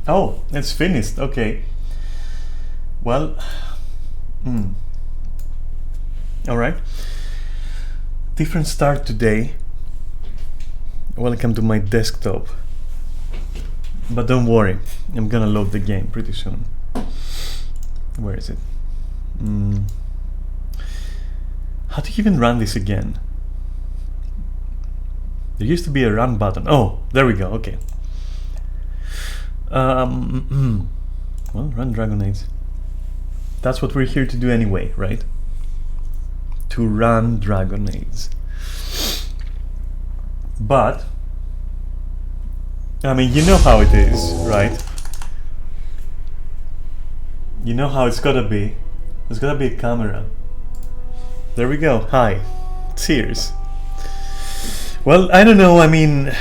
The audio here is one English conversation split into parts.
Oh, it's finished. Okay. Well, all right. Different start today. Welcome to my desktop. But don't worry, I'm gonna load the game pretty soon. Where is it? How do you even run this again? There used to be a run button. Oh, there we go. Okay. Well, run Dragon Age. That's what we're here to do anyway, right? To run Dragon Age. But I mean, you know how it is, right? You know how it's gotta be. There's gotta be a camera. There we go. Hi. Cheers. Well, I don't know. I mean,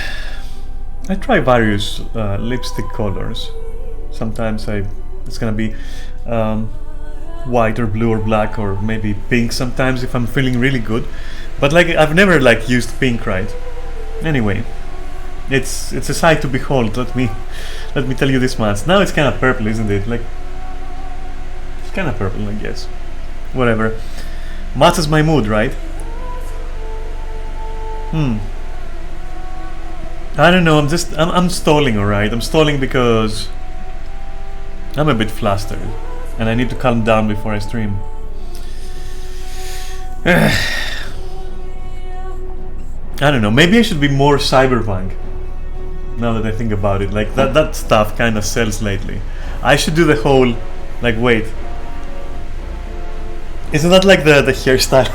I try various lipstick colors. Sometimes it's gonna be white or blue or black or maybe pink sometimes if I'm feeling really good. But like I've never like used pink, right? Anyway, it's a sight to behold. Let me tell you this much. Now it's kind of purple, isn't it? Like it's kind of purple, I guess. Whatever. Matches my mood, right? I don't know. I'm stalling, alright. I'm stalling because I'm a bit flustered, and I need to calm down before I stream. I don't know. Maybe I should be more cyberpunk. Now that I think about it, like that stuff kind of sells lately. I should do the whole, like, wait. Isn't that like the hairstyle?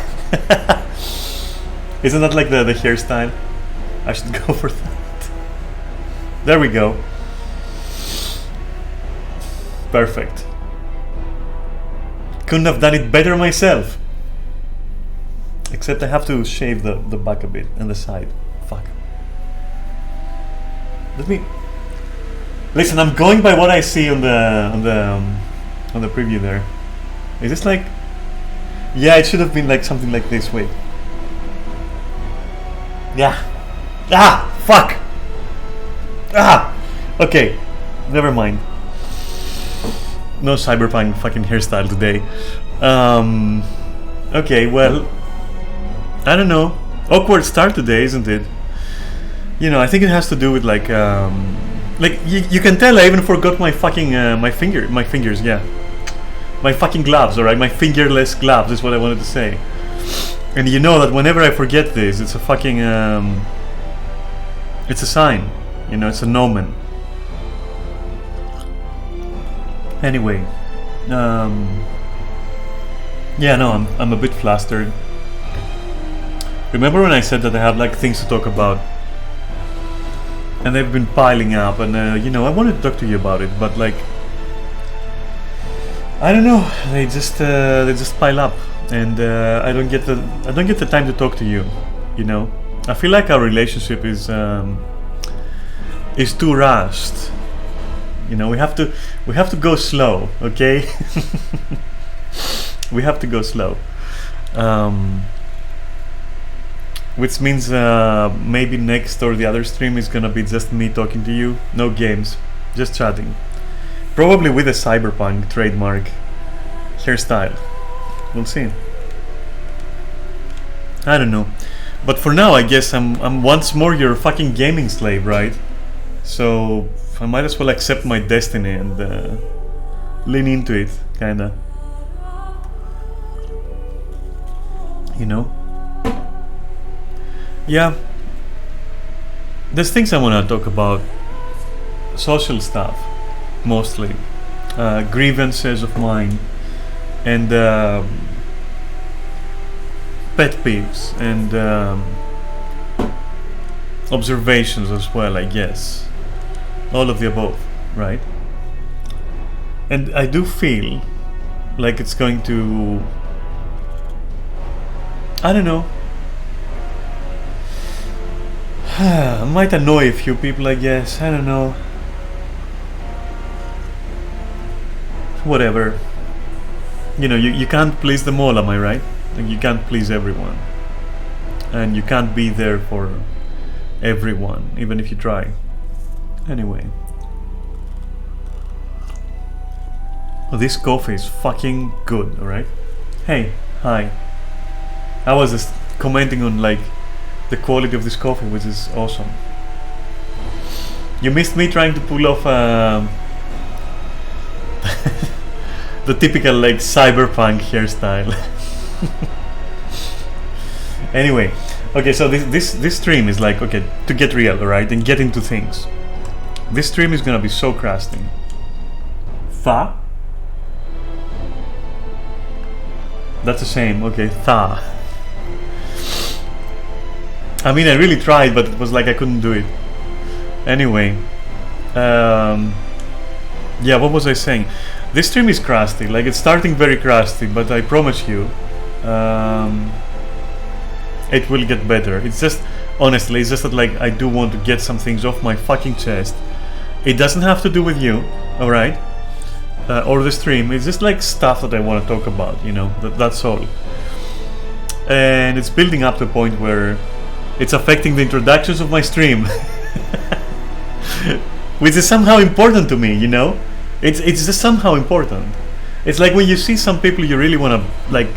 Isn't that like the hairstyle? I should go for that. There we go. Perfect. Couldn't have done it better myself. Except I have to shave the back a bit and the side. Fuck. Let me listen. I'm going by what I see on the preview there. Is this like? Yeah, it should have been like something like this. Wait. Yeah. Ah, fuck. Ah. Okay. Never mind. No cyberpunk fucking hairstyle today. Okay. Well, I don't know. Awkward start today, isn't it? You know, I think it has to do with like you can tell I even forgot my fucking my fingers, yeah. My fucking gloves, alright? My fingerless gloves is what I wanted to say. And you know that whenever I forget this, it's a fucking it's a sign. You know, it's an omen. Anyway, yeah, no, I'm a bit flustered. Remember when I said that I have like things to talk about? And they've been piling up, and you know, I wanted to talk to you about it, but like, I don't know, they just pile up, and I don't get the time to talk to you. You know, I feel like our relationship is too rushed. You know, we have to go slow, okay? We have to go slow. Which means maybe next or the other stream is gonna be just me talking to you. No games, just chatting. Probably with a cyberpunk trademark hairstyle. We'll see. I don't know. But for now, I guess I'm once more your fucking gaming slave, right? So I might as well accept my destiny and lean into it, kinda. You know? Yeah, there's things I want to talk about. Social stuff, mostly. Grievances of mine, and pet peeves, and observations as well, I guess. All of the above, right? And I do feel like it's going to, I don't know, might annoy a few people, I guess. I don't know. Whatever. You know, you can't please them all, am I right? Like, you can't please everyone. And you can't be there for everyone, even if you try. Anyway. Oh, this coffee is fucking good, alright? Hey, hi. I was just commenting on like the quality of this coffee, which is awesome. You missed me trying to pull off the typical like cyberpunk hairstyle. Anyway, okay, so this stream is like, okay, to get real, right, and get into things. This stream is gonna be so crusty. Tha? That's a shame. Okay, tha. I mean, I really tried, but it was like I couldn't do it. Anyway, yeah, what was I saying? This stream is crusty, like it's starting very crusty, but I promise you, it will get better. It's just, honestly, it's just that like I do want to get some things off my fucking chest. It doesn't have to do with you, alright? Or the stream, it's just like stuff that I want to talk about, you know, that's all. And it's building up to a point where it's affecting the introductions of my stream. Which is somehow important to me, you know? It's just somehow important. It's like when you see some people you really want to like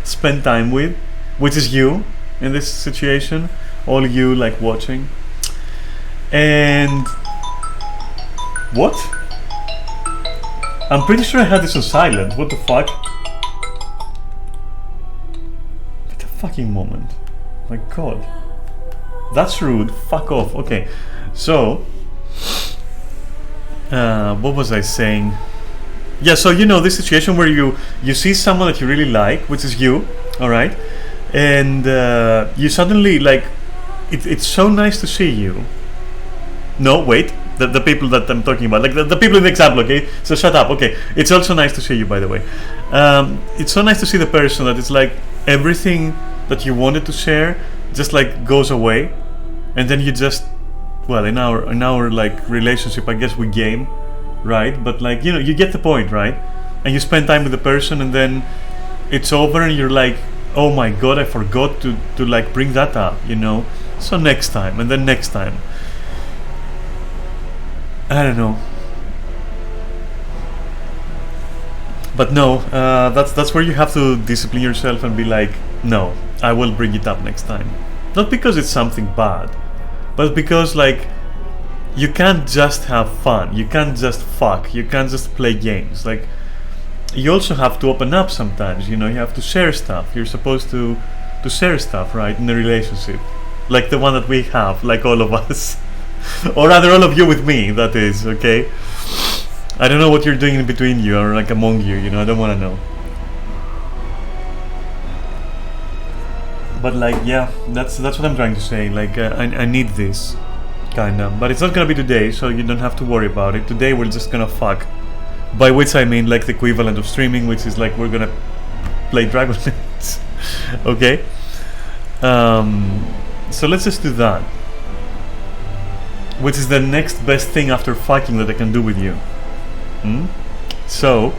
spend time with, which is you in this situation, all you like watching. And what? I'm pretty sure I had this on silent. What the fuck? What a fucking moment. My god. That's rude. Fuck off. Okay. So what was I saying? Yeah, so you know this situation where you see someone that you really like, which is you, alright? And you suddenly like it's so nice to see you. No, wait, the people that I'm talking about, like the people in the example, okay? So shut up, okay. It's also nice to see you, by the way. It's so nice to see the person that it's like everything that you wanted to share just like goes away, and then you just, well, in our like relationship, I guess we game, right? But like, you know, you get the point, right? And you spend time with the person, and then it's over, and you're like, oh my god, I forgot to like bring that up, you know? So next time, and then next time. I don't know. But no, that's where you have to discipline yourself and be like, no, I will bring it up next time. Not because it's something bad, but because like you can't just have fun, you can't just fuck, you can't just play games. Like you also have to open up sometimes, you know, you have to share stuff. You're supposed to share stuff, right, in a relationship. Like the one that we have, like all of us. Or rather all of you with me, that is, okay? I don't know what you're doing in between you or like among you, you know, I don't want to know. But like, yeah, that's what I'm trying to say. Like I need this, kinda. But it's not gonna be today, so you don't have to worry about it. Today we're just gonna fuck. By which I mean like the equivalent of streaming, which is like we're gonna play Dragon Age. Okay? So let's just do that. Which is the next best thing after fucking that I can do with you. So,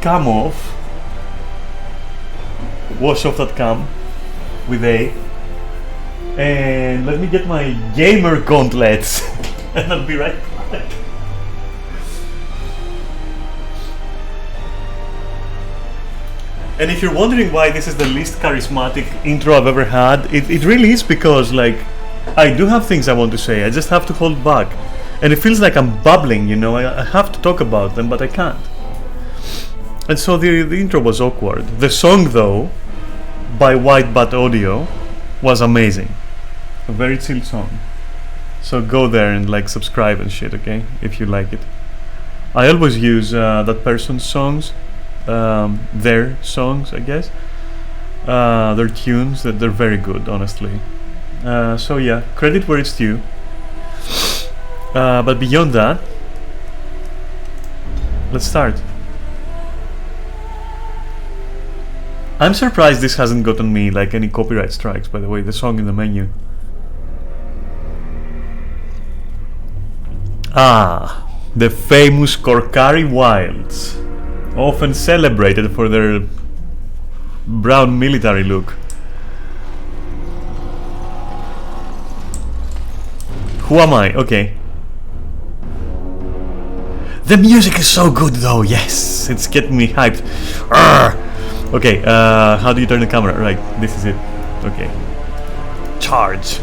come off. Wash off that cam with A. And let me get my gamer gauntlets. And I'll be right back. And if you're wondering why this is the least charismatic intro I've ever had, it really is because, like, I do have things I want to say, I just have to hold back. And it feels like I'm babbling, you know, I have to talk about them, but I can't. And so the intro was awkward. The song, though, by White Bat Audio, was amazing. A very chill song. So go there and, like, subscribe and shit, okay, if you like it. I always use that person's songs. Their songs, I guess, their tunes, that they're very good, honestly. So yeah, credit where it's due. But beyond that, let's start. I'm surprised this hasn't gotten me like any copyright strikes, by the way, the song in the menu. Ah, the famous Korkari Wilds, often celebrated for their brown military look. Who am I? Okay. The music is so good though, yes! It's getting me hyped. Arrgh. Okay, how do you turn the camera? Right, this is it. Okay. Charge.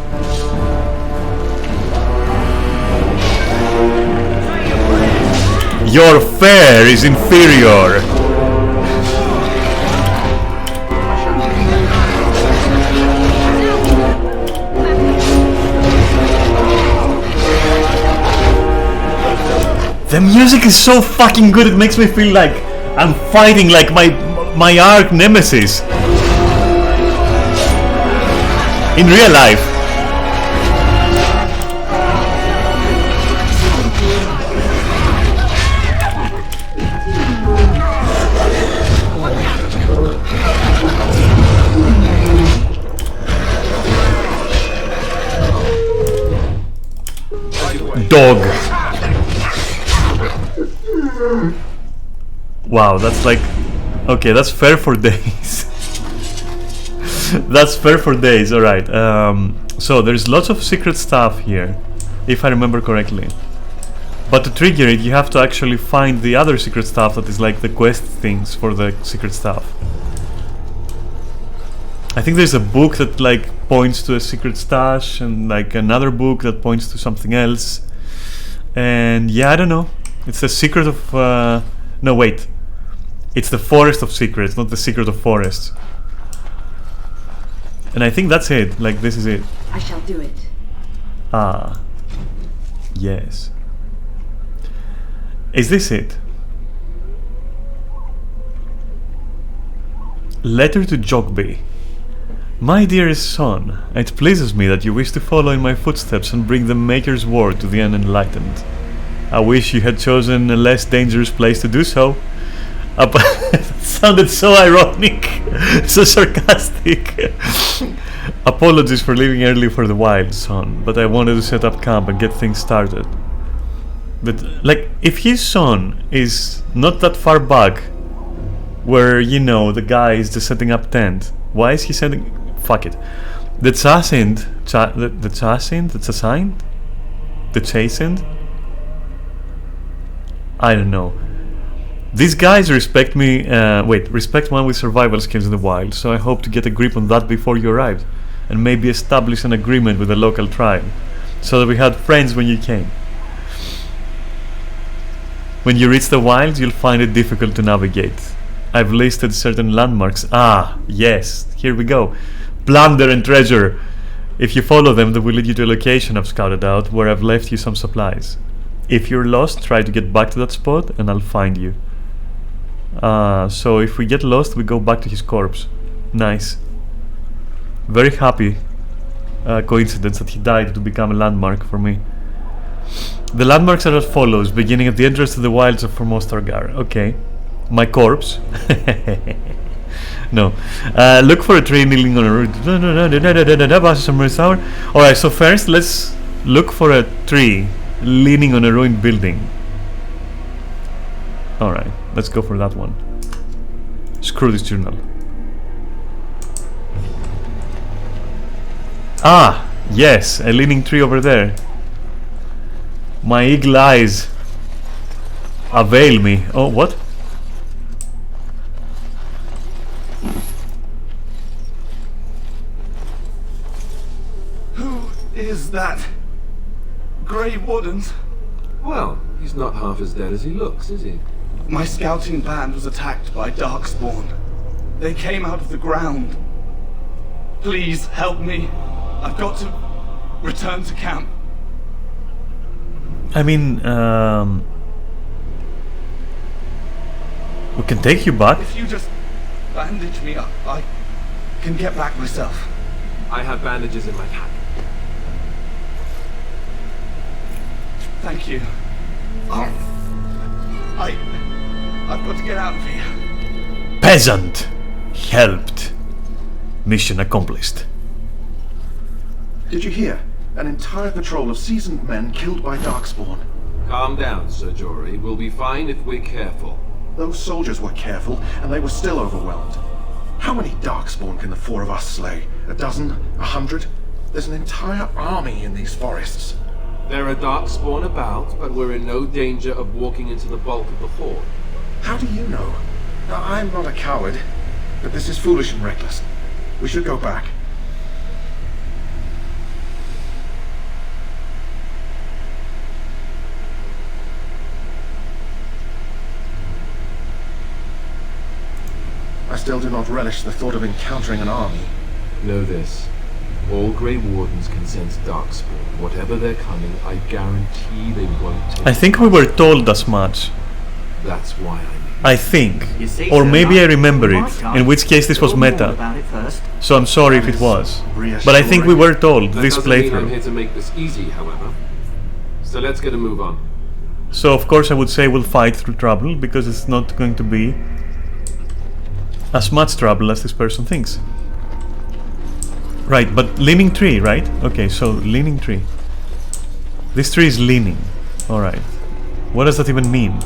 Your fare is inferior. The music is so fucking good, it makes me feel like I'm fighting like my arch nemesis in real life. Dog. Wow, that's like... Okay, that's fair for days. That's fair for days, alright. So, there's lots of secret stuff here, if I remember correctly. But to trigger it, you have to actually find the other secret stuff that is like the quest things for the secret stuff. I think there's a book that like points to a secret stash, and like another book that points to something else. And yeah, I don't know. It's the secret of... no, wait. It's the forest of secrets, not the secret of forests. And I think that's it. Like, this is it. I shall do it. Ah. Yes. Is this it? Letter to Jogby. My dearest son, it pleases me that you wish to follow in my footsteps and bring the Maker's word to the unenlightened. I wish you had chosen a less dangerous place to do so. That sounded so ironic, so sarcastic. Apologies for leaving early for the wild, son, but I wanted to set up camp and get things started. But, like, if his son is not that far back, where, you know, the guy is just setting up tent, why is he setting... Fuck it. The chastened... The chastened? The chastened? The chastened? I don't know. These guys respect me, respect one with survival skills in the wild, so I hope to get a grip on that before you arrived, and maybe establish an agreement with the local tribe, so that we had friends when you came. When you reach the wilds, you'll find it difficult to navigate. I've listed certain landmarks. Ah, yes, here we go. Plunder and treasure. If you follow them, they will lead you to a location I've scouted out, where I've left you some supplies. If you're lost, try to get back to that spot, and I'll find you. So if we get lost, we go back to his corpse. Nice. Very happy coincidence that he died to become a landmark for me. The landmarks are as follows, beginning at the entrance to the wilds of Foremost Argar. Okay. My corpse. No. Look for a tree kneeling on a root. Alright, so first let's look for a tree leaning on a ruined building. Alright, let's go for that one. Screw this journal. Ah, yes, a leaning tree over there. My eagle eyes avail me. Oh, what? Who is that? Grey Wardens? Well, he's not half as dead as he looks, is he? My scouting band was attacked by Darkspawn. They came out of the ground. Please help me. I've got to return to camp. I mean, we can take you back. If you just bandage me up, I can get back myself. I have bandages in my pack. Thank you. I've got to get out of here. Peasant helped. Mission accomplished. Did you hear? An entire patrol of seasoned men killed by Darkspawn. Calm down, Sir Jory. We'll be fine if we're careful. Those soldiers were careful, and they were still overwhelmed. How many Darkspawn can the four of us slay? A dozen? 100? There's an entire army in these forests. There are darkspawn about, but we're in no danger of walking into the bulk of the horde. How do you know? Now, I'm not a coward, but this is foolish and reckless. We should go back. I still do not relish the thought of encountering an army. Know this. All Grey Wardens can sense darkspawn. Whatever they're cunning, I guarantee they won't take I think we were told as much. That's why I think. You see, Or sir, maybe I remember my it, time, in which case this was we'll know meta. about it first. So I'm sorry if it was. But I think we were told That this doesn't mean I'm playthrough. here to make this easy, however. So let's get a move on. So of course I would say we'll fight through trouble, because it's not going to be as much trouble as this person thinks. Right, but leaning tree, right? Okay, so leaning tree. This tree is leaning. Alright. What does that even mean?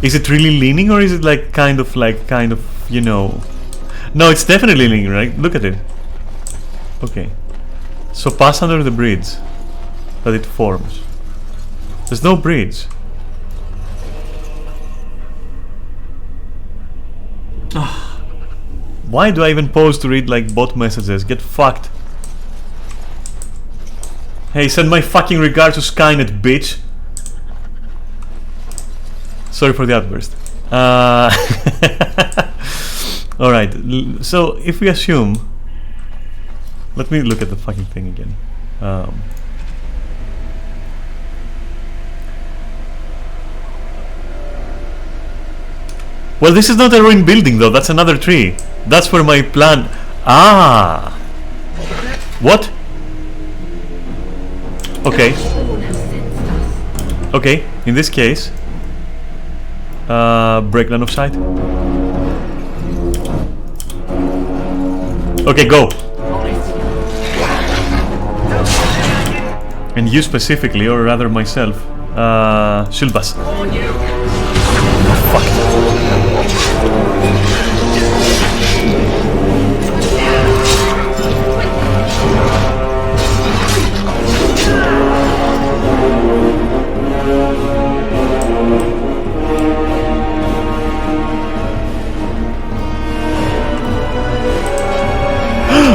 Is it really leaning, or is it like kind of, you know... No, it's definitely leaning, right? Look at it. Okay. So pass under the bridge that it forms. There's no bridge. Why do I even pause to read like bot messages? Get fucked. Hey, send my fucking regards to Skynet, bitch. Sorry for the outburst. Alright, so if we assume... Let me look at the fucking thing again. Well, this is not a ruined building though, that's another tree. That's where my plan... Ah! What? Okay. Okay, in this case... break line of sight. Okay, go! And you specifically, or rather myself, Shulbas. Fuck.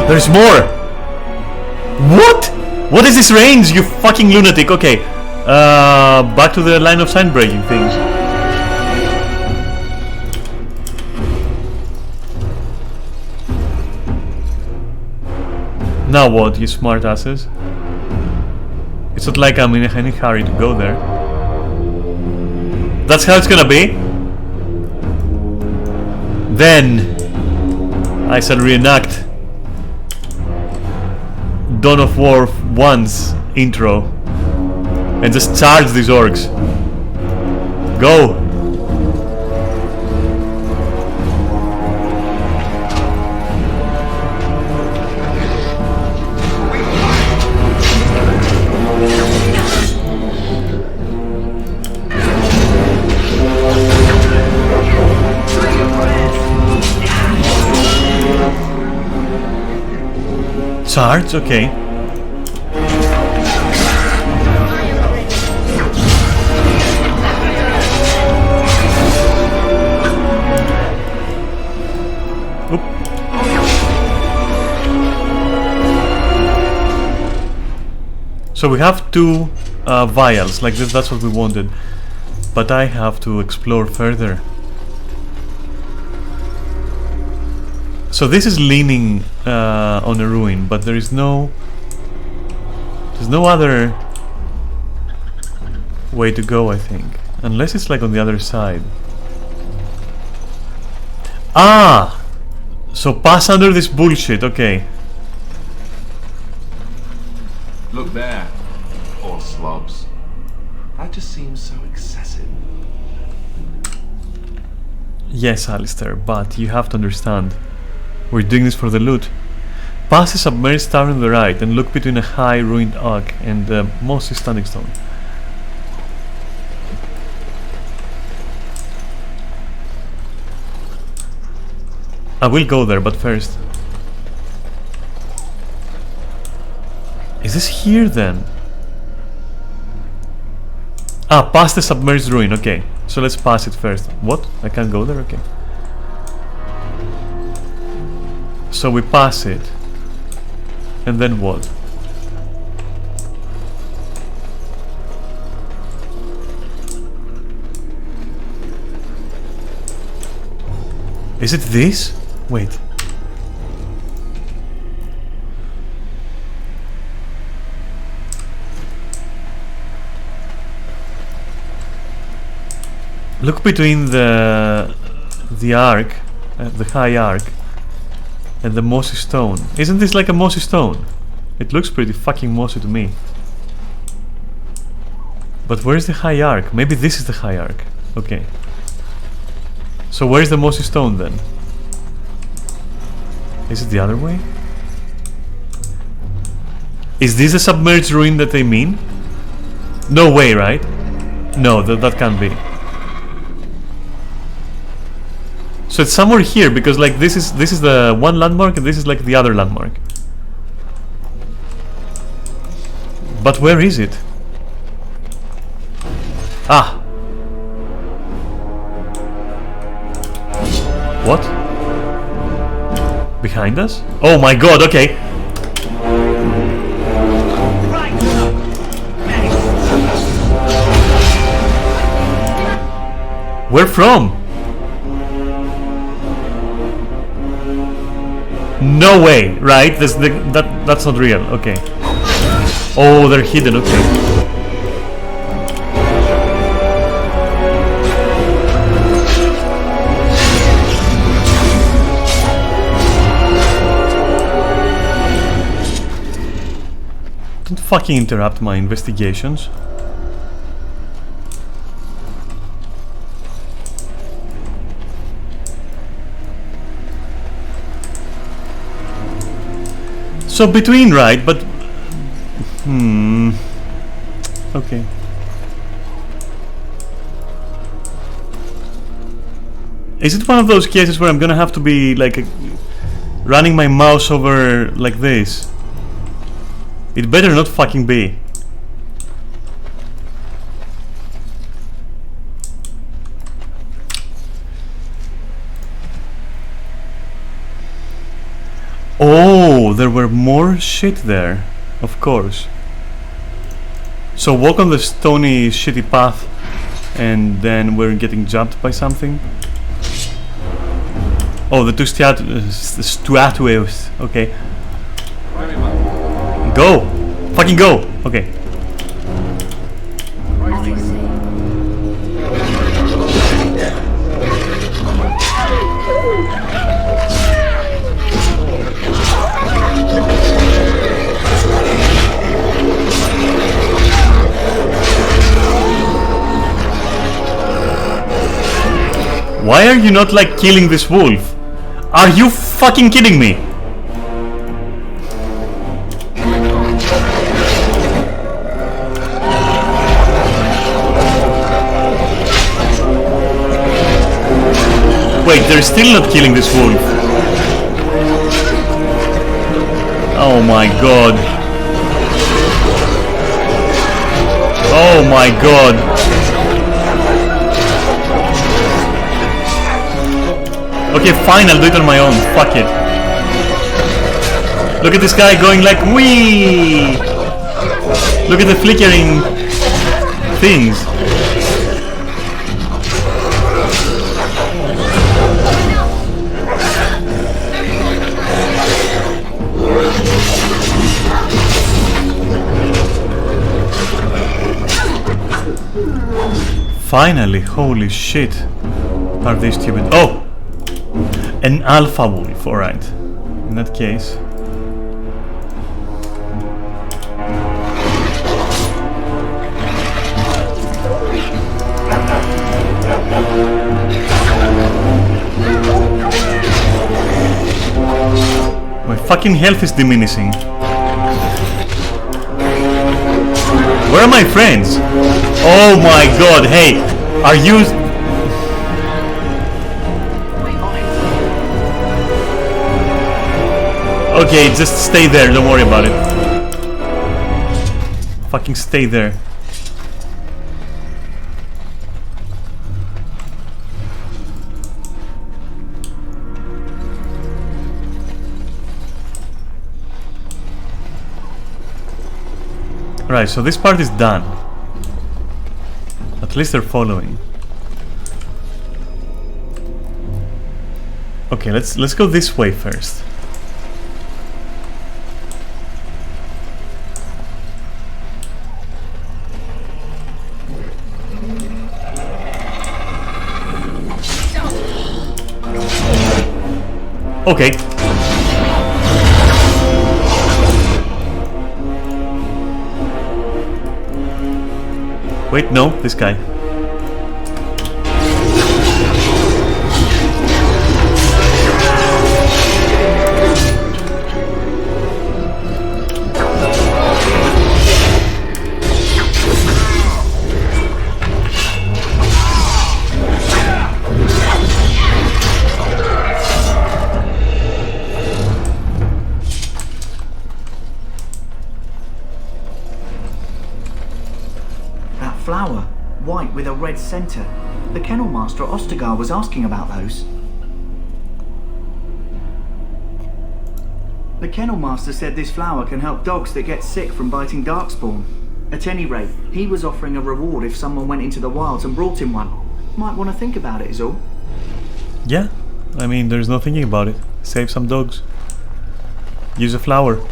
There's more! What? What is this range, you fucking lunatic? Okay. Back to the line of sight breaking things. Now what, you smart asses? It's not like I'm in any hurry to go there. That's how it's gonna be? Then I shall reenact Dawn of War 1's intro and just charge these orcs. Go! Charge? Okay. Oop. So we have two vials, like this, that's what we wanted. But I have to explore further. So this is leaning on a ruin, but there's no other way to go, I think, unless it's like on the other side. Ah, so pass under this bullshit. Okay. Look there, poor slobs. That just seems so excessive. Yes, Alistair, but you have to understand. We're doing this for the loot. Pass a submerged tower on the right and look between a high ruined oak and the mostly standing stone. I will go there, but first... Is this here then? Ah, past the submerged ruin, okay. So let's pass it first. What? I can't go there? Okay. So we pass it. And then what? Is it this? Wait. Look between the arc, the high arc, and the mossy stone. Isn't this like a mossy stone? It looks pretty fucking mossy to me. But where's the high arc? Maybe this is the high arc. Okay. So where's the mossy stone then? Is it the other way? Is this a submerged ruin that they mean? No way, right? No, that can't be. So it's somewhere here, because like this is the one landmark and this is like the other landmark. But where is it? Ah. What? Behind us? Oh my god, okay. Where from? No way, right? That's not real. Okay. Oh, they're hidden. Okay. Don't fucking interrupt my investigations. So between, right? But okay. Is it one of those cases where I'm gonna have to be like running my mouse over like this? It better not fucking be. Oh, there were more shit there. Of course. So walk on the stony shitty path and then we're getting jumped by something. Oh, the two statues. Okay. Go! Fucking go! Okay. Why are you not like killing this wolf? Are you fucking kidding me? Wait, they're still not killing this wolf. Oh my god. Oh my god. Okay, fine, I'll do it on my own. Fuck it. Look at this guy going like wee. Look at the flickering things. Finally, holy shit. Are they stupid? Oh! An alpha wolf, alright. In that case. My fucking health is diminishing. Where are my friends? Oh my god, hey! Are you... Okay, just stay there, don't worry about it. Fucking stay there. Right, so this part is done. At least they're following. Okay, let's go this way first. Okay. Wait, no, this guy. Flower, white with a red centre. The kennel master at Ostagar was asking about those. The kennel master said this flower can help dogs that get sick from biting darkspawn. At any rate, he was offering a reward if someone went into the wilds and brought him one. Might want to think about it is all. Yeah, I mean, there's no thinking about it. Save some dogs. Use a flower.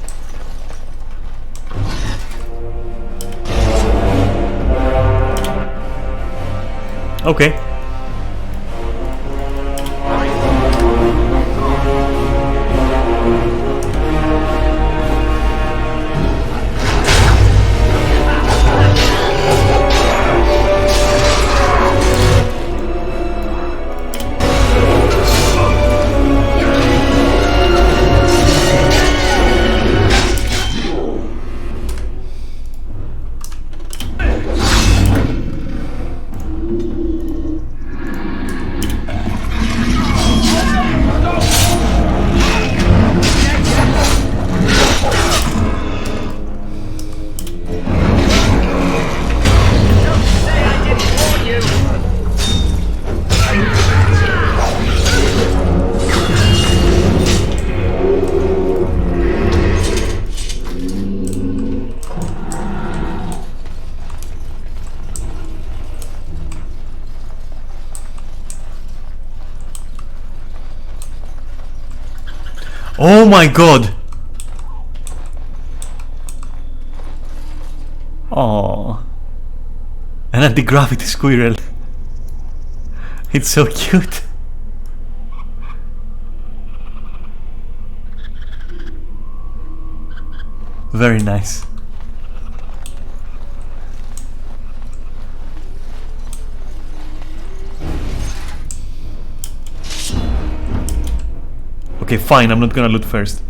Okay. Oh my god! Oh, an anti-gravity squirrel. It's so cute. Very nice. Okay, fine, I'm not gonna loot first.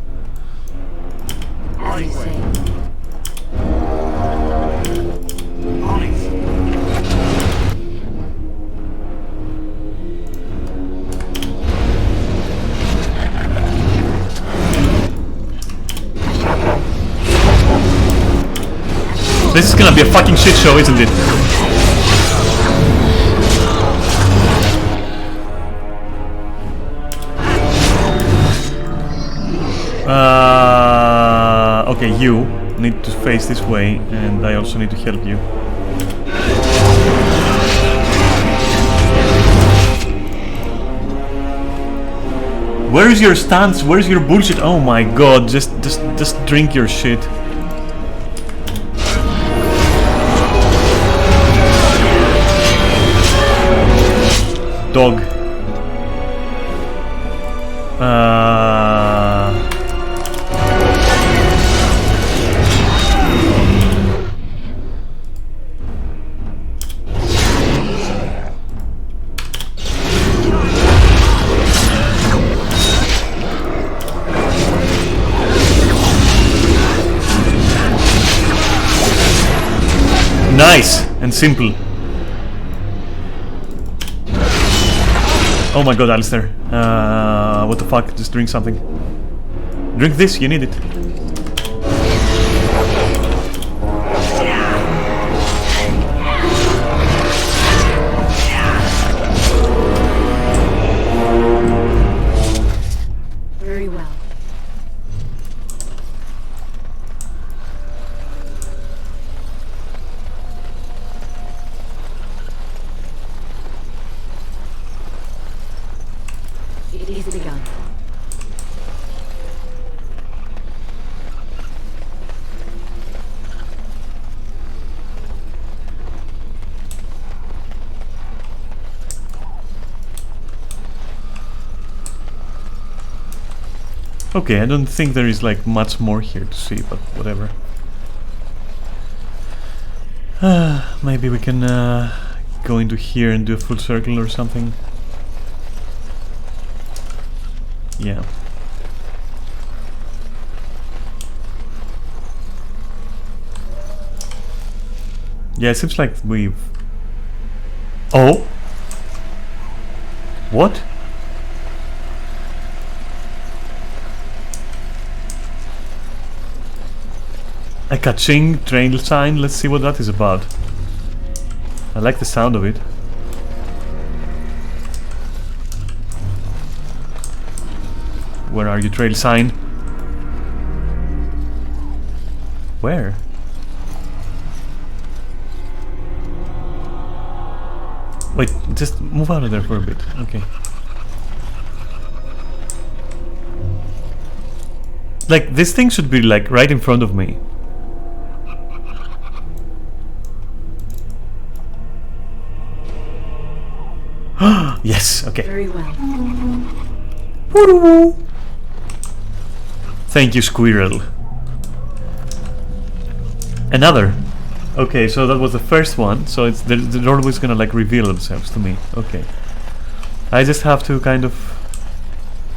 This is gonna be a fucking shit show, isn't it? Okay, you need to face this way, and I also need to help you. Where is your stance? Where is your bullshit? Oh my god, just drink your shit. Dog. Nice and simple. Oh my god, Alistair. What the fuck? Just drink something. Drink this, you need it. Very well. has begun. Okay, I don't think there is like much more here to see, but whatever. Maybe we can go into here and do a full circle or something. Yeah. Yeah, it seems like we've... Oh! What? A ka-ching trail sign, let's see what that is about. I like the sound of it. Where are you, trail sign? Where? Wait, just move out of there for a bit. Okay. Like, this thing should be like right in front of me. Yes, okay. Very well. Thank you, squirrel. Another. Okay, so that was the first one. So it's they're always gonna like reveal themselves to me. Okay. I just have to kind of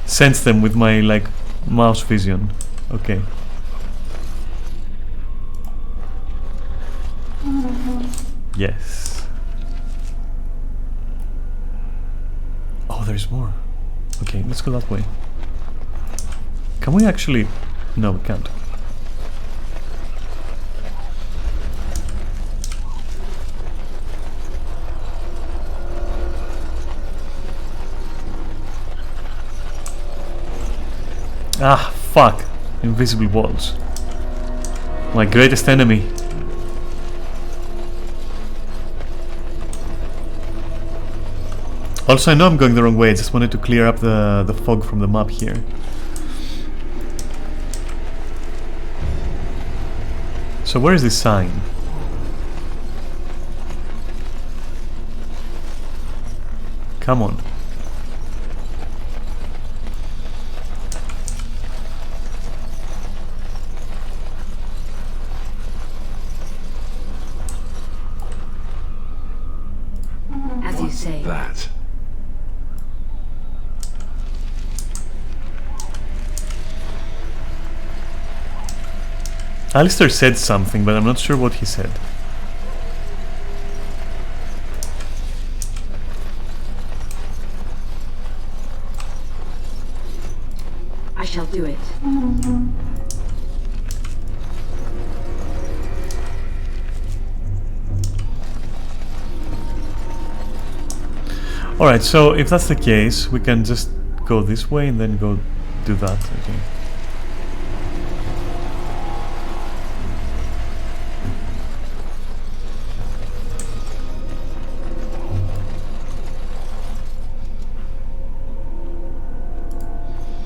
sense them with my like mouse vision. Okay. Yes. Oh, there's more. Okay, let's go that way. Can we actually... No, we can't. Ah, fuck. Invisible walls. My greatest enemy. Also, I know I'm going the wrong way, I just wanted to clear up the fog from the map here. So where is this sign? Come on. As you say. That. Alistair said something, but I'm not sure what he said. I shall do it. Alright, so if that's the case, we can just go this way and then go do that. Okay.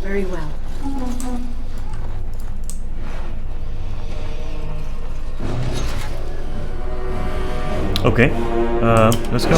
Very well. Okay, let's go.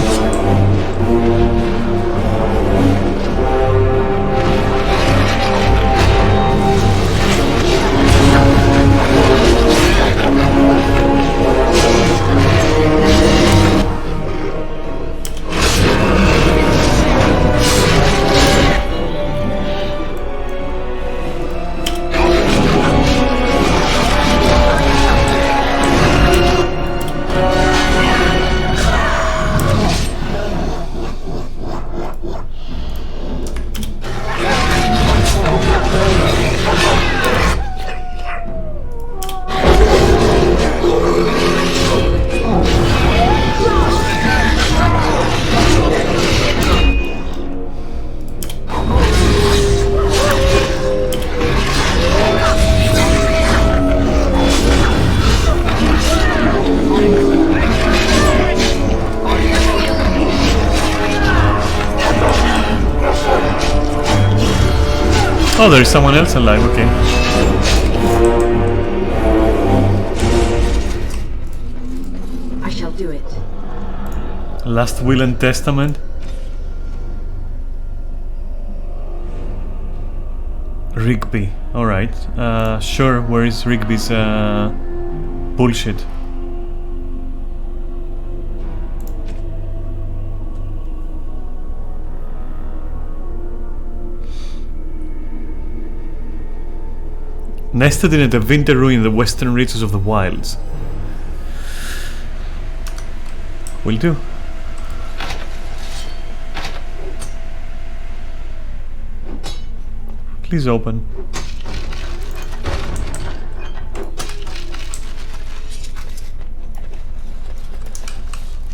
Oh, there's someone else alive, okay. I shall do it. Last will and testament. Rigby, alright. Sure, where is Rigby's bullshit? Nested in a winter ruin in the western reaches of the wilds. Will do. Please open.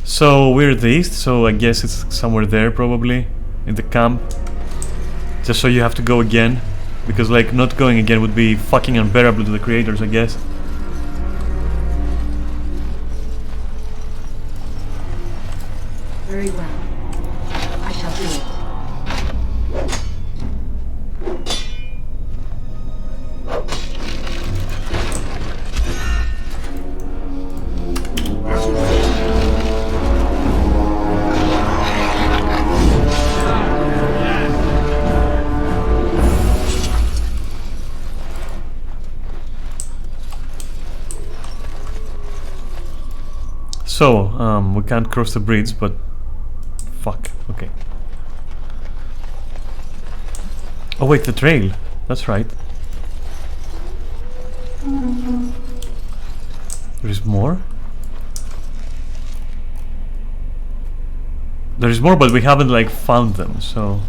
So we're at the east, so I guess it's somewhere there probably, in the camp. Just so you have to go again, because like not going again would be fucking unbearable to the creators, I guess. Very well. I shall do it. So, we can't cross the bridge, but fuck, okay. Oh wait, the trail. That's right. There is more? There is more, but we haven't like found them, so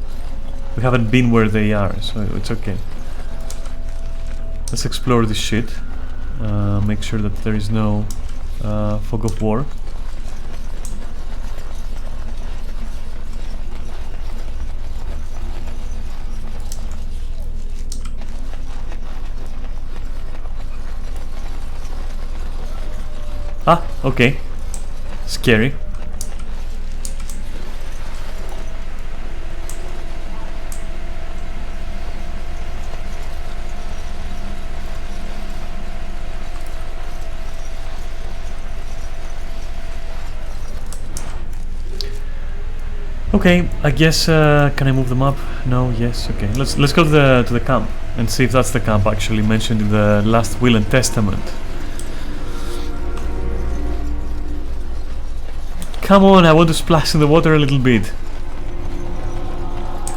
we haven't been where they are, so it's okay. Let's explore this shit. Make sure that there is no fog of war. Ah, okay. Scary. Okay, I guess can I move them up? No, yes, okay. Let's go to the camp and see if that's the camp actually mentioned in the last will and testament. Come on, I want to splash in the water a little bit.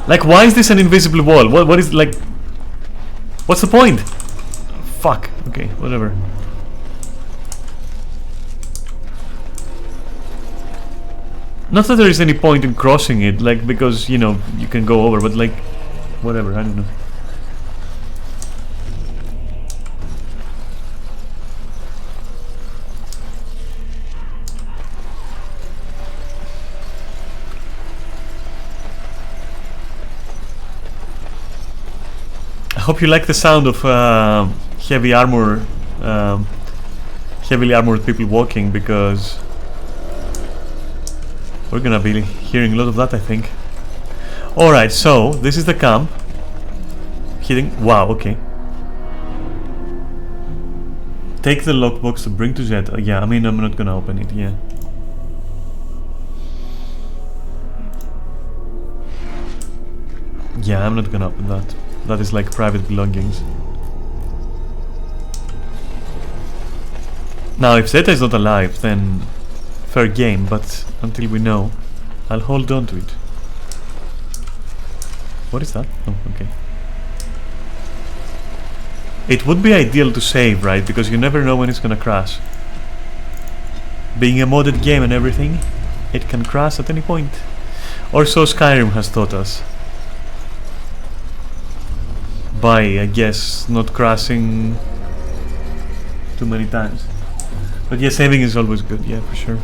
Like, why is this an invisible wall? What is, like... What's the point? Fuck. Okay, whatever. Not that there is any point in crossing it, like, because, you know, you can go over, but, like... Whatever, I don't know. I hope you like the sound of heavy armor, heavily armored people walking, because we're gonna be hearing a lot of that, I think. Alright, so this is the camp. Hitting. Wow, okay. Take the lockbox to bring to Zed. Yeah, I mean, I'm not gonna open it, yeah. Yeah, I'm not gonna open that. That is like private belongings. Now, if Zeta is not alive, then fair game, but until we know, I'll hold on to it. What is that? Oh, okay. It would be ideal to save, right? Because you never know when it's gonna crash. Being a modded game and everything, it can crash at any point. Or so Skyrim has taught us. By, I guess, not crashing too many times. But yeah, saving is always good, yeah, for sure.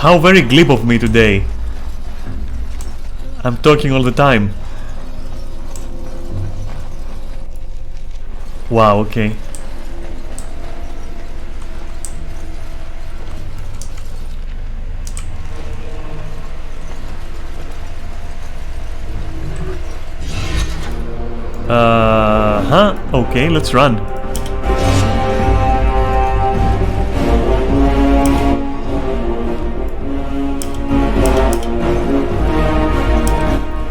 How very glib of me today. I'm talking all the time. Wow, okay. Okay, let's run.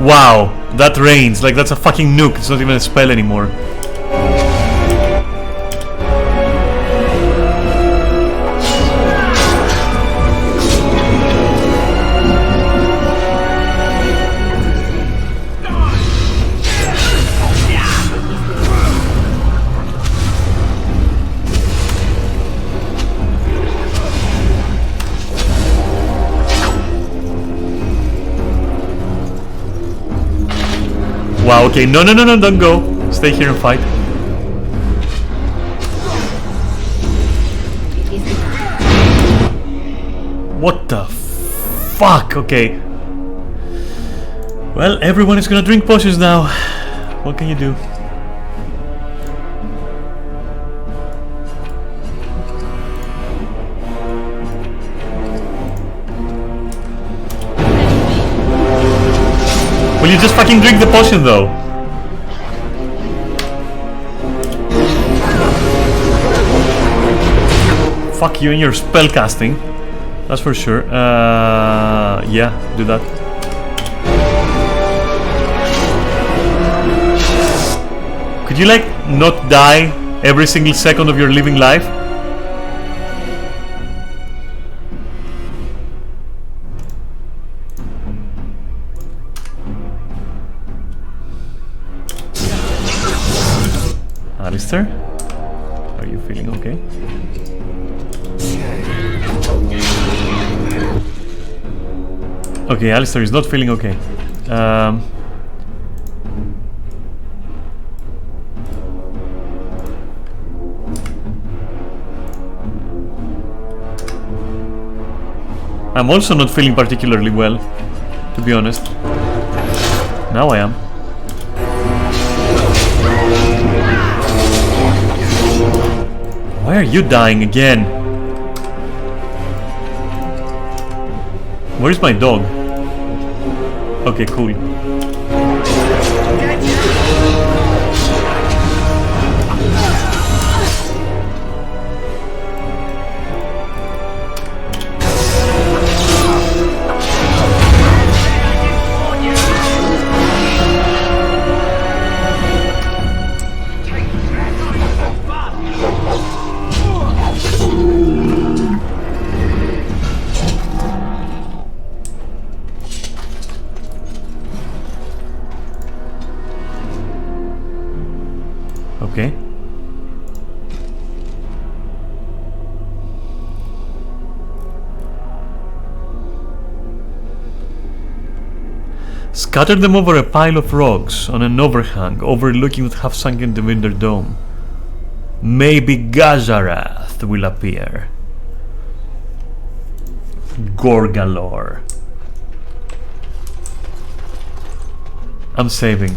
Wow, that rains. Like, that's a fucking nuke. It's not even a spell anymore. Wow, okay, no, don't go. Stay here and fight. What the fuck? Okay. Well, everyone is gonna drink potions now. What can you do? Will you just fucking drink the potion though? Fuck you and your spell casting. That's for sure. Yeah, do that. Could you like not die every single second of your living life? Alistair? Are you feeling okay? Okay, Alistair is not feeling okay. I'm also not feeling particularly well, to be honest. Now I am. Why are you dying again? Where's my dog? Okay, cool. Okay. Scatter them over a pile of rocks on an overhang overlooking the half-sunken Devinder Dome. Maybe Gazarath will appear. Gorgalore. I'm saving.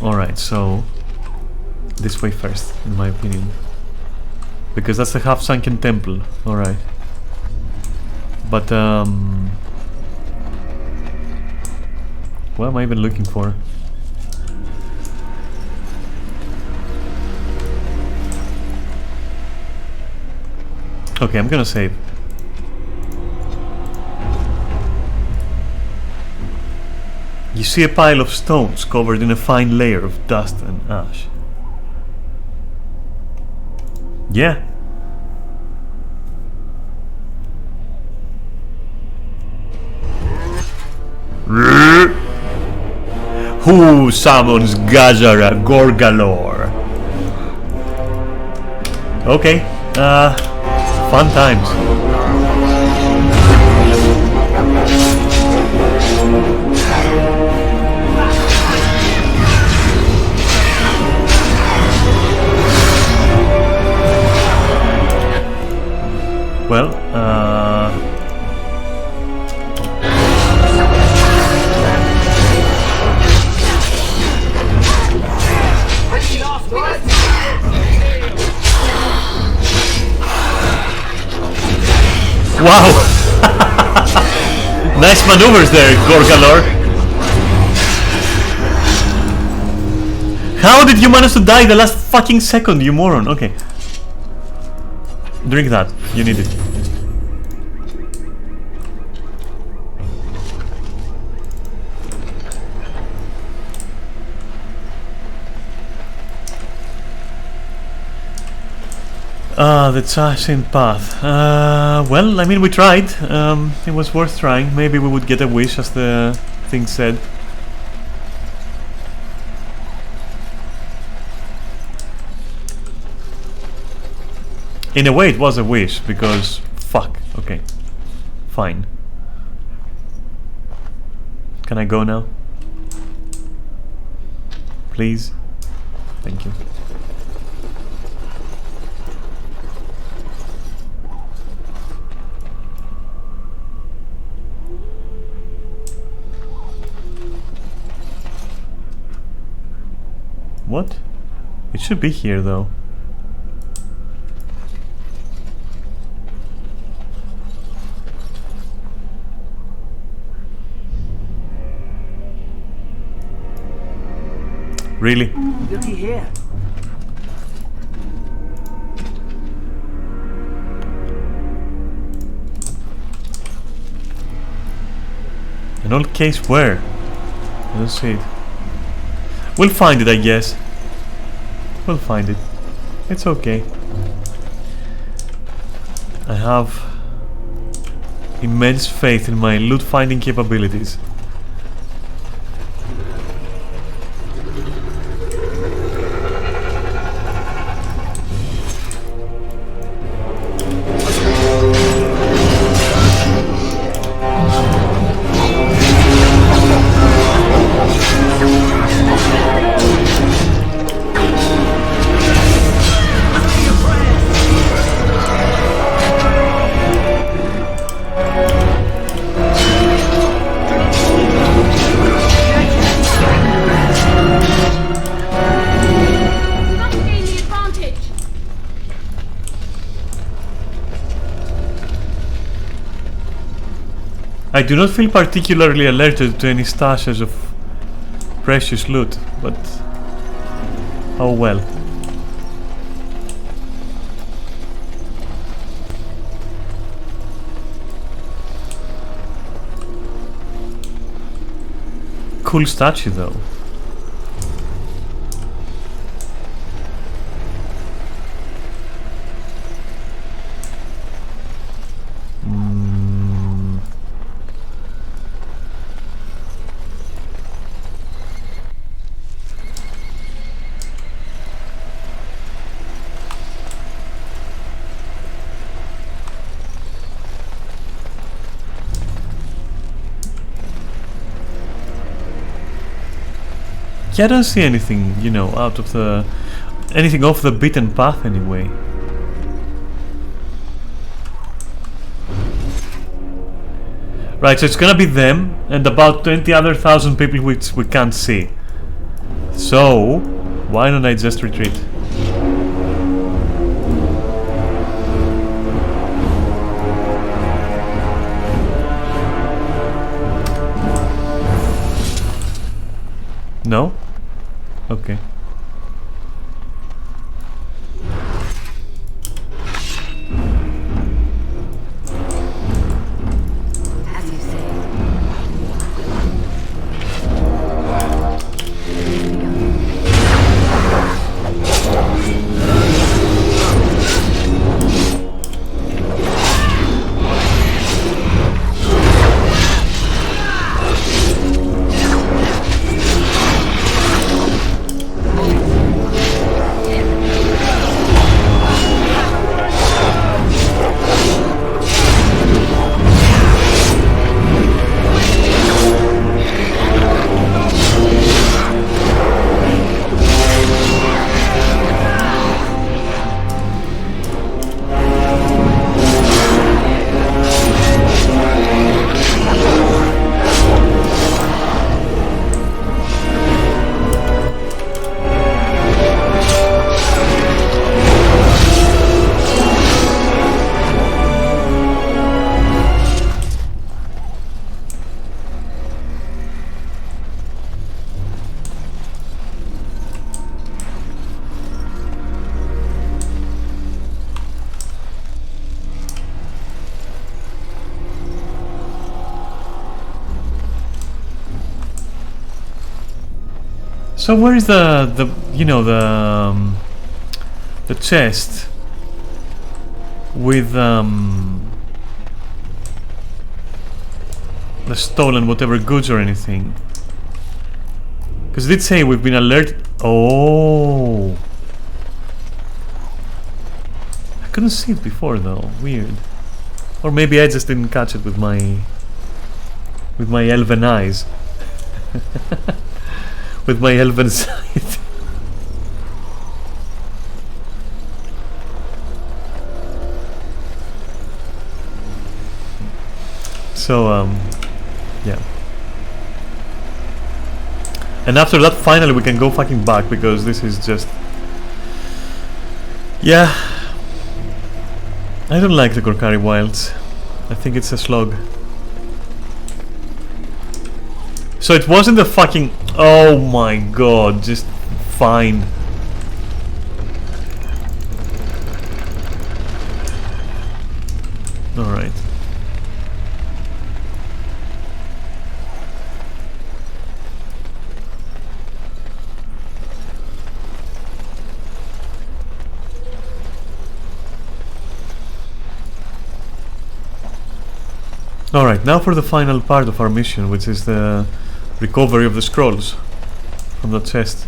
Alright, so this way first, in my opinion. Because that's the half-sunken temple, alright. But, what am I even looking for? Okay, I'm gonna save. You see a pile of stones covered in a fine layer of dust and ash. Yeah. Who summons Gazara Gorgalore? Okay, fun times. Well, wow! Nice maneuvers there, Gorgalor. How did you manage to die the last fucking second, you moron? Okay. Drink that. You need it. The Chasing path. Well, I mean, we tried. It was worth trying. Maybe we would get a wish, as the thing said. In a way, it was a wish, because... Fuck. Okay. Fine. Can I go now? Please? Thank you. What? It should be here, though. Really? Looky here. An old case where? I don't see it. We'll find it, I guess. We'll find it. It's okay. I have immense faith in my loot finding capabilities. I do not feel particularly alerted to any stashes of precious loot, but oh well. Cool statue though. Yeah, I don't see anything, you know, out of the... anything off the beaten path anyway. Right, so it's gonna be them and about 20 other thousand people which we can't see. So, why don't I just retreat? No? Okay. As you say. So where is the you know the chest with the stolen whatever goods or anything? Because it did say we've been alerted. Oh, I couldn't see it before though. Weird. Or maybe I just didn't catch it with my elven eyes. With my elven sight. So yeah. And after that finally we can go fucking back, because this is just, yeah, I don't like the Korcari Wilds. I think it's a slog. So it wasn't the fucking... Oh my god, just fine. Alright. Alright, now for the final part of our mission, which is the recovery of the scrolls from the chest.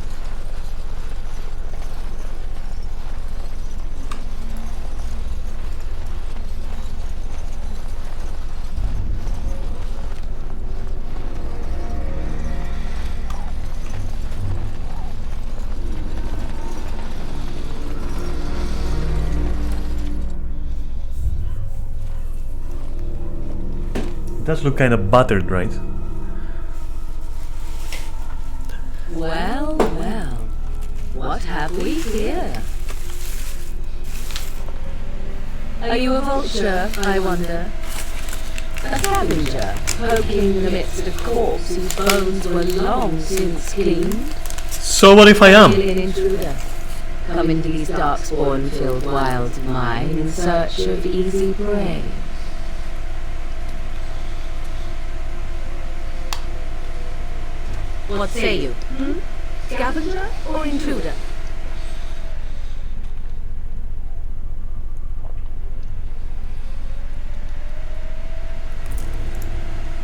It does look kind of battered, right? Well, well. What have we here? Are you a vulture, I wonder? A scavenger, poking in the midst of corpses whose bones were long since cleaned? So what if I am? Alien intruder. Come into these darkspawn-filled wilds of mine in search of easy prey. What say you? Scavenger or intruder?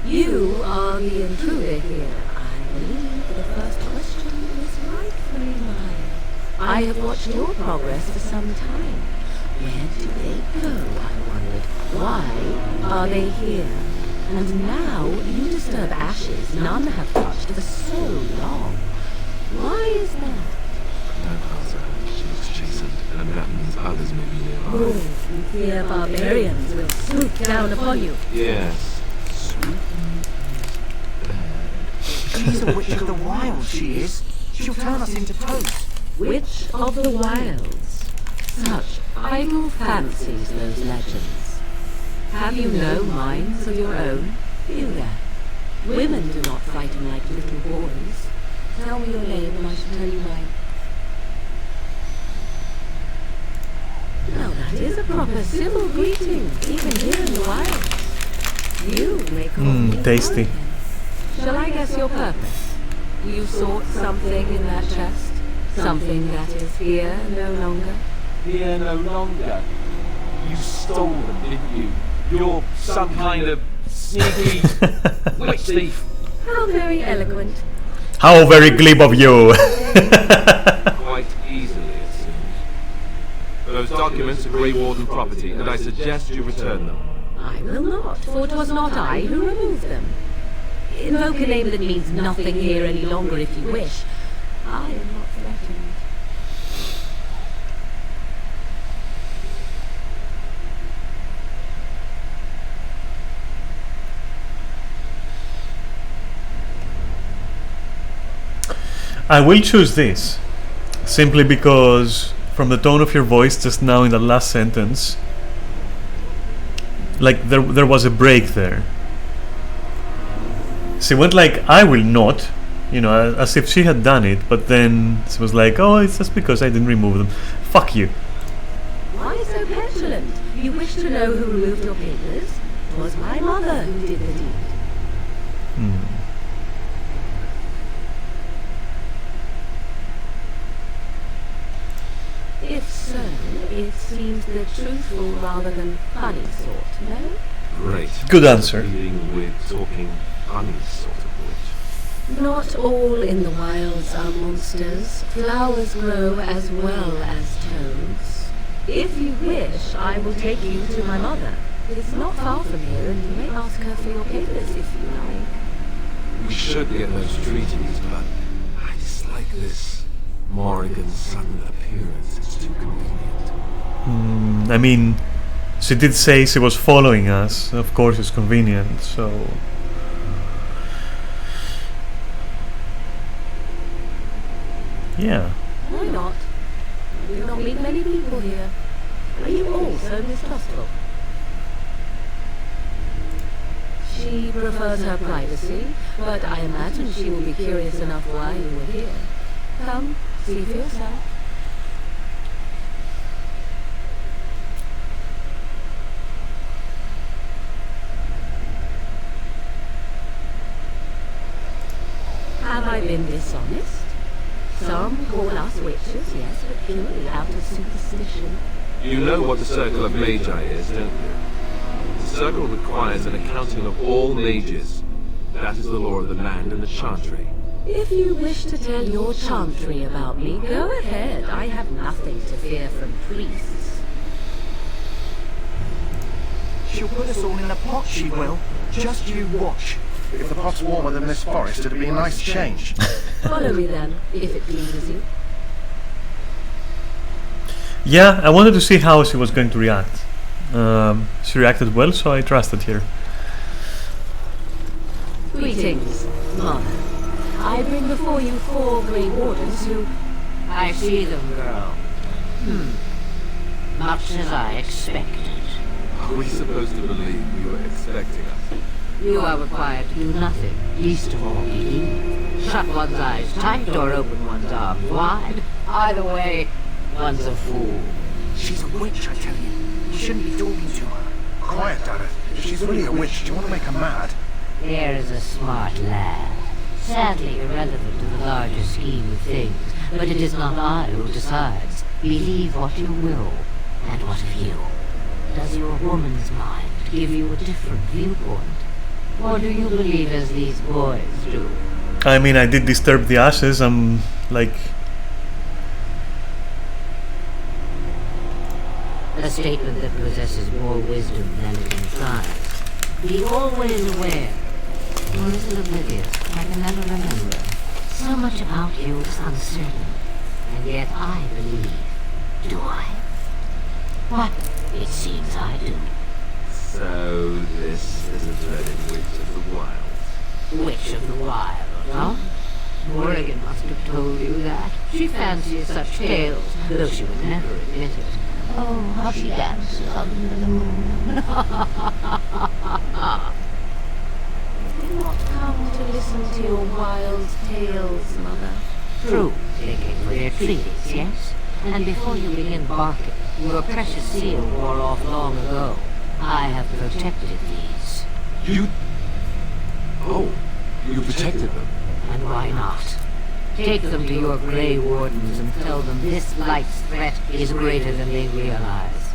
You are the intruder here. I believe the first question is rightfully mine. I have watched your progress for some time. Where do they go, I wondered. Why are they here? And now you disturb ashes none have touched for so long. Why is that? Grandfather, she was chastened, and that means others may be nearby. Oh, you fear barbarians will swoop down upon you. Yes. She's a witch of the wild, she is. She'll turn us into toast. Witch of the wilds. Such idle fancies, those legends. Have you no minds of your own? You there. Women do not frighten like little boys. Tell me your name and I shall tell you mine. Now that is a proper civil greeting, even here in the wilds. You may call me tasty. Morgan. Shall I guess your purpose? You sought something in that chest? Something that is here no longer? Here no longer. You stole them, didn't you? You're some kind of sneaky witch thief. How very eloquent. How very glib of you! Quite easily, it seems. Those documents are Grey Warden property, and I suggest you return them. I will not, for it was not I who removed them. Invoke a name that means nothing here any longer if you wish. I am not threatened. I will choose this, simply because from the tone of your voice just now in the last sentence, like there was a break there. She went like, I will not, you know, as if she had done it, but then she was like, oh, it's just because I didn't remove them. Fuck you. Why so petulant? You wish to know who removed your papers? It was my mother who did the deed. seems the truthful rather than funny sort, no? Great. Good answer. Dealing with talking funny sort of witch. Not all in the wilds are monsters. Flowers grow as well as toads. If you wish, I will take you to my mother. It's not far from here, and you may ask her for your papers if you like. We should get those treaties, but I dislike this Morrigan's sudden appearance. It's too convenient. I mean, she did say she was following us. Of course, it's convenient, so... Yeah. Why not? We do not meet many people here. Are you all so mistrustful? She prefers her privacy, but I imagine she will be curious enough why you were here. Come, see for yourself. Have I been dishonest? Some call us witches, yes, but purely out of superstition. You know what the Circle of Magi is, don't you? The Circle requires an accounting of all mages. That is the law of the land and the chantry. If you wish to tell your chantry about me, go ahead. I have nothing to fear from priests. She'll put us all in a pot, she will. Just you watch. If the pot's warmer than this forest, it'd be a nice change. Follow me then, if it pleases you. Yeah, I wanted to see how she was going to react. She reacted well, so I trusted her. Greetings, Mother. I bring before you 4 Grey Wardens who... I see them, girl. Much as I expected. Are we supposed to believe you were expecting us? You are required to do nothing, least of all believe. Shut one's eyes tight or open one's arms wide. Either way, one's a fool. She's a witch, I tell you. You shouldn't be talking to her. Quiet, Dareth. If she's really a witch, do you want to make her mad? Here is a smart lad. Sadly irrelevant to the larger scheme of things, but it is not I who decides. Believe what you will, and what of you? Does your woman's mind give you a different viewpoint? Or do you believe as these boys do? I mean, I did disturb the ashes. I'm like... A statement that possesses more wisdom than it implies. Be always aware. Or is it oblivious? I can never remember. So much about you is uncertain. And yet I believe. Do I? What? It seems I do. So this is a dreaded witch of the wild. Witch of the wild, huh? Morrigan must have told you that. She fancies such tales, though she would never admit it. Oh, how she dances under the moon. Did not come to listen to your wild tales, Mother. True, taking for their treaties, yes? And before you begin barking, your precious seal wore off long ago. I have protected these. You... Oh, you protected them. And why not? Take them to your Grey Wardens and tell them this light's threat is greater than they realize.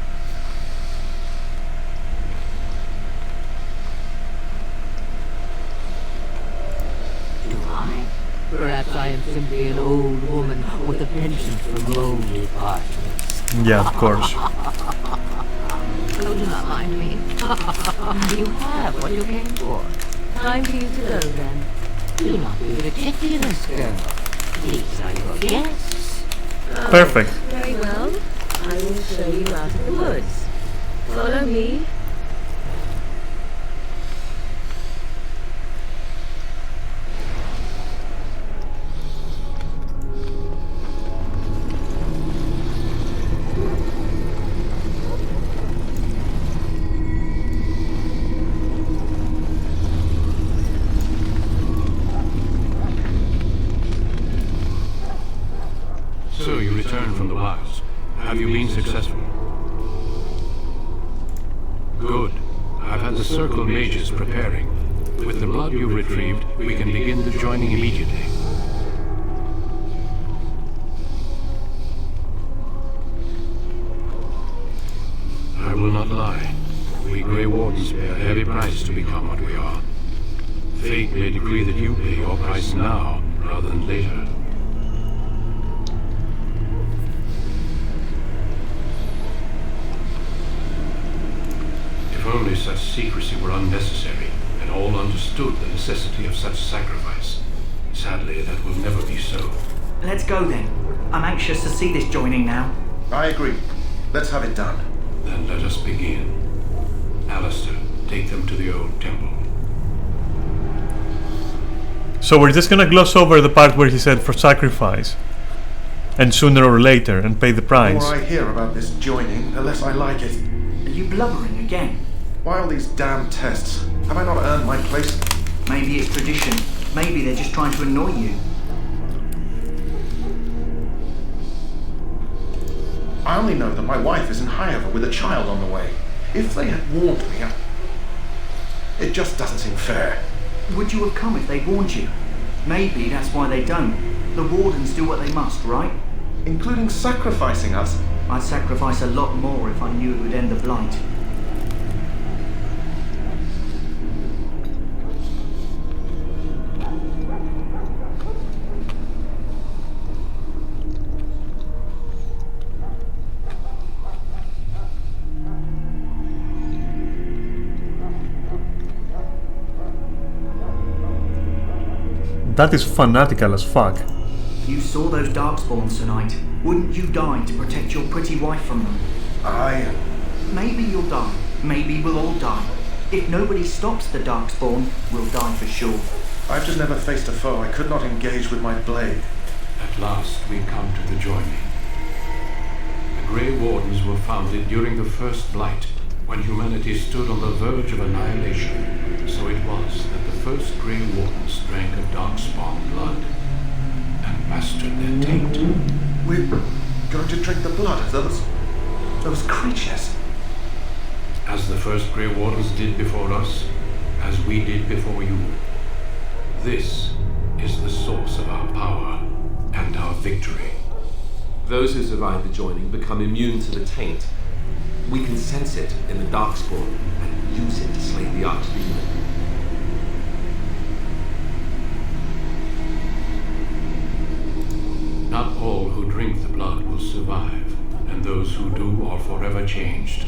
Do I? Perhaps I am simply an old woman with a penchant for moldy parchments. Yeah, of course. Oh, do not mind me. You have what you came for. Time for you to go then. Do not be ridiculous, girl. These are your guests. Perfect. Very well. I will show you out of the woods. Follow me. So you returned from the wilds. Have you been successful? Good. I've had the Circle of Mages preparing. With the blood you've retrieved, we can begin the joining immediately. not lie. We Grey Wardens pay a heavy price to become what we are. Fate may decree that you pay your price now, rather than later. If only such secrecy were unnecessary, and all understood the necessity of such sacrifice. Sadly, that will never be so. Let's go then. I'm anxious to see this joining now. I agree. Let's have it done. Then let us begin. Alistair, take them to the old temple. So we're just gonna gloss over the part where he said for sacrifice. And sooner or later, and pay the The price. more I hear about this joining, the less I like it. Are you blubbering again? Why all these damn tests? Have I not earned my place? Maybe it's tradition. Maybe they're just trying to annoy you. I only know that my wife is in Highover with a child on the way. If they had warned me, it just doesn't seem fair. Would you have come if they warned you? Maybe that's why they don't. The Wardens do what they must, right? Including sacrificing us. I'd sacrifice a lot more if I knew it would end the Blight. That is fanatical as fuck. You saw those Darkspawns tonight. Wouldn't you die to protect your pretty wife from them? Maybe you'll die. Maybe we'll all die. If nobody stops the Darkspawn, we'll die for sure. I've just never faced a foe I could not engage with my blade. At last we come to the joining. The Grey Wardens were founded during the First Blight, when humanity stood on the verge of annihilation. So it was that the first Grey Wardens drank of Darkspawn blood and mastered their taint. We're going to drink the blood of those creatures. As the first Grey Wardens did before us, as we did before you. This is the source of our power and our victory. Those who survive the joining become immune to the taint. We can sense it in the Darkspawn and use it to slay the Archdemon. Not all who drink the blood will survive, and those who do are forever changed.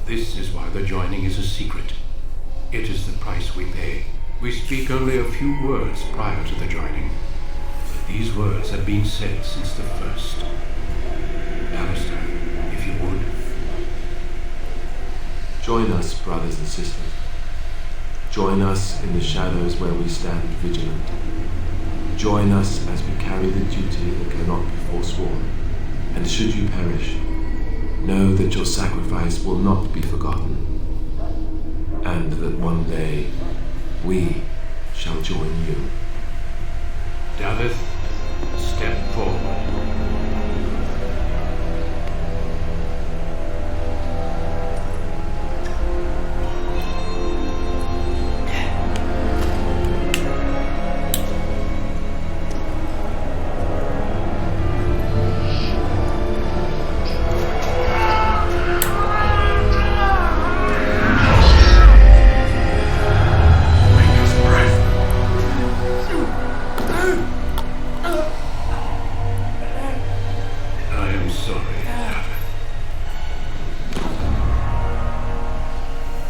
This is why the joining is a secret. It is the price we pay. We speak only a few words prior to the joining, but these words have been said since the first. Alistair, if you would. Join us, brothers and sisters. Join us in the shadows where we stand vigilant. Join us as we carry the duty that cannot be forsworn. And should you perish, know that your sacrifice will not be forgotten, and that one day we shall join you. Davith, step forward.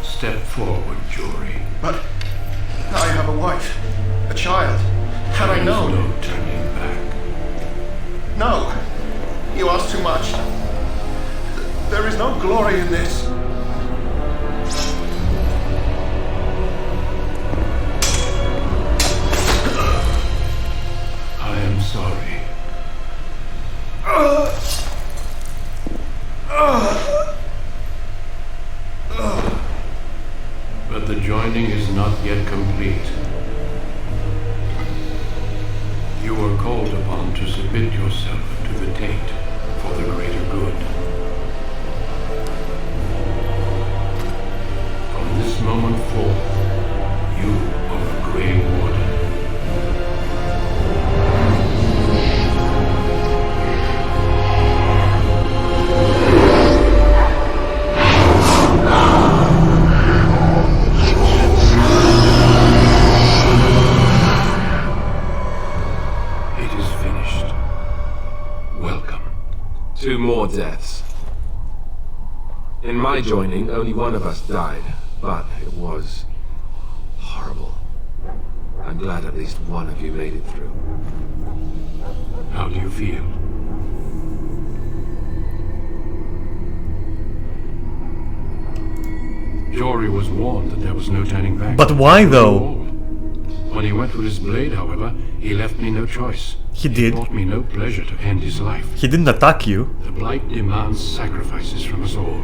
Step forward, Jory. But I have a wife, a child. Had I known... There's no turning back. No, you ask too much. There is no glory in this. I am sorry. But the joining is not yet complete. You are called upon to submit yourself to the taint for the greater good. From this moment forth, you are a Grey Warden. 2 more deaths. In my joining, only one of us died, but it was horrible. I'm glad at least one of you made it through. How do you feel? Jory was warned that there was no turning back. But why though? When he went with his blade, however, he left me no choice. He did. It brought me no pleasure to end his life. He didn't attack you. The Blight demands sacrifices from us all.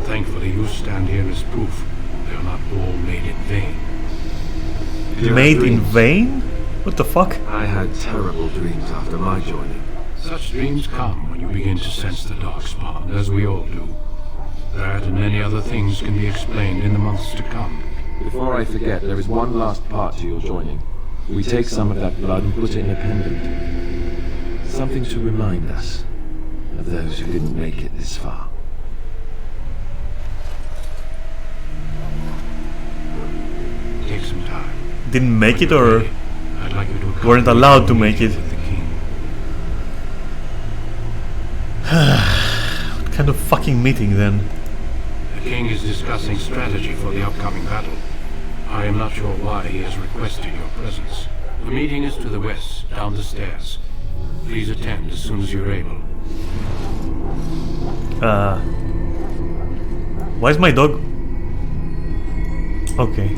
Thankfully, you stand here as proof they are not all made in vain. Made in vain? What the fuck? I had terrible dreams after my joining. Such dreams come when you begin to sense the Darkspawn, as we all do. That and many other things can be explained in the months to come. Before I forget, there is one last part to your joining. We take some of that blood and put it in a pendant. Something to remind us of those who didn't make it this far. Take some time. Didn't make it, or I'd like you to weren't allowed to make it? with the king. What kind of fucking meeting then? The king is discussing strategy for the upcoming battle. I am not sure why he has requested your presence. The meeting is to the west, down the stairs. Please attend as soon as you're able. Why is my dog? Okay,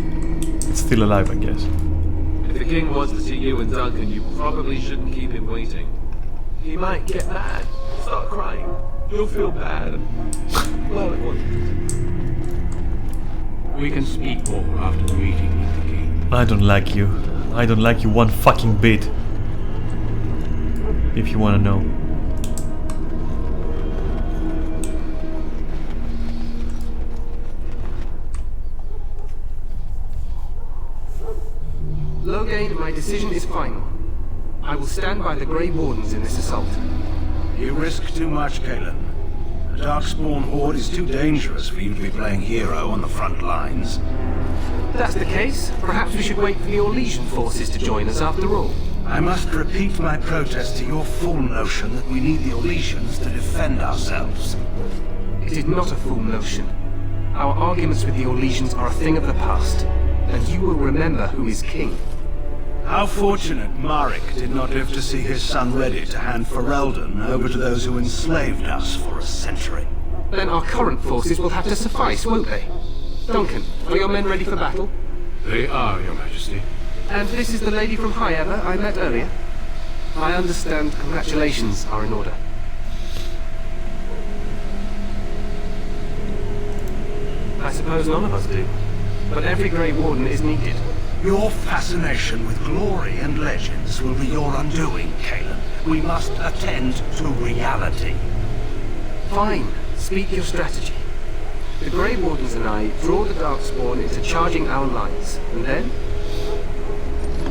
it's still alive, I guess. If the king wants to see you and Duncan, you probably shouldn't keep him waiting. He might get mad, start crying. You'll feel bad. Well, it wasn't. We can speak more after the meeting with the king. I don't like you. I don't like you one fucking bit. If you wanna know. Loghain, my decision is final. I will stand by the Grey Wardens in this assault. You risk too much, Kalen. The Darkspawn Horde is too dangerous for you to be playing hero on the front lines. If that's the case, perhaps we should wait for your Legion forces to join us after all. I must repeat my protest to your fool notion that we need the Legions to defend ourselves. It is not a fool notion. Our arguments with the Legions are a thing of the past, and you will remember who is king. How fortunate Marek did not live to see his son ready to hand Ferelden over to those who enslaved us for a century. Then our current forces will have to suffice, won't they? Duncan, are your men ready for battle? They are, Your Majesty. And this is the lady from High Ever I met earlier? I understand congratulations are in order. I suppose none of us do. But every Grey Warden is needed. Your fascination with glory and legends will be your undoing, Kalen. We must attend to reality. Fine. Speak your strategy. The Grey Wardens and I draw the Darkspawn into charging our lines, and then?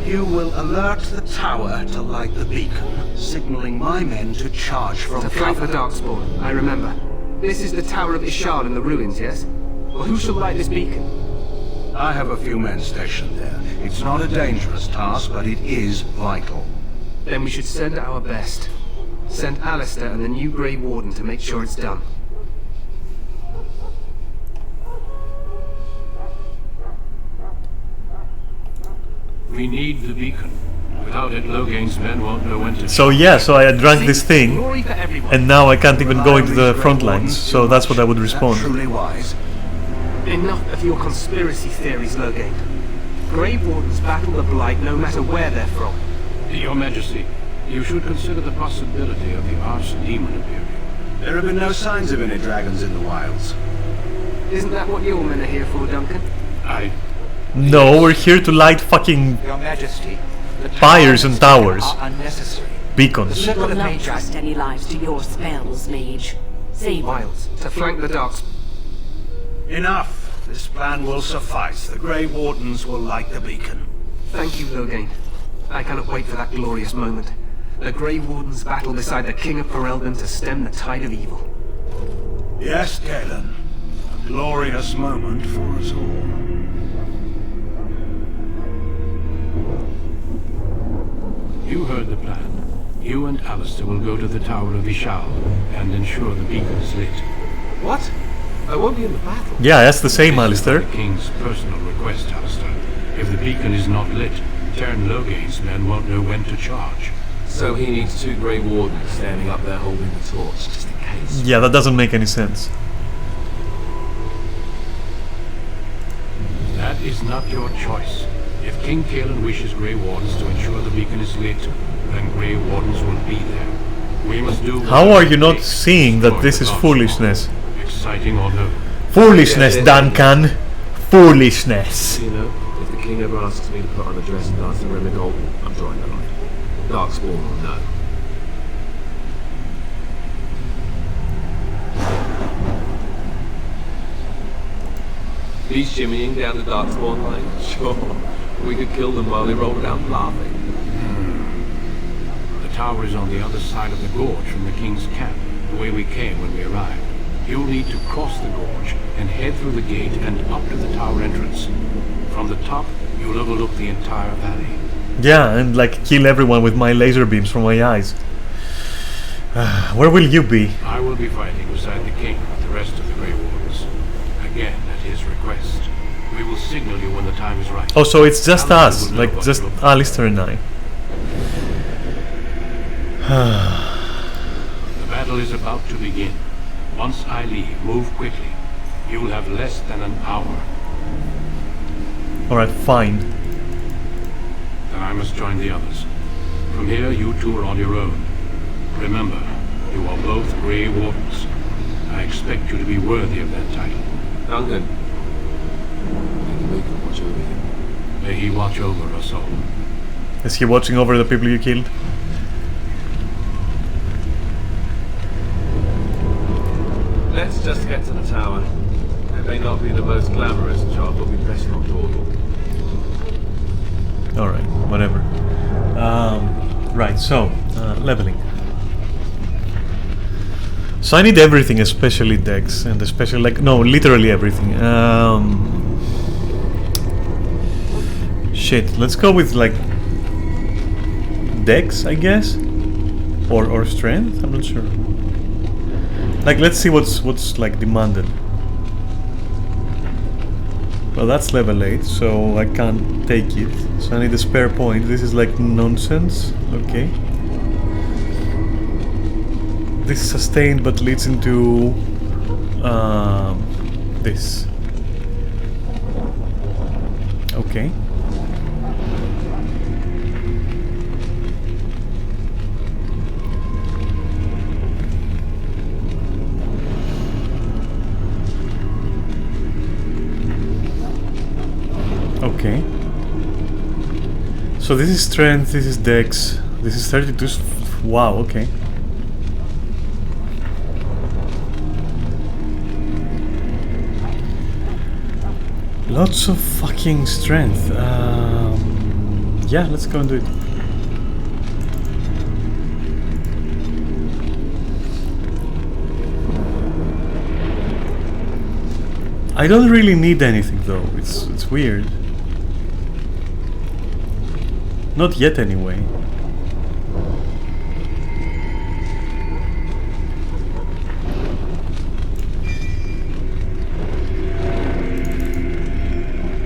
You will alert the tower to light the beacon, signaling my men to charge from To flank cover. the Darkspawn, I remember. This is the Tower of Ishal in the ruins, yes? Well, who shall light this beacon? I have a few men stationed there. It's not a dangerous task, but it is vital. Then we should send our best. Send Alistair and the new Grey Warden to make sure it's done. We need the beacon. Without it, Loghain's men won't know when to... So yeah, so I drank this thing, Glory for everyone. and now I can't even go into the front lines, so that's what I would respond. Truly wise. Enough of your conspiracy theories, Loghain. Grey Wardens battle the Blight no matter where they're from. Your Majesty, you should consider the possibility of the Archdemon appearing. There have been no signs of any dragons in the wilds. Isn't that what your men are here for, Duncan? No, we're here to light fucking Your Majesty, the Fires and towers. are unnecessary. beacons. The Will of not Mage trust any lives to your spells, mage. Save Miles, to flank the Darks. Enough. This plan will suffice. The Grey Wardens will light the beacon. Thank you, Loghain. I cannot wait for that glorious moment. The Grey Wardens battle beside the King of Ferelden to stem the tide of evil. Yes, Galen. A glorious moment for us all. You heard the plan. You and Alistair will go to the Tower of Ishal and ensure the beacon is lit. What? I won't be in the battle. Yeah, that's the same, This is by Alistair. the King's personal request, Alistair. If the beacon is not lit, Tern Loghain's men won't know when to charge. So he needs 2 Grey Wardens standing up there holding the torch, just in case. Yeah, that doesn't make any sense. That is not your choice. If King Kalen wishes Grey Wardens to ensure the beacon is lit, then Grey Wardens will be there. We must do. How are you not seeing that this is foolishness? Exciting or no? Foolishness, Duncan! Foolishness! You know, if the King ever asks me to put on a dress and dance to Remigold, I'm drawing the line. Darkspawn or no. He's shimmying down the Darkspawn line. Sure, we could kill them while they roll down laughing. The tower is on the other side of the gorge from the King's camp, the way we came when we arrived. You'll need to cross the gorge and head through the gate and up to the tower entrance. From the top, you'll overlook the entire valley. Yeah, and like kill everyone with my laser beams from my eyes. Where will you be? I will be fighting beside the King with the rest of the Grey Wardens. Again, at his request. We will signal you when the time is right. Oh, so it's just Alistair us, will like know what just to look for. Alistair and I. The battle is about to begin. Once I leave, move quickly. You will have less than an hour. Alright, fine. Then I must join the others. From here, you two are on your own. Remember, you are both Grey Wardens. I expect you to be worthy of that title. Duncan. May the Maker watch over him. May he watch over us all. Is he watching over the people you killed? Let's just get to the tower. It may not be the most glamorous job, but we best not dawdle. Alright, whatever. Right, so, leveling. So I need everything, especially Dex, and especially, like, no, literally everything. Shit, let's go with, like, Dex, I guess? Or Strength? I'm not sure. Like, let's see what's like, demanded. Well, that's level 8, so I can't take it. So I need a spare point. This is like nonsense. Okay. This is sustained but leads into this. Okay. Okay. So this is strength, this is dex, this is 32. Wow, okay. Lots of fucking strength. Yeah, let's go and do it. I don't really need anything though. It's weird. Not yet, anyway.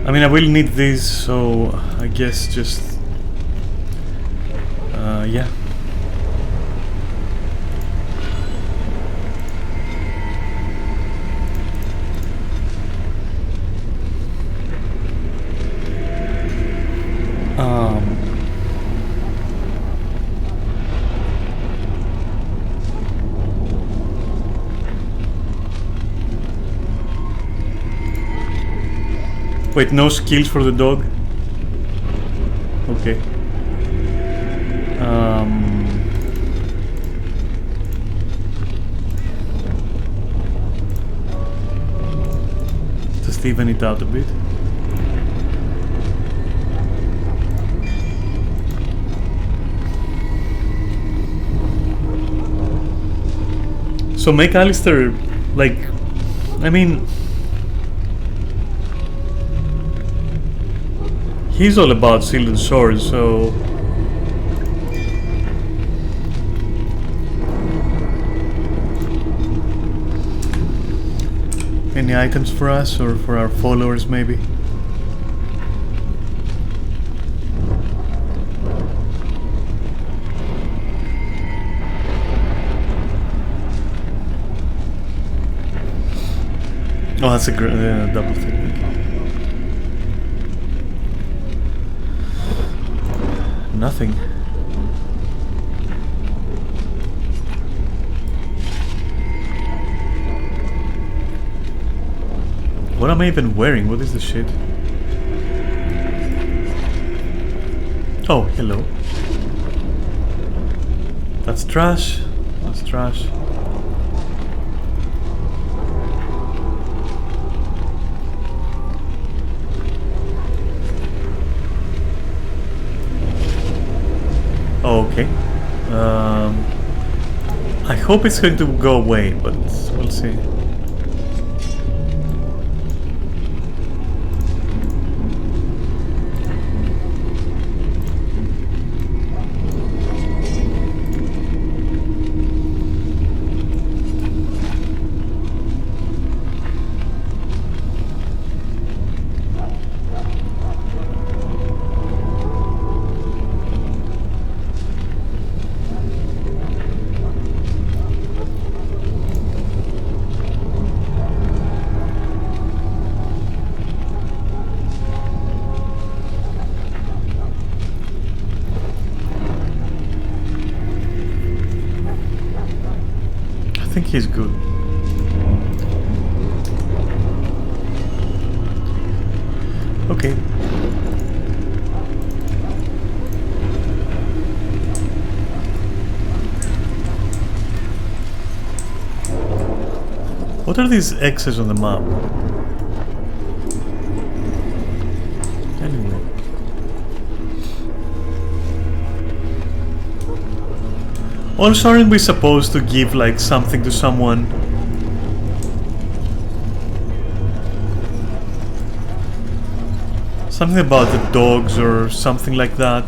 I mean, I will need these, so I guess just... yeah. Wait, no skills for the dog? Okay. Just even it out a bit. So make Alistair, like, I mean, he's all about shield and sword, so Any items for us or for our followers, maybe? Oh, that's a double thing. Nothing. What am I even wearing? What is this shit? Oh, hello. That's trash. That's trash. Okay. I hope it's going to go away, but we'll see. I think he's good. Okay. What are these X's on the map? Anyway. Also, aren't we supposed to give like something to someone? Something about the dogs or something like that.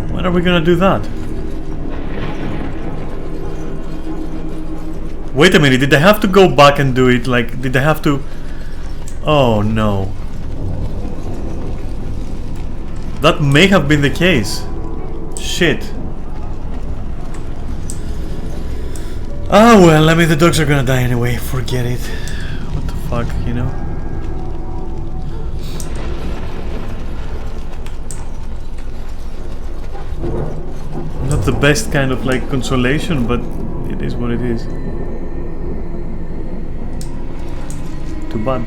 When are we gonna do that? Wait a minute, did I have to go back and do it? Like, did I have to... Oh no. That may have been the case. Shit. Ah well, I mean the dogs are gonna die anyway, forget it. What the fuck, you know? Not the best kind of like consolation, but it is what it is. Too bad.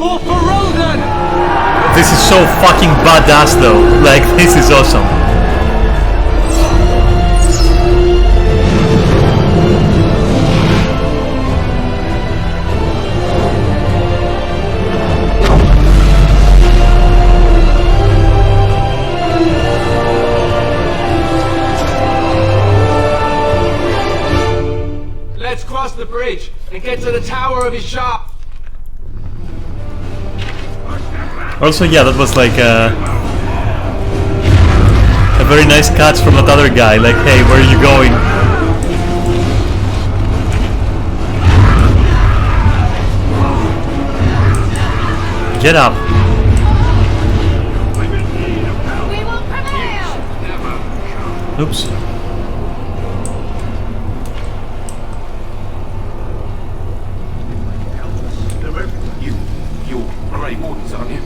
For Ferelden! This is so fucking badass though. Like, this is awesome. Let's cross the bridge and get to the tower of his shop. Also, yeah, that was like a very nice catch from that other guy. Like, hey, where are you going? Get up. Oops. You're Grey Wardens, aren't you?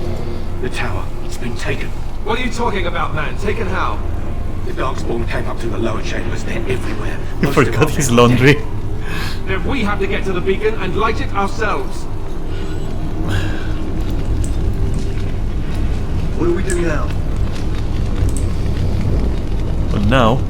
The tower, it's been taken. What are you talking about, man? Taken how? The Darkspawn came up through the lower chambers. They're everywhere. He Most of forgot them his are laundry. dead. Then we have to get to the beacon and light it ourselves. What do we do now? Well, now.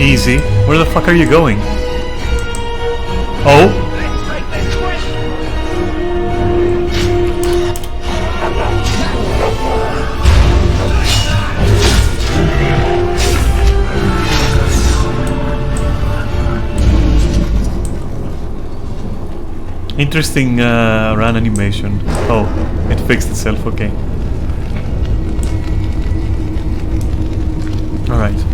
Easy. Where the fuck are you going? Oh? Interesting run animation. Oh, it fixed itself, okay. Alright.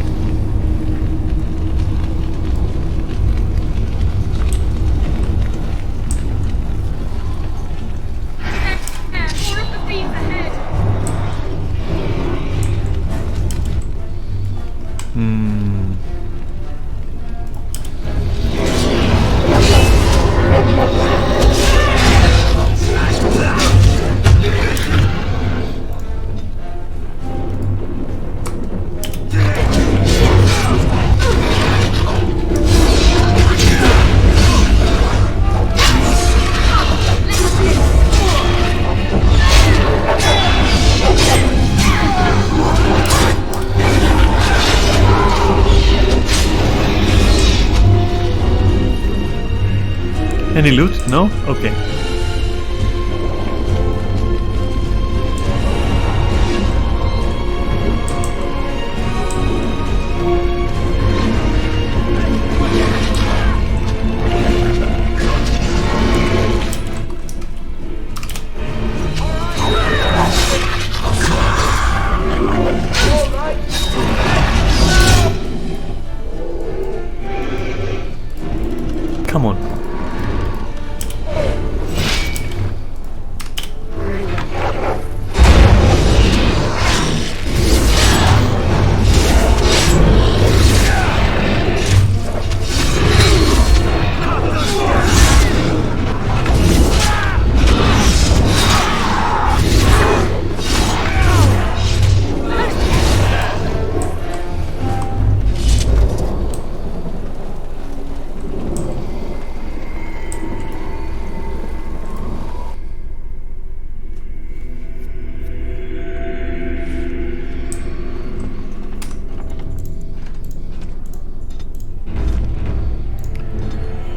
Any loot? No? Okay. Come on.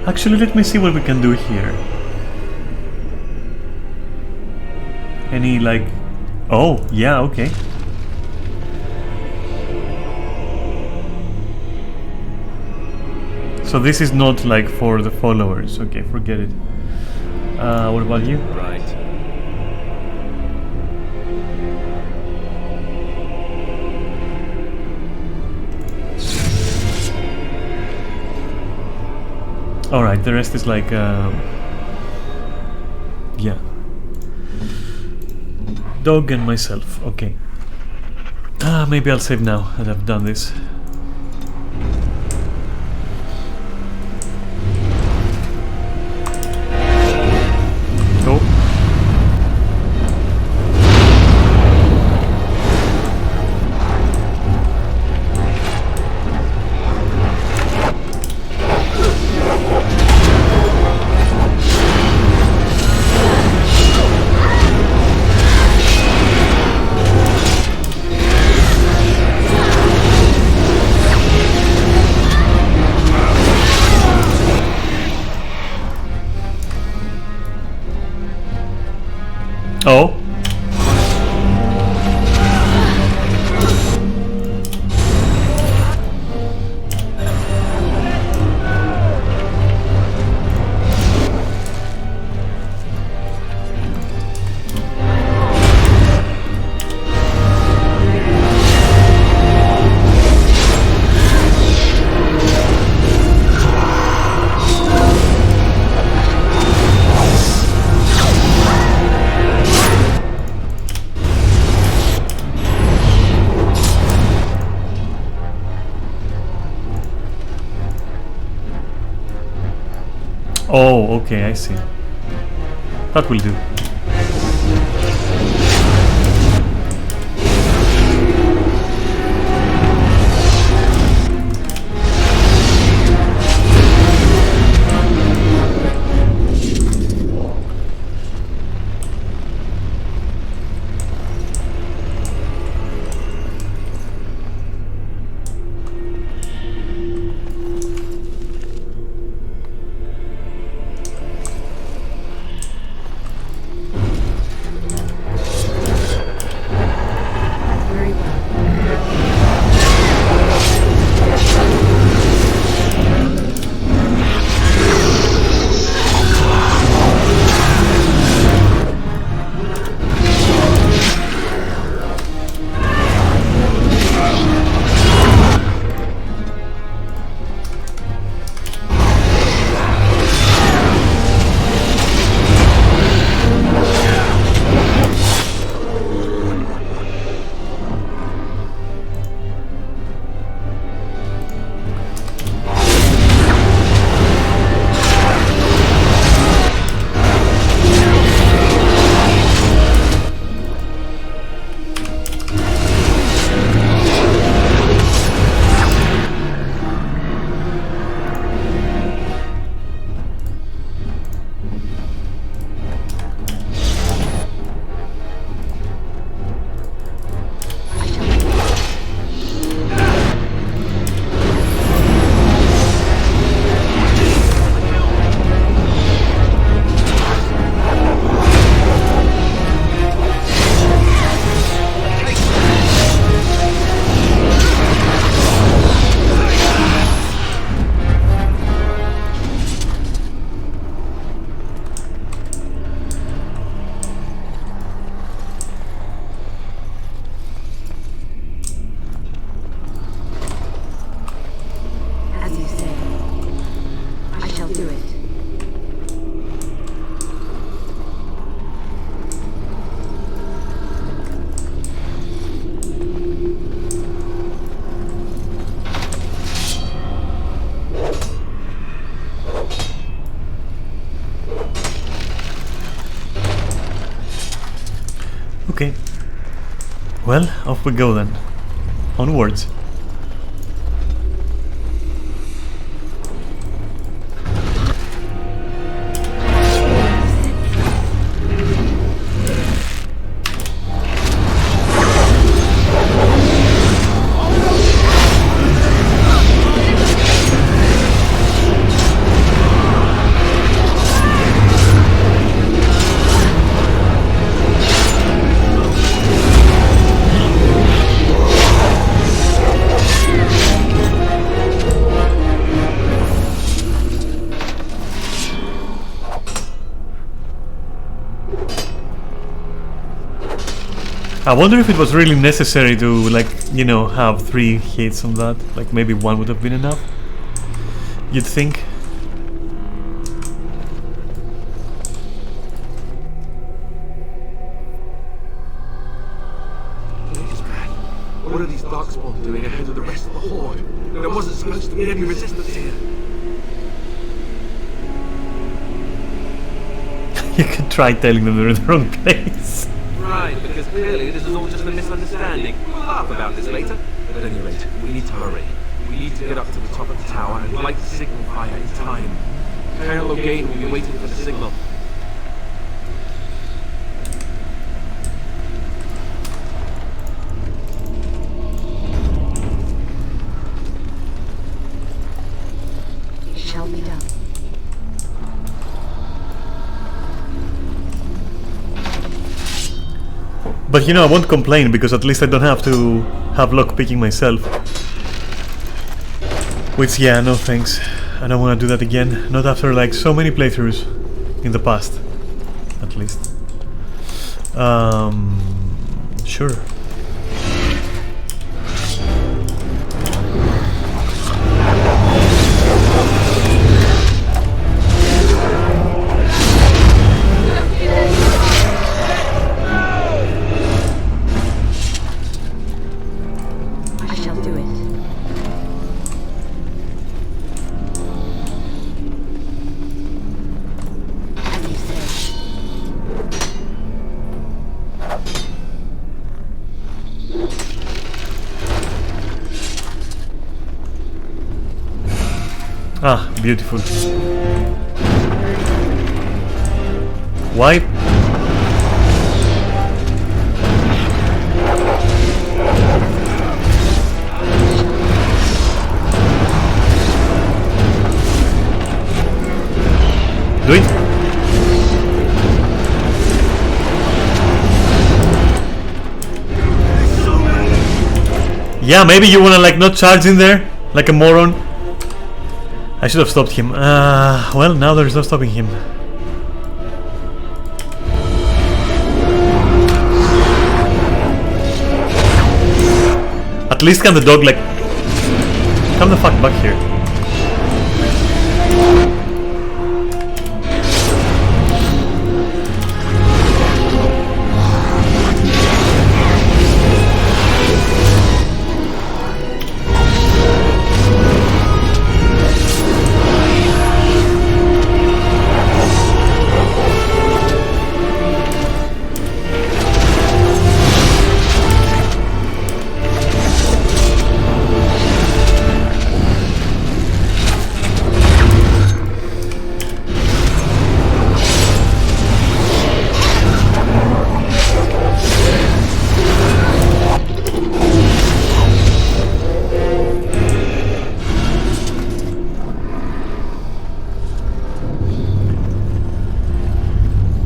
Actually, let me see what we can do here. Any, like... Oh, yeah, okay. So this is not like for the followers. Okay, forget it. What about you? Right. Alright, the rest is like... yeah. Dog and myself, okay. Maybe I'll save now that I've done this. Go. Oh. Oh, okay, I see. That will do. Okay. Well, off we go then. Onwards. I wonder if it was really necessary to, like, you know, have 3 hits on that. Like, maybe 1 would have been enough. You'd think. What are these darkspawn doing ahead of the rest of the horde? There wasn't supposed to be any resistance here. You could try telling them they're in the wrong place. Right, because clearly this is all just a misunderstanding. We'll laugh about this later. But at any rate, we need to hurry. We need to get up to the top of the tower and light the signal fire in time. Colonel O'Gain will be waiting for the signal. It shall be done. But you know, I won't complain because at least I don't have to have luck picking myself. Which, yeah, no thanks. I don't want to do that again. Not after like so many playthroughs in the past, at least. Sure. Ah, beautiful. Wipe. Do it. Yeah, maybe you wanna like not charge in there like a moron. I should have stopped him. Well, now there's no stopping him. At least can the dog like come the fuck back here.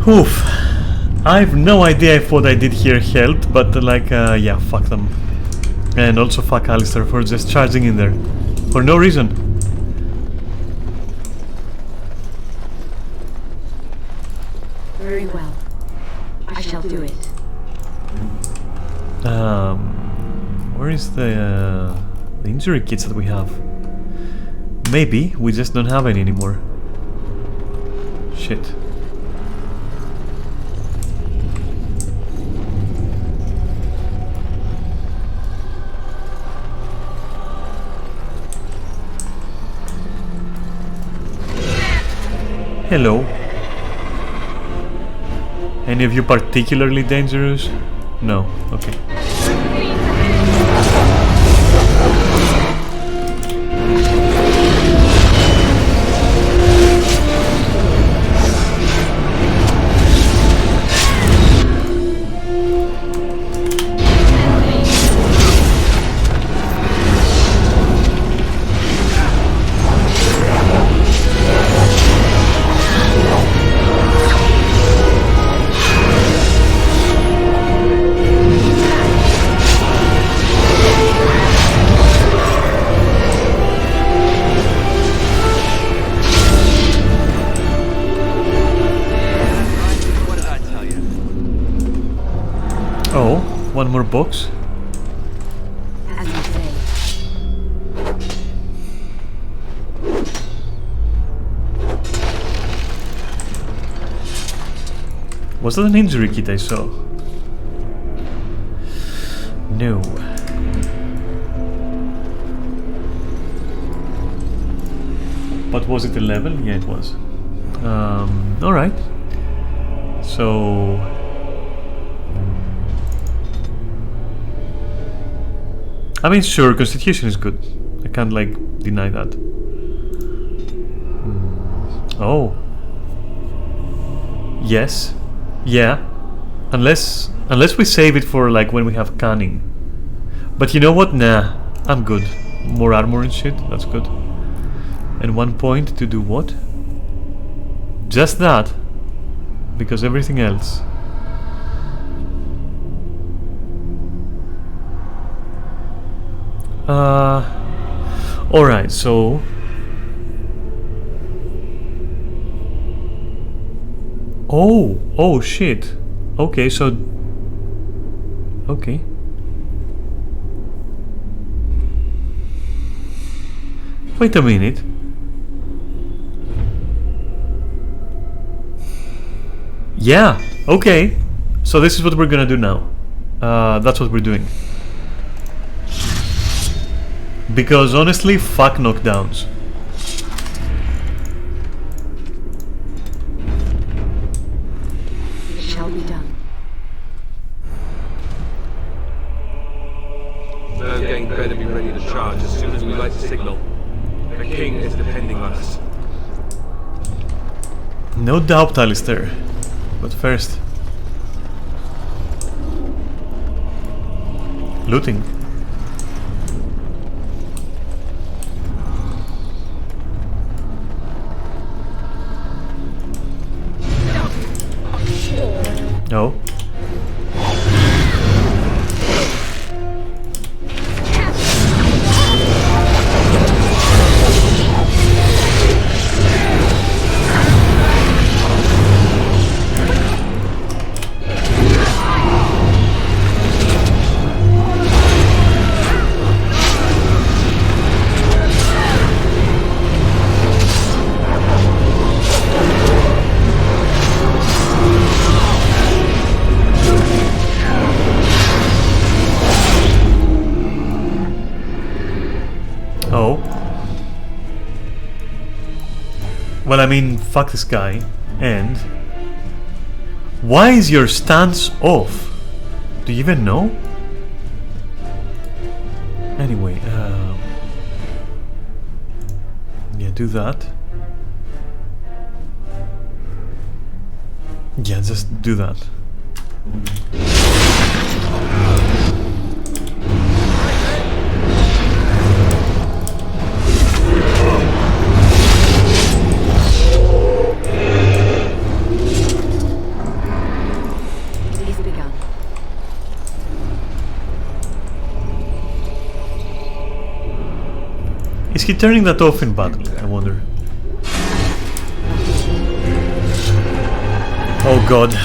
Oof. I have no idea if what I did here helped, but like, yeah, fuck them. And also fuck Alistair for just charging in there. For no reason. Very well. I shall do it. Where is the injury kits that we have? Maybe we just don't have any anymore. Shit. Hello. Any of you particularly dangerous? No. Okay. One more box. As you say. Was that an injury kit I saw? No. But was it a level? Yeah, it was. Alright. So... I mean, sure, Constitution is good. I can't, like, deny that. Oh. Yes. Yeah. Unless we save it for, like, when we have Cunning. But you know what? Nah. I'm good. More armor and shit. That's good. And 1 point to do what? Just that. Because everything else... Alright, so... Oh shit. Okay, so... Okay. Wait a minute. Yeah, okay. So this is what we're gonna do now. That's what we're doing. Because honestly, fuck knockdowns. It shall be done. Gang better be ready to charge as soon as we light the signal. The king is depending on us. No doubt, Alistair. But first... looting. No. Well, I mean, fuck this guy. And... why is your stance off? Do you even know? Anyway, yeah, do that. Yeah, just do that. Is he turning that off in battle, I wonder? Oh god.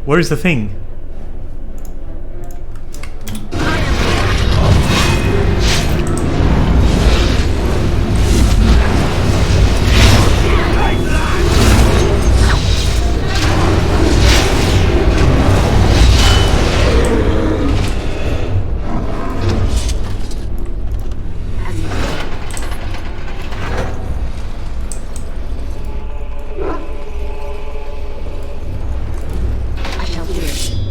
Where is the thing? I shall do it.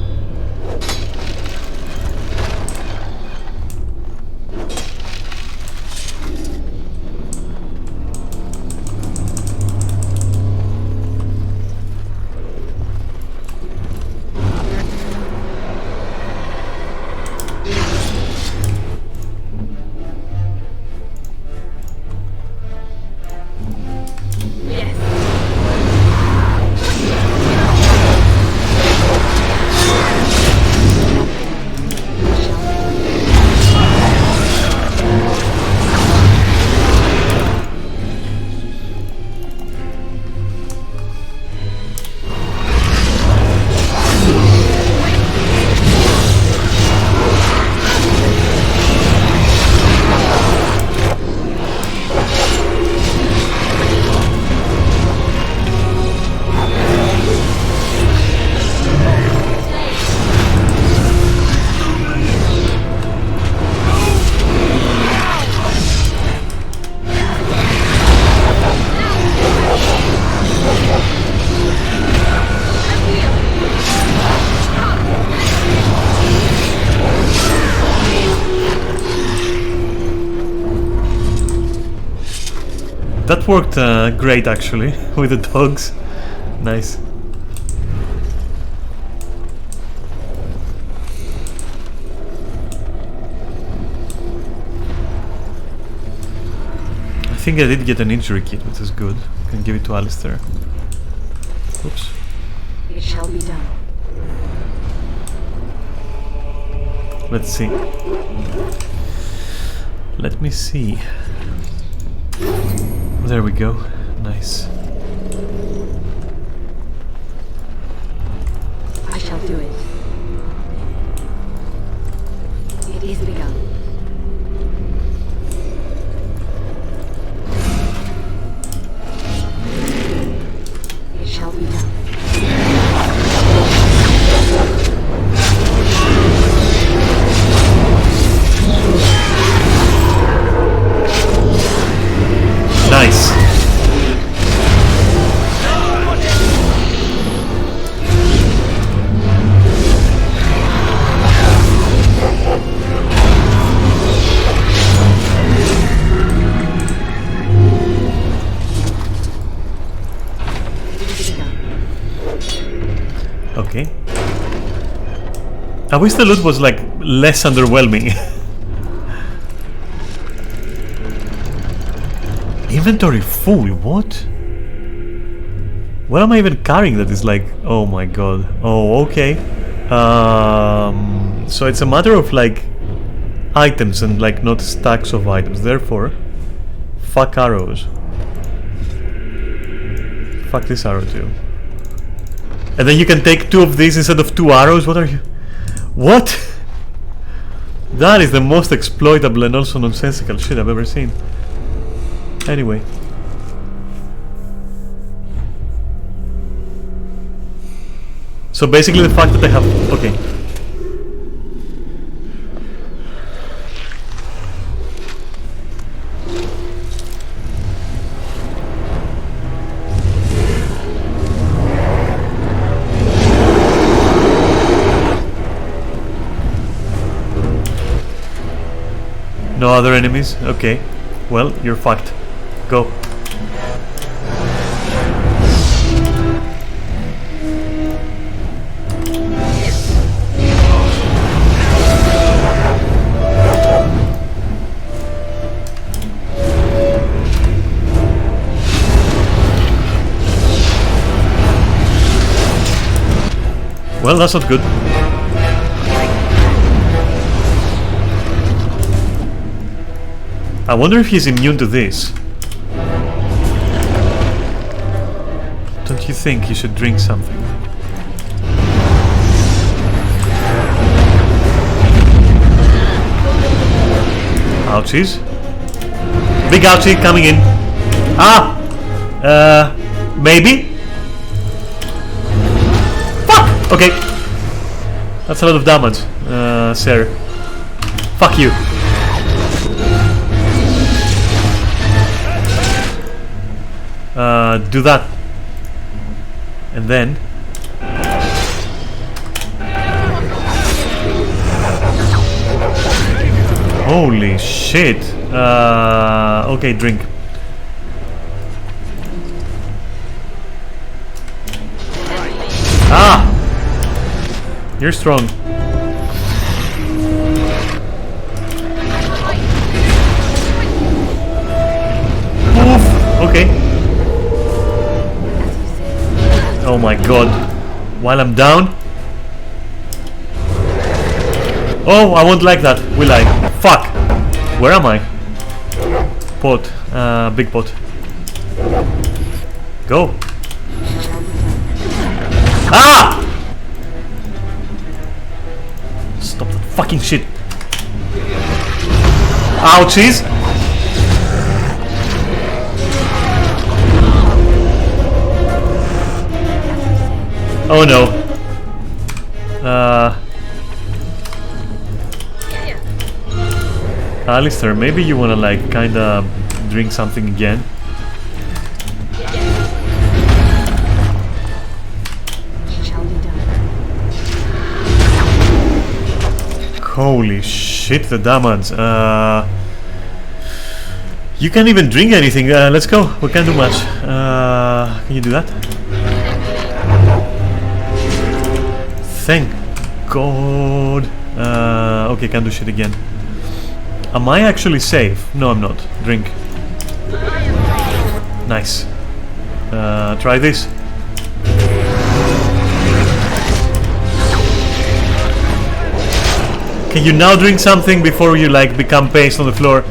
That worked great actually with the dogs. Nice. I think I did get an injury kit, which is good. I can give it to Alistair. Oops. It shall be done. Let's see. Let me see. There we go. Nice. I shall do it. It is begun. It shall be done. Nice. Okay. I wish the loot was like less underwhelming. Inventory full, what? What am I even carrying that is like, oh my god. Oh, okay. So it's a matter of like items and like not stacks of items. Therefore, fuck arrows. Fuck this arrow too. And then you can take 2 of these instead of 2 arrows? What are you... What? That is the most exploitable and also nonsensical shit I've ever seen. Anyway. So basically the fact that I have... Okay. No other enemies? Okay. Well, you're fucked. Go. Well, that's not good. I wonder if he's immune to this. Don't you think he should drink something? Ouchies. Big ouchie coming in. Ah! Maybe? Fuck! Okay. That's a lot of damage, sir. Fuck you. Do that. And then... Holy shit. Okay, drink. Ah! You're strong. Oof. Okay. Oh my god. While I'm down? Oh, I won't like that, will I? Fuck! Where am I? Pot. Big pot. Go. Ah! Stop that fucking shit. Ouchies! Oh no. Alistair, maybe you wanna like kinda drink something again? Holy shit, the damage. You can't even drink anything. Let's go. We can't do much. Can you do that? Thank God. Okay, can't do shit again. Am I actually safe? No, I'm not. Drink. Nice. Try this. Can you now drink something before you like become paste on the floor?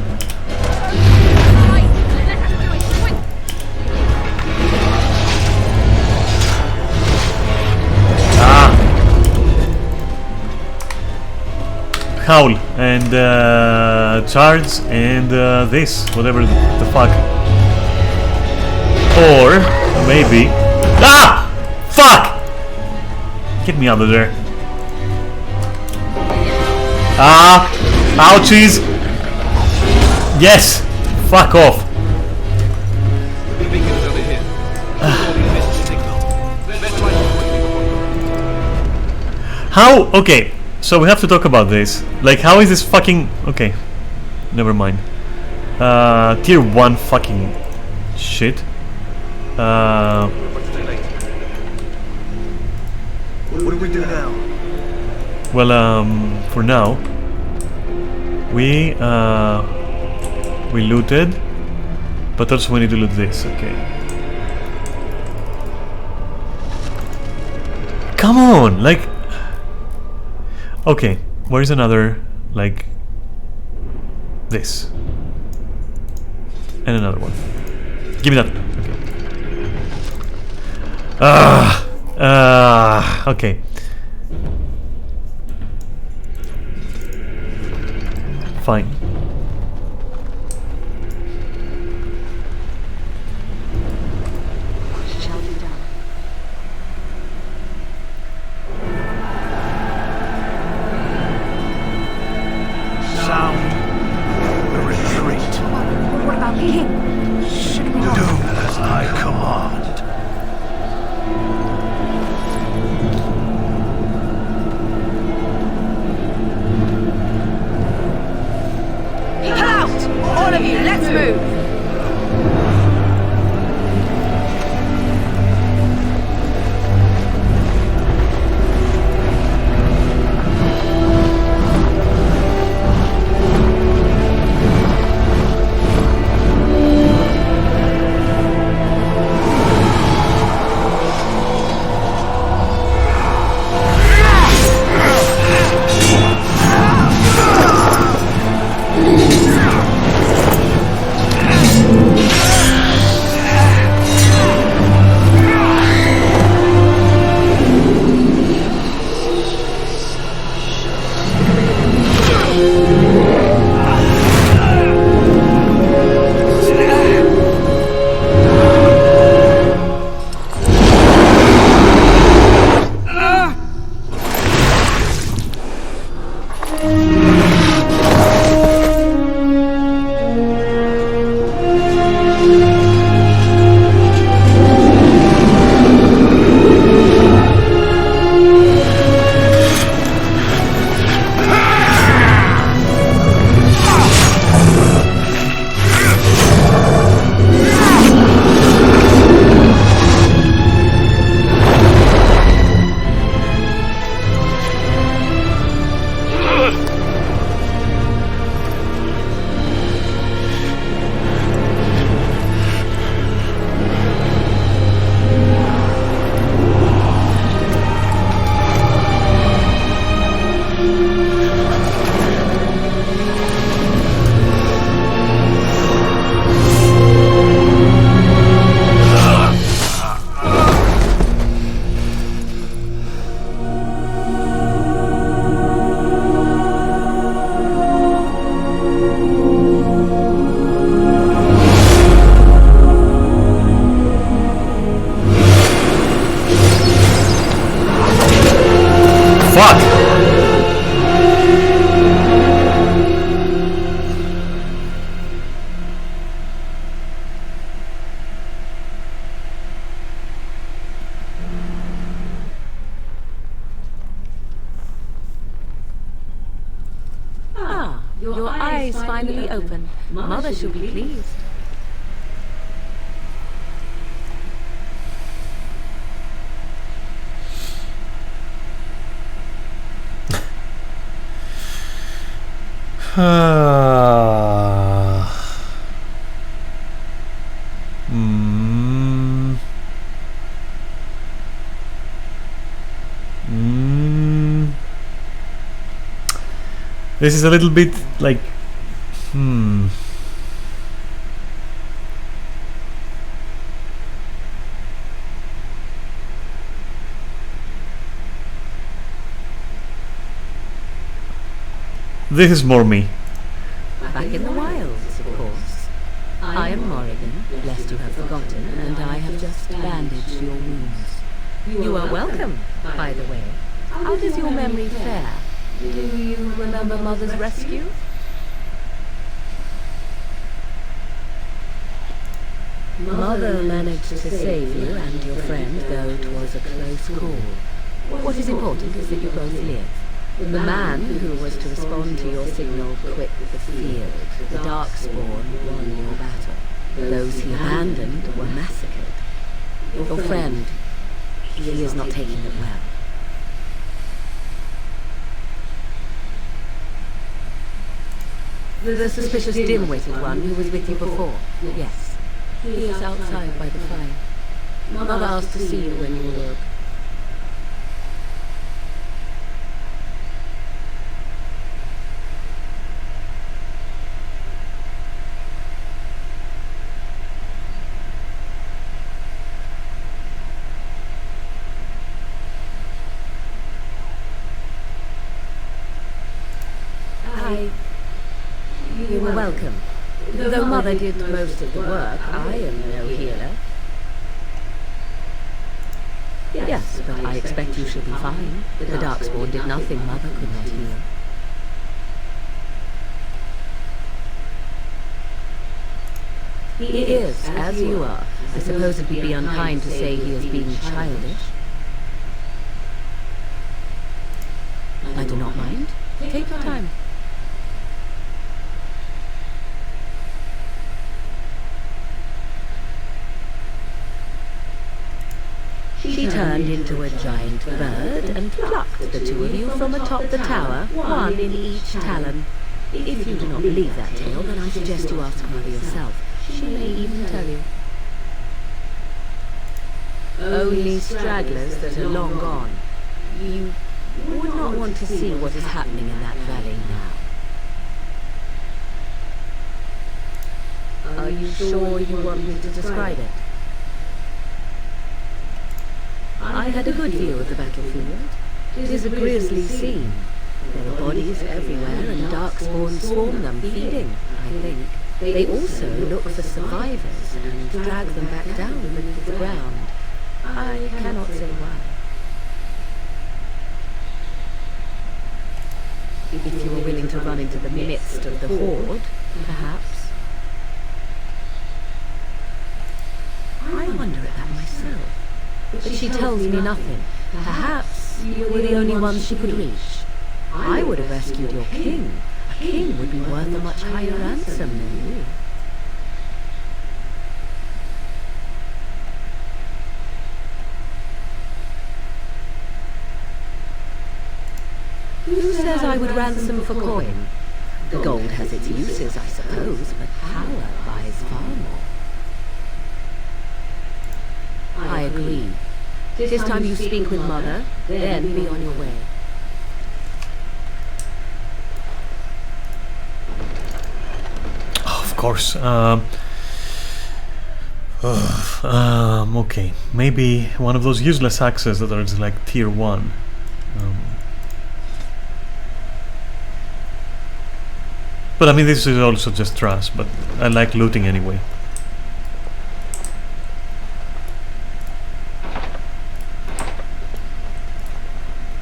Howl and charge and this, whatever the fuck. Or maybe fuck! Get me out of there. Ouchies! Yes! Fuck off! How? Okay, so we have to talk about this. Like, how is this fucking... Okay, never mind. Tier 1 fucking shit. What do we do now? Well, for now, we looted, but also we need to loot this. Okay. Come on, like. Okay, where's another, like, this, and another one. Give me that. Okay. Okay. Fine. What shall be done? Sound the retreat. What about him? Do as I command. Pull out! All of you, let's move! Ah, your eyes finally open. Mother shall be pleased. This is a little bit like this is more me. Back in the wilds, of course. I am Morrigan, lest you have forgotten, and I have just bandaged your wounds. You are welcome, by the way. How does your memory fare? Do you remember Mother's rescue? Mother managed to save you and your friend, though it was a close call. What is important is that you both live. The man who was to respond to your signal quit the field. The Darkspawn won your battle. Those he abandoned were massacred. Your friend, he is not taking it well. The suspicious dim-witted one who was with you before. Yes. He is outside by the fire. Mother asked to see you when you awoke. You were welcome. Though Mother did most of the work, I am no healer. Yes, but I expect you shall be fine. The Darkspawn did nothing Mother could not heal. He is, as you are. I suppose it would be unkind to say he is being childish. I do not mind. Take your time. She turned into a giant bird and plucked the two of you from atop the tower, one in each talon. If you do not believe that tale, then I suggest you ask Mother yourself. She may even tell you. Only stragglers that are long gone. You would not want to see what is happening in that valley now. Are you sure you want me to describe it? I had a good view of the battlefield. It is a grisly scene. There are bodies everywhere, and Darkspawn swarm them, feeding, I think. They also look for survivors and drag them back down beneath the ground. I cannot say why. If you are willing to run into the midst of the horde, perhaps. I wonder at that myself. But she tells me nothing. Perhaps you were the only one she could reach. I would have rescued your king. A king would be worth a much higher ransom than you. Who says I would ransom for coin? Gold has its uses, I suppose, but power buys far more. I agree. 'Tis time you speak with Mother, then be on your way. Of course. Okay. Maybe one of those useless axes that are like tier 1. But I mean, this is also just trash, but I like looting anyway.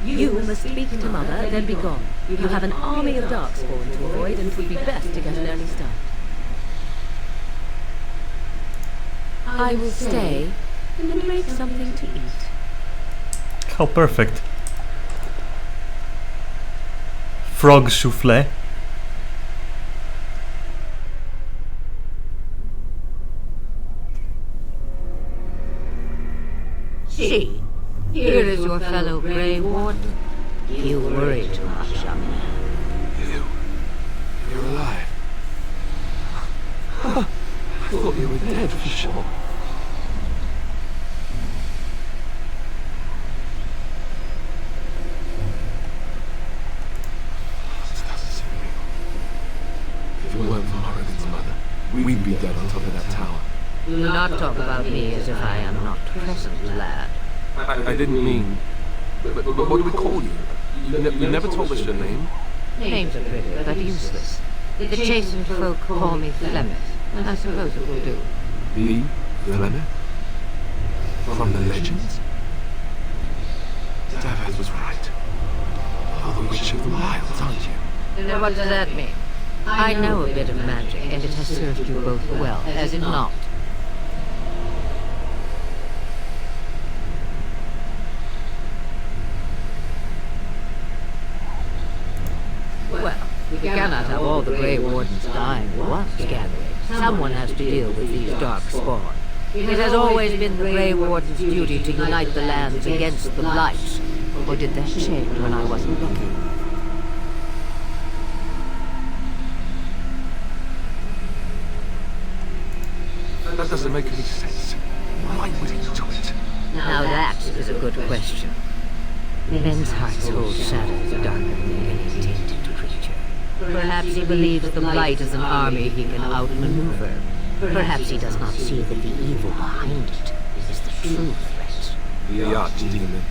You must speak to Mother, then be gone. You have an army of Darkspawn to avoid, and it would be best to get an early start. I will stay and make something to eat. How perfect. Frog souffle. worry too much, young man. You're alive. I thought you were dead for sure. This doesn't seem real. If it weren't for Morrigan's mother, we'd be dead on top of that tower. Do not talk about me as if I am not present, lad. I didn't mean... But what do we call you? You never told us your name. Names are pretty, but useless. The chastened folk call me Flemeth. I suppose it will do. The Flemeth? From the legends? Daveth was right. You're the Witch of the Wilds, aren't you? Now what does that mean? I know a bit of magic, and it has served you both well, has it not? Well, we cannot have all the Grey Wardens dying at once, can we? Someone has to deal with these dark spawn. It has always been the Grey Warden's duty to unite the lands against the Blight. Or did that change when I wasn't looking? That doesn't make any sense. Why would he do it? Now that is a good question. Men's hearts hold shadows darker than any tainted creature. Perhaps he believes the Blight is an army he can outmaneuver. Perhaps he does not see that the evil behind it is the true threat. The Archdemon.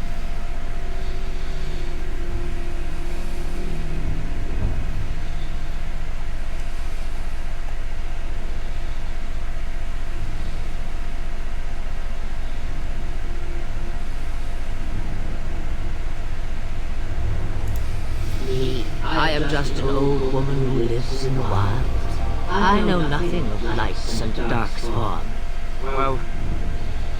I am just an old woman who lives in the wilds. I know nothing of lights and dark spawn. Well,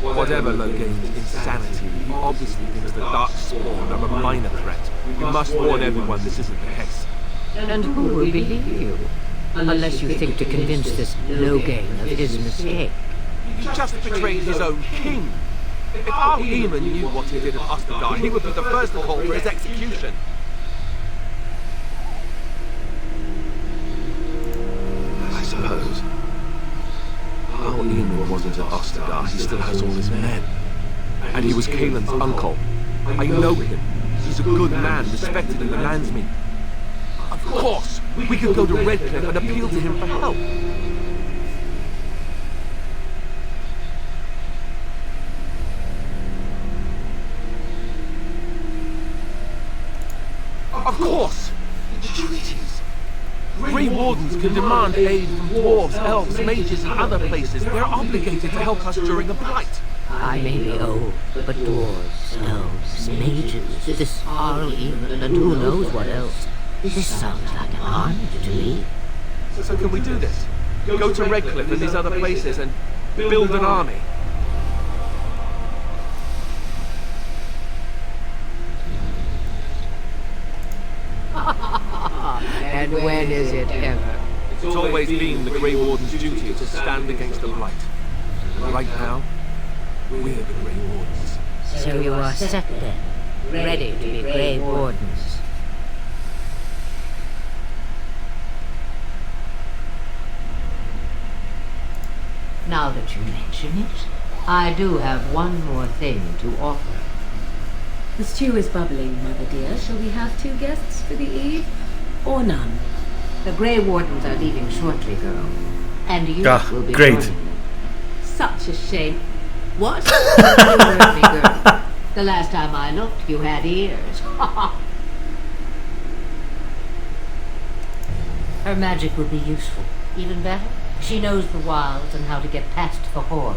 whatever Logain's insanity, he obviously thinks the dark spawn are a minor threat. We must warn everyone this isn't the case. And who will believe you? Unless you think to convince this Logain of his mistake. He just betrayed his own king. If our Eamon knew what he did at Ostergar, he would be the first to call for his execution. I suppose. Our Eamon wasn't at Ostergar, he still has all his men. And he was Kaelin's uncle. I know him. He's a good man, respected in the Landsmeet. Of course! We could go to Redcliffe and appeal to him for help. Of course! Duties! Grey Wardens can demand aid from dwarves, elves, mages, and other places. They're obligated to help us during a blight. I may be old, but dwarves, elves, mages, this Arl even, and who knows what else. This sounds like an army to me. So can we do this? Go to Redcliffe and these other places and build an army? And when is it ever? It's always been the Grey Warden's duty to stand against the Blight. And right now, we're the Grey Wardens. So you are set then, ready to be Grey Wardens. Now that you mention it, I do have one more thing to offer. The stew is bubbling, Mother dear. Shall we have 2 guests for the eve? Or none? The Grey Wardens are leaving shortly, girl. And you will be great. joining them. Such a shame. What? You heard me, girl. The last time I looked, you had ears. Her magic will be useful. Even better, she knows the wilds and how to get past the Horde.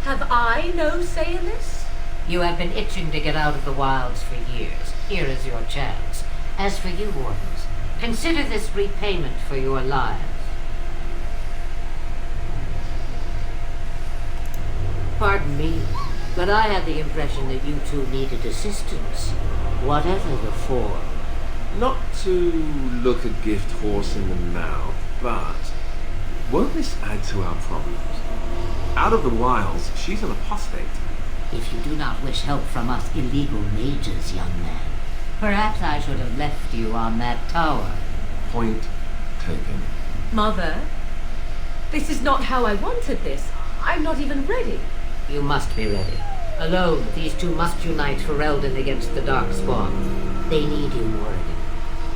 Have I no say in this? You have been itching to get out of the wilds for years. Here is your chance. As for you, Wardens, consider this repayment for your lives. Pardon me, but I had the impression that you two needed assistance, whatever the form. Not to look a gift horse in the mouth, but won't this add to our problems? Out of the wilds, she's an apostate. If you do not wish help from us illegal mages, young man, Perhaps I should have left you on that tower. Point taken. Mother, this is not how I wanted this. I'm not even ready. You must be ready. Alone, these two must unite Ferelden against the Darkspawn. They need you, Morrigan.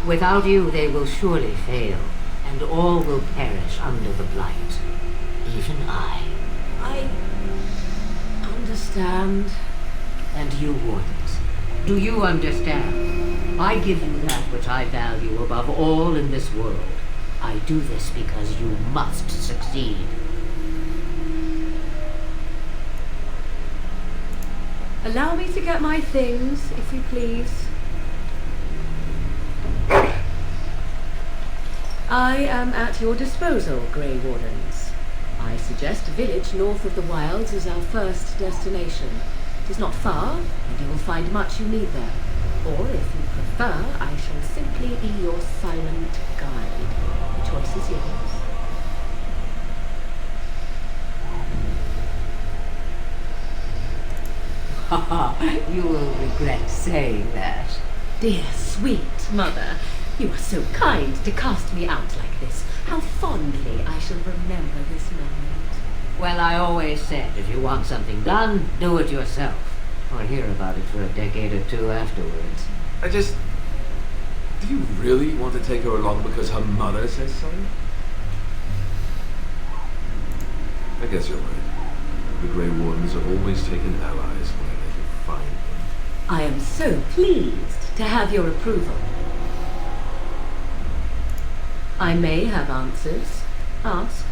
Without you, they will surely fail, and all will perish under the Blight. Even I. I understand. And you wouldn't. Do you understand? I give you that which I value above all in this world. I do this because you must succeed. Allow me to get my things, if you please. I am at your disposal, Grey Wardens. I suggest a village north of the Wilds as our first destination. It is not far, and you will find much you need there. Or, if you prefer, I shall simply be your silent guide. The choice is yours. You will regret saying that. Dear, sweet mother, you are so kind to cast me out like this. How fondly I shall remember this moment. Well, I always said, if you want something done, do it yourself. Or hear about it for a decade or two afterwards. Do you really want to take her along because her mother says so? I guess you're right. The Grey Wardens have always taken allies where they can find them. I am so pleased to have your approval. I may have answers. Ask.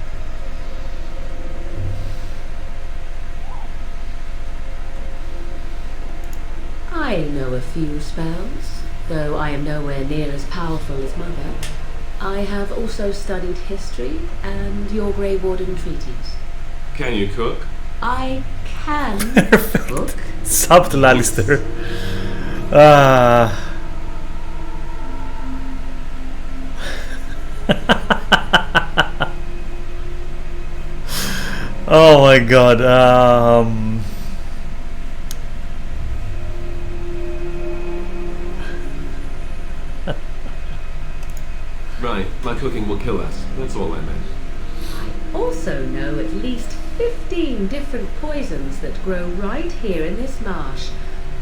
I know a few spells, though I am nowhere near as powerful as Mother. I have also studied history and your Grey Warden treaties. Can you cook? I can cook. Subtle Alistair. Oh my god. Right, my cooking will kill us. That's all I meant. I also know at least 15 different poisons that grow right here in this marsh.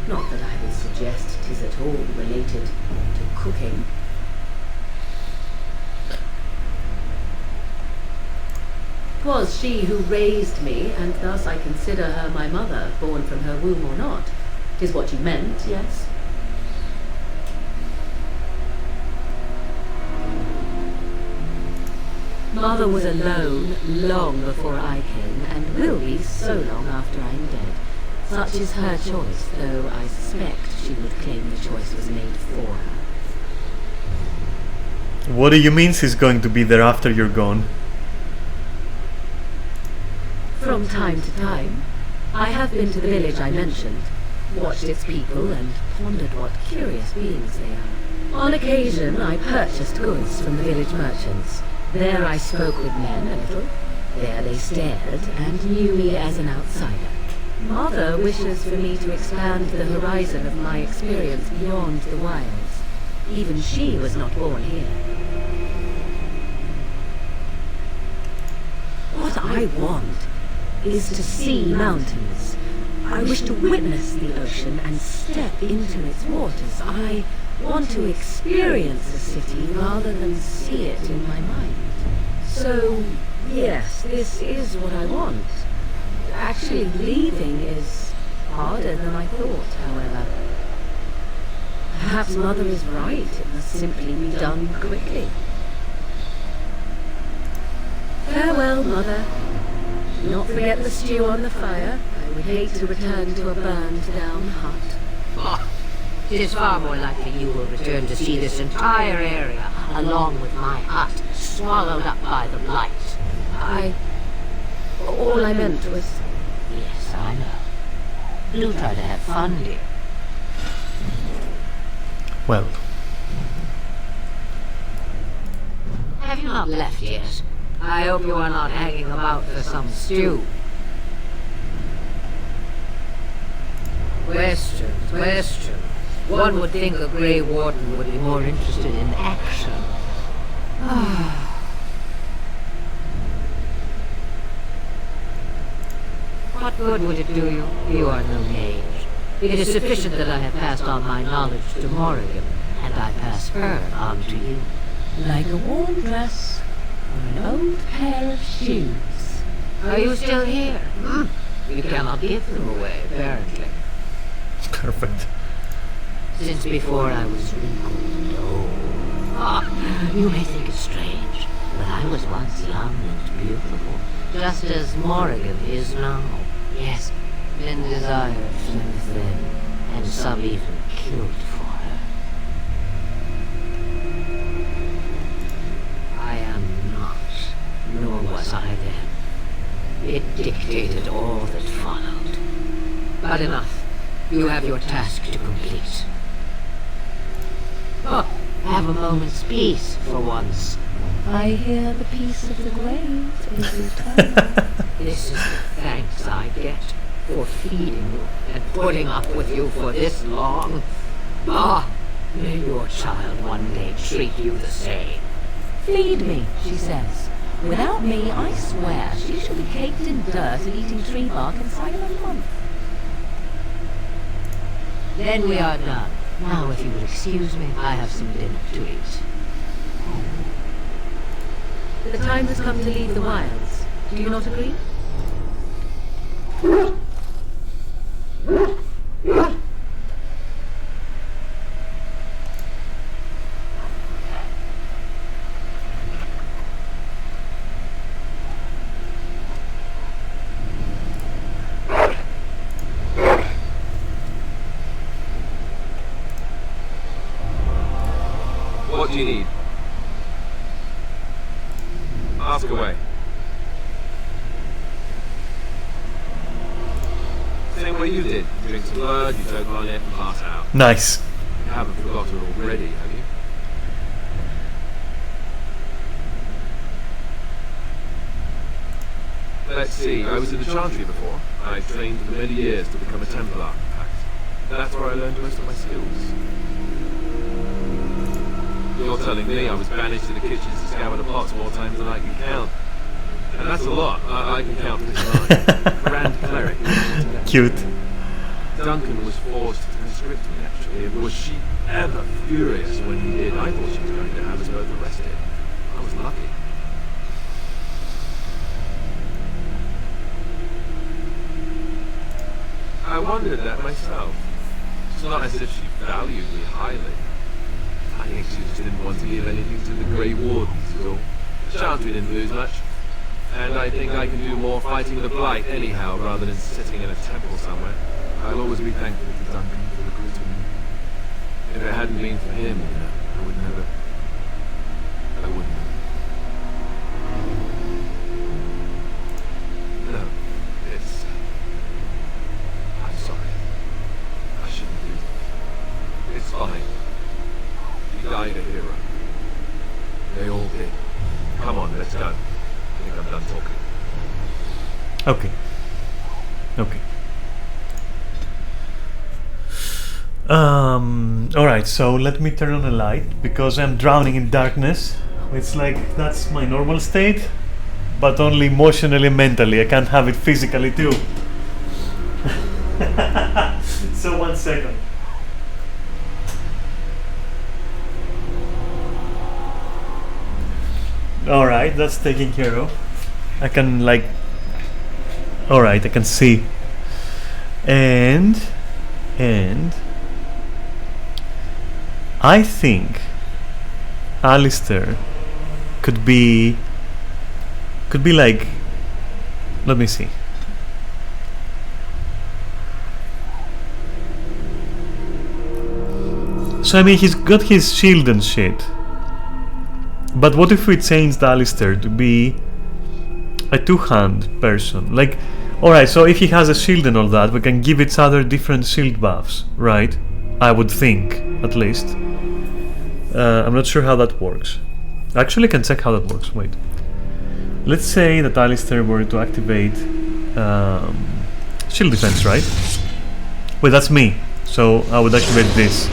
Not that I would suggest 'tis at all related to cooking. "'Twas she who raised me, and thus I consider her my mother, born from her womb or not. 'Tis what you meant, yes? Mother was alone long before I came, and will be so long after I am dead. Such is her choice, though I suspect she would claim the choice was made for her. What do you mean she's going to be there after you're gone? From time to time, I have been to the village I mentioned, watched its people, and pondered what curious beings they are. On occasion, I purchased goods from the village merchants. There I spoke with men a little. There they stared and knew me as an outsider. Mother wishes for me to expand the horizon of my experience beyond the wilds. Even she was not born here. What I want is to see mountains. I wish to witness the ocean and step into its waters. I want to experience a city rather than see it in my mind. So, yes, this is what I want. Actually, leaving is harder than I thought, however. Perhaps Mother is right. It must simply be done quickly. Farewell, Mother. Do not forget the stew on the fire. I would hate to return to a burned-down hut. It is far more likely you will return to see this entire area, along with my hut, swallowed up by the blight. All I meant was... Yes, I know. Do try to have fun, dear. Well. Have you not left yet? I hope you are not hanging about for some stew. Questions. One would think a Grey Warden would be more interested in action. What good would it do you? You are no mage. It is sufficient that I have passed on my knowledge to Morrigan, and I pass her on to you. Like a worn dress or an old pair of shoes. Are you still here? You cannot give them away, apparently. Perfect. Since before I was wrinkled and old. You may think it strange, but I was once young and beautiful, just as Morrigan is now. Yes, men desired so thin, and some even killed for her. I am not, nor was I then. It dictated all that followed. But enough. You have your task to complete. Have a moment's peace for once. I hear the peace of the grave is eternal. This is the thanks I get for feeding you and putting up with you for this long. May your child one day treat you the same. Feed me, she says. Without me, I swear, she shall be caked in dirt and eating tree bark inside of a month. Then we are done. Now, if you will excuse me, I have some dinner to eat. The time has come to leave the wilds. Do you not agree? What do you need? Ask away. Same way you did. Drink some blood, you choke on it, and pass out. Nice. You haven't forgotten already, have you? Let's see, I was in the Chantry before. I trained for many years to become a Templar, in fact. That's where I learned most of my skills. You're telling me I was banished to the kitchens to scour the pots more times than I can count. And that's a lot. I can count this line. Grand Cleric. Cute. Duncan was forced to conscript me, actually. And was she ever furious when he did? I thought she was going to have us both arrested. I was lucky. I wondered that myself. It's not as if she valued me highly. I think she just didn't want to give anything to the Grey Wardens, is all. The Chantry didn't lose much. And I think I can do more fighting the Blight anyhow, rather than sitting in a temple somewhere. I'll always be thankful to Duncan for recruiting me. If it hadn't been for him, I would never... I wouldn't have. No, it's... I'm sorry. I shouldn't be. It's fine. He died a hero. They all did. Come on, let's go. I think I'm done talking. Okay. Okay. Alright, so let me turn on a light because I'm drowning in darkness. It's like that's my normal state, but only emotionally and mentally. I can't have it physically too. So 1 second. Alright, that's taken care of. I can like... Alright, I can see. And I think Alistair could be like... Let me see. So I mean, he's got his shield and shit. But what if we changed Alistair to be a two-hand person? Like, alright, so if he has a shield and all that, we can give each other different shield buffs, right? I would think, at least. I'm not sure how that works. Actually, I can check how that works, wait. Let's say that Alistair were to activate shield defense, right? Wait, that's me. So I would activate this.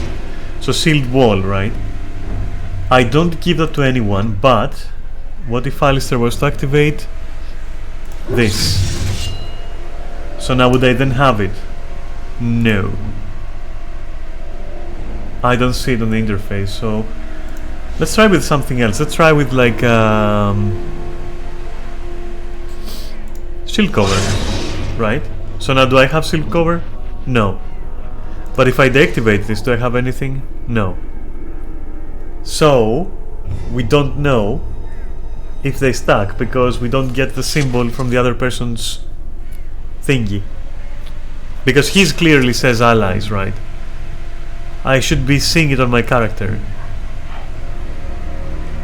So sealed wall, right? I don't give that to anyone, but what if Alistair was to activate this? So now would I then have it? No. I don't see it on the interface, so let's try with something else. Let's try with like shield cover, right? So now do I have shield cover? No. But if I deactivate this, do I have anything? No. So we don't know if they stack because we don't get the symbol from the other person's thingy. Because his clearly says allies, right? I should be seeing it on my character.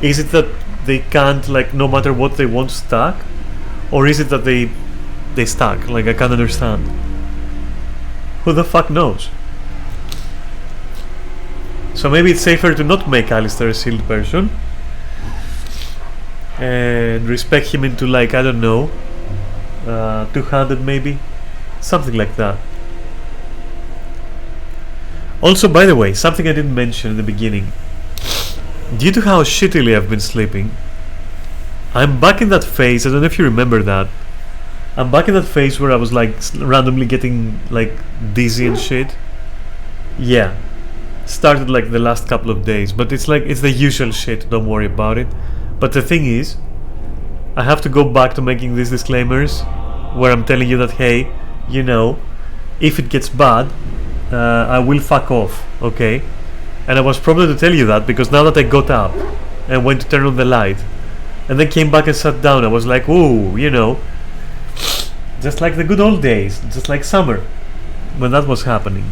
Is it that they can't, like, no matter what they want, stack? Or is it that they stack? Like, I can't understand. Who the fuck knows? So maybe it's safer to not make Alistair a sealed person and respec him into, like, I don't know, 200 maybe? Something like that. Also, by the way, something I didn't mention in the beginning. Due to how shittily I've been sleeping, I'm back in that phase, I don't know if you remember that. I'm back in that phase where I was like randomly getting like dizzy and shit. Yeah. Started like the last couple of days, but it's like, it's the usual shit, don't worry about it. But the thing is, I have to go back to making these disclaimers where I'm telling you that, hey, you know, if it gets bad, I will fuck off, okay? And I was probably to tell you that because now that I got up and went to turn on the light and then came back and sat down, I was like, ooh, you know, just like the good old days, just like summer when that was happening.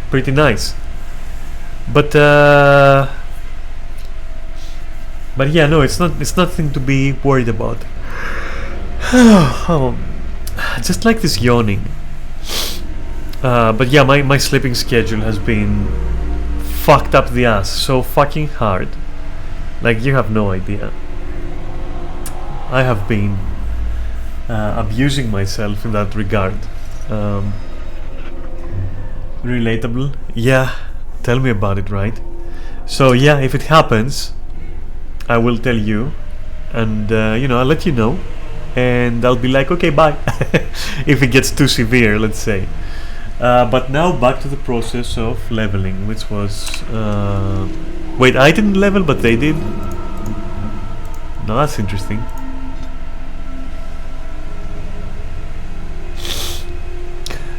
Pretty nice. But yeah, no, it's nothing to be worried about. Just like this yawning. But yeah, my sleeping schedule has been fucked up the ass so fucking hard. Like, you have no idea. I have been abusing myself in that regard. Relatable? Yeah, tell me about it, right? So yeah, if it happens, I will tell you, and you know, I'll let you know, and I'll be like, okay, bye. If it gets too severe, let's say. But now back to the process of leveling, which was wait, I didn't level, but they did. Now that's interesting.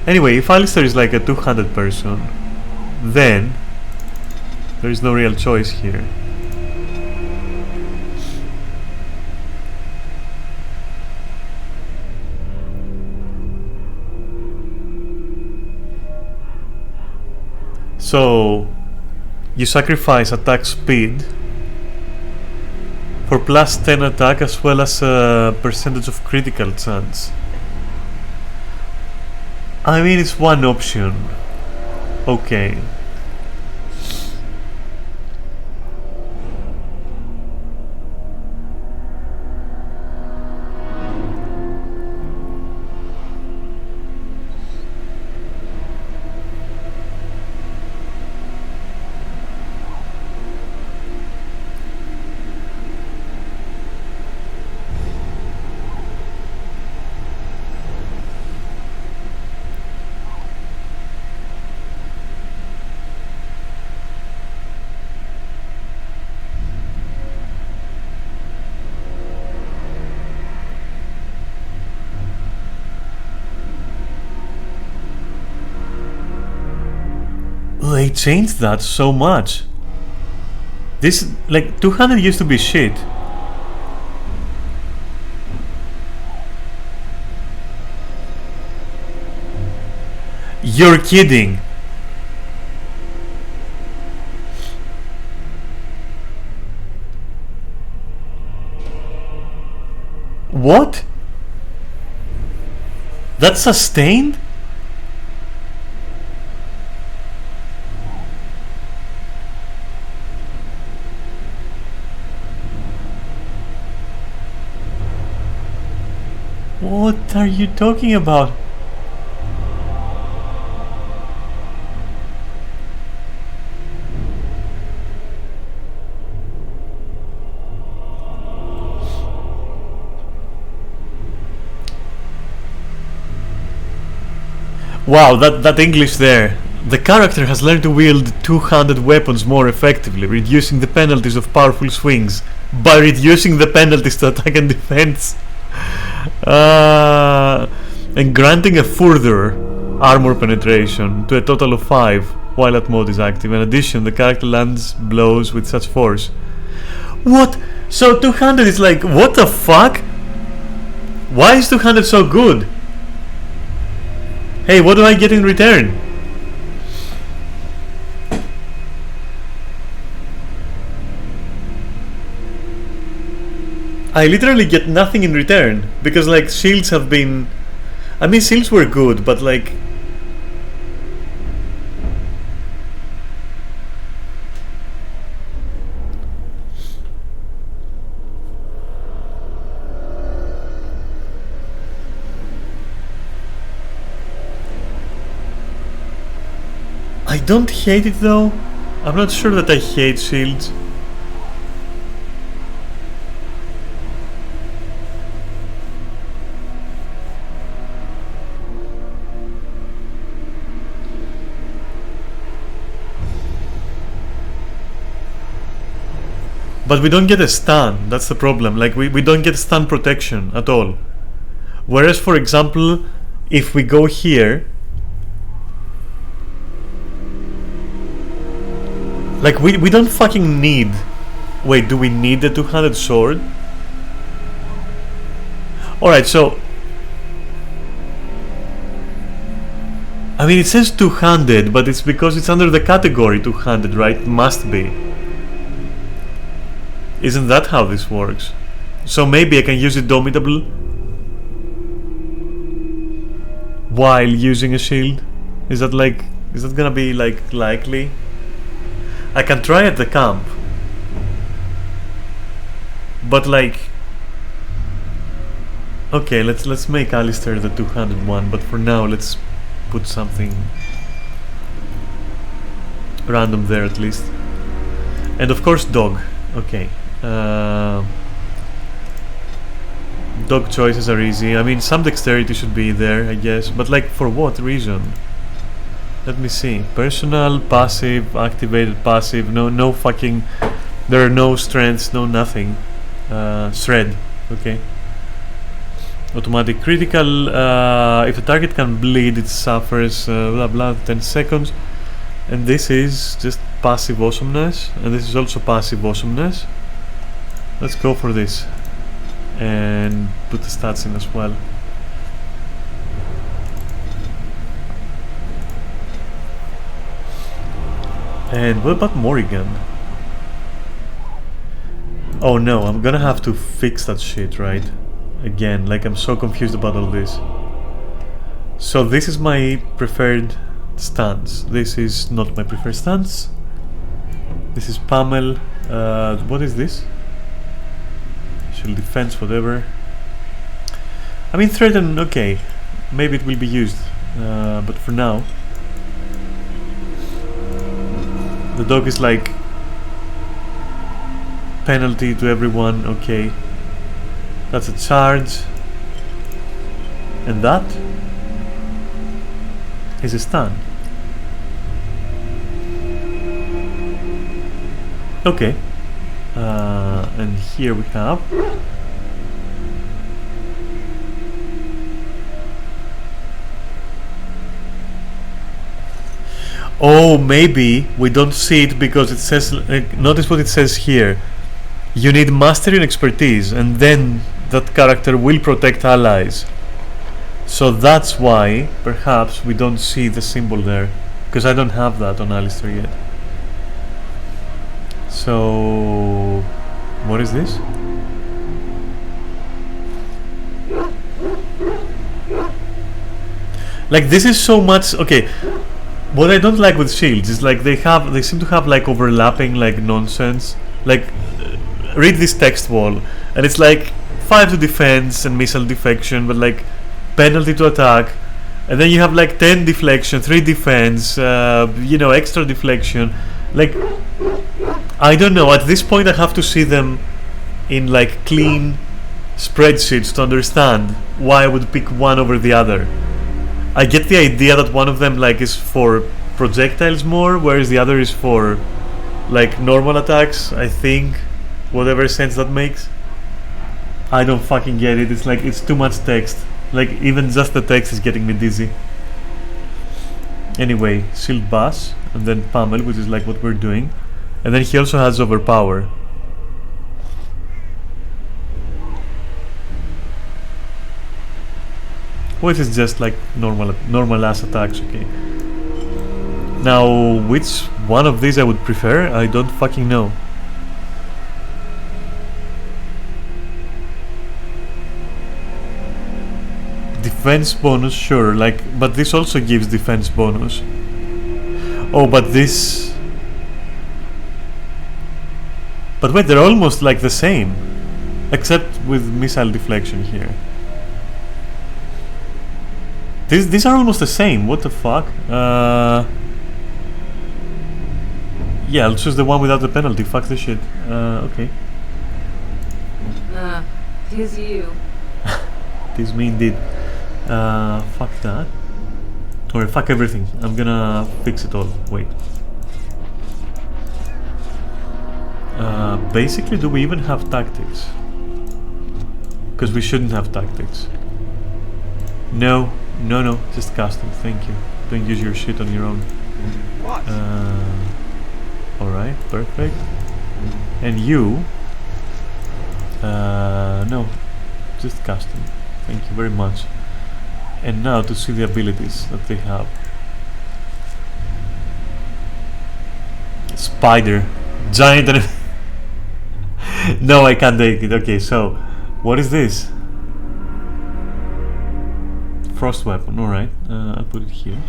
Anyway, if Alistair is like a 200 person, then there is no real choice here. So you sacrifice attack speed for plus 10 attack as well as a percentage of critical chance. I mean, it's one option. Okay. They changed that so much. This, like, 200 used to be shit. You're kidding. What? That's sustained? What are you talking about? Wow, that English there. The character has learned to wield two-handed weapons more effectively, reducing the penalties of powerful swings by reducing the penalties to attack and defense. And granting a further armor penetration to a total of 5 while that mode is active. In addition, the character lands blows with such force. What? So two-handed is like, what the fuck? Why is two-handed so good? Hey, what do I get in return? I literally get nothing in return, because like shields have been... I mean, shields were good, but like... I don't hate it though. I'm not sure that I hate shields. But we don't get a stun, that's the problem. Like we don't get stun protection at all. Whereas for example, if we go here, like we don't fucking need... Wait, do we need the two-handed sword? Alright, so I mean, it says two-handed, but it's because it's under the category two-handed, right? It must be. Isn't that how this works? So maybe I can use Indomitable while using a shield? Is that gonna be like likely? I can try at the camp, but like, okay, let's make Alistair the two-handed one, but for now let's put something random there at least. And of course dog. Okay. Dog choices are easy. I mean, some dexterity should be there, I guess, but like for what reason? Let me see. Personal, passive, activated, passive. No fucking... There are no strengths, no nothing. Shred. Okay. Automatic critical. If the target can bleed, it suffers blah blah 10 seconds. And this is just passive awesomeness. And this is also passive awesomeness. Let's go for this. And put the stats in as well. And what about Morrigan? Oh no, I'm gonna have to fix that shit, right? Again, like I'm so confused about all this. So this is my preferred stance. This is not my preferred stance. This is Pamel. What is this? Shield defense, whatever. I mean, threaten, okay. Maybe it will be used. But for now, the dog is like penalty to everyone, okay. That's a charge. And that is a stun. Okay. And here we have oh, maybe we don't see it because it says, notice what it says here. You need mastery and expertise, and then that character will protect allies. So that's why perhaps we don't see the symbol there, because I don't have that on Alistair yet. So what is this? Like, this is so much okay. What I don't like with shields is like they seem to have like overlapping like nonsense. Like, read this text wall and it's like 5 to defense and missile deflection, but like penalty to attack, and then you have like 10 deflection, 3 defense, you know, extra deflection. Like, I don't know, at this point I have to see them in like clean spreadsheets to understand why I would pick one over the other. I get the idea that one of them like is for projectiles more, whereas the other is for like normal attacks, I think. Whatever sense that makes. I don't fucking get it. It's like it's too much text. Like even just the text is getting me dizzy. Anyway, Shield Bass and then Pummel, which is like what we're doing. And then he also has Overpower. Which is just like normal ass attacks, okay. Now, which one of these I would prefer? I don't fucking know. Defense bonus, sure, like, but this also gives defense bonus. Oh, but this... But wait, they're almost like the same. Except with missile deflection here. These are almost the same, what the fuck? Yeah, I'll choose the one without the penalty, fuck this shit. Okay. Tis you. Tis me indeed. Fuck that. Or fuck everything. I'm gonna fix it all. Wait. Basically, do we even have tactics? Because we shouldn't have tactics. No, just custom. Thank you. Don't use your shit on your own. What? Alright, perfect. And you? No, just custom. Thank you very much. And now to see the abilities that they have. Spider. Giant enemy. No, I can't take it. Okay, so what is this? Frost weapon, alright. I'll put it here.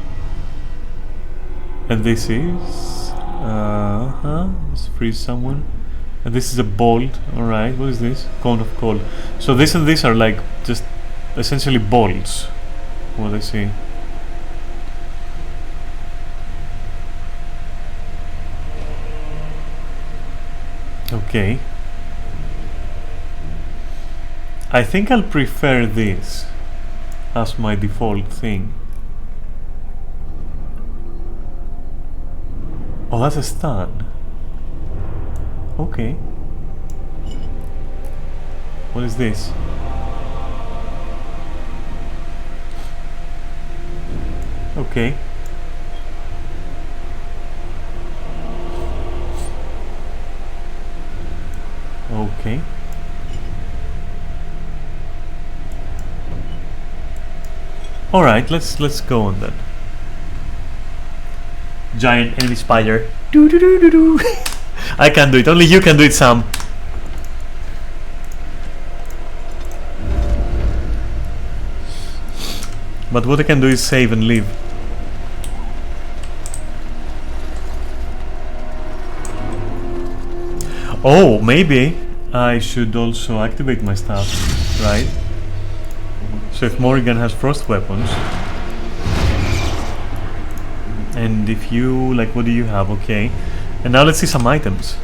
And this is... let's freeze someone. And this is a bolt, alright. What is this? Cone of cold. So this and this are like just essentially bolts. What I see. Okay. I think I'll prefer this as my default thing. Oh, that's a stun. Okay. What is this? Okay. Okay. All right, let's go on then. Giant enemy spider. Do do do do do. I can't do it. Only you can do it, Sam. But what I can do is save and leave. Oh, maybe I should also activate my stuff, right? So if Morrigan has frost weapons, and if you, like, what do you have? Okay. And now let's see some items.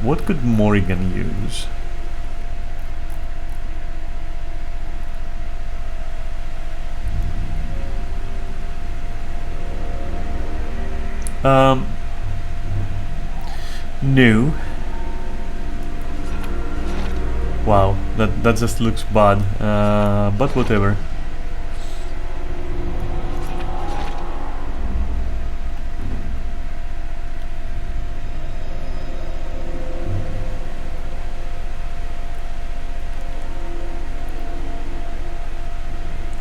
What could Morrigan use? No. Wow, that just looks bad. But whatever.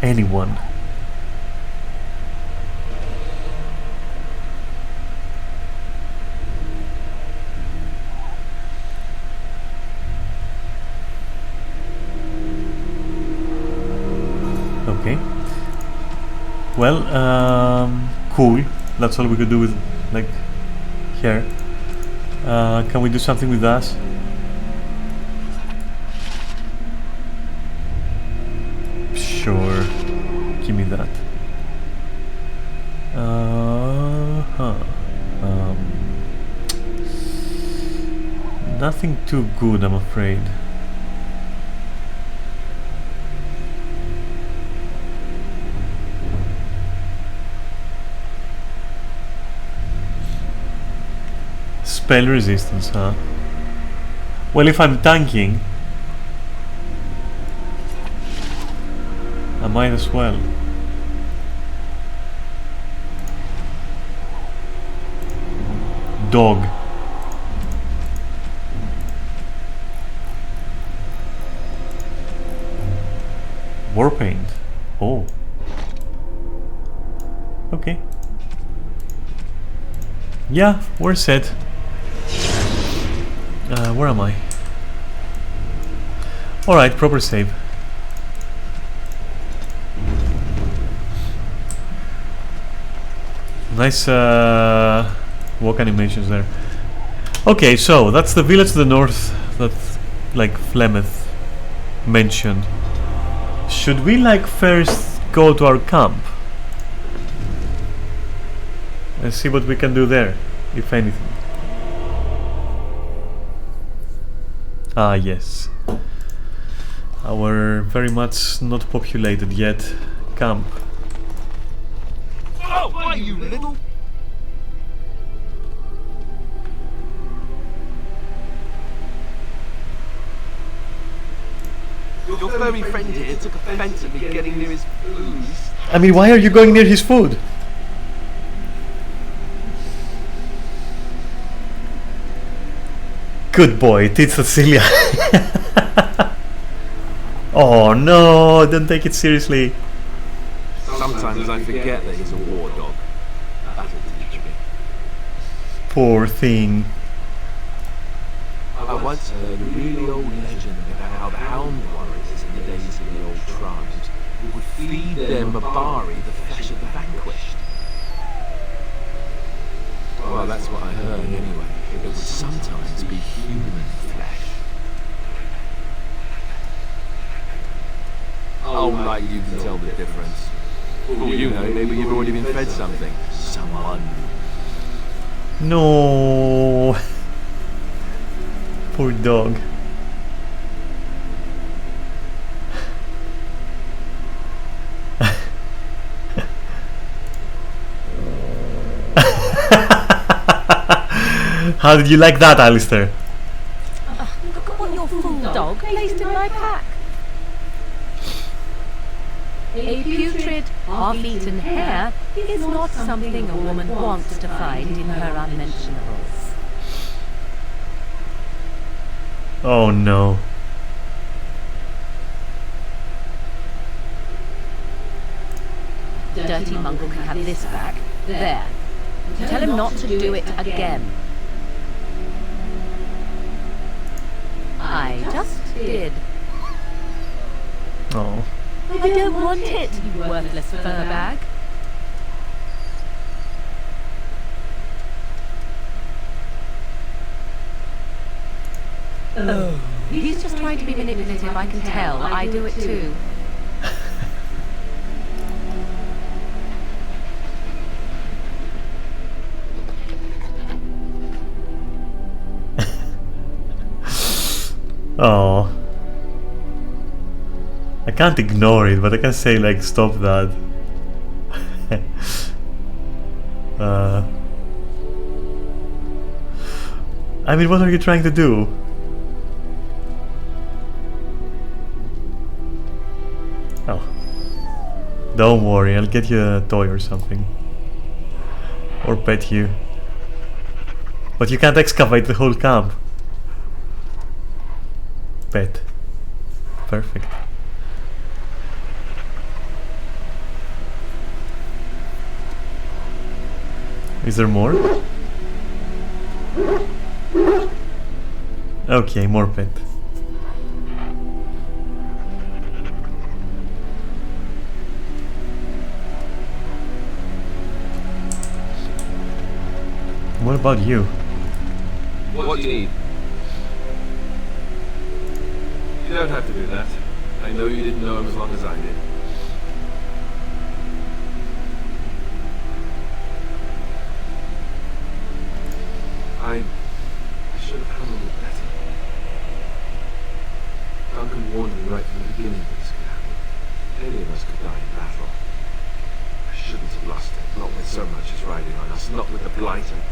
Anyone. Okay. Well, cool. That's all we could do with, like, here. Can we do something with us? Sure. Give me that. Nothing too good, I'm afraid. spell resistance, huh? Well, if I'm tanking, I might as well. Dog. War paint. Oh. Okay. Yeah, we're set. Where am I? Alright, proper save. Nice walk animations there. Okay, so that's the village to the north that like Flemeth mentioned. Should we like first go to our camp and see what we can do there, if anything? Ah, yes. Our very much not populated yet camp. Oh, why you little? Your furry friend here took offense at me getting near his booze. I mean, why are you going near his food? Good boy, Tit Cecilia. Oh no, don't take it seriously. Sometimes I forget that he's a war dog. That'll teach me. Poor thing. I once heard a really old legend about how the hound warriors in the days of the old tribes would feed their Mabari the flesh of the vanquished. Well, that's what I heard anyway. It would sometimes be human flesh. Oh, like you can tell the difference. Well, you know, maybe you've already been fed something. Someone. No. Poor dog. How did you like that, Alistair? Look at what your fool dog placed in my pack. A putrid, half-eaten hare is not something a woman wants to find in her unmentionables. Oh no. Dirty Mongrel can have this back. There. Tell him not to do it again. I just did. Oh. I don't want it, you worthless fur bag. Oh. He's just trying to be manipulative, I can tell. I do it too. Oh. I can't ignore it, but I can say like stop that. I mean, what are you trying to do? Oh. Don't worry, I'll get you a toy or something. Or pet you. But you can't excavate the whole camp. Pet. Perfect. Is there more? Okay, more pet. What about you? What do you need? You don't have to do that. I know you didn't know him as long as I did. I should have handled it better. Duncan warned me right from the beginning that this could happen. Any of us could die in battle. I shouldn't have lost it, not with so much as riding on us, not with the blight and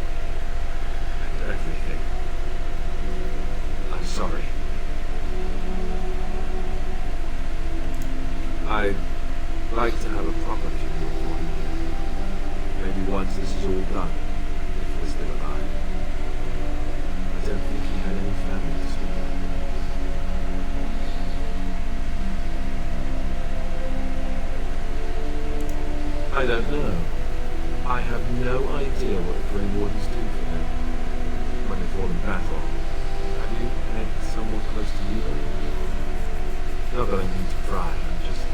everything. I don't know. I have no idea what the Grey Wardens do for them when they fall in battle. Have you met someone close to you? Not that I need to pry, I'm just...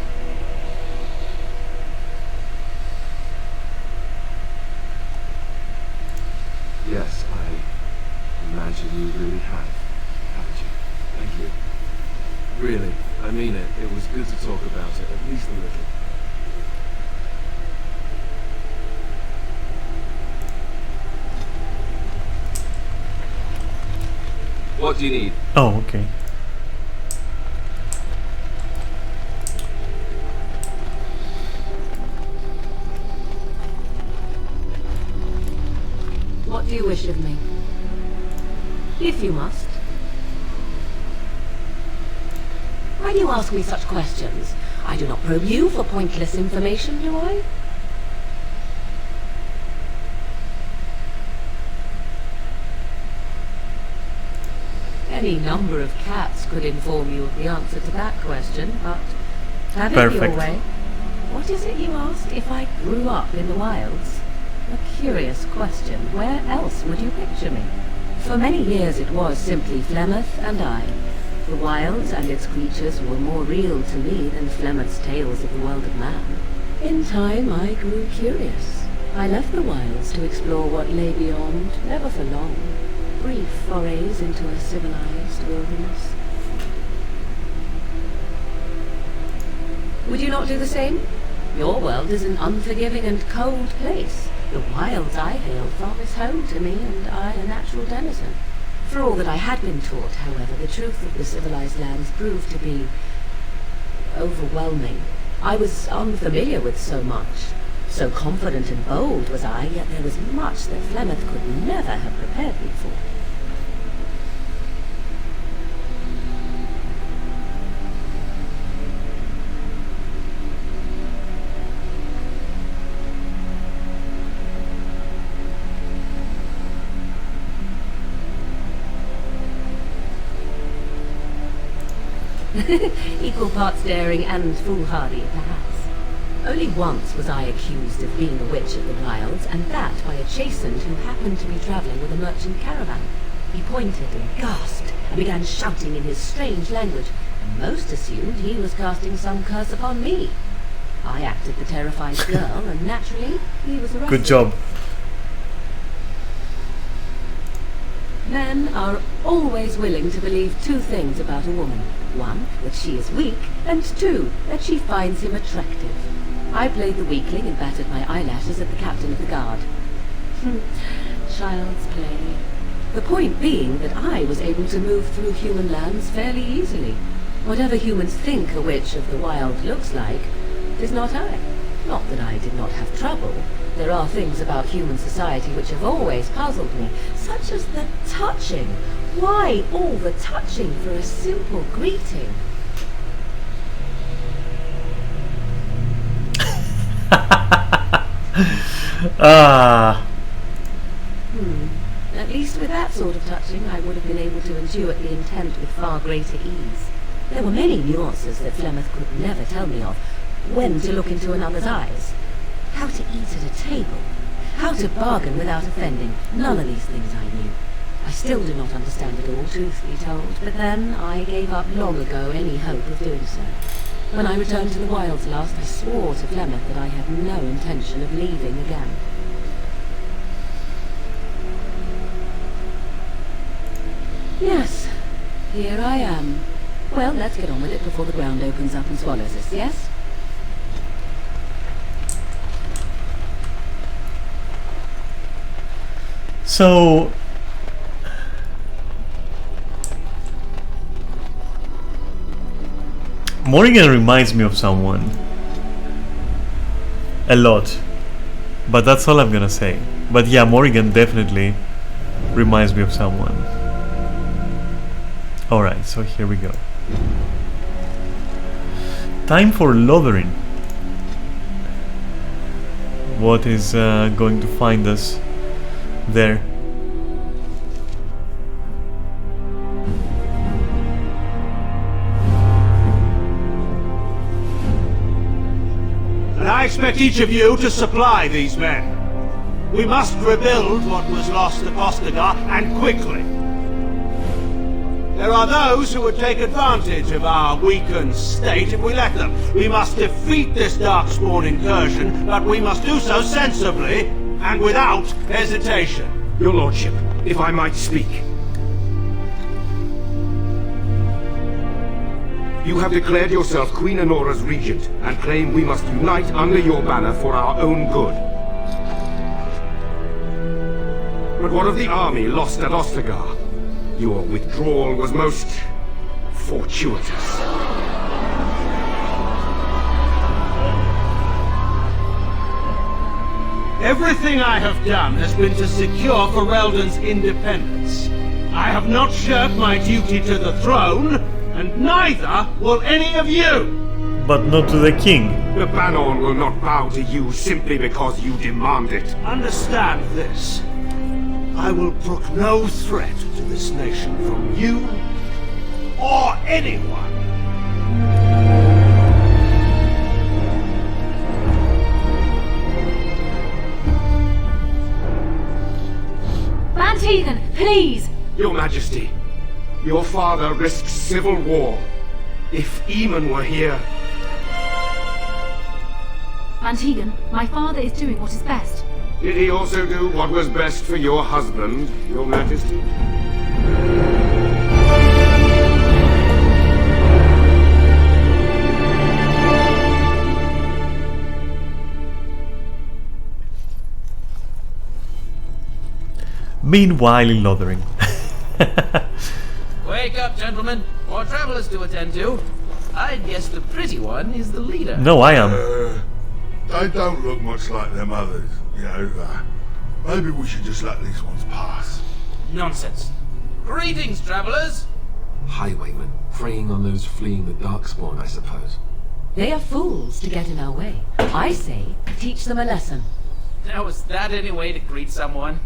Yes, I imagine you really have, haven't you? Thank you. Really, I mean it. It was good to talk about it, at least a little. What do you need? Oh, okay. What do you wish of me? If you must. Why do you ask me such questions? I do not probe you for pointless information, do I? Any number of cats could inform you of the answer to that question, but have it your way. What is it you asked? If I grew up in the wilds? A curious question. Where else would you picture me? For many years it was simply Flemeth and I. The wilds and its creatures were more real to me than Flemeth's tales of the world of man. In time I grew curious. I left the wilds to explore what lay beyond, never for long. Brief forays into a civilized wilderness. Would you not do the same? Your world is an unforgiving and cold place. The wilds I hail from is home to me, and I a natural denizen. For all that I had been taught, however, the truth of the civilized lands proved to be overwhelming. I was unfamiliar with so much. So confident and bold was I, yet there was much that Flemeth could never have prepared me for. Equal parts daring and foolhardy, perhaps. Only once was I accused of being a witch of the wilds, and that by a chastened who happened to be travelling with a merchant caravan. He pointed and gasped, and began shouting in his strange language, and most assumed he was casting some curse upon me. I acted the terrified girl, and naturally, he was arrested. Good job. Men are always willing to believe two things about a woman. One, that she is weak, and two, that she finds him attractive. I played the weakling and battered my eyelashes at the captain of the guard. Child's play. The point being that I was able to move through human lands fairly easily. Whatever humans think a witch of the wild looks like, is not I. Not that I did not have trouble. There are things about human society which have always puzzled me, such as the touching. Why all the touching for a simple greeting? At least with that sort of touching, I would have been able to intuit the intent with far greater ease. There were many nuances that Flemeth could never tell me of. When to look into another's eyes. How to eat at a table. How to bargain without offending. None of these things I knew. I still do not understand it all, truth be told, but then I gave up long ago any hope of doing so. When I returned to the wilds last, I swore to Flemeth that I had no intention of leaving again. Yes, here I am. Well, let's get on with it before the ground opens up and swallows us, yes? So... Morrigan reminds me of someone. A lot. But that's all I'm gonna say. But yeah, Morrigan definitely reminds me of someone. Alright, so here we go. Time for Lothering. What is going to find us there? I expect each of you to supply these men. We must rebuild what was lost at Ostagar, and quickly. There are those who would take advantage of our weakened state if we let them. We must defeat this Darkspawn incursion, but we must do so sensibly and without hesitation. Your Lordship, if I might speak. You have declared yourself Queen Anora's regent, and claim we must unite under your banner for our own good. But what of the army lost at Ostagar? Your withdrawal was most fortuitous. Everything I have done has been to secure Ferelden's independence. I have not shirked my duty to the throne, and neither will any of you! But not to the king. The Banon will not bow to you simply because you demand it. Understand this. I will brook no threat to this nation from you or anyone. Van Tegan, please! Your Majesty, your father risks civil war. If Eamon were here... Van Tegan, my father is doing what is best. Did he also do what was best for your husband, Your Majesty? Meanwhile in Lothering. Wake up, gentlemen. More travelers to attend to. I'd guess the pretty one is the leader. No, I am. They don't look much like them others, you know. Maybe we should just let these ones pass. Nonsense. Greetings, travelers. Highwaymen, preying on those fleeing the Darkspawn, I suppose. They are fools to get in our way. I say, teach them a lesson. Now, is that any way to greet someone?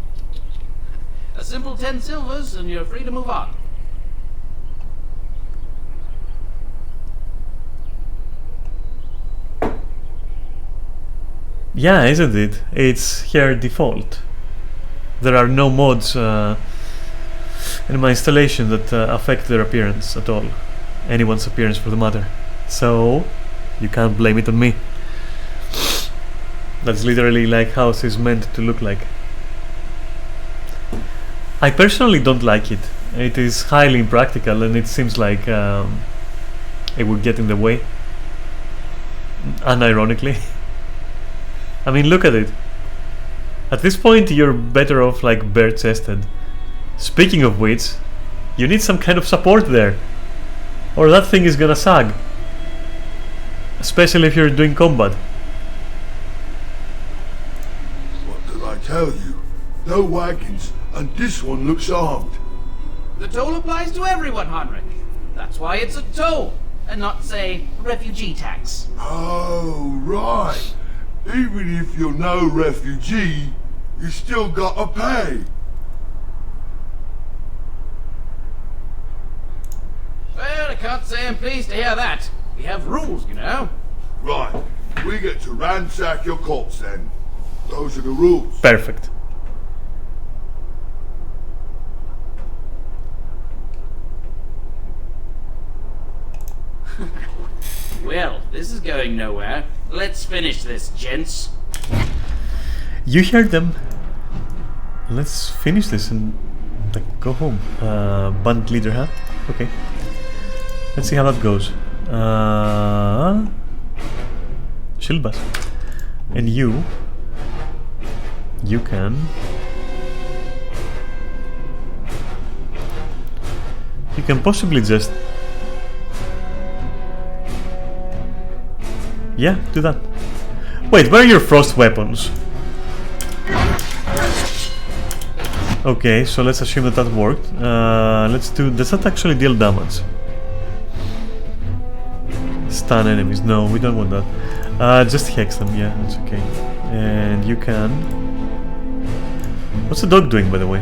A simple 10 silvers and you're free to move on. Yeah, isn't it? It's her default. There are no mods in my installation that affect their appearance at all. Anyone's appearance for the matter. So, you can't blame it on me. That's literally like how it is meant to look like. I personally don't like it. It is highly impractical and it seems like it would get in the way. Unironically. I mean, look at it. At this point, you're better off like bare-chested. Speaking of which, you need some kind of support there, or that thing is gonna sag. Especially if you're doing combat. What did I tell you? No wagons, and this one looks armed. The toll applies to everyone, Heinrich. That's why it's a toll, and not, say, refugee tax. Oh, right. Even if you're no refugee, you still gotta pay. Well, I can't say I'm pleased to hear that. We have rules, you know. Right. We get to ransack your corpse then. Those are the rules. Perfect. Well, this is going nowhere. Let's finish this, gents. You heard them. Let's finish this and like go home. Band leader, huh? Okay. Let's see how that goes. Shilbas. And you can. You can possibly just. Yeah, do that. Wait, where are your frost weapons? Okay, so let's assume that worked. Does that actually deal damage? Stun enemies. No, we don't want that. Just hex them, yeah, that's okay. And you can... What's the dog doing, by the way?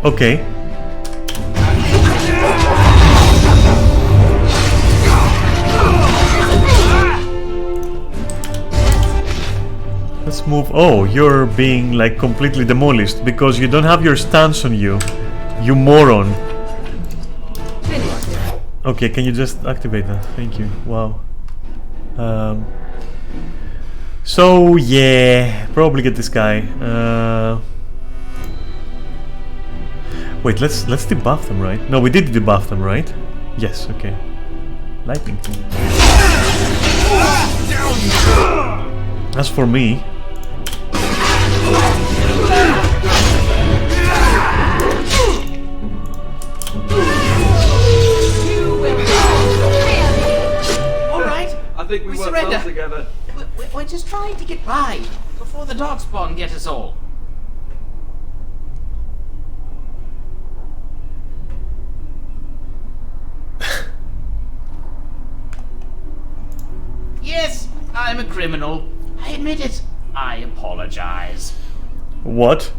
Okay. Let's move. Oh, you're being like completely demolished because you don't have your stance on you. You moron. Okay, can you just activate that? Thank you. Wow. So yeah, probably get this guy. Wait, let's debuff them, right? No, we did debuff them, right? Yes. Okay. Lightning. As for me, Alright, I think we work surrender. well together. We're just trying to get by before the darkspawn get us all. Yes, I'm a criminal. I admit it. I apologize. what?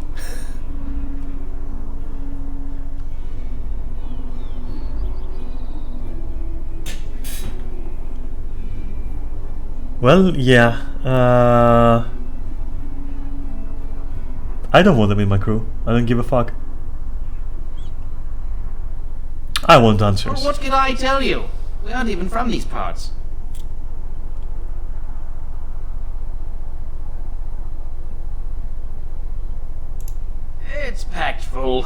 Well, yeah. I don't want them in my crew. I don't give a fuck. I want answers. Well, what could I tell you? We aren't even from these parts. It's packed full.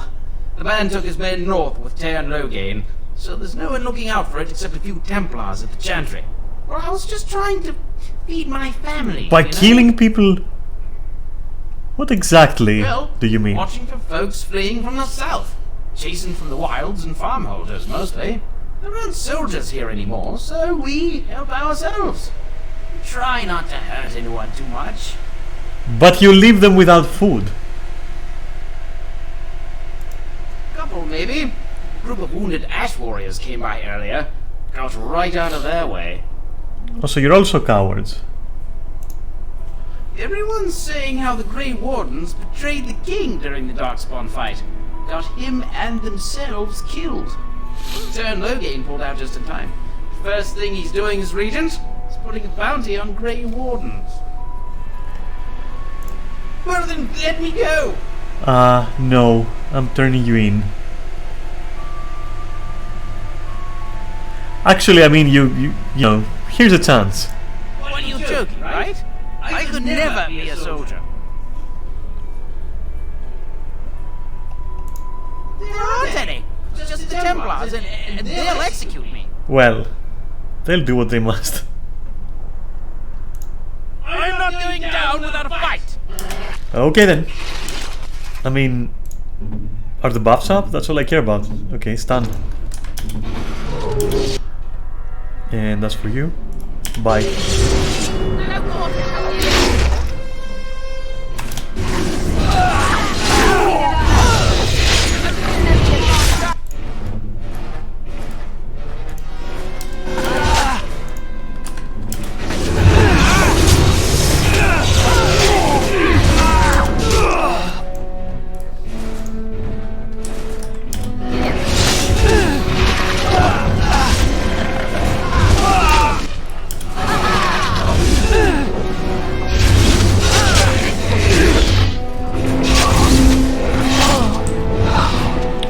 The band took his men north with Tear and Logain, so there's no one looking out for it except a few Templars at the Chantry. Well, I was just trying to feed my family. By killing people? What exactly do you mean? Watching for folks fleeing from the south. Chasing from the wilds and farmholders, mostly. There aren't soldiers here anymore, so we help ourselves. We try not to hurt anyone too much. But you leave them without food. Couple, maybe. A group of wounded ash warriors came by earlier. Got right out of their way. Oh, so you're also cowards. Everyone's saying how the Grey Wardens betrayed the king during the Darkspawn fight. Got him and themselves killed. Turn Logain pulled out just in time. First thing he's doing as regent is putting a bounty on Grey Wardens. Well then, let me go! No. I'm turning you in. Actually, I mean, you know, here's a chance. What are you joking, right? I could never be a soldier. There aren't any. Just the Templars, and they'll execute me. Well, they'll do what they must. I'm not going down without a fight. Okay then. I mean, are the buffs up? That's all I care about. Okay, stun. And that's for you. Bye.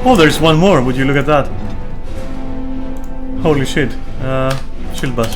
Oh, there's one more. Would you look at that? Holy shit. Shield bus.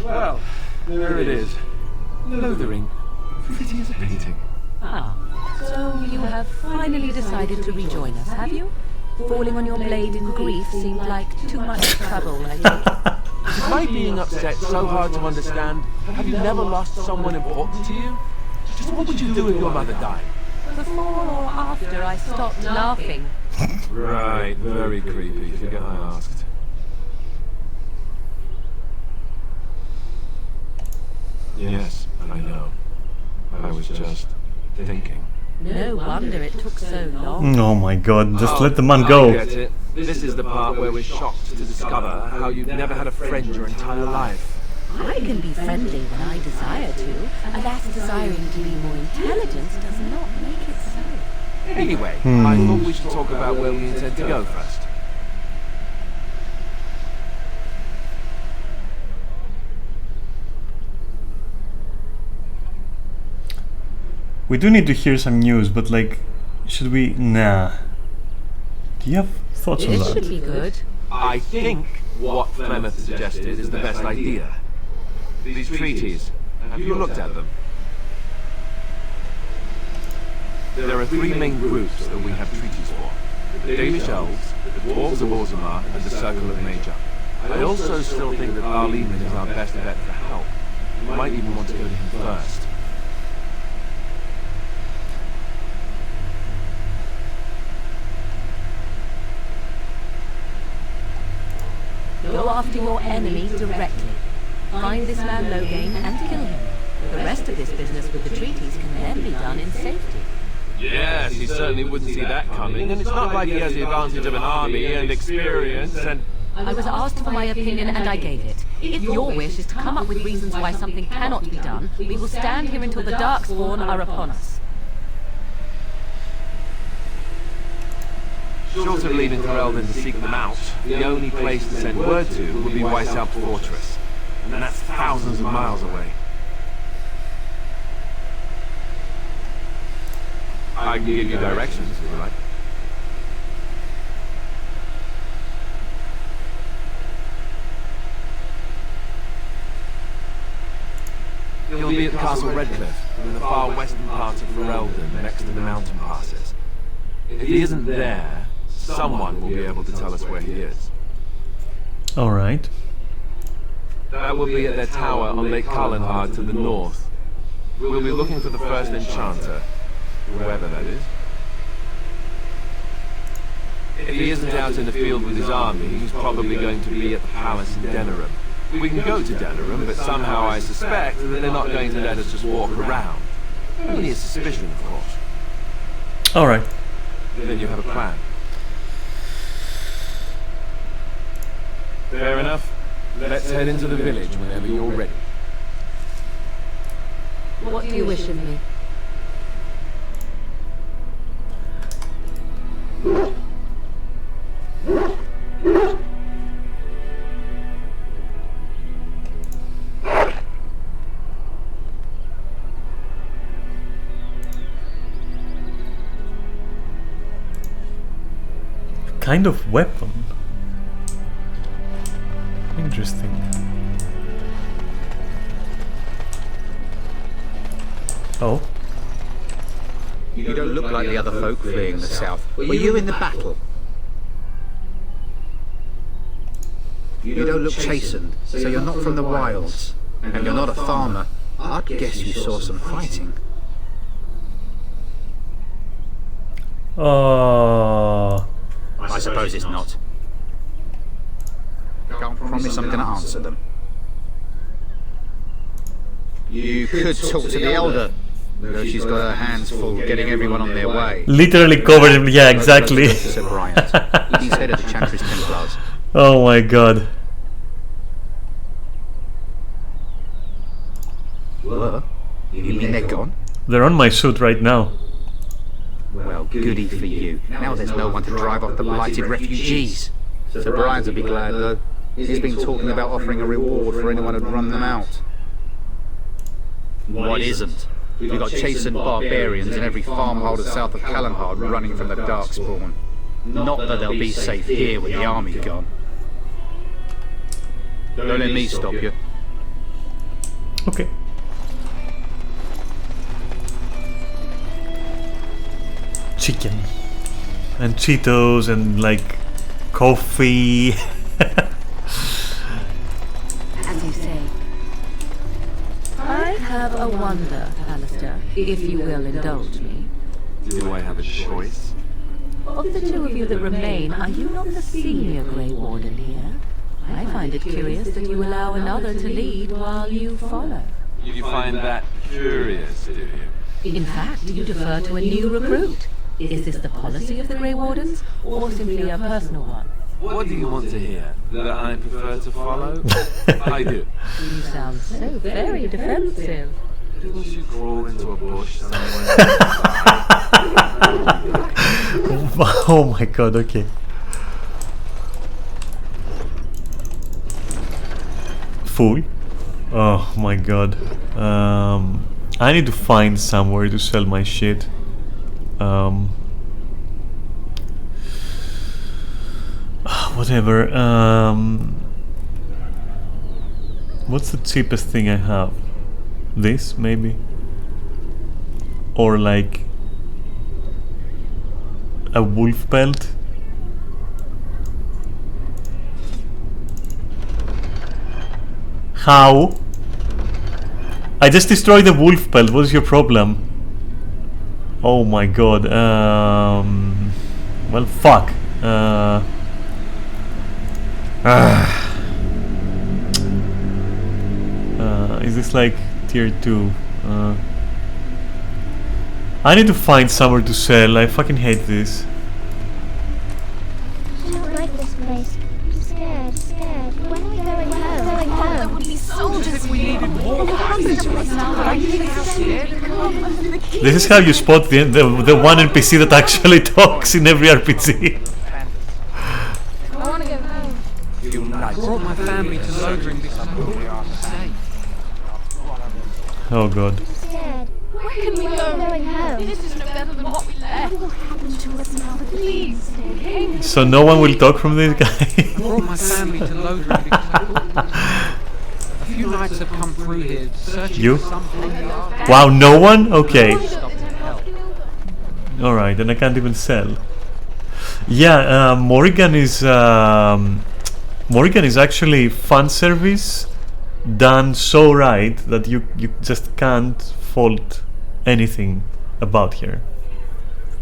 Well, there it is. Lothering. Pretty as a painting. Ah, so you have finally decided to rejoin us, have you? Falling on your blade in grief seemed like too much trouble, I think. Is my being upset so hard to understand? Have you never lost someone important to you? Just what would you do if your mother died? Before or after I stopped laughing. Right, very creepy. Forget I asked. thinking. No wonder it took so long. Oh my god, just let the man go. I get it. This is the part where we're shocked to discover how you've never had a friend your entire life. I can be friendly when I desire to, and that desiring to be more intelligent does not make it so. Anyway, I thought we should talk about where we intend to go first. We do need to hear some news, but like, should we? Nah. Do you have thoughts on that? This should be good. I think what Flemeth suggested is the best idea. These treaties, have you looked at them? There are three main groups that we have treaties for. The Danish Elves, the Dwarves of Orzammar, and the Circle of Major. I also still think that BLeeP is our best bet for help. You might even want to go to him first. Go after your enemy directly. Find this man Loghain and kill him. The rest of this business with the treaties can then be done in safety. Yes, he certainly wouldn't see that coming, and it's not like he has the advantage of an army and experience and... I was asked for my opinion and I gave it. If your wish is to come up with reasons why something cannot be done, we will stand here until the Darkspawn are upon us. Short of leaving Ferelden to seek them out, the only place to send word to would be Weishaupt Fortress. And that's thousands of miles away. I can give you directions if you like. He'll be at Castle Redcliffe, in the far western part of Ferelden, next to the mountain passes. If he isn't there, someone will be able to tell us where he is. Alright. That will be at their tower on Lake Carlinhard to the north. We'll be looking for the first enchanter, whoever that is. If he isn't out in the field with his army, he's probably going to be at the palace in Denerim. We can go to Denerim, but somehow I suspect that they're not going to let us just walk around. Only a suspicion, of course. Alright. Then you have a plan. Fair enough. Let's head into the village whenever you're ready. What do you wish of me? Kind of weapon. Interesting. Oh. You don't look like the other folk fleeing the south. Were you in the battle? You don't look chastened, so you're not from the wilds. And you're not a farmer. I'd guess you saw some fighting. I suppose it's not. Can't promise I'm going to answer them. You could talk to the Elder, though she's got her hands full getting everyone on their way. Literally covered him, yeah, exactly. Sir Bryant. He's head of the Chantry's Templars. Oh my god. What? You mean they're gone? They're on my suit right now. Well, goody for you. Now there's no one to drive off the blighted refugees. Sir Bryant would be glad, though. He's been talking about offering a reward for anyone who'd run them out. What isn't? We've got chastened barbarians in every farmholder south of Carlinhard running from the Darkspawn. Not that they'll be safe here with the army gone. Don't let me stop you. Okay. Chicken. And Cheetos and like coffee. As you say. I have a wonder, Alistair, if you will indulge me. Do I have a choice? Of the two of you that remain, are you not the senior Grey Warden here? I find it curious that you allow another to lead while you follow. You find that curious, do you? In fact, you defer to a new recruit. Is this the policy of the Grey Wardens, or simply a personal one? What do you want to hear? That I prefer to follow? I do. You sound so very defensive. Didn't you crawl into a bush somewhere? Oh my god, okay. Fool. Oh my god. I need to find somewhere to sell my shit. Whatever. What's the cheapest thing I have? This, maybe? Or like a wolf pelt? How? I just destroyed the wolf pelt. What is your problem? Oh my god. Well, fuck. Is this like tier 2? I need to find somewhere to sell. I fucking hate this. I don't like this place. I'm scared. When are we going home? There would be soldiers if we needed more fighters. Are you how scared? This is how you spot the one NPC that actually talks in every RPG. I want to go home. I brought my family to Lodring because we are safe. Oh god. I'm scared. Where can we go? Going home. This is no better than what we left. What will happen to us now? Please stay okay. So no one will talk from this guy? I brought my family to Lodring because a few knights have come through here searching for something. Wow, no one? Okay. Alright, then I can't even sell. Yeah, Morrigan is actually fan service done so right that you just can't fault anything about her.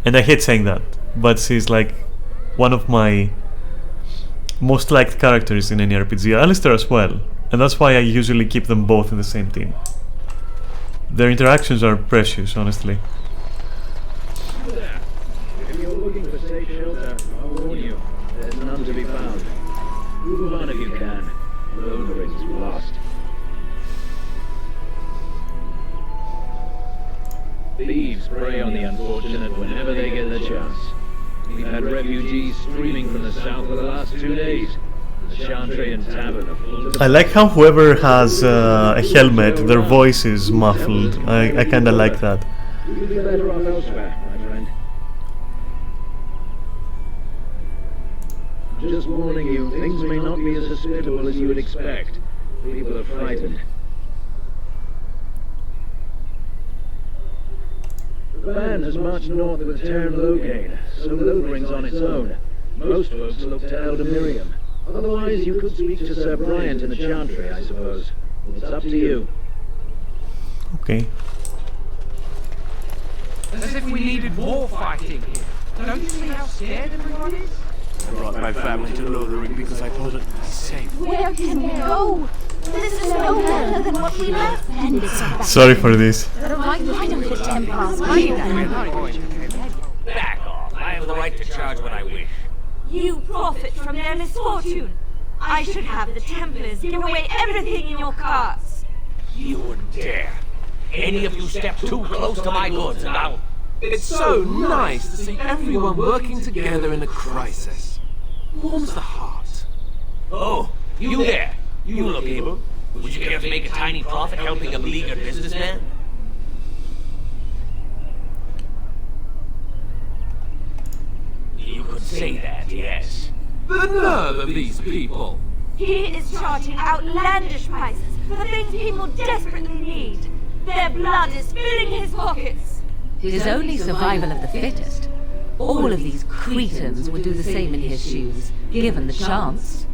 And I hate saying that, but she's like one of my most liked characters in any RPG. Alistair as well, and that's why I usually keep them both in the same team. Their interactions are precious, honestly. If you're looking for safe shelter, I'll warn you, there's none to be found. Move on if you can. Lodring's lost. Thieves prey on the unfortunate whenever they get the chance. We've had refugees streaming from the south for the last 2 days. The Chantry and Tavern are full to... I like how whoever has a helmet, their voice is muffled. I kinda like that. You'll be better off elsewhere, my friend. Just warning you, things may not be as hospitable as you would expect. People are frightened. The band has marched north with Terran Loghain, so Lodring's on its own. Most folks look to Elder Miriam. Otherwise, you could speak to Sir Bryant in the Chantry, I suppose. It's up to you. Okay. As if we needed more fighting here. Don't you see how scared everyone is? I brought my family to Lothering because I thought it would be safe. Where can we go? This is no better than what we left. And it's a Sorry for this. why don't the Templars We're not going to. Back off. I have the right to charge what I wish. You profit from their misfortune. I should have the Templars give away everything in your carts. You wouldn't dare. Any of you step too close to my goods and I'll... It's so nice to see everyone working together in a crisis. Warms the heart. Oh, you there. You look able. Would you care to make a tiny profit helping a beleaguered businessman? You could say that, yes. The nerve of these people! He is charging outlandish prices for things people desperately need. Their blood is filling his pockets. It is only survival of the fittest. All of these cretins would do the same in his shoes, given the chance.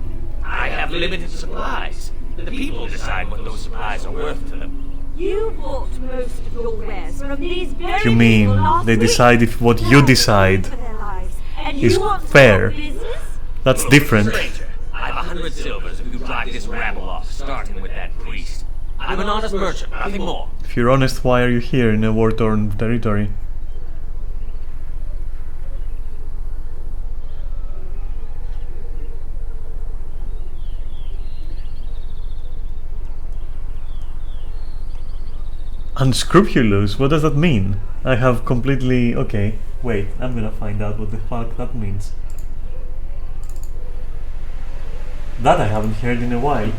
I have limited supplies. The people decide what those supplies are worth to them. You bought most of your wares from these very You mean people last they week. decide if what you decide For their lives. And is you want to fair? talk business? That's different. Stranger, I have 100 silvers if you drive this rabble off, starting with that priest. I'm an honest merchant, nothing more. If you're honest, why are you here in a war-torn territory? Unscrupulous? What does that mean? I have completely... Okay, wait, I'm gonna find out what the fuck that means. That I haven't heard in a while.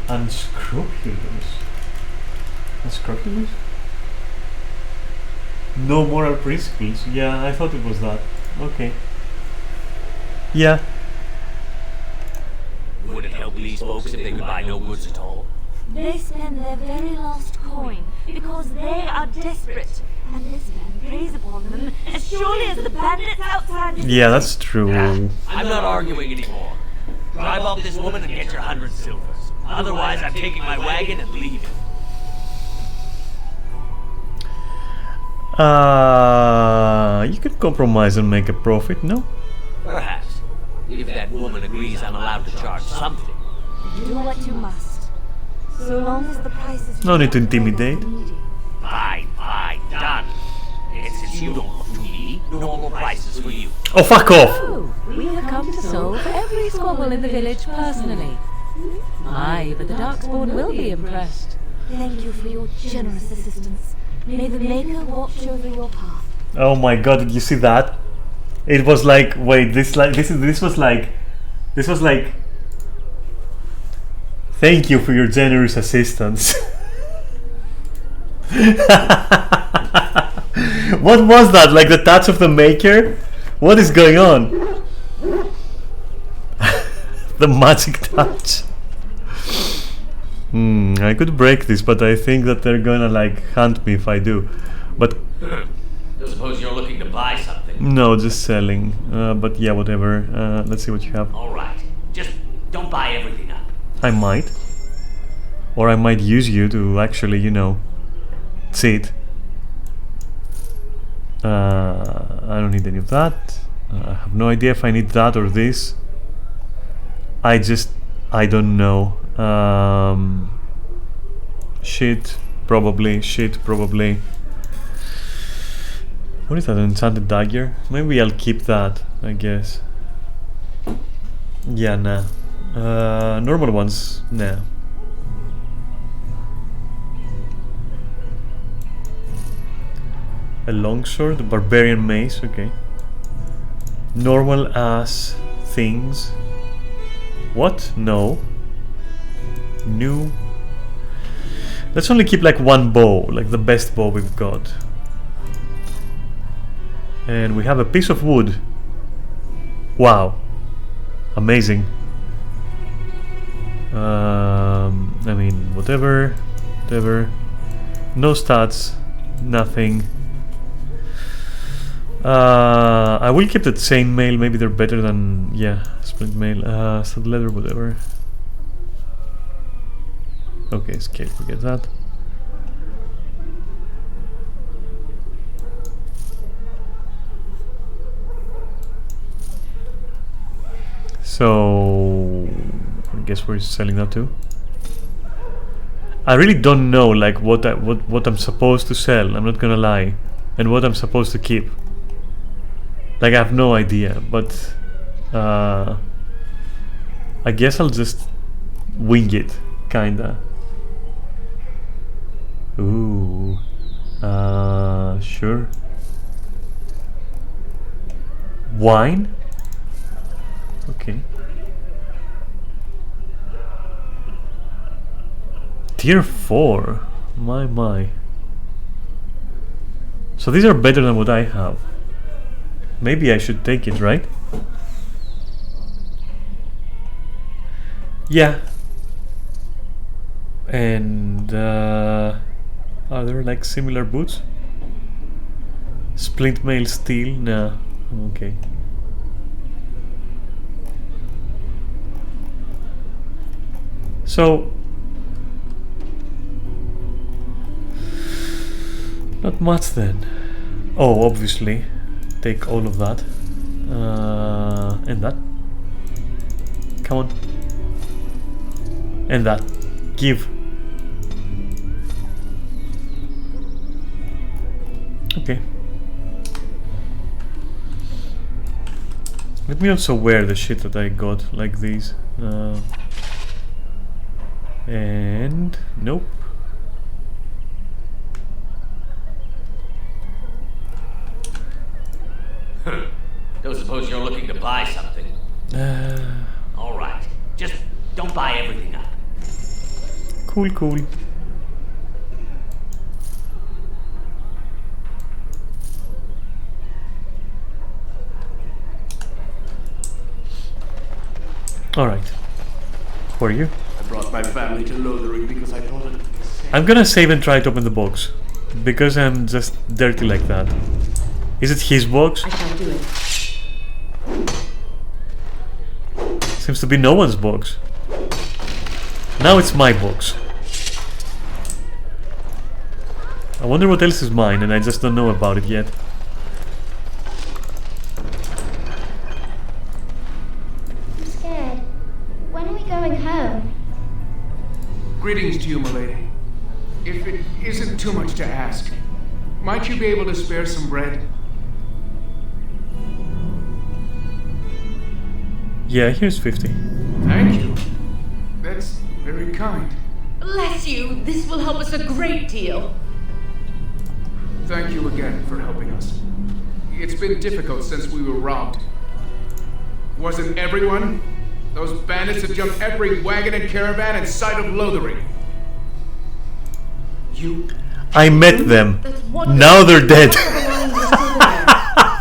Unscrupulous. Unscrupulous? No moral principles. Yeah, I thought it was that. Okay. Yeah. Would it help these folks if they could buy no goods at all? They spend their very last coin because they are desperate, and this man preys upon them as surely as the bandits outside. Yeah, that's true. I'm not arguing anymore. Drive off this woman and get your 100 silvers. Otherwise, I'm taking my wagon and leaving. You could compromise and make a profit, no? Perhaps. If that woman agrees I'm allowed to charge something. Do what you must. So long as the price is... No need to intimidate. Fine, done. And since you don't look too needy, normal prices for you. Oh, fuck off! Oh, we have come to solve every squabble in the village personally. Aye, but the Darkspawn will be impressed. Thank you for your generous assistance. May the Maker watch over your path. Oh my god, did you see that? It was like, wait, this was like thank you for your generous assistance. What was that? Like the touch of the Maker? What is going on? The magic touch. I could break this, but I think that they're gonna like hunt me if I do. But Suppose you're looking to buy something. no, just selling. But yeah, whatever. Let's see what you have. Alright. Just don't buy everything up. I might. Or I might use you to actually, you know, cheat. I don't need any of that. I have no idea if I need that or this. I don't know. Shit, probably. What is that, an enchanted dagger? Maybe I'll keep that, I guess. Yeah, nah. Normal ones, nah. A longsword, a barbarian mace, okay. Normal ass things. What? No. New. Let's only keep like one bow, like the best bow we've got. And we have a piece of wood. Wow. Amazing. I mean, whatever. No stats. Nothing. I will keep the chainmail. Maybe they're better than, yeah, splint mail. Stud leather, whatever. Okay, scale, forget that. So I guess we're selling that too. I really don't know like what I'm supposed to sell, I'm not gonna lie, and what I'm supposed to keep. Like I have no idea, but I guess I'll just wing it, kinda. Ooh, sure. Wine? Okay. Tier 4. My. So these are better than what I have. Maybe I should take it, right? Yeah. And are there like similar boots? Splint mail steel? Nah, I'm okay. So not much then. Oh, obviously take all of that and that. Come on. And that. Give. Okay. Let me also wear the shit that I got, like these. And nope. Don't suppose you're looking to buy something? All right. Just don't buy everything up. Cool, cool. All right. Who are you? I brought my family to Lothering because I thought it. I'm gonna save and try to open the box because I'm just dirty like that. Is it his box? I shall do it. Seems to be no one's box. Now it's my box. I wonder what else is mine and I just don't know about it yet. I'm scared. When are we going home? Greetings to you, milady. If it isn't too much to ask, might you be able to spare some bread? Yeah, here's 50. Thank you. That's very kind. Bless you. This will help us a great deal. Thank you again for helping us. It's been difficult since we were robbed. Wasn't everyone? Those bandits have jumped every wagon and caravan in sight of Lothering. You... I met them. Now they're dead.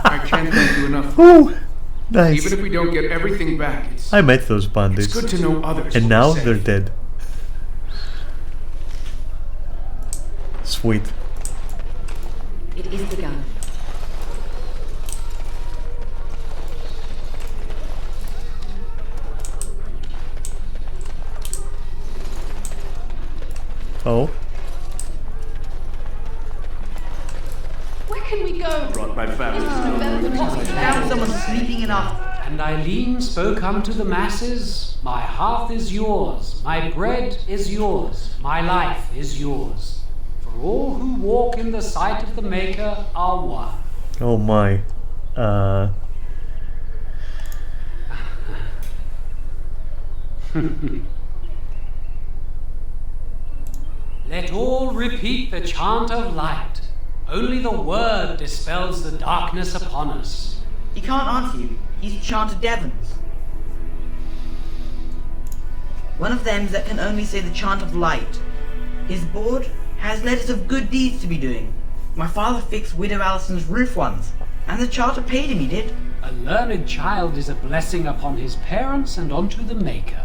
I can't thank you enough. Ooh, nice. Even if we don't get everything back, I met those bandits. it's good to know others. And will now be safe. they're dead. Sweet. It is the gun. Oh. Where can we go? Brought my family Found someone sleeping enough. And Eileen spoke unto the masses, my hearth is yours, my bread is yours, my life is yours. For all who walk in the sight of the Maker are one. Oh my. Let all repeat the chant of light. Only the word dispels the darkness upon us. He can't answer you. He's chanted Devons. One of them that can only say the chant of light. His board has letters of good deeds to be doing. My father fixed Widow Allison's roof once, and the charter paid him, he did. A learned child is a blessing upon his parents and onto the Maker.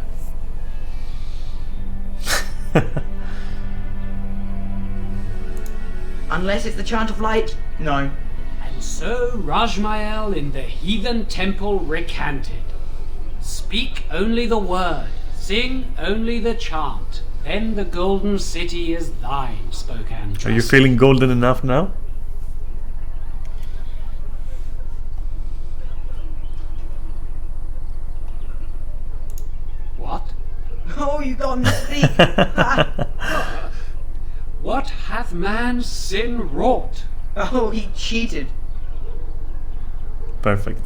Unless it's the chant of light, no. And so Rajmael in the heathen temple recanted. Speak only the word, sing only the chant, then the golden city is thine, spoke Andros. Are you feeling golden enough now? What? Oh, you got him to speak. What hath man's sin wrought? Oh, he cheated. Perfect.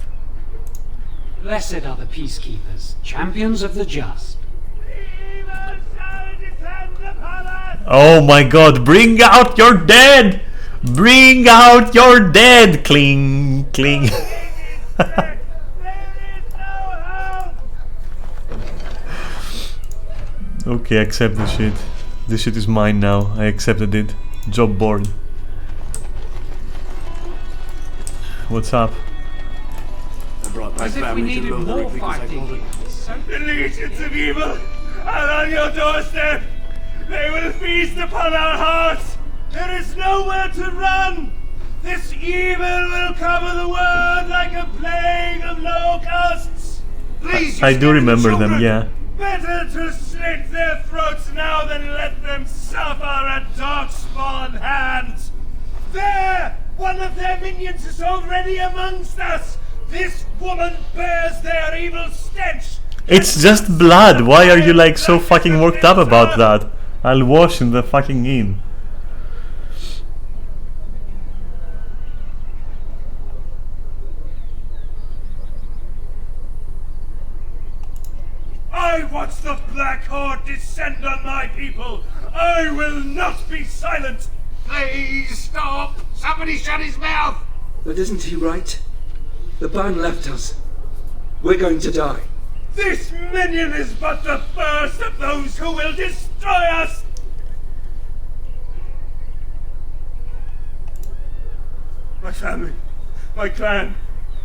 Blessed are the peacekeepers, champions of the just. Oh my god, bring out your dead! Bring out your dead! Cling, cling. Okay, accept this shit. This shit is mine now. I accepted it. Job board. What's up? I brought my As if we family to needed Lothering more because I thought fighting. it. The legions of evil are on your doorstep. They will feast upon our hearts. There is nowhere to run. This evil will cover the world like a plague of locusts. Please, I do remember them, yeah. Better to slit their throats now than let them suffer at Darkspawn hands. There! One of their minions is already amongst us. This woman bears their evil stench. It's just blood. Why are you like so fucking worked up about that? I'll wash in the fucking inn. court descend on my people, I will not be silent! Please stop! Somebody shut his mouth! But isn't he right? The ban left us. We're going to die. This minion is but the first of those who will destroy us! My family, my clan,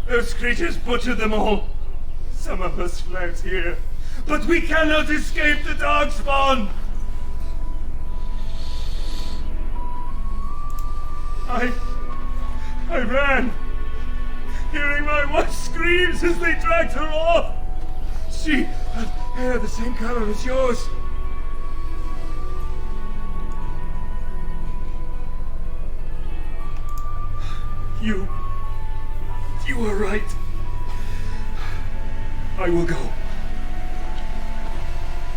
those creatures butchered them all. Some of us fled here, but we cannot escape the Darkspawn! I ran, hearing my wife's screams as they dragged her off. She had hair the same color as yours. You were right. I will go.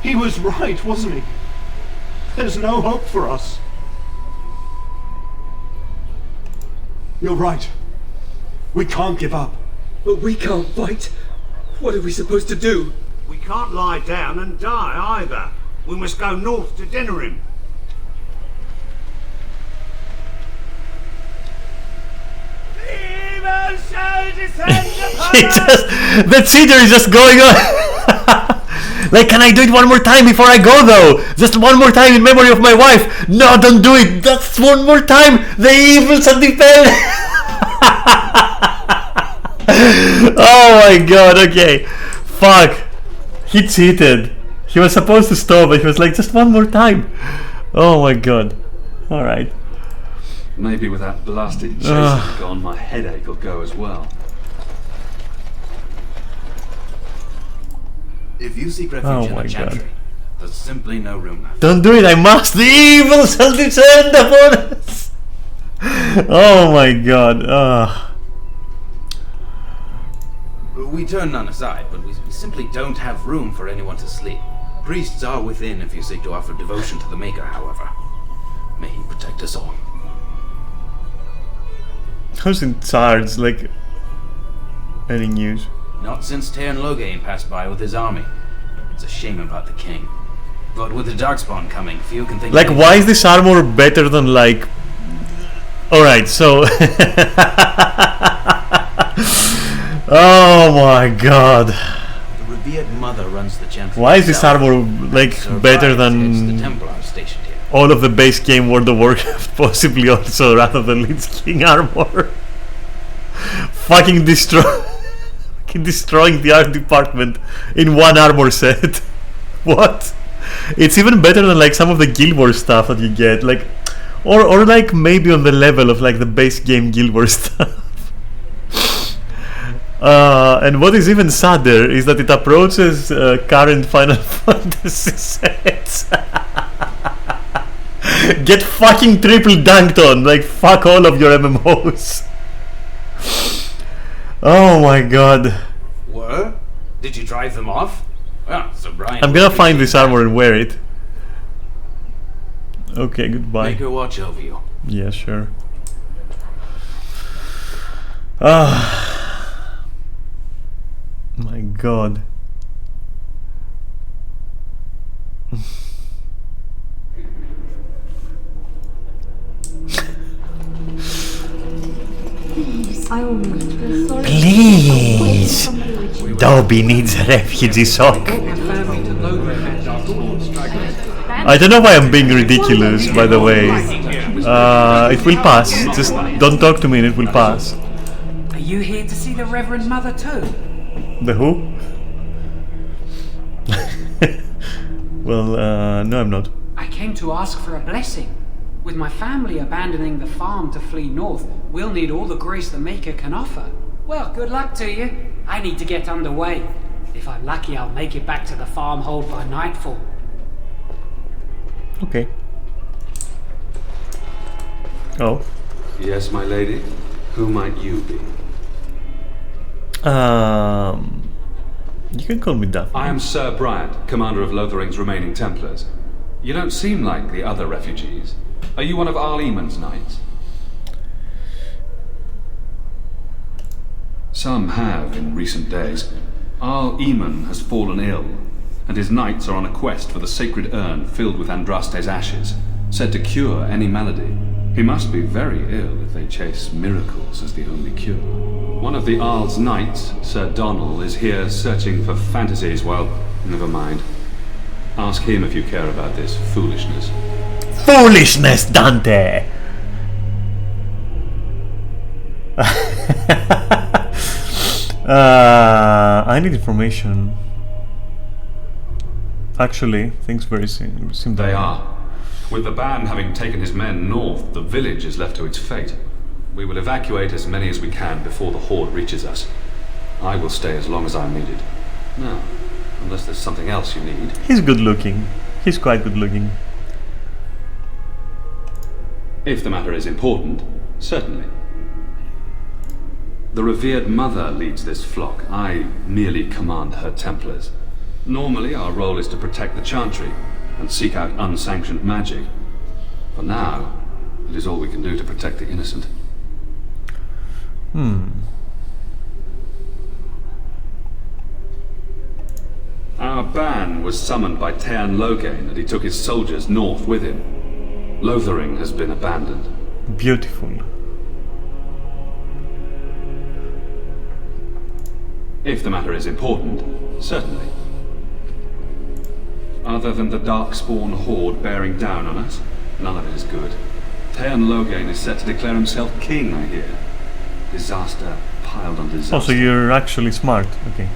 He was right, wasn't he? There's no hope for us. You're right. We can't give up. But we can't fight. What are we supposed to do? We can't lie down and die either. We must go north to Denerim. Evil shall descend upon He us! just, the cheater is just going on. Like, can I do it one more time before I go though? Just one more time in memory of my wife. No, don't do it. That's one more time. The evil shall defend. Oh my god, okay. Fuck. He cheated. He was supposed to stop, but he was like, just one more time. Oh my god. Alright. Maybe with that blasted chaser gone, my headache will go as well. If you seek refuge in the Chantry, there's simply no room left. Don't do it, I must! The evil shall descend upon us! Oh my god. We turn none aside, but we simply don't have room for anyone to sleep. Priests are within if you seek to offer devotion to the Maker, however. May he protect us all. Who's in charge? Like, any news? Not since Tairn Loghain passed by with his army. It's a shame about the king. But with the Darkspawn coming, few can think... Like, why is this armor better than, like... Alright, so... Oh my god. The revered mother runs the Chantry. Why is this armor, like, better than... The Templars stationed here. all of the base game World of Warcraft, possibly also, rather than Lich King armor? Fucking destroying the art department in one armor set. What? It's even better than like some of the Guild Wars stuff that you get, like, or like maybe on the level of like the base game Guild Wars stuff. And what is even sadder is that it approaches current Final Fantasy sets. Get fucking triple dunked on, like fuck all of your MMOs. Oh my god. What? Did you drive them off? Well, so Brian... I'm gonna find this armor and wear it. Okay, goodbye. Make her watch over you. Yeah, sure. My god. Please! Dobby needs a refugee sock. I don't know why I'm being ridiculous, by the way. It will pass. Just don't talk to me and it will pass. Are you here to see the Reverend Mother too? The who? Well, no I'm not. I came to ask for a blessing. With my family abandoning the farm to flee north, we'll need all the grace the Maker can offer. Well, good luck to you. I need to get underway. If I'm lucky, I'll make it back to the farmhold by nightfall. Okay. Oh. Yes, my lady. Who might you be? You can call me Duff. I am Sir Bryant, commander of Lotharing's remaining Templars. You don't seem like the other refugees. Are you one of Arl Eamon's knights? Some have in recent days. Arl Eamon has fallen ill. and his knights are on a quest for the sacred urn filled with Andraste's ashes, said to cure any malady. He must be very ill if they chase miracles as the only cure. One of the Arl's knights, Sir Donald, is here searching for fantasies. Well, never mind. Ask him if you care about this foolishness. Foolishness, Dante! I need information. Actually, things seem They are. With the band having taken his men north, the village is left to its fate. We will evacuate as many as we can before the horde reaches us. I will stay as long as I'm needed. No, unless there's something else you need. He's good looking. He's quite good looking. If the matter is important, certainly. The revered mother leads this flock. I merely command her Templars. Normally, our role is to protect the Chantry and seek out unsanctioned magic. For now, it is all we can do to protect the innocent. Our ban was summoned by Tairn Loghain, and he took his soldiers north with him. Lothering has been abandoned. Beautiful. If the matter is important, certainly. Other than the Darkspawn horde bearing down on us, none of it is good. Tairn Loghain is set to declare himself king, I hear. Disaster piled on disaster. Oh, so you're actually smart. Okay.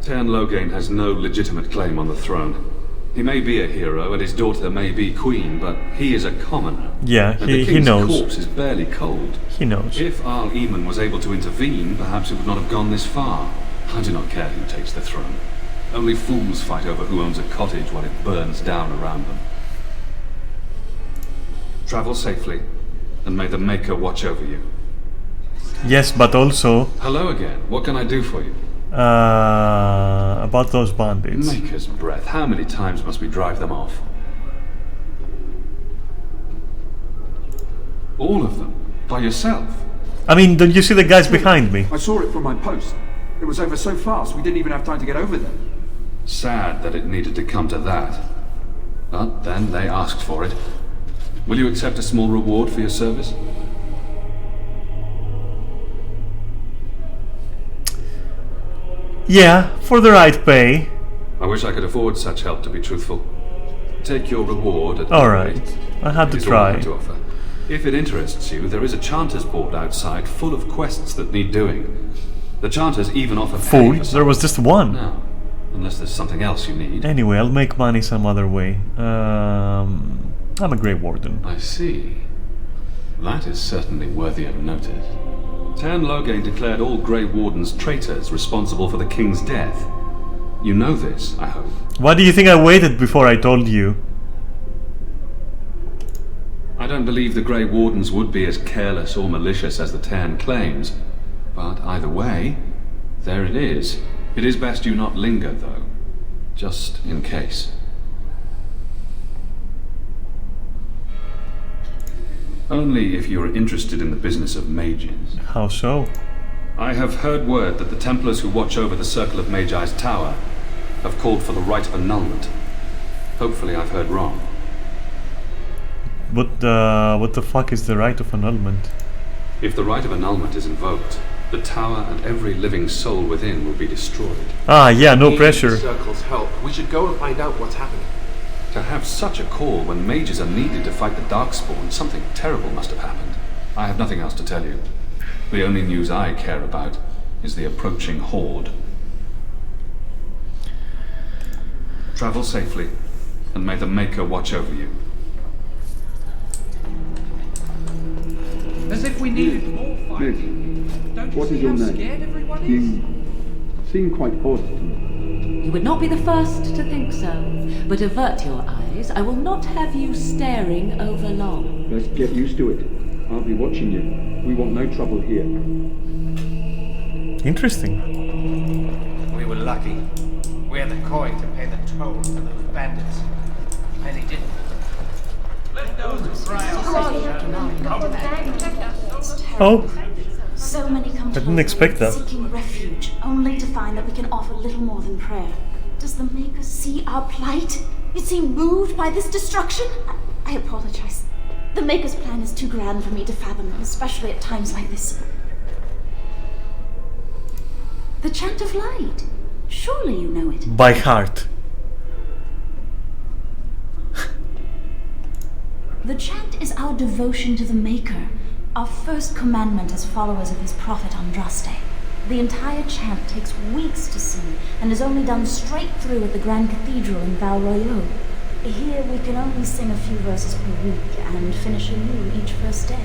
Tairn Loghain has no legitimate claim on the throne. He may be a hero and his daughter may be queen, but he is a commoner. Yeah, and the he king's knows. corpse is barely cold. He knows. If Arl Eamon was able to intervene, perhaps it would not have gone this far. I do not care who takes the throne. Only fools fight over who owns a cottage while it burns down around them. Travel safely, and may the Maker watch over you. Yes, but also... Hello again. What can I do for you? About those bandits. Maker's breath. How many times must we drive them off? All of them? By yourself? I mean, don't you see the guys behind me? I saw it from my post. It was over so fast, we didn't even have time to get over them. Sad that it needed to come to that. But then they asked for it. Will you accept a small reward for your service? Yeah, for the right pay. I wish I could afford such help, to be truthful. Take your reward at Alright, I had to try. To offer. If it interests you, there is a Chanter's board outside full of quests that need doing. The Chanters even offer Fool, there was just one. No, unless there's something else you need. Anyway, I'll make money some other way. I'm a Grey Warden. I see. That is certainly worthy of notice. Tairn Loghain declared all Grey Wardens traitors responsible for the King's death. You know this, I hope. Why do you think I waited before I told you? I don't believe the Grey Wardens would be as careless or malicious as the Tairn claims. But either way, there it is. It is best you not linger, though. Just in case. Only if you are interested in the business of mages. How so? I have heard word that the Templars who watch over the Circle of Magi's tower have called for the right of annulment. Hopefully I've heard wrong. What the fuck is the right of annulment? If the right of annulment is invoked, the tower and every living soul within will be destroyed. Ah, yeah, no pressure. The Circle's help. We should go and find out what's happening. To have such a call when mages are needed to fight the Darkspawn, something terrible must have happened. I have nothing else to tell you. The only news I care about is the approaching horde. Travel safely, and may the Maker watch over you. As if we needed more fighting. Don't you see how scared everyone is? You seem quite odd to me. You would not be the first to think so, but avert your eyes. I will not have you staring over long. Let's get used to it. I'll be watching you. We want no trouble here. Interesting. We were lucky. We had the coin to pay the toll for those bandits. Many didn't. Oh, So many come to I didn't expect that. seeking refuge, only to find that we can offer little more than prayer. Does the Maker see our plight? You seem moved by this destruction? I apologize. The Maker's plan is too grand for me to fathom, especially at times like this. The Chant of Light. Surely you know it. By heart. The chant is our devotion to the Maker, our first commandment as followers of his prophet Andraste. The entire chant takes weeks to sing and is only done straight through at the Grand Cathedral in Val Royeaux. Here we can only sing a few verses per week and finish anew each first day.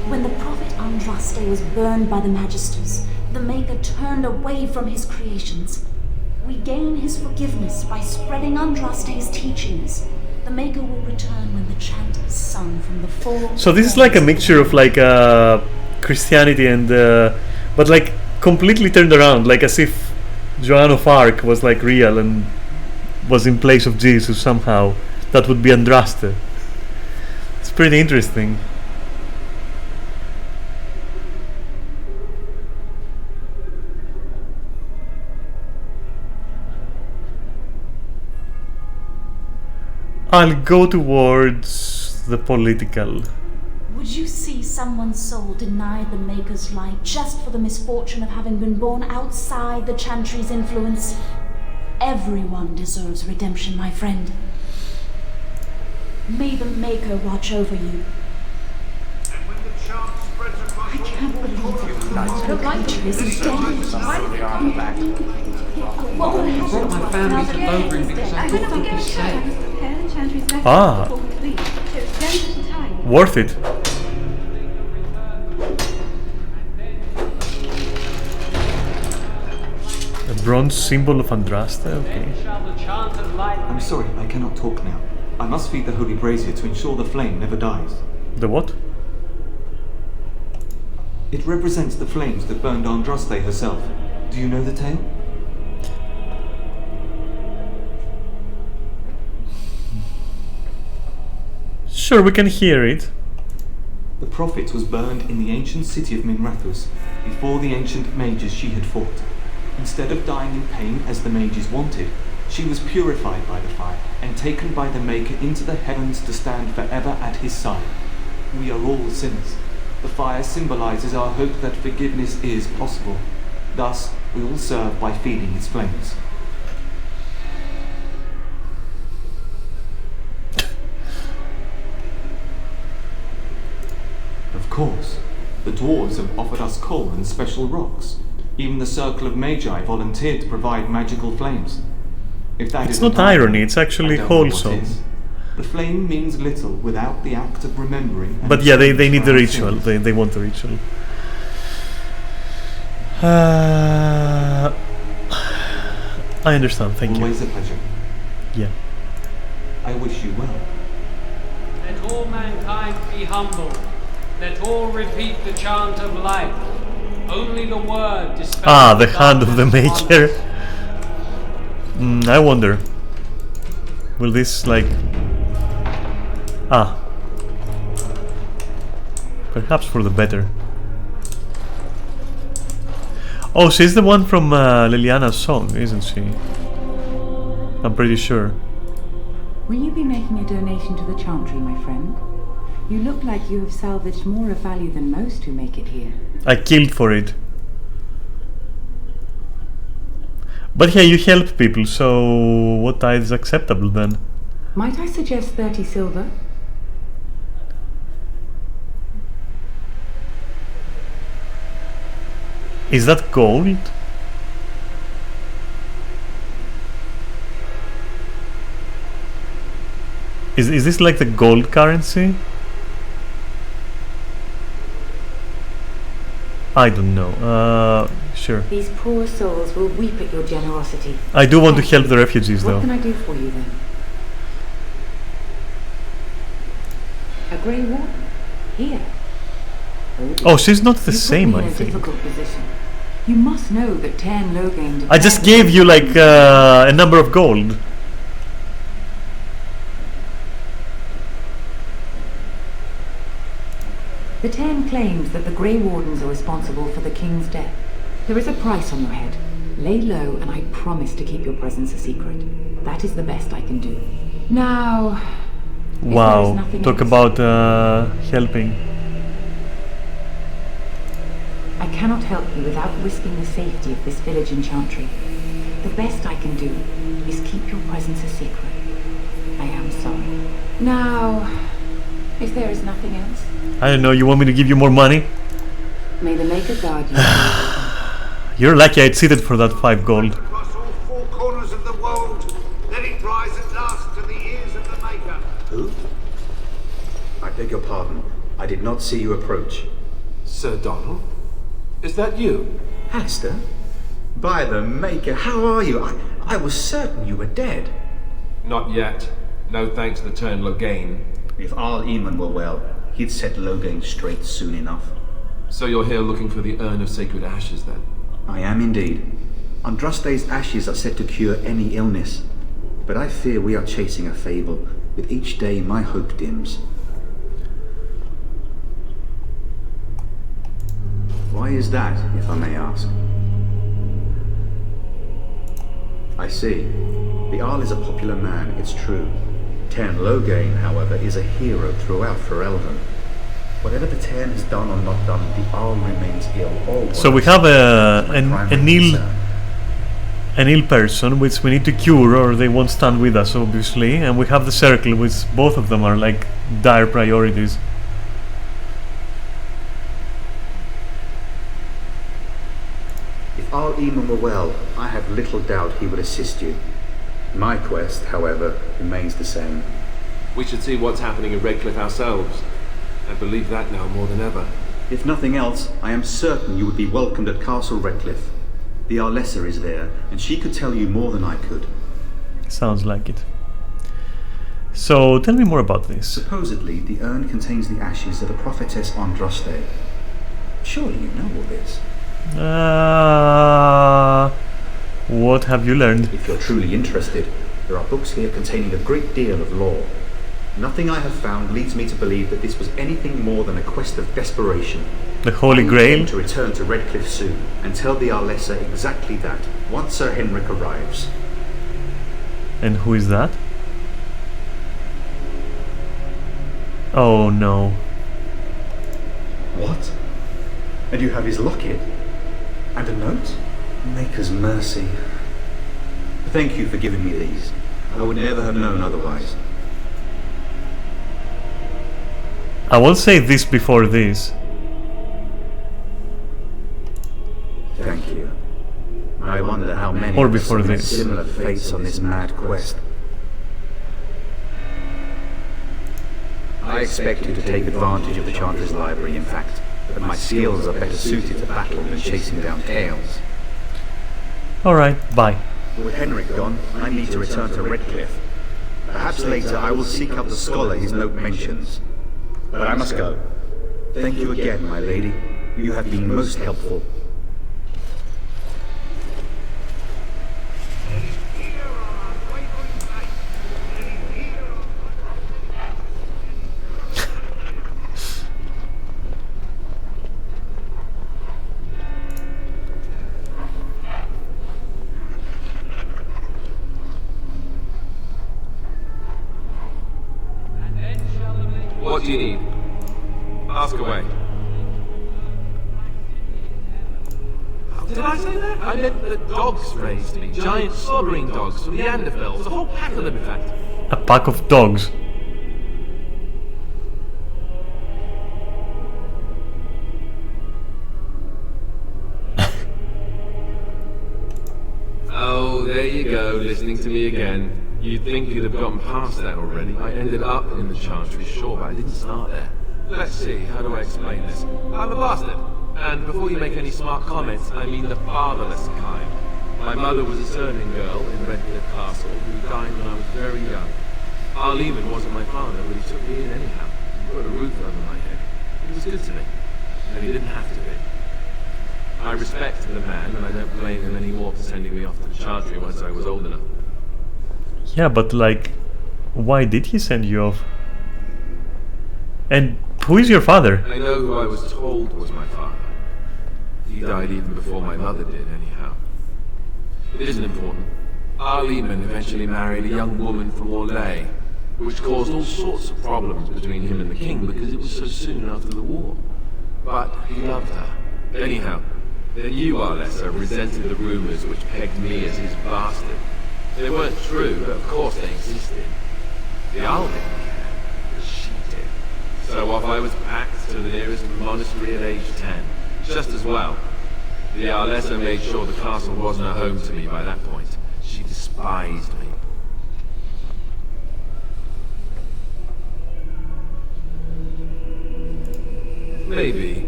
When the prophet Andraste was burned by the Magisters, the Maker turned away from his creations. We gain his forgiveness by spreading Andraste's teachings. The Maker will return when the chant is sung from the four... So this is like a mixture of like Christianity and but like completely turned around, like as if Joan of Arc was like real and was in place of Jesus somehow. That would be Andraste. It's pretty interesting. I'll go towards the political. Would you see someone's soul denied the Maker's light just for the misfortune of having been born outside the Chantry's influence? Everyone deserves redemption, my friend. May the Maker watch over you. I can't believe that the creature is dead. What will happen? My family's at Lowbury because I thought they'd be safe. Ah, worth it. A bronze symbol of Andraste, okay. I'm sorry, I cannot talk now. I must feed the holy brazier to ensure the flame never dies. The what? It represents the flames that burned Andraste herself. Do you know the tale? Sure, we can hear it. The prophet was burned in the ancient city of Minrathous, before the ancient mages she had fought. Instead of dying in pain as the mages wanted, she was purified by the fire and taken by the Maker into the heavens to stand forever at his side. We are all sinners. The fire symbolizes our hope that forgiveness is possible. Thus, we all serve by feeding its flames. Of course, the dwarves have offered us coal and special rocks. Even the Circle of Magi volunteered to provide magical flames. If that it's not irony, it's actually wholesome. The flame means little without the act of remembering. But yeah, they need the ritual. They want the ritual. I understand, thank you. Always a pleasure. Yeah. I wish you well. Let all mankind be humble. Let all repeat the chant of life. Only the word dispels the hand of the Maker. I wonder. Will this like... perhaps for the better. Oh, she's the one from Liliana's song, isn't she? I'm pretty sure. Will you be making a donation to the Chantry, my friend? You look like you have salvaged more of value than most who make it here. I killed for it. But yeah, you help people, so what tithe is acceptable then? Might I suggest 30 silver? Is that gold? Is this like the gold currency? I don't know. Sure. These poor souls will weep at your generosity. I do want to help the refugees, though. What can I do for you then? A grey warden? Here? Oh, she's not the You same, put me I in a think. difficult position. You must know that Tern Logain... I just gave you like a number of gold. claims that the Grey Wardens are responsible for the King's death. There is a price on your head. Lay low, and I promise to keep your presence a secret. That is the best I can do. Now... Wow, talk about helping. I cannot help you without risking the safety of this village in Chantry. The best I can do is keep your presence a secret. I am sorry. Now, if there is nothing else... I don't know, you want me to give you more money? May the Maker guard you. You're lucky I cheated for that 5 gold. Across all 4 corners of the world, let it rise at last to the ears of the Maker. Who? I beg your pardon. I did not see you approach. Sir Donald? Is that you? Alistair? By the Maker, how are you? I was certain you were dead. Not yet. No thanks to turn Loghain. If Arl Eamon were well, he'd set Loghain straight soon enough. So you're here looking for the urn of sacred ashes, then? I am indeed. Andraste's ashes are said to cure any illness. But I fear we are chasing a fable. With each day my hope dims. Why is that, if I may ask? I see. The Arl is a popular man, it's true. Tern Loghain, however, is a hero throughout Ferelden. Whatever the Tern has done or not done, the Arl remains ill always. So we have an ill person which we need to cure or they won't stand with us, obviously, and we have the circle which both of them are like dire priorities. If Arl Eamon were well, I have little doubt he would assist you. My quest, however, remains the same. We should see what's happening in Redcliffe ourselves. I believe that now more than ever. If nothing else, I am certain you would be welcomed at Castle Redcliffe. The Arlessa is there, and she could tell you more than I could. Sounds like it. So, tell me more about this. Supposedly, the urn contains the ashes of the prophetess Andraste. Surely you know all this. What have you learned? If you're truly interested, there are books here containing a great deal of lore. Nothing I have found leads me to believe that this was anything more than a quest of desperation. The Holy Grail? To return to Redcliffe soon, and tell the Arlessa exactly that, once Sir Henrik arrives. And who is that? Oh no. What? And you have his locket? And a note? Maker's mercy. Thank you for giving me these. I would never have known otherwise. I won't say this before this. Thank you. I wonder how many or before this. Similar fates on this mad quest. I expect you to take advantage of the Chantry's library, in fact, but my skills are better suited to battle than chasing down tales. Alright, bye. With Henrik gone, I need to return to Redcliffe. Perhaps later I will seek out the scholar his note mentions. But I must go. Thank you again, my lady. You have been most helpful. What do you need? Ask away. Did I say that? I meant that dogs raised me. Giant slobbering dogs from the Anderfells. A whole pack of them, in fact. A pack of dogs. Oh, there you go, listening to me again. You'd think you'd have gotten past that already. I ended up in the Chantry, sure, but I didn't start there. Let's see, how do I explain this? I'm a bastard. And before you make any smart comments, I mean the fatherless kind. My mother was a serving girl in Redcliffe Castle who died when I was very young. Arl Eamon wasn't my father, but he took me in anyhow. He put a roof over my head. He was good to me. And he didn't have to be. I respect the man, and I don't blame him anymore for sending me off to the Chantry once I was old enough. Yeah, but like, why did he send you off? And Who is your father? I know who I was told was my father. He died even before my mother did, anyhow. It isn't important. Our Lehman eventually married a young woman from Orlais, which caused all sorts of problems between him and the king because it was so soon after the war. But he loved her. Anyhow, then you, Arlessa, resented the rumors which pegged me as his bastard. They weren't true, but of course they existed. The Arl didn't care, but she did. So off I was packed to the nearest monastery at age 10. Just as well. The Arlessa made sure the castle wasn't a home to me by that point. She despised me. Maybe.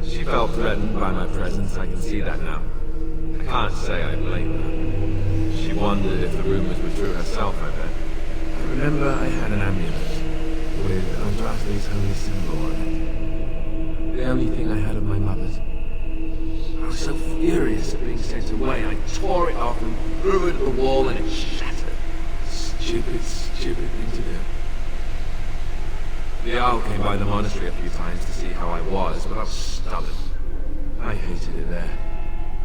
She felt threatened by my presence, I can see that now. I can't say I blame her. She wondered if the rumors were true herself, I bet. I remember I had an amulet with Andraste's holy symbol on it. The only thing I had of my mother's. I was so furious at being sent away, I tore it off and threw it at the wall and it shattered. Stupid thing to do. The Owl came by the monastery a few times to see how I was, but I was stubborn. I hated it there.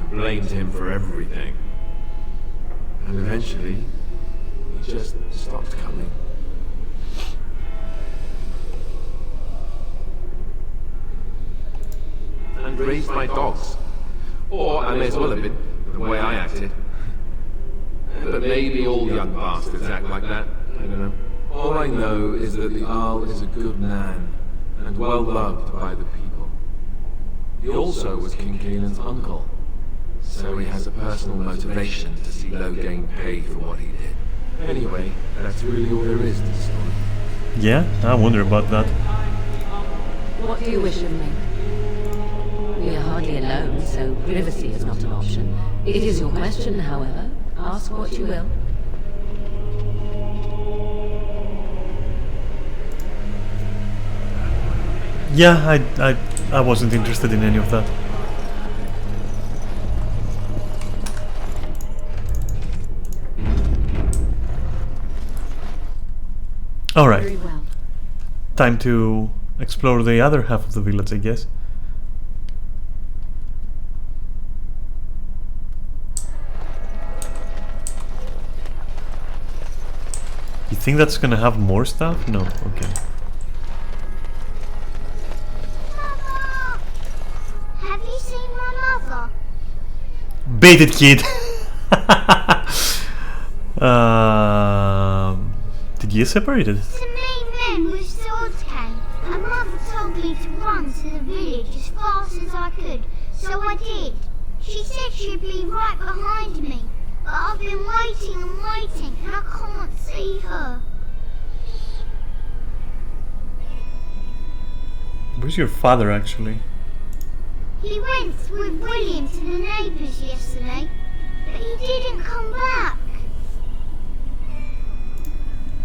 I blamed him for everything. And eventually, he just stopped coming. And raised my dogs. Or I may as well have been, the way I acted. But maybe all young bastards act like that. I don't know. All I know is that the Arl is a good man, and well loved by the people. He also was King Kaelin's uncle, so he has a personal motivation to see Loghain pay for what he did. Anyway, that's really all there is to the story. Yeah, I wonder about that. What do you wish of me? We are hardly alone, so privacy is not an option. It is your question, however. Ask what you will. Yeah, I wasn't interested in any of that. Alright. Very well. Time to explore the other half of the village, I guess. You think that's gonna have more stuff? No, okay. Have you seen my mother? Baited kid! Did you separate it? Some mean men with swords came, and Mother told me to run to the village as fast as I could, so I did. She said she'd be right behind me, but I've been waiting and waiting, and I can't see her. Where's your father, actually? He went with William to the neighbours yesterday, but he didn't come back.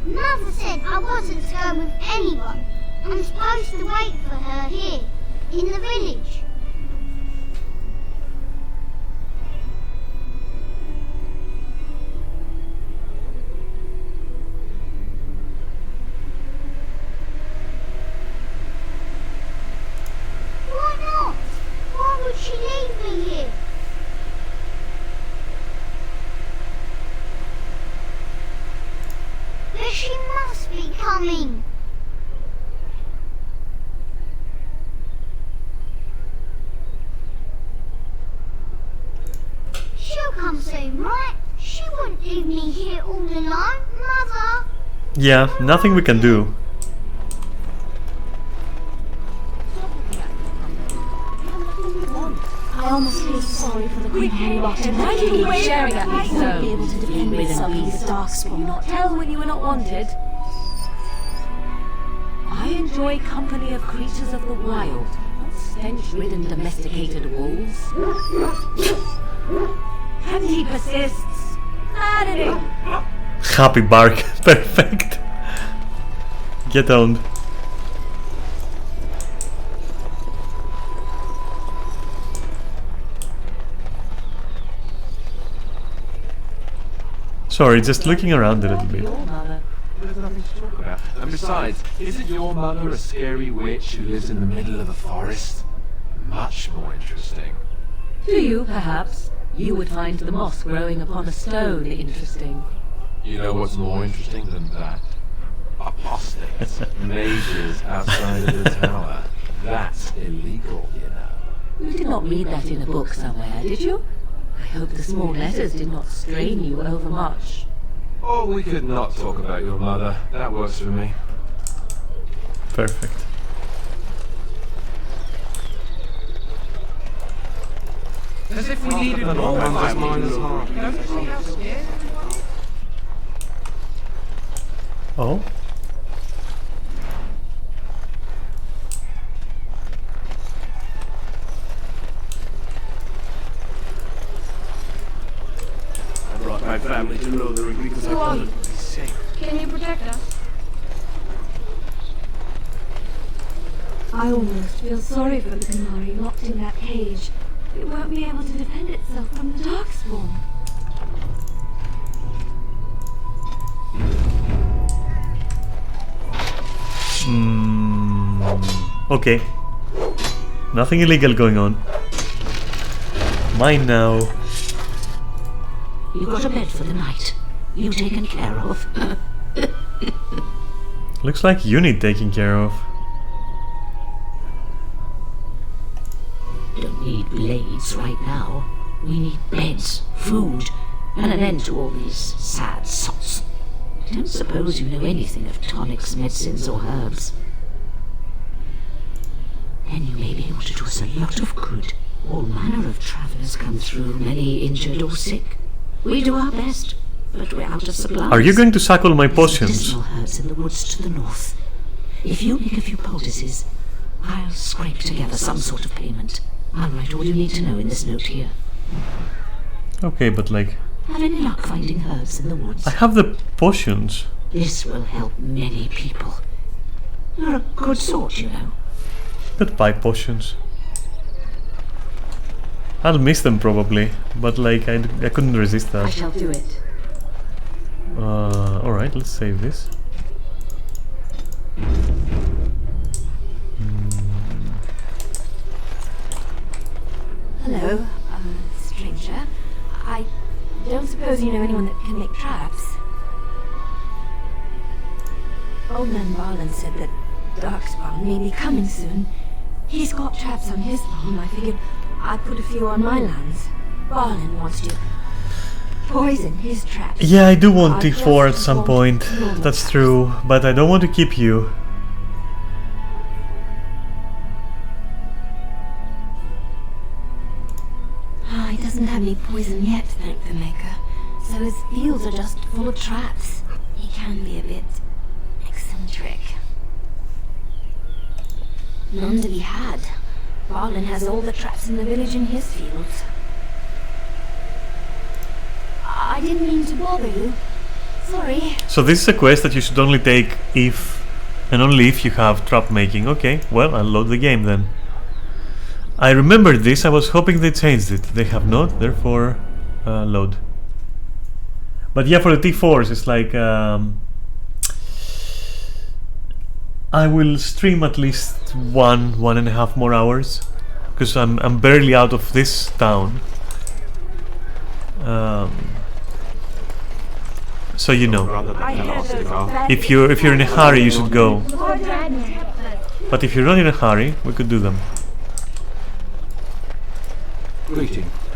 Mother said I wasn't to go with anyone. I'm supposed to wait for her here, in the village. Why not? Why would she leave me here? But she must be coming. She'll come soon, right? She wouldn't leave me here all alone, Mother. Yeah, nothing we can do. I almost feel sorry for the Queen who locked him. Why do you keep sharing at me I so? won't be able to defend With myself and from peace. the Darkspawn. Not tell when you are not wanted. I enjoy company of creatures of the wild, not stench-ridden domesticated wolves. And he persists. Maddening. Happy bark. Perfect. Get owned. Sorry, just looking around a little bit. Your mother. something to talk about. And besides, isn't your mother a scary witch who lives in the middle of a forest? Much more interesting. To you, perhaps, you would find the moss growing upon a stone interesting. You know what's more interesting than that? Apostates, mages outside of the tower. That's illegal, you know. You did not read that in a book somewhere, did you? I hope the small letters did not strain you overmuch. Oh, we could not talk about your mother. That works for me. Perfect. As if we needed more of mine as well. Don't you see how scared? Oh? I brought my family to Lothering because I wanted to be safe. Can you protect us? I almost feel sorry for the Canary locked in that cage. It won't be able to defend itself from the Darkspawn. Okay. Nothing illegal going on. Mine now. You got a bed for the night. You taken care of. Looks like you need taking care of. Don't need blades right now. We need beds, food, and an end to all these sad sots. I don't suppose you know anything of tonics, medicines, or herbs. Then you may be able to do us a lot of good. All manner of travellers come through, many injured or sick. We do our best, but we're out of supplies. Are you going to sack all my potions? Medicinal herbs in the woods to the north. If you make a few poultices, I'll scrape together some sort of payment. I'll write all you need to know in this note here. Okay, but like... Have any luck finding herbs in the woods? I have the potions. This will help many people. You're a good sort, you know. Could buy potions. I'll miss them probably, but like I couldn't resist that. I shall do it. Alright, let's save this. Hello, stranger. I don't suppose you know anyone that can make traps. Old man Barlin said that Darkspawn may be coming soon. He's got traps on his farm. I figured I'd put a few on my lands. Barlin wants to poison his traps. Yeah, I do want T4 at some point. That's true, but I don't want to keep you. He doesn't have any poison yet, thank the Maker. So his fields are just full of traps. He can be a bit eccentric. None to be had. Barlin has all the traps in the village in his fields. I didn't mean to bother you. Sorry. So this is a quest that you should only take if and only if you have trap making. Okay, well, I'll load the game then. I remembered this, I was hoping they changed it. They have not, therefore load. But yeah, for the T4s it's like I will stream at least 1.5 more hours, because I'm barely out of this town. So you know, if you're in a hurry you should go. But if you're not in a hurry, we could do them.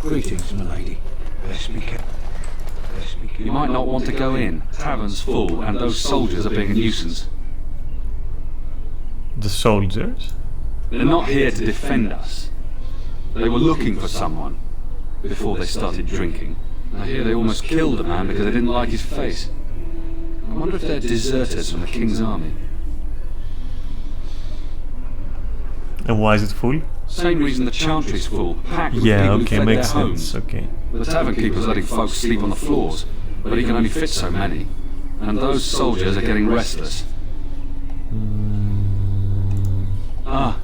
Greetings, milady. Best be careful. You might not want to go in. Tavern's full, and those soldiers are being a nuisance. The soldiers? They're not here to defend us. They were looking for someone before they started drinking. I hear they almost killed a man because they didn't like his face. I wonder if they're deserters from the King's army. And why is it full? Same reason the chantry's full, packed with yeah, people who okay, fled makes their sense. homes. Okay. The tavern keeper's letting folks sleep on the floors, but he can only fit so many. And those soldiers are getting restless. Ah,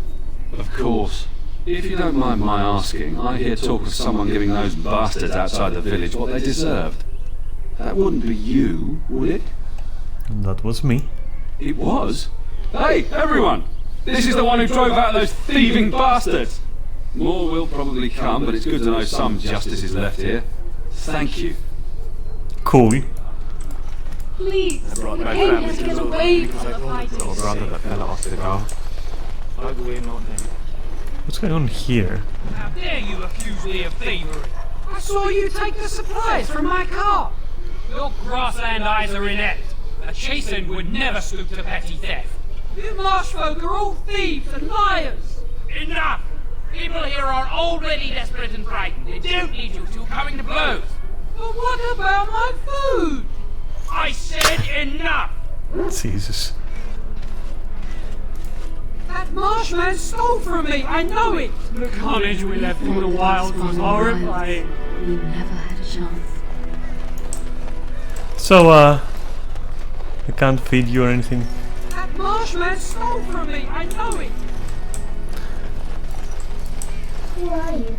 of course. If you don't mind my asking, I hear talk of someone giving those bastards outside the village what they deserved. That wouldn't be you, would it? And that was me. It was? Hey, everyone! This is the one who drove out those thieving bastards! More will probably come, but it's good to know some justice is left here. Thank you. Cool. Please, the king has to get away from the fighting. Your brother that fell off the car. What's going on here? How dare you accuse me of thievery? I saw you take the supplies from my car. Your grassland eyes are inept. A chastened would never stoop to petty theft. You marsh folk are all thieves and liars. Enough! People here are already desperate and frightened. They don't need you two coming to blows. But what about my food? I said enough! Jesus. That marshman stole from me, I know it! The carnage we left in the wild was horrifying. We never had a chance. So, I can't feed you or anything. That marshman stole from me, I know it! Who are you?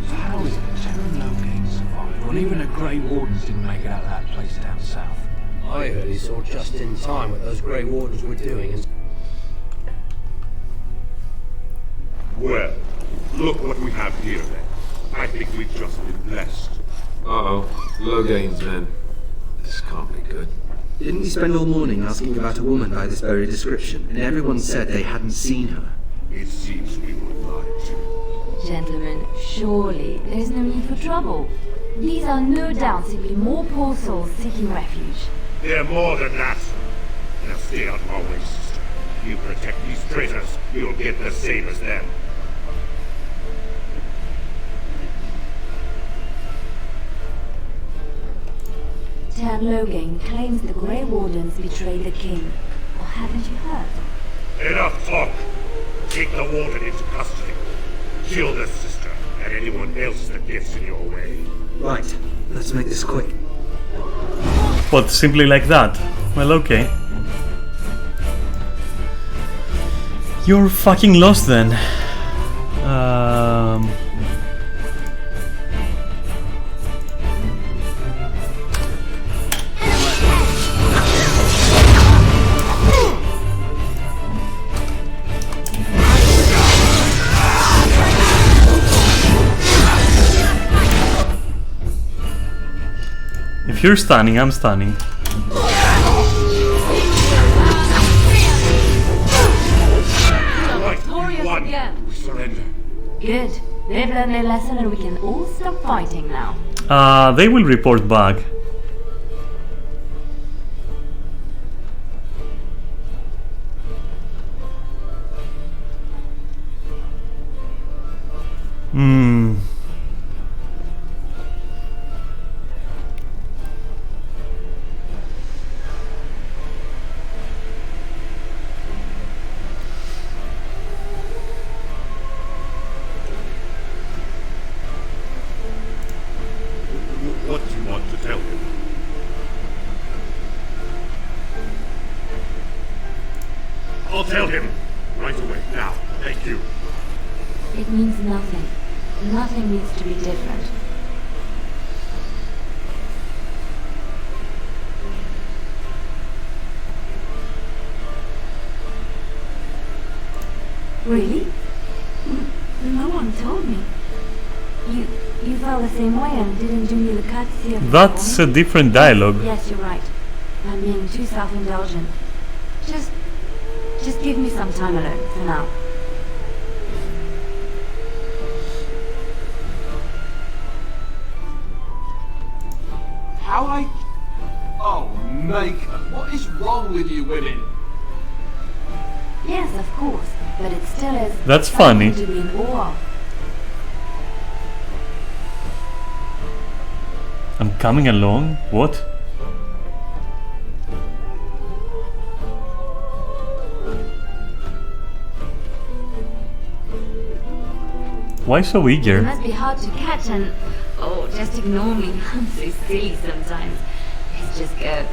So how is it that Terran Logate survived when even the Grey Wardens didn't make it out of that place down south? I heard he saw just in time what those Grey Wardens were doing and... Well, look what we have here then. I think we've just been blessed. Uh-oh. Logain's men. This can't be good. Didn't we spend all morning asking about a woman by this very description, and everyone said they hadn't seen her? It seems we were lied. Gentlemen, surely there is no need for trouble. These are no doubt simply more poor souls seeking refuge. They're more than that. Now stay out of our way, sister. You protect these traitors, you'll get the same as them. Tan Logain claims the Grey Wardens betrayed the king. Or haven't you heard? Enough talk! Take the warden into custody. Kill the sister and anyone else that gets in your way. Right, let's make this quick. What, simply like that? Well, okay. You're fucking lost then. If you're stunning, I'm stunning. We surrender. Good. They've learned their lesson and we can all stop fighting now. They will report back. What do you want to tell him? I'll tell him! Right away, now. Thank you. It means nothing. Nothing needs to be different. Really? No one told me. You felt the same way and didn't do me the courtesy of... That's a different dialogue. Yes, you're right. I'm being too self-indulgent. Just give me some time alone for now. Oh, Maker, what is wrong with you women? Yes, of course, but it still is... That's funny. ...to be in awe of. I'm coming along? What? Why so It eager? must be hard to catch and... Oh, just ignore me. I'm so silly sometimes. Let's just go.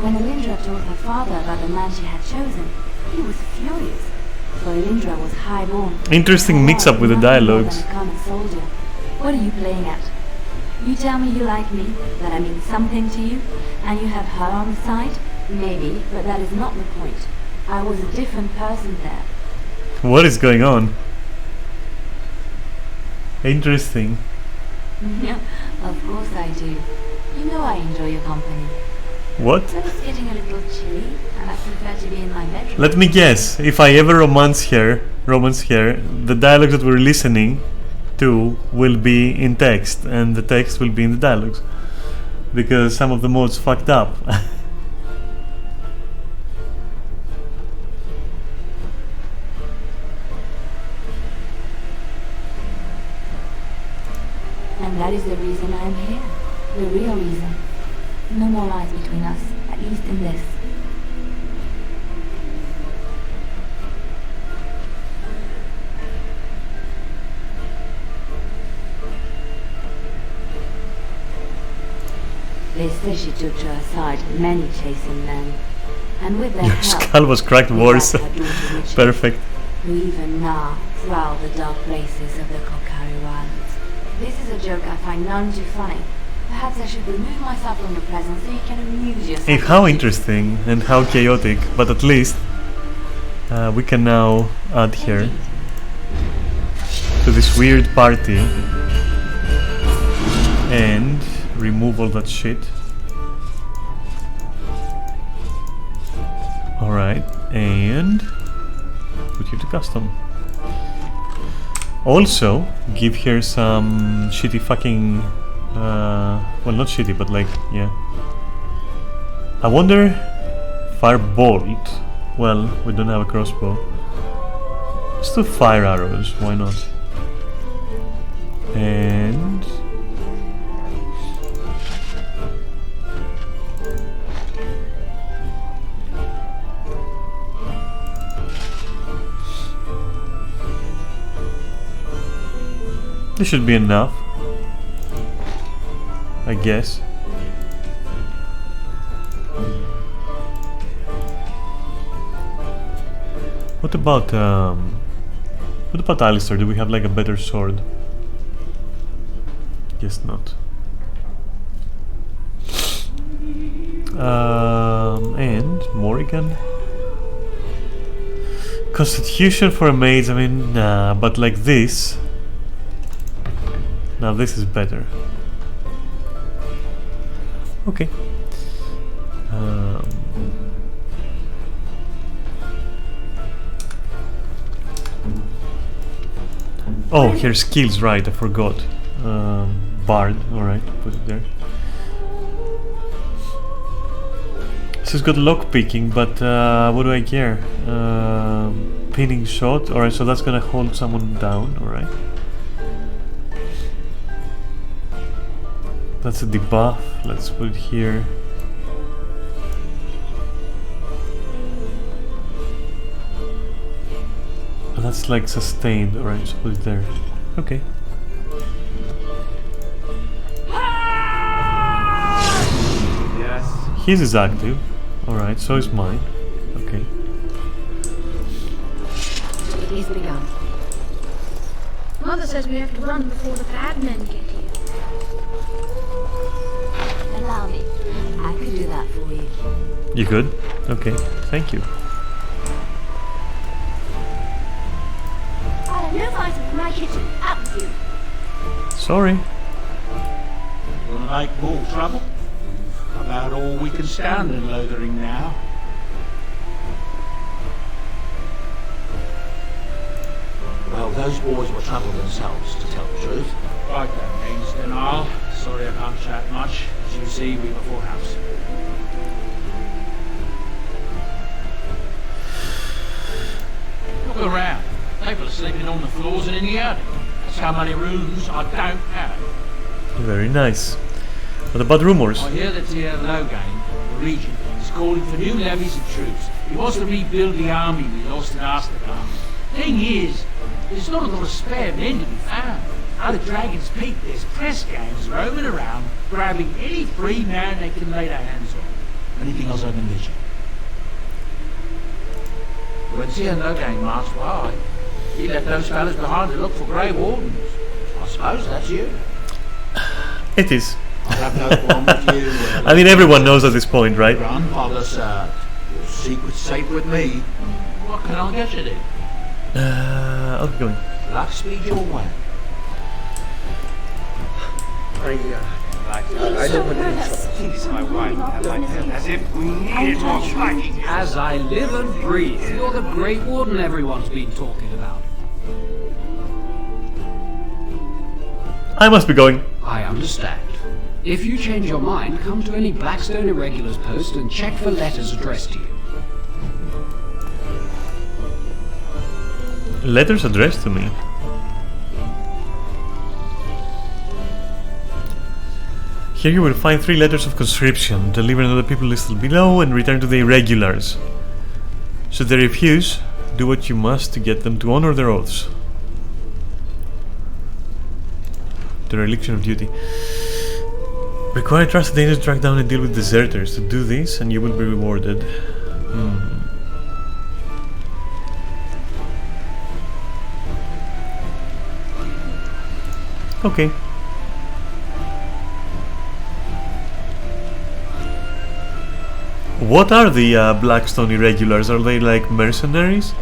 When Elindra told her father about the man she had chosen, he was furious. For Elindra was highborn. Interesting mix-up with the dialogues. More than a common soldier. What are you playing at? You tell me you like me, that I mean something to you, and you have her on the side? Maybe, but that is not the point. I was a different person there. What is going on? Interesting. Of course I do. You know I enjoy your company. What? But it's getting a little chilly, and I prefer to be in my bedroom. Let me guess. If I ever romance her, the dialogues that we're listening to will be in text, and the text will be in the dialogues, because some of the modes fucked up. And that is the reason I am here. The real reason. No more lies between us, at least in this. They say she took to her side many chasing men, and with their Your help, skull was cracked worse. Perfect. who even now prowl the dark places of the Kokari Wilds. This is a joke I find none too funny. Perhaps I should remove myself from your presence so you can amuse yourself. Hey, how interesting and how chaotic, but at least we can now add here to this weird party and remove all that shit. Alright, and put you to custom. Also, give her some shitty fucking well, not shitty, but like, yeah. I wonder, firebolt. Well, we don't have a crossbow. Let's do fire arrows, why not? And this should be enough, I guess. What about Alistair? Do we have like a better sword? Guess not. And Morrigan. Constitution for a mage, I mean, nah, but like this. Now this is better. Okay. Oh, here skills, right, I forgot. Bard, alright, put it there. So it's got lock picking, but what do I care? Pinning shot, alright, so that's gonna hold someone down, alright. That's a debuff, let's put it here. And that's like sustained, alright, so put it there. Okay. Yes. His is active, alright, so is mine. Okay. It is begun. Mother says we have to run before the bad men get here. Allow me. I could do that for you. You could? Okay, thank you. I have no fighting from my kitchen. Out with you. Sorry. Wanna make more trouble? About all we can stand in Lothering now. Well, those boys were trouble themselves, to tell the truth. Right then, Kingston Isle. Sorry I can't chat much. As you see, we've a full house. Look around. People are sleeping on the floors and in the attic. That's how many rooms I don't have. Very nice. What about rumors? I hear that here Logain, the regent, is calling for new levies of troops. He wants to rebuild the army we lost in Astergar. Thing is, there's not a lot of spare men to be found. Out of Dragon's Peak, there's press gangs roaming around, grabbing any free man they can lay their hands on. Anything else I can mention? When Tia Logain marched by, he left those fellas behind to look for Grey Wardens. I suppose that's you. It is. I have no qualm with you. I mean, everyone knows at this point, right? Grandfather served. Your secret's safe with me. What can I get you then? I'll be going. Luck speed your way. I don't want to tease my wife as if we needed more fighting. As I live and breathe, you're the Great Warden everyone's been talking about. I must be going. I understand. If you change your mind, come to any Blackstone Irregulars post and check for letters addressed to you. Letters addressed to me. Here you will find 3 letters of conscription, delivered to the people listed below and return to the Irregulars. Should they refuse, do what you must to get them to honor their oaths. Dereliction of duty. Require trusted agents to track down and deal with deserters. To do this, and you will be rewarded. Okay. What are the Blackstone Irregulars? Are they like mercenaries?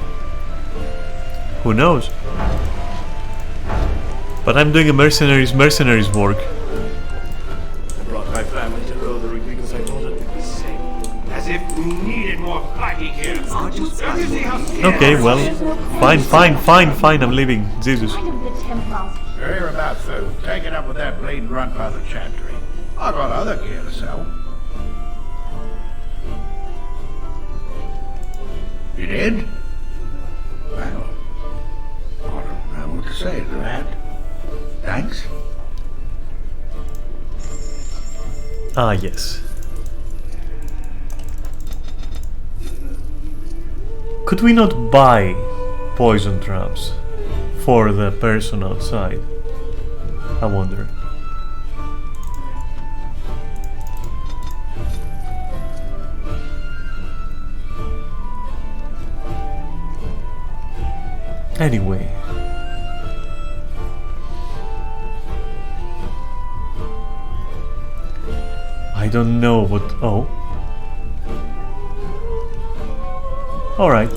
Who knows? But I'm doing a mercenaries work. I brought my family to Rotary because I thought it would be safe. As if we needed more fighting here. Don't you see how scared Okay, well, fine, I'm leaving. Jesus. Hear about food. Take it up with that bleeding runt by the chantry. I've got other gear to sell. You did? Well, I don't know what to say to that. Thanks. Ah, yes. Could we not buy poison traps for the person outside? I wonder. Anyway. I don't know what... Oh. Alright.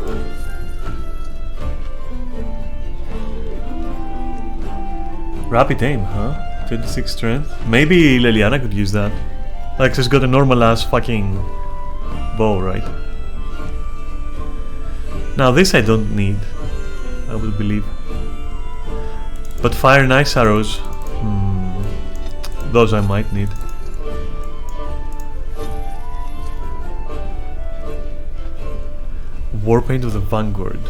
Rapid aim, huh? 26 strength. Maybe Leliana could use that. Like, she's got a normal ass fucking bow, right? Now this I don't need, I will believe. But fire and ice arrows, those I might need. Warpaint of the Vanguard.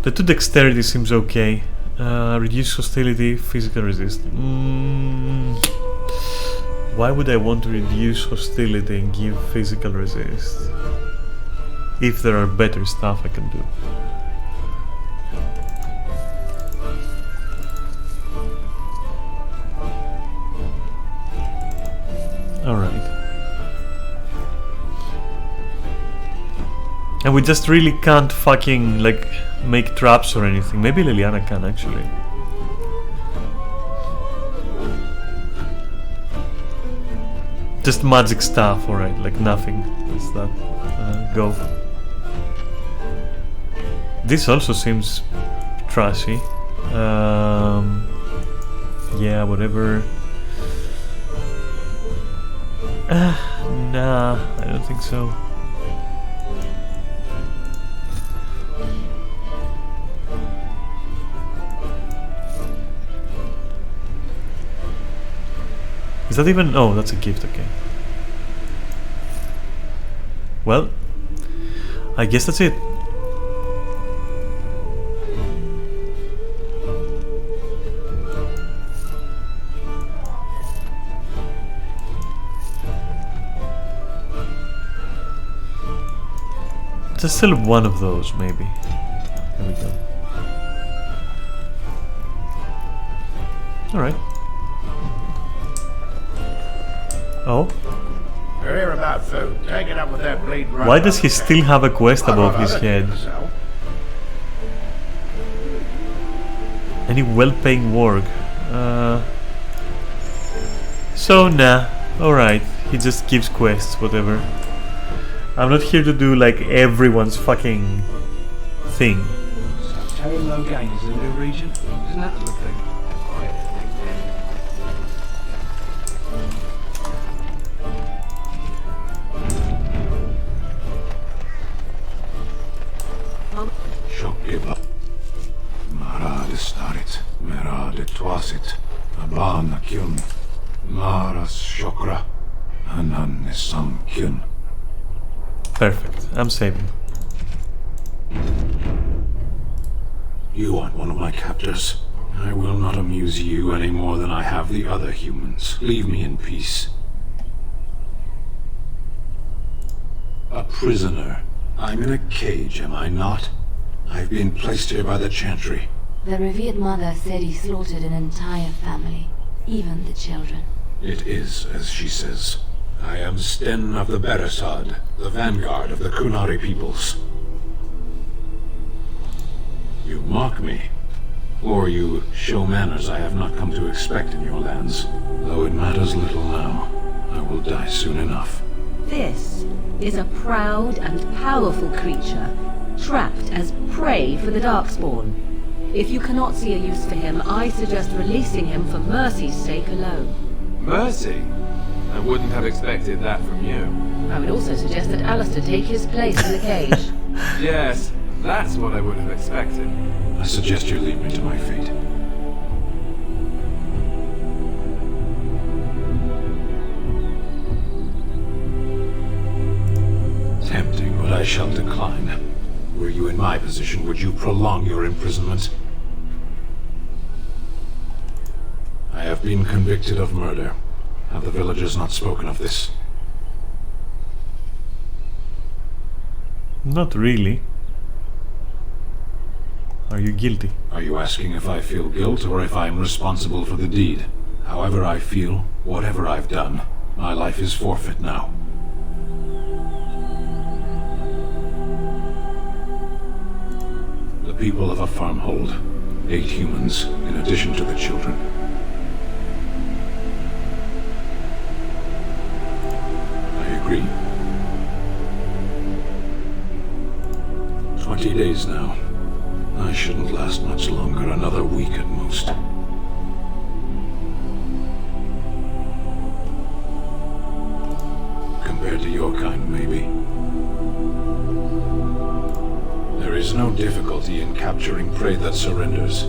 The 2 dexterity seems okay. Reduce hostility, physical resist. Why would I want to reduce hostility and give physical resist? If there are better stuff I can do. Alright. And we just really can't fucking, like, make traps or anything. Maybe Liliana can, actually. Just magic stuff, alright, like nothing. That's that. Go. This also seems trashy. Yeah, whatever. Nah, I don't think so. Is that even... Oh, that's a gift, okay. Well, I guess that's it. There's still one of those, maybe. There we go. Alright. Oh? Hear about food. Take it up with that bleed run. Why does he still have a quest above his head? Any well-paying work? So nah, alright, he just gives quests, whatever. I'm not here to do like everyone's fucking thing. So Terran Logain is a new region? Isn't that the thing? Shokkiva. Marade starit, merade twasit, abana kyun, maras shokra, ananisam kyun. Perfect, I'm saving. You aren't one of my captors. I will not amuse you any more than I have the other humans. Leave me in peace. A prisoner. I'm in a cage, am I not? I've been placed here by the Chantry. The revered mother said he slaughtered an entire family, even the children. It is as she says. I am Sten of the Beresad, the vanguard of the Kunari peoples. You mock me, or you show manners I have not come to expect in your lands. Though it matters little now, I will die soon enough. This is a proud and powerful creature, trapped as prey for the Darkspawn. If you cannot see a use for him, I suggest releasing him for mercy's sake alone. Mercy? I wouldn't have expected that from you. I would also suggest that Alistair take his place in the cage. Yes, that's what I would have expected. I suggest you leave me to my fate. Tempting, but I shall decline. Were you in my position, would you prolong your imprisonment? I have been convicted of murder. Have the villagers not spoken of this? Not really. Are you guilty? Are you asking if I feel guilt or if I am responsible for the deed? However I feel, whatever I've done, my life is forfeit now. The people of a farmhold, 8 humans, in addition to the children. I agree. 20 days now. I shouldn't last much longer, another week at most. Compared to your kind, maybe. There is no difficulty in capturing prey that surrenders.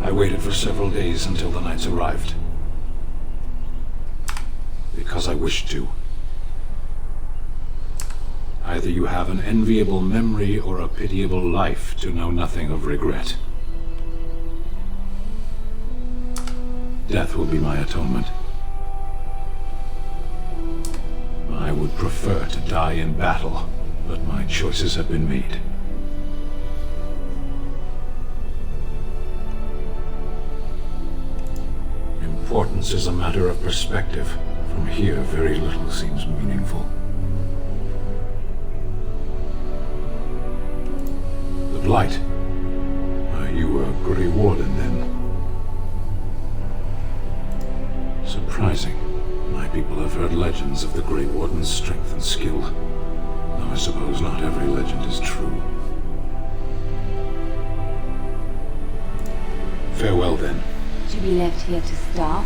I waited for several days until the knights arrived. Because I wished to. Either you have an enviable memory or a pitiable life to know nothing of regret. Death will be my atonement. I would prefer to die in battle, but my choices have been made. Importance is a matter of perspective. From here, very little seems meaningful. The Blight. Are you a Grey Warden, then? Surprising. My people have heard legends of the Grey Warden's strength and skill. Though I suppose not every legend is true. Farewell, then. To be left here to starve,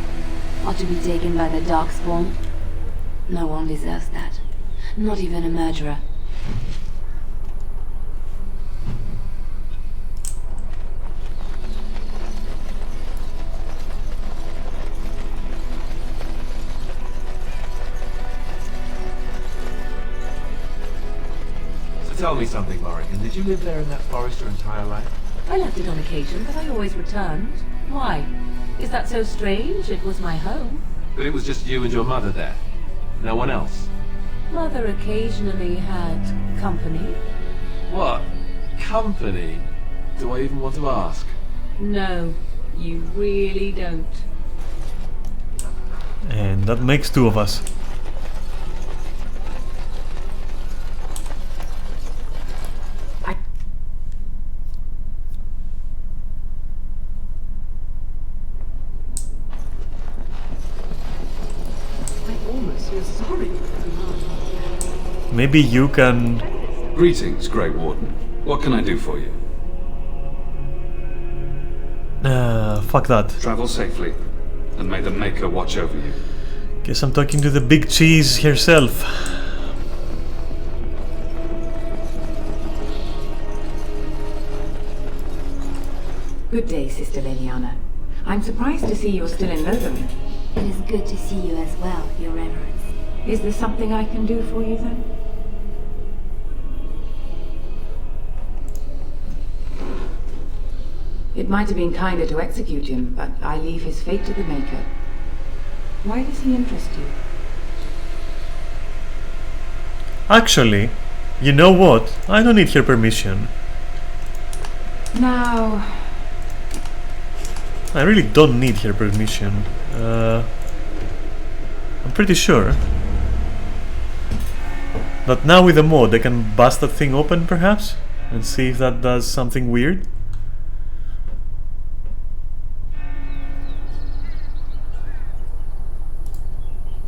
or to be taken by the Darkspawn? No one deserves that. Not even a murderer. Tell me something, Morrigan. Did you live there in that forest your entire life? I left it on occasion, but I always returned. Why? Is that so strange? It was my home. But it was just you and your mother there? No one else? Mother occasionally had company. What? Company? Do I even want to ask? No, you really don't. And that makes 2 of us. Maybe you can... Greetings, Grey Warden. What can I do for you? Fuck that. Travel safely, and may the Maker watch over you. Guess I'm talking to the big cheese herself. Good day, Sister Leliana. I'm surprised to see you're still in Lotharing. It is good to see you as well, Your Reverence. Is there something I can do for you then? It might have been kinder to execute him, but I leave his fate to the Maker. Why does he interest you? Actually, you know what? I don't need her permission. Now... I really don't need her permission. I'm pretty sure that now with the mod I can bust that thing open perhaps and see if that does something weird.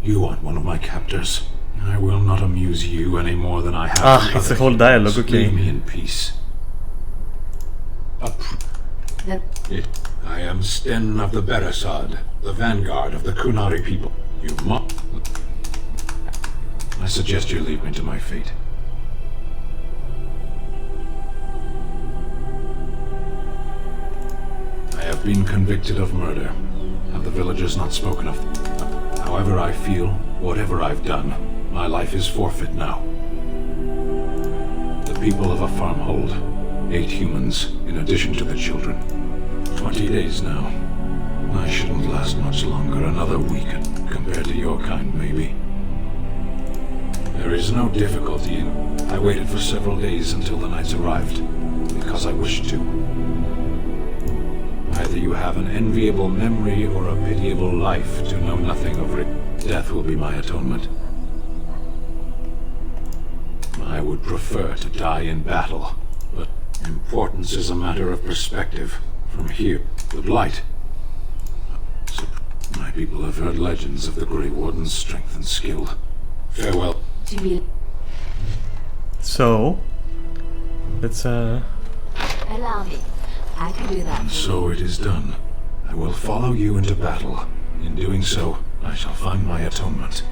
You want one of my captors? I will not amuse you any more than I have. Ah, it's the whole dialogue, okay. Leave me in peace. I am Sten of the Beresad, the vanguard of the Kunari people. You must... I suggest you leave me to my fate. I have been convicted of murder. Have the villagers not spoken of... However I feel, whatever I've done, my life is forfeit now. The people of a farmhold, 8 humans, in addition to the children. 20 days now. I shouldn't last much longer, another week, compared to your kind, maybe. There is no difficulty in... I waited for several days until the knights arrived, because I wished to. Either you have an enviable memory or a pitiable life to know nothing of it. Death will be my atonement. I would prefer to die in battle, but importance is a matter of perspective. From here, the Blight. My people have heard legends of the Grey Warden's strength and skill. Farewell. So, let's Allow me. I can do that. And so it is done. I will follow you into battle. In doing so, I shall find my atonement.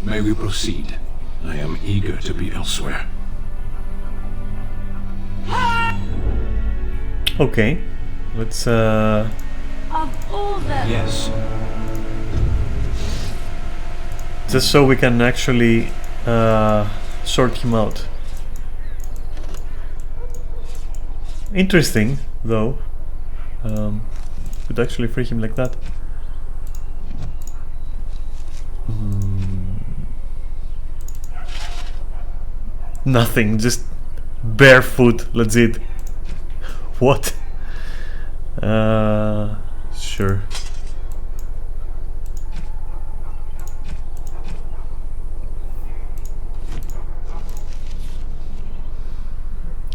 May we proceed? I am eager to be elsewhere. okay. Let's Of all the... Yes. just so we can actually sort him out. Interesting, though. Could actually free him like that. Nothing, just barefoot, legit. What? Sure.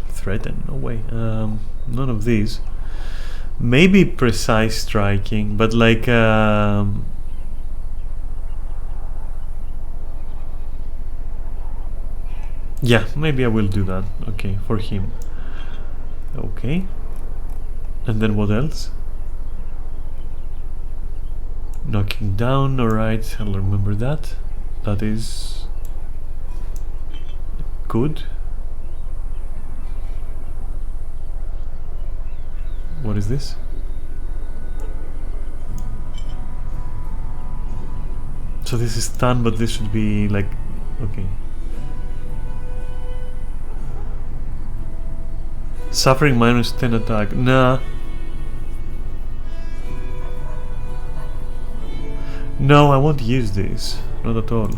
Threaten, no way. None of these. Maybe precise striking, but like yeah, maybe I will do that. Okay, for him. Okay. And then what else? Knocking down, alright, I'll remember that. That is good. What is this? So this is stun, but this should be like... okay. Suffering minus 10 attack. Nah. No, I won't use this. Not at all.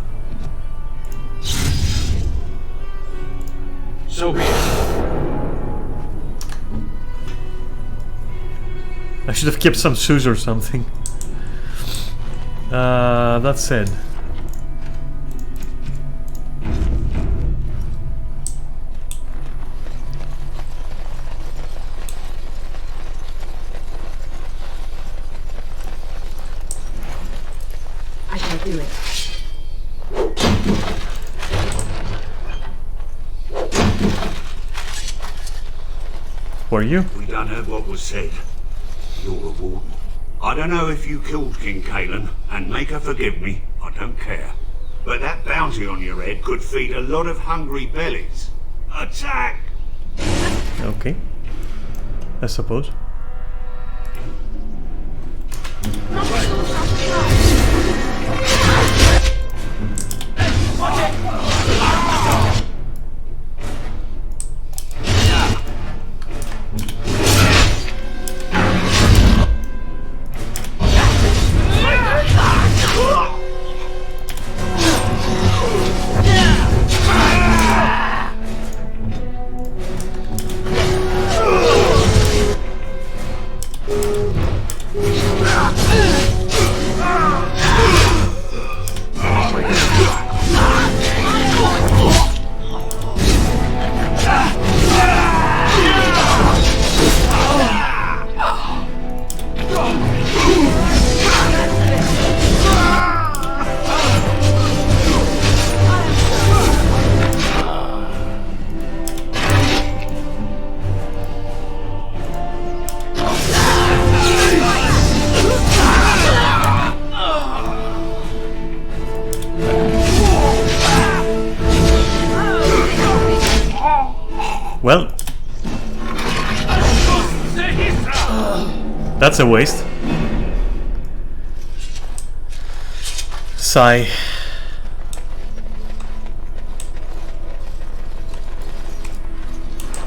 So be it. I should have kept some shoes or something. That said. I shall do it. Who are you? We done heard what was said. You're a warden. I don't know if you killed King Kalen, and make her forgive me, I don't care. But that bounty on your head could feed a lot of hungry bellies. Attack! Okay. I suppose. Well, that's a waste. Sigh.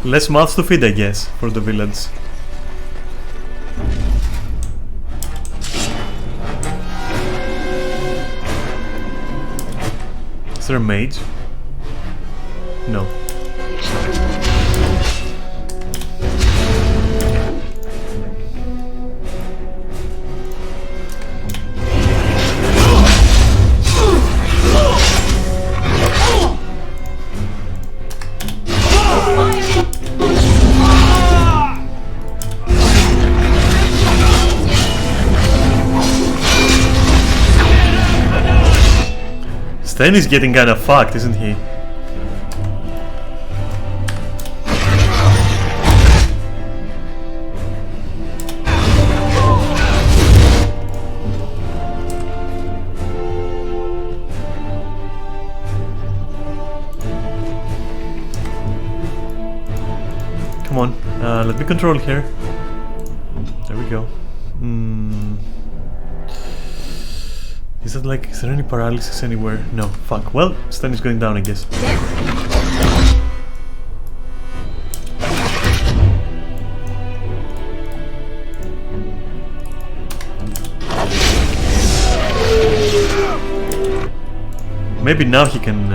Less mouths to feed, I guess, for the villains. Is there a mage? No. Stan is getting kinda fucked, isn't he? Come on, let me control here. There we go. Is that like, is there any paralysis anywhere? No, fuck. Well, Stan is going down, I guess. Maybe now he can...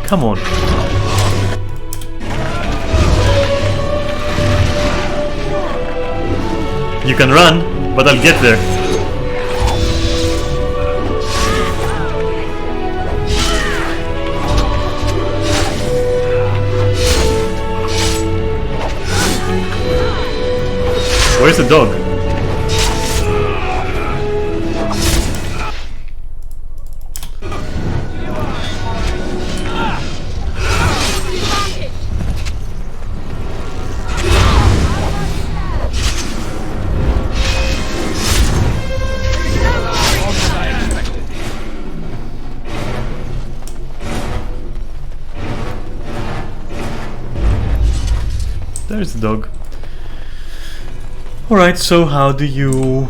Come on. You can run, but I'll get there. Where's the dog? There's the dog. Alright, so how do you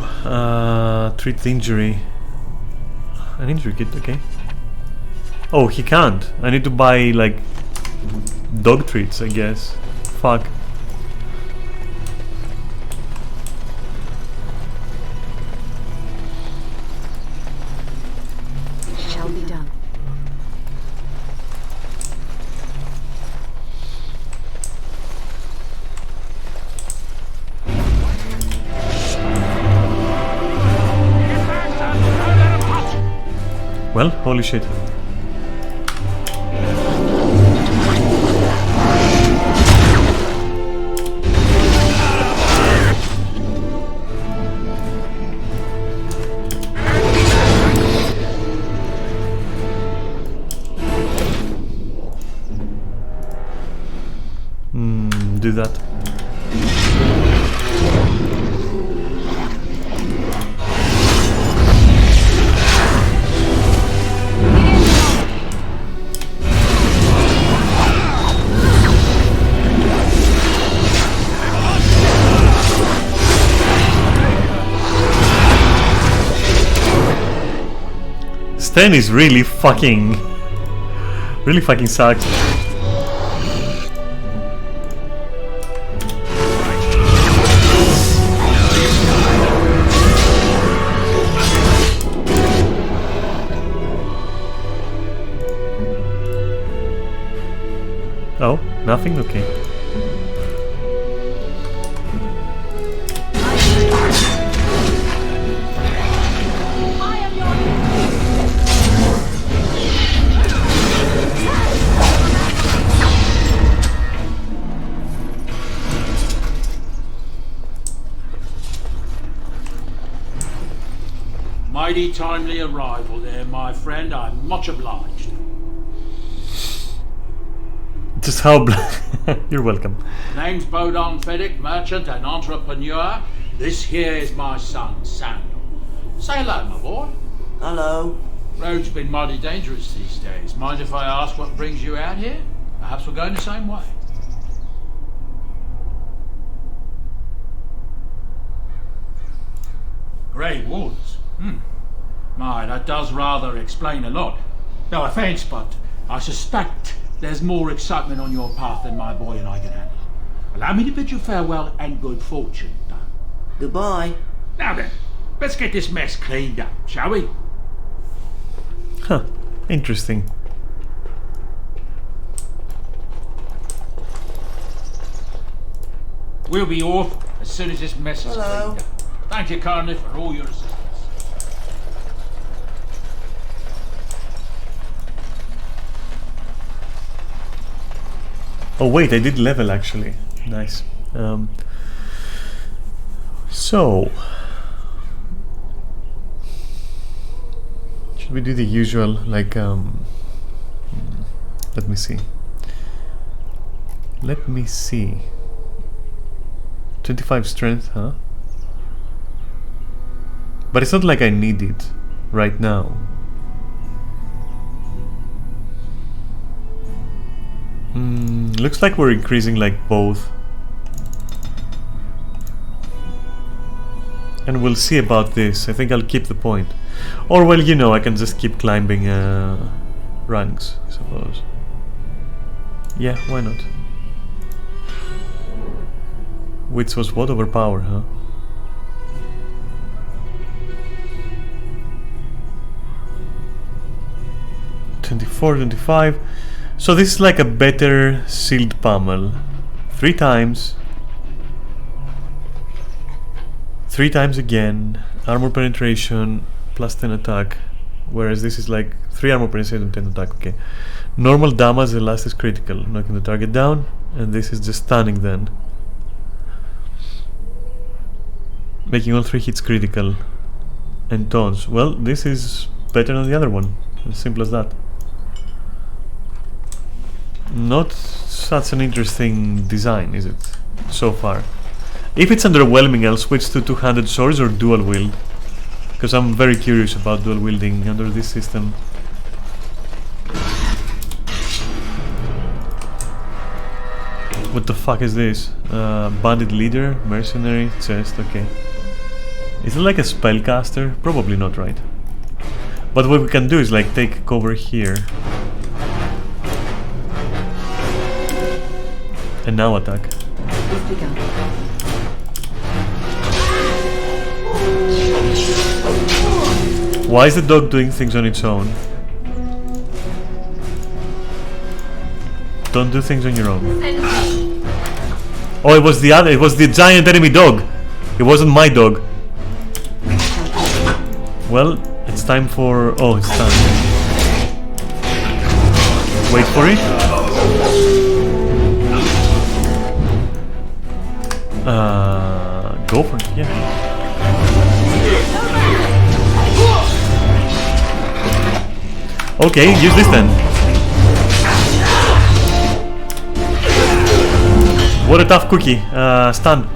treat the injury? An injury kit, okay. Oh, he can't. I need to buy, like, dog treats, I guess. Fuck. Shall be done. Well, holy shit. Do that. Sten is really fucking sucks. Oh, nothing? Okay. Mighty timely arrival there, my friend. I'm much obliged. Just how you're welcome. Name's Bodon Fedek, merchant and entrepreneur. This here is my son, Sandal. Say hello, my boy. Hello. Road's been mighty dangerous these days. Mind if I ask what brings you out here? Perhaps we're going the same way. Grey Wardens. My, that does rather explain a lot. No offence, but I suspect there's more excitement on your path than my boy and I can handle. Allow me to bid you farewell and good fortune, Dan. Goodbye. Now then, let's get this mess cleaned up, shall we? Huh, interesting. We'll be off as soon as this mess is cleaned up. Thank you kindly for all your assistance. Oh wait, I did level actually. Nice. So should we do the usual, like let me see. 25 strength, huh? But it's not like I need it right now. Looks like we're increasing like both. And we'll see about this. I think I'll keep the point. Or well, you know, I can just keep climbing ranks, I suppose. Yeah, why not? Which was what? Overpower, huh? $24, $25. So this is like a better sealed pummel. 3 times. 3 times again. Armor penetration plus 10 attack. Whereas this is like 3 armor penetration and 10 attack. Okay. Normal damage, the last is critical. Knocking the target down. And this is just stunning then. Making all 3 hits critical. And taunts. Well, this is better than the other one. As simple as that. Not such an interesting design, is it? So far. If it's underwhelming, I'll switch to two-handed swords or dual wield. Because I'm very curious about dual wielding under this system. What the fuck is this? Bandit leader, mercenary, chest, okay. Is it like a spellcaster? Probably not, right? But what we can do is like take cover here. And now attack. Why is the dog doing things on its own? Don't do things on your own. Oh, it was the giant enemy dog. It wasn't my dog. Well, it's time for... Oh, it's time. Wait for it. Go for it, yeah. Okay, use this then. What a tough cookie. Stun.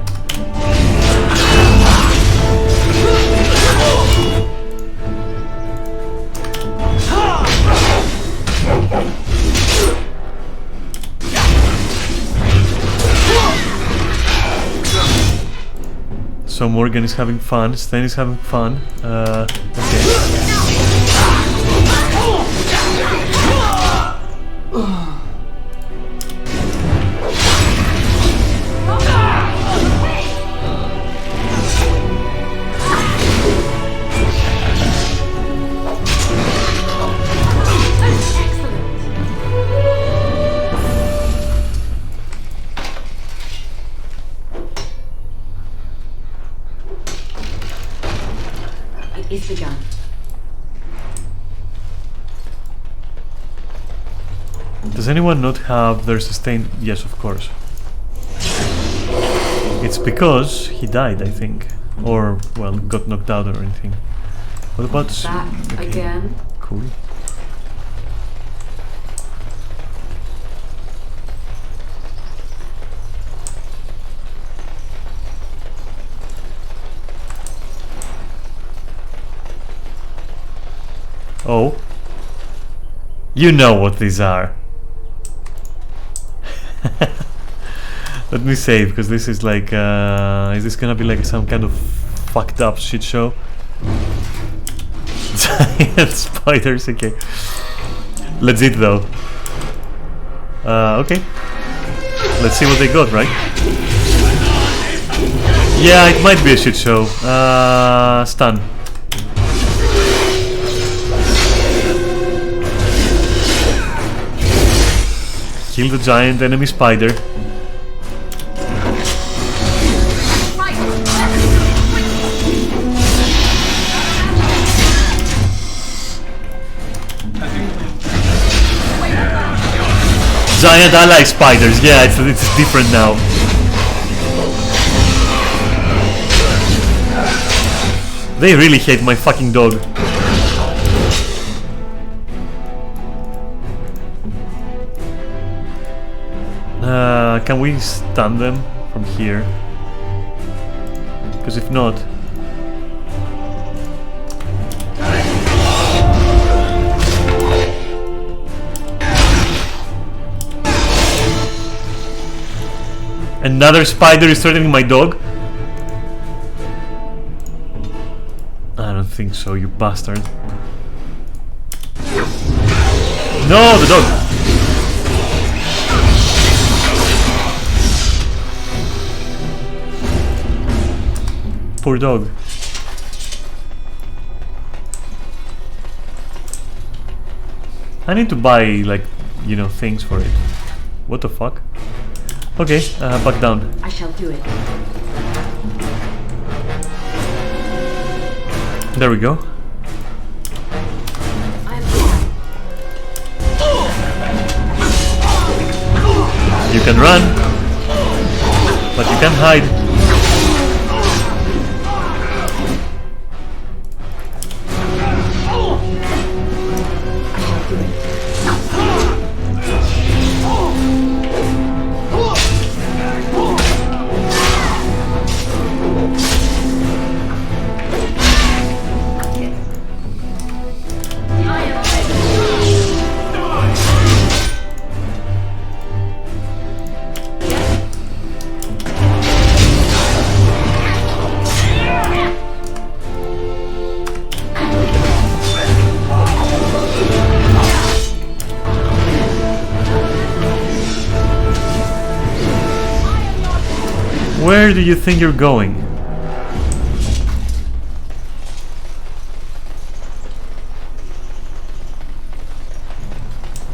So Morgan is having fun, Sten is having fun. Okay. It's begun. Does anyone not have their sustain? Yes, of course. It's because he died, I think. Or, well, got knocked out or anything. What about... Back again. Cool. Oh. You know what these are. Let me save, because this is like, is this gonna be like some kind of fucked up shit show? Giant spiders, okay. Legit though. Okay. Let's see what they got, right? Yeah, it might be a shit show. Stun. Kill the giant enemy spider. Giant ally spiders, yeah, it's different now. They really hate my fucking dog. Can we stun them from here? Because if not... Another spider is threatening my dog? I don't think so, you bastard. No, the dog! Poor dog. I need to buy, like, you know, things for it. What the fuck? Okay, back down. I shall do it. There we go. You can run, but you can hide. Where do you think you're going?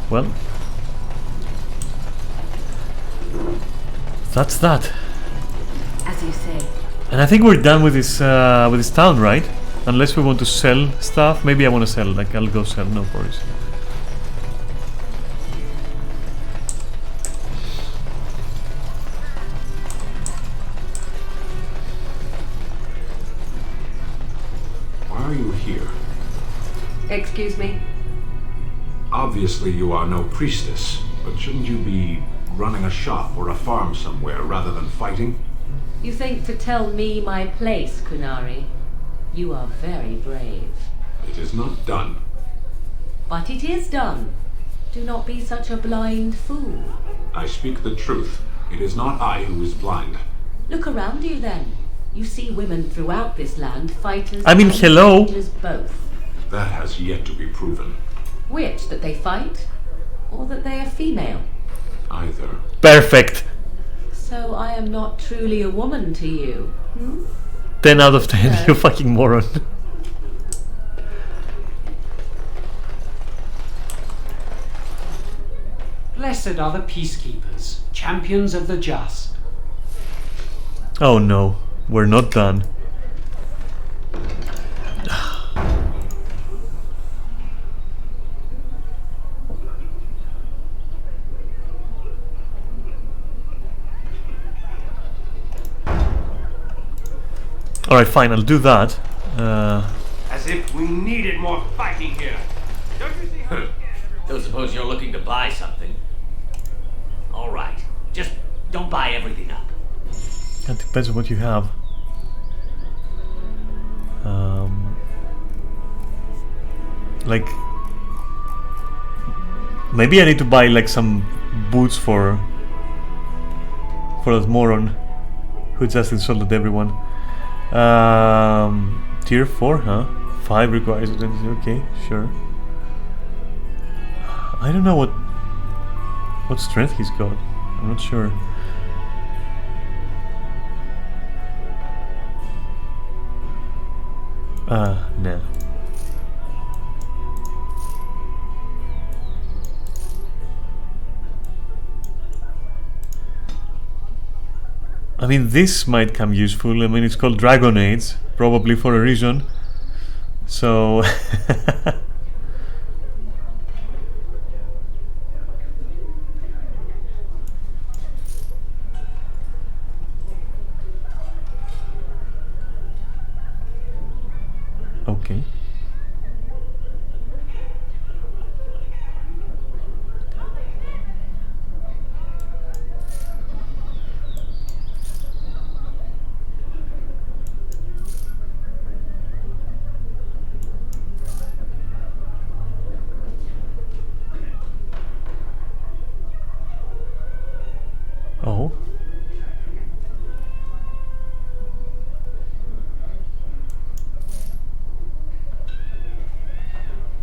Well, that's that. As you say. And I think we're done with this town, right? Unless we want to sell stuff. Maybe I want to sell. Like, I'll go sell. No worries. Why are you here? Excuse me? Obviously you are no priestess, but shouldn't you be running a shop or a farm somewhere rather than fighting? You think to tell me my place, Kunari? You are very brave. It is not done. But it is done. Do not be such a blind fool. I speak the truth. It is not I who is blind. Look around you then. You see women throughout this land, fighters I mean, and hello. strangers both. That has yet to be proven. Which, that they fight? Or that they are female? Either. Perfect. So I am not truly a woman to you, hmm? 10 out of 10, you fucking moron. Blessed are the peacekeepers, champions of the just. Oh no, we're not done. Alright, fine, I'll do that. As if we needed more fighting here. Don't you see how... Don't suppose you're looking to buy something? All right, just don't buy everything up. That depends on what you have. Like, maybe I need to buy like some boots for that moron who just insulted everyone. Tier 4, huh? 5 requires it. Okay, sure. I don't know what strength he's got. I'm not sure. Nah. I mean, this might come useful. I mean, it's called Dragonades, probably for a reason. So... Okay. Oh.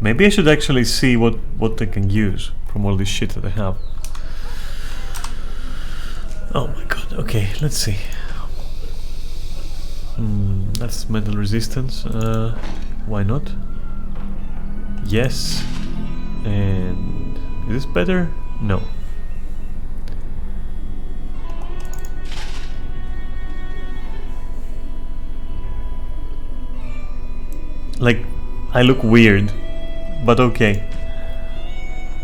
Maybe I should actually see what they can use from all this shit that I have. Oh my god, okay, let's see. That's metal resistance. Why not? Yes. And is this better? No. Like, I look weird, but okay.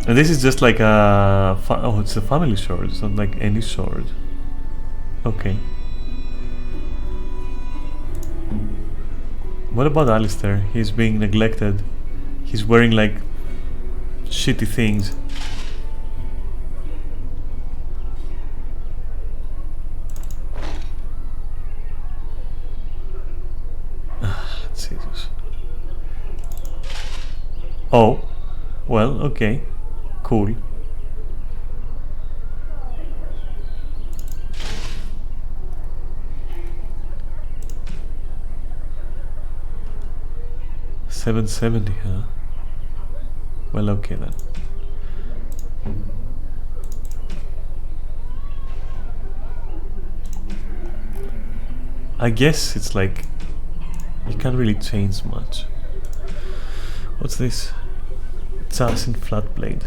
And this is just like a... oh, it's a family sword, it's not like any sword. Okay. What about Alistair? He's being neglected. He's wearing like shitty things. Jesus. Oh, well, okay, cool. $770, huh? Well, okay then. I guess it's like you can't really change much. What's this? Assassin flat blade.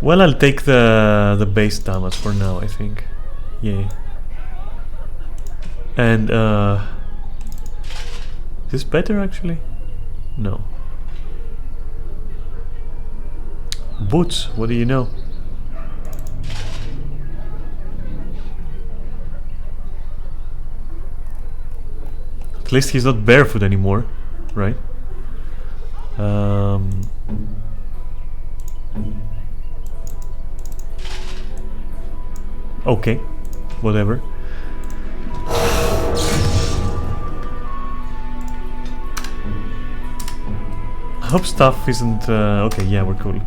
Well, I'll take the base damage for now, I think. Yeah. And is this better actually? No. Boots, what do you know? At least he's not barefoot anymore, right? Okay, whatever. I hope stuff isn't... okay, yeah, we're cool.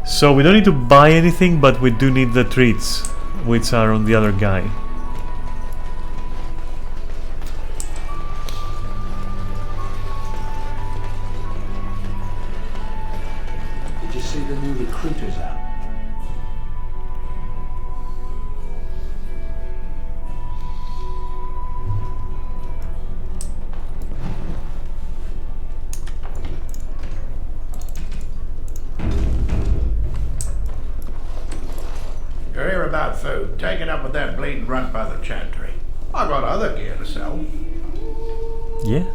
So we don't need to buy anything, but we do need the treats, which are on the other guy. Did you see the new recruiters out? You're here about food. Take it up with that bleeding runt by the chantry. I've got other gear to sell. Yeah.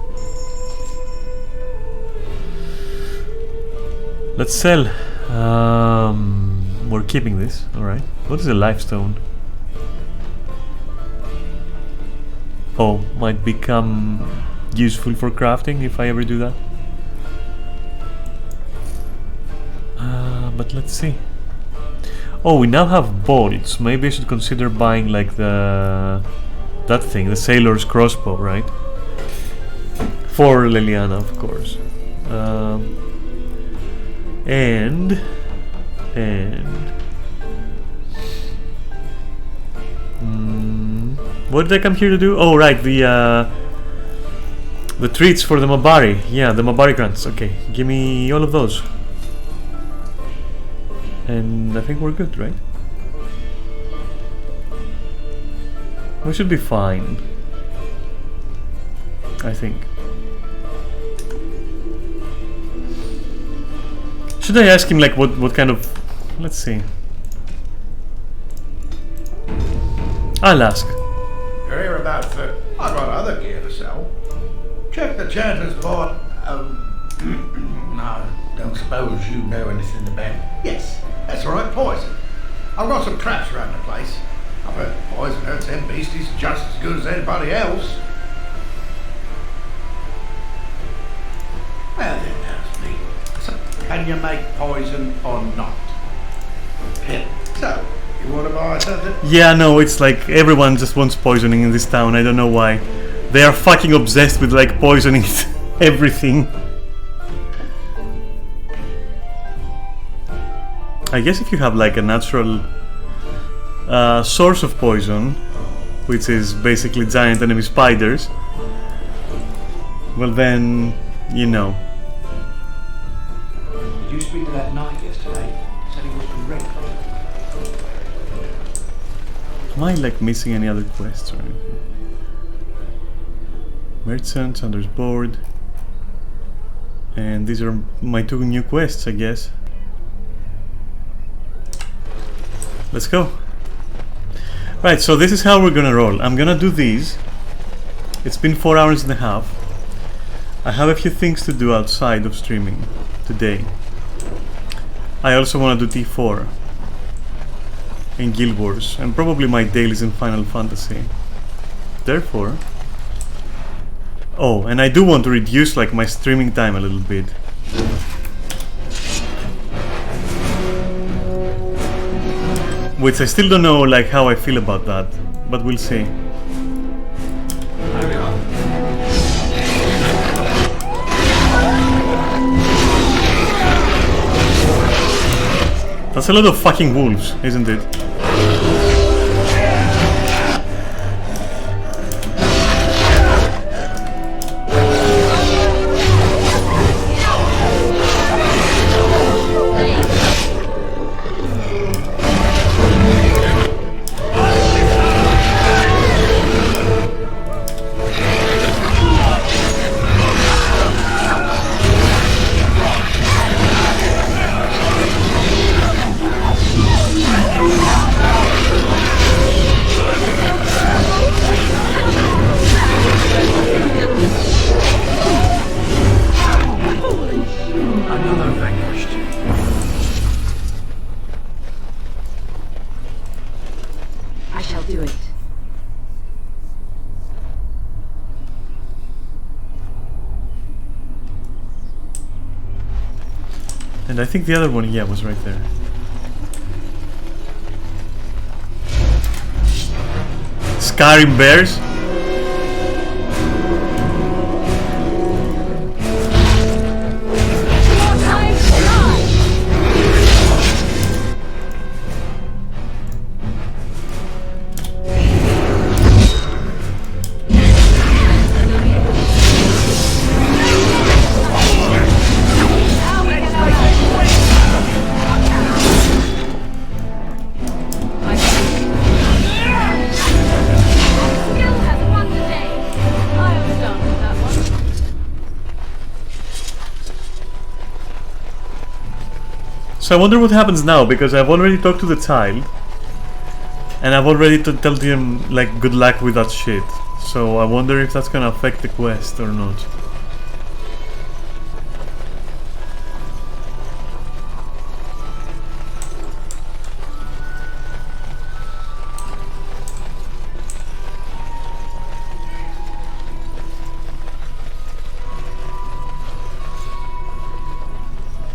Let's sell. We're keeping this. Alright. What is a lifestone? Oh, might become useful for crafting if I ever do that. But let's see. Oh, we now have bolts. Maybe I should consider buying like that thing, the sailor's crossbow, right? For Leliana, of course. What did I come here to do? Oh, right, the treats for the Mabari. Yeah, the Mabari grants. Okay, give me all of those. And I think we're good, right? We should be fine. I think. Should I ask him like what kind of... Let's see. I'll ask. You're here about food. I've got other gear to sell. Check the chanter's board. No, don't suppose you know anything about... Yes, that's right, poison. I've got some traps around the place. I've heard poison hurts them beasties just as good as anybody else. Well then, that's me. So, can you make poison or not? Yeah. So, you want to buy something? Yeah, no, it's like everyone just wants poisoning in this town. I don't know why. They are fucking obsessed with like poisoning everything. I guess if you have like a natural source of poison, which is basically giant enemy spiders, well then, you know. Did you speak to that knight yesterday? Said he was great. Am I like missing any other quests or anything? Merchant, Hunter's Board. And these are my two new quests, I guess. Let's go. Right, so this is how we're gonna roll. I'm gonna do these. It's been 4 hours and a half. I have a few things to do outside of streaming today. I also want to do T4 in Guild Wars and probably my dailies in Final Fantasy. Therefore... Oh, and I do want to reduce like my streaming time a little bit. Which I still don't know like how I feel about that, but we'll see. That's a lot of fucking wolves, isn't it? And I think the other one, yeah, was right there. Scarring bears? So I wonder what happens now, because I've already talked to the child and I've already told him like good luck with that shit. So I wonder if that's gonna affect the quest or not.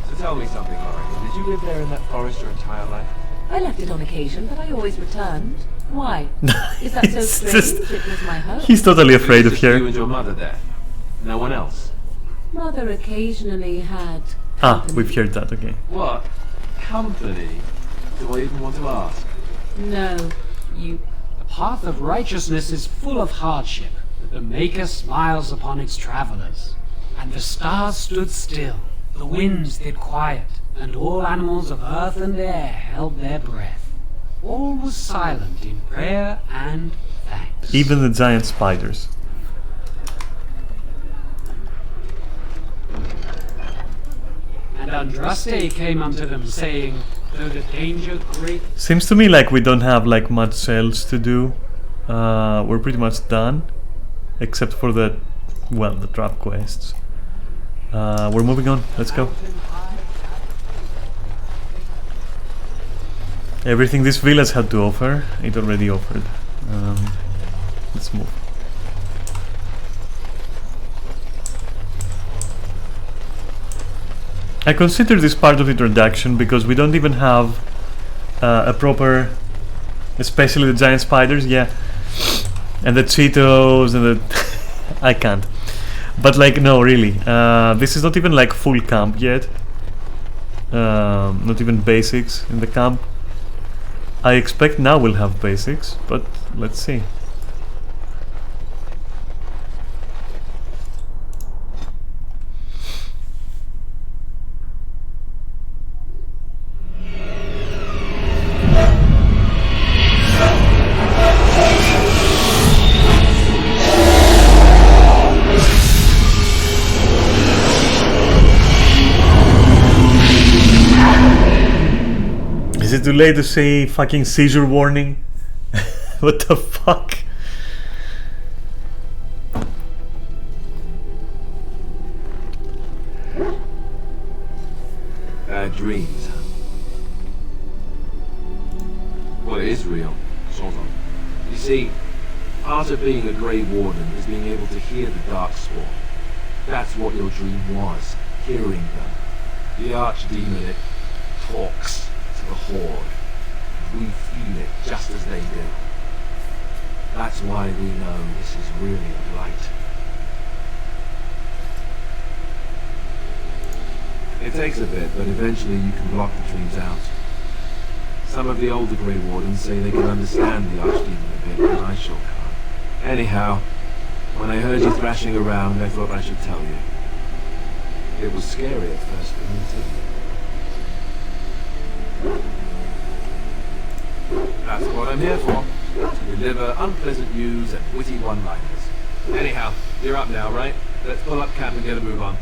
So tell me something, Oracle. Did you live there in that forest your entire life? I left it on occasion, but I always returned. Why? Is that so It's strange? just- It was my home. He's totally afraid of Just her. you and your mother there. No one else. Mother occasionally had... Ah, we've heard that, okay. What company do I even want to ask? No, you... The path of righteousness is full of hardship, but the Maker smiles upon its travelers. And the stars stood still, the winds did quiet, and all animals of earth and air held their breath. All was silent in prayer and thanks. Even the giant spiders. And Andraste came unto them, saying, though the danger great... Seems to me like we don't have like much else to do. We're pretty much done, except for the, well, the trap quests. We're moving on. Let's go. Everything this village had to offer, it already offered. Let's move. I consider this part of the introduction because we don't even have a proper, especially the giant spiders, yeah, and the Cheetos and the I can't. But like, no, really, this is not even like full camp yet. Not even basics in the camp. I expect now we'll have basics, but let's see. Is it too late to say fucking seizure warning? What the fuck? Dreams. Well, it is real, sort of. You see, part of being a Grey Warden is being able to hear the Darkspawn. That's what your dream was, hearing them. The Archdemon, it talks to the Horde. We feel it just as they do. That's why we know this is really a blight. It takes a bit, but eventually you can block the dreams out. Some of the older Grey Wardens say they can understand the Archdemon a bit, but I sure can't. Anyhow, when I heard you thrashing around, I thought I should tell you. It was scary at first for me too. That's what I'm here for. To deliver unpleasant news and witty one-liners. Anyhow, you're up now, right? Let's pull up camp and get a move on.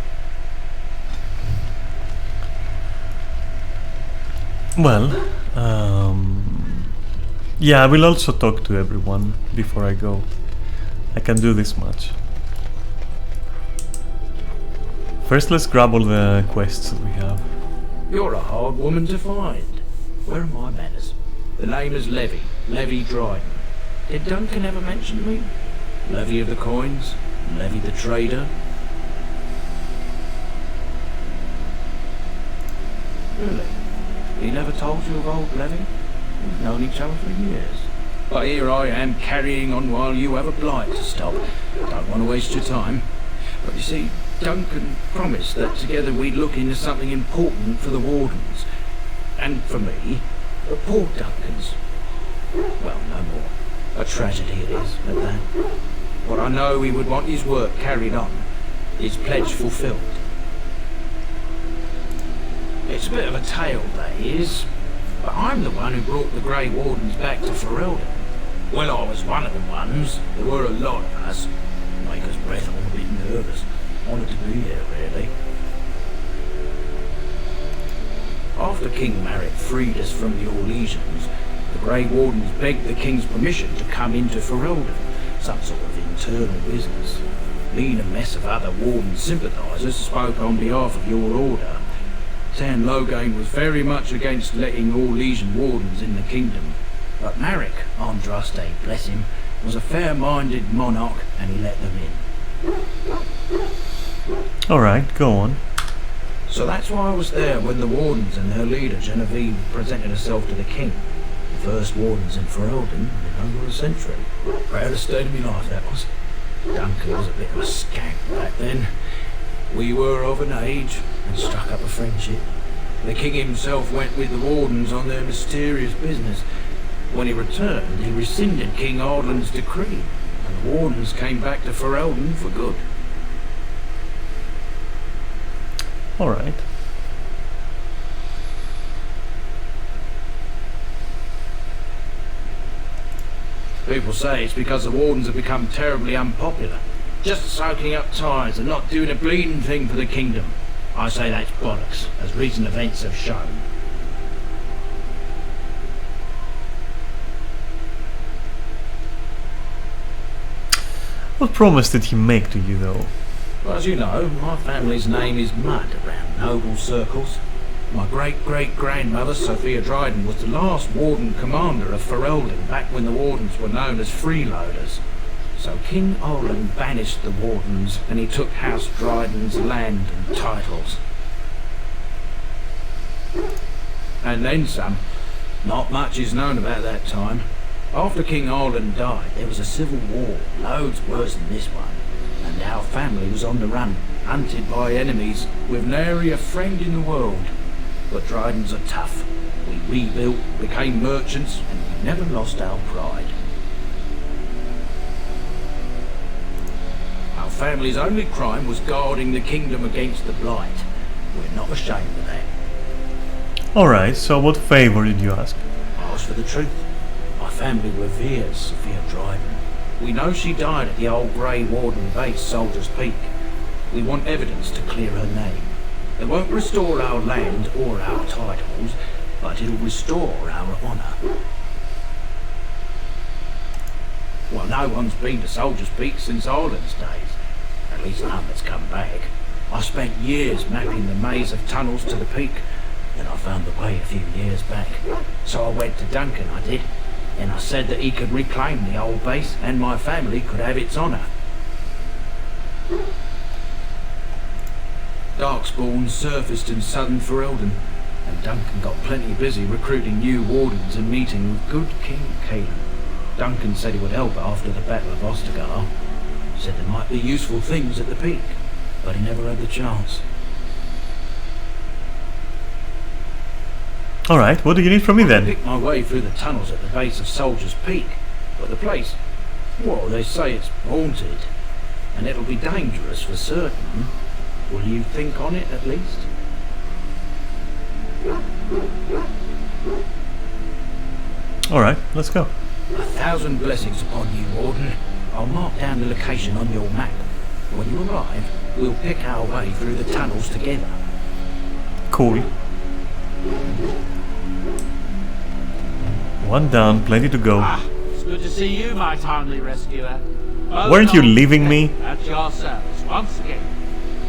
Well, yeah, I will also talk to everyone before I go. I can do this much. First, let's grab all the quests that we have. You're a hard woman to find. Where are my manners? The name is Levy, Levy Dryden. Did Duncan ever mention me? Levy of the coins, Levy the trader. Really? He never told you of old Levy? We've known each other for years. But here I am carrying on while you have a blight to stop. Don't want to waste your time. But you see, Duncan promised that together we'd look into something important for the Wardens. And for me, the poor Duncans. Well, no more. A tragedy it is, at that. But I know he would want his work carried on. His pledge fulfilled. It's a bit of a tale, that is. But I'm the one who brought the Grey Wardens back to Ferelden. Well, I was one of the ones. There were a lot of us. Make us breath all a bit nervous. Wanted to be here, really. After King Marek freed us from the Orlesians, the Grey Wardens begged the King's permission to come into Ferelden, some sort of internal business. Me and a mess of other Warden sympathisers spoke on behalf of your order. Tan Loghain was very much against letting Orlesian Wardens in the kingdom, but Marek, Andraste, bless him, was a fair-minded monarch and he let them in. Alright, go on. So that's why I was there when the Wardens and their leader Genevieve presented herself to the king. The first Wardens in Ferelden in over a century. Proudest day of my life, that was. Duncan was a bit of a skank back then. We were of an age and struck up a friendship. The king himself went with the Wardens on their mysterious business. When he returned, he rescinded King Ardlin's decree, and the Wardens came back to Ferelden for good. Alright. People say it's because the Wardens have become terribly unpopular, just soaking up ties and not doing a bleeding thing for the kingdom. I say that's bollocks, as recent events have shown. What promise did he make to you, though? Well, as you know, my family's name is mud around noble circles. My great-great-grandmother, Sophia Dryden, was the last Warden commander of Ferelden back when the Wardens were known as freeloaders. So King Olin banished the Wardens and he took House Dryden's land and titles. And then some. Not much is known about that time. After King Olin died, there was a civil war, loads worse than this one. And our family was on the run, hunted by enemies, with nary a friend in the world. But Drydens are tough. We rebuilt, became merchants, and we never lost our pride. Our family's only crime was guarding the kingdom against the blight. We're not ashamed of that. Alright, so what favour did you ask? I asked for the truth. My family reveres Sophia Dryden. We know she died at the old Grey Warden base, Soldier's Peak. We want evidence to clear her name. It won't restore our land or our titles, but it'll restore our honour. Well, no one's been to Soldier's Peak since Ireland's days. At least none that's come back. I spent years mapping the maze of tunnels to the peak, and I found the way a few years back. So I went to Duncan, I did, and I said that he could reclaim the old base and my family could have its honour. Darkspawn surfaced in southern Ferelden, and Duncan got plenty busy recruiting new Wardens and meeting with good King Caelan. Duncan said he would help after the Battle of Ostagar. Said there might be useful things at the peak, but he never had the chance. Alright, what do you need from me then? I picked my way through the tunnels at the base of Soldier's Peak, but the place, well, they say it's haunted, and it'll be dangerous for certain. Will you think on it at least? Alright, let's go. 1,000 blessings upon you, Warden. I'll mark down the location on your map. When you arrive, we'll pick our way through the tunnels together. Cool. One down, plenty to go. It's good to see you, my timely rescuer. Weren't you leaving me? At your service, once again.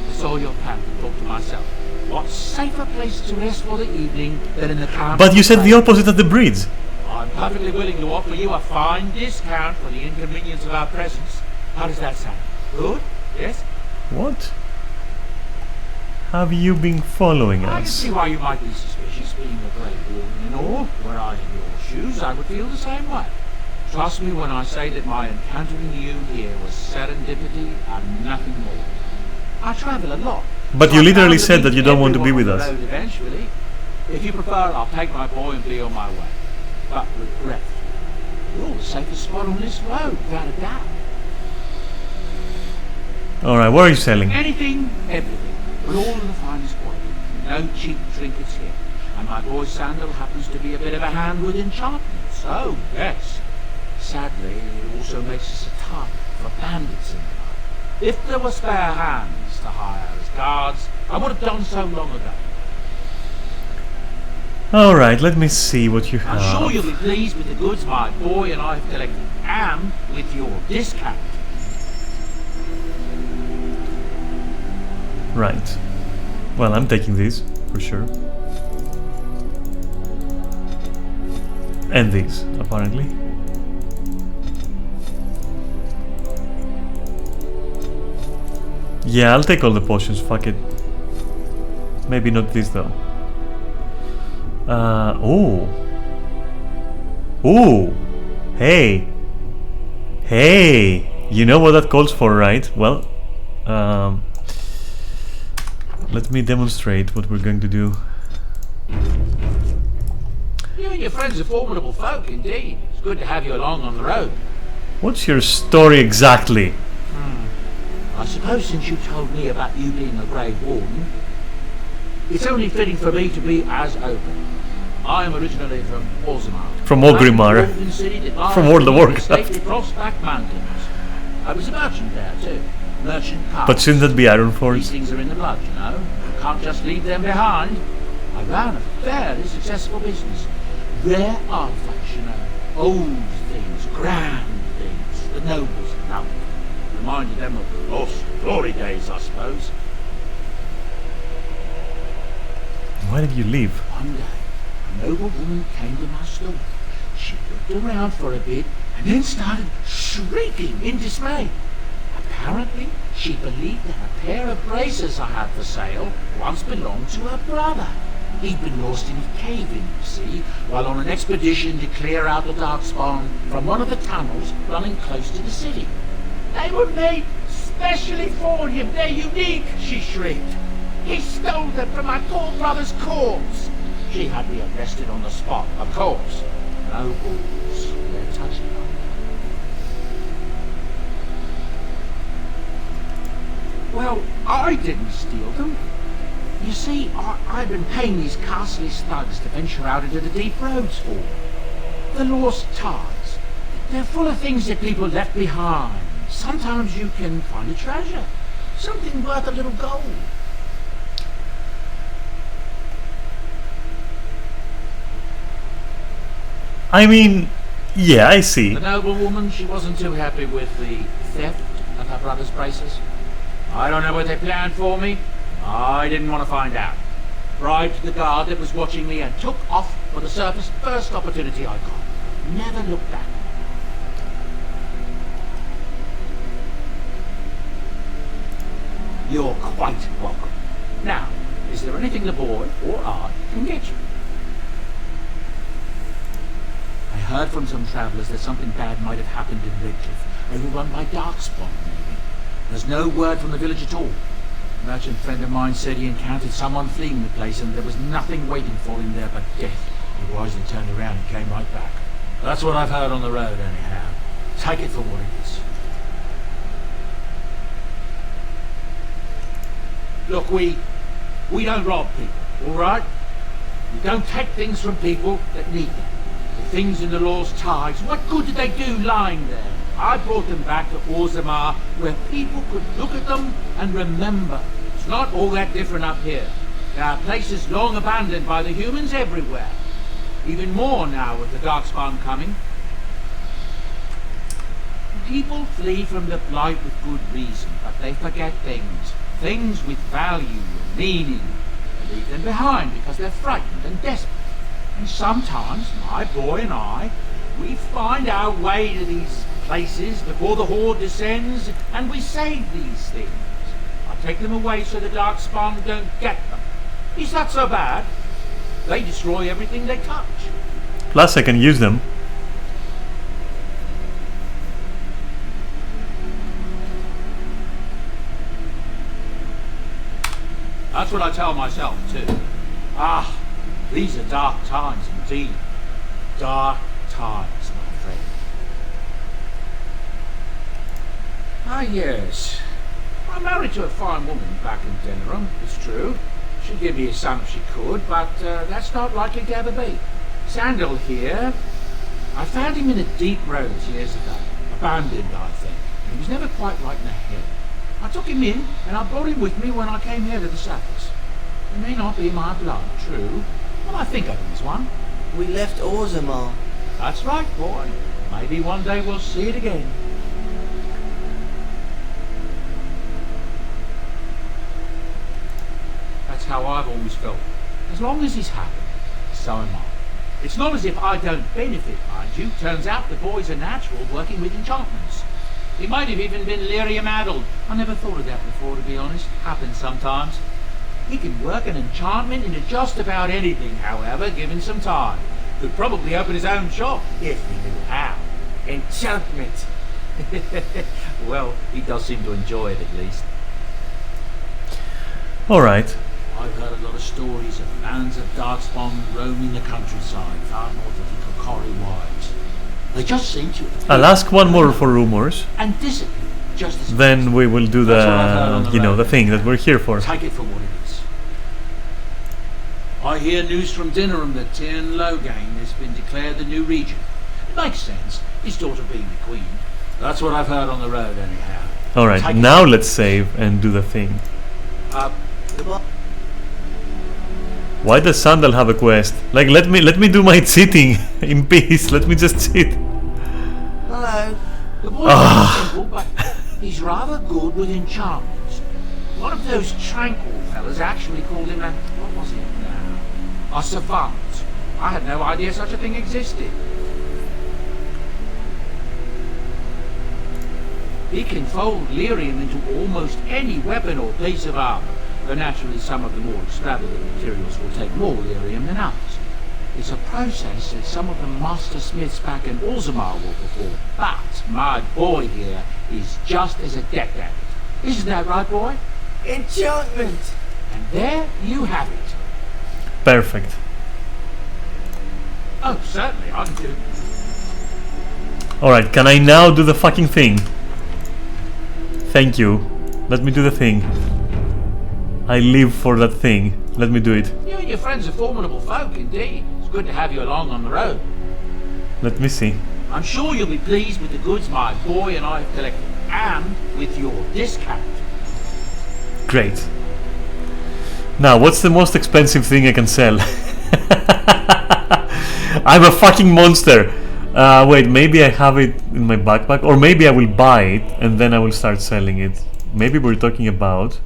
I saw your plan and thought to myself, what safer place to rest for the evening than in the camp? But you said the opposite of the breeds. I'm perfectly willing to offer you a fine discount for the inconvenience of our presence. How does that sound? Good? Yes? What? have you been following I can us? see why you might be suspicious, being a Grey Warden and all. Were I in your shoes, I would feel the same way. Trust me when I say that my encountering you here was serendipity and nothing more. I travel a lot. But so you I'm literally bound to said that meet you don't want to be everyone with on the us. road eventually. If you prefer, I'll take my boy and be on my way. But regret, you're the safest spot on this road, without a doubt. Alright, what are you selling? Anything, everything, but all of the finest quality. No cheap trinkets here. And my boy Sandal happens to be a bit of a hand with enchantment, so yes. Sadly, it also makes us a target for bandits in the night. If there were spare hands to hire as guards, I would have done so long ago. Alright, let me see what you have. I'm sure you'll be pleased with the goods my boy and I have collected, and with your discount. Right. Well, I'm taking these, for sure. And these, apparently. Yeah, I'll take all the potions, fuck it. Maybe not this though. Oh. Ooh. Hey. Hey. You know what that calls for, right? Well, let me demonstrate what we're going to do. You and your friends are formidable folk, indeed. It's good to have you along on the road. What's your story exactly? I suppose since you told me about you being a Grey Warden, it's only fitting for me to be as open. I am originally from Orzammar. From Orgrimmar. From World of Warcraft. Frostback Mountains. I was a merchant there too. Merchant carts. But shouldn't that be Ironforge? These things are in the blood, you know. You can't just leave them behind. I ran a fairly successful business. Rare artifacts, you know. Old things, grand things, the nobles loved. Reminded them of the lost glory days, I suppose. Why did you leave? One day, a noble woman came to my store. She looked around for a bit and then started shrieking in dismay. Apparently, she believed that a pair of braces I had for sale once belonged to her brother. He'd been lost in a cave-in, you see, while on an expedition to clear out the Darkspawn from one of the tunnels running close to the city. They were made specially for him. They're unique, she shrieked. He stole them from my poor brother's corpse. She had me arrested on the spot, of course. No rules. They're touching on. Well, I didn't steal them. You see, I've been paying these castly thugs to venture out into the deep roads for. The lost ties. They're full of things that people left behind. Sometimes you can find a treasure. Something worth a little gold. I mean, yeah, I see. The noble woman, she wasn't too happy with the theft of her brother's braces. I don't know what they planned for me. I didn't want to find out. Bribed the guard that was watching me and took off for the surface first opportunity I got. Never looked back. You're quite welcome. Now, is there anything the boy or I can get you? I heard from some travellers that something bad might have happened in Redcliffe, overrun by Darkspawn, maybe. There's no word from the village at all. A merchant friend of mine said he encountered someone fleeing the place and there was nothing waiting for him there but death. He wisely turned around and came right back. That's what I've heard on the road, anyhow. Take it for what it is. Look, we don't rob people, all right? We don't take things from people that need them. The things in the law's ties, what good did they do lying there? I brought them back to Orzammar, where people could look at them and remember. It's not all that different up here. There are places long abandoned by the humans everywhere. Even more now with the Darkspawn coming. People flee from the Blight with good reason, but they forget things. Things with value and meaning. They leave them behind because they're frightened and desperate. And sometimes, my boy and I, we find our way to these places before the horde descends, and we save these things. I take them away so the Darkspawn don't get them. Is that so bad? They destroy everything they touch. Plus I can use them. That's what I tell myself too. Ah, these are dark times indeed. Dark times, my friend. Ah yes, I'm married to a fine woman back in Denerim, it's true. She'd give me a son if she could, but that's not likely to ever be. Sandal here, I found him in a deep road years ago. Abandoned, I think. He was never quite right in the head. I took him in, and I brought him with me when I came here to the surface. He may not be my blood, true, but I think of him as one. We left Orzammar. That's right, boy. Maybe one day we'll see it again. That's how I've always felt. As long as he's happy, so am I. It's not as if I don't benefit, mind you. Turns out the boy's a natural working with enchantments. He might have even been lyrium-addled. I never thought of that before, to be honest. Happens sometimes. He can work an enchantment into just about anything, however, given some time. Could probably open his own shop, if he knew how. Enchantment! Well, he does seem to enjoy it, at least. Alright. I've heard a lot of stories of bands of Darkspawn roaming the countryside, far north of the Kokori Wilds. They just seem to... I'll ask one more for rumors. And disappear, just as... Then we will do the, you know, the thing that we're here for. Take it for what it is. I hear news from Denerim that Tirn Loghain has been declared the new regent. It makes sense, his daughter being the queen. That's what I've heard on the road, anyhow. Alright, now let's save and do the thing. Why does Sandal have a quest? Like, let me do my sitting in peace. Let me just sit. Hello. The boy's simple, but he's rather good with enchantments. One of those tranquil fellas actually called him a... what was it now? A savant. I had no idea such a thing existed. He can fold lyrium into almost any weapon or piece of armor. Though naturally some of the more extravagant materials will take more lyrium than others. It's a process that some of the master smiths back in Orzammar will perform. But my boy here is just as adept at it. Isn't that right, boy? Enchantment! And there you have it. Perfect. Oh, certainly, I can do. Alright, can I now do the fucking thing? Thank you. Let me do the thing. I live for that thing. Let me do it. You and your friends are formidable folk, indeed. It's good to have you along on the road. Let me see. I'm sure you'll be pleased with the goods my boy and I have collected, and with your discount. Great. Now, what's the most expensive thing I can sell? I'm a fucking monster. Wait, maybe I have it in my backpack, or maybe I will buy it and then I will start selling it. Maybe we're talking about...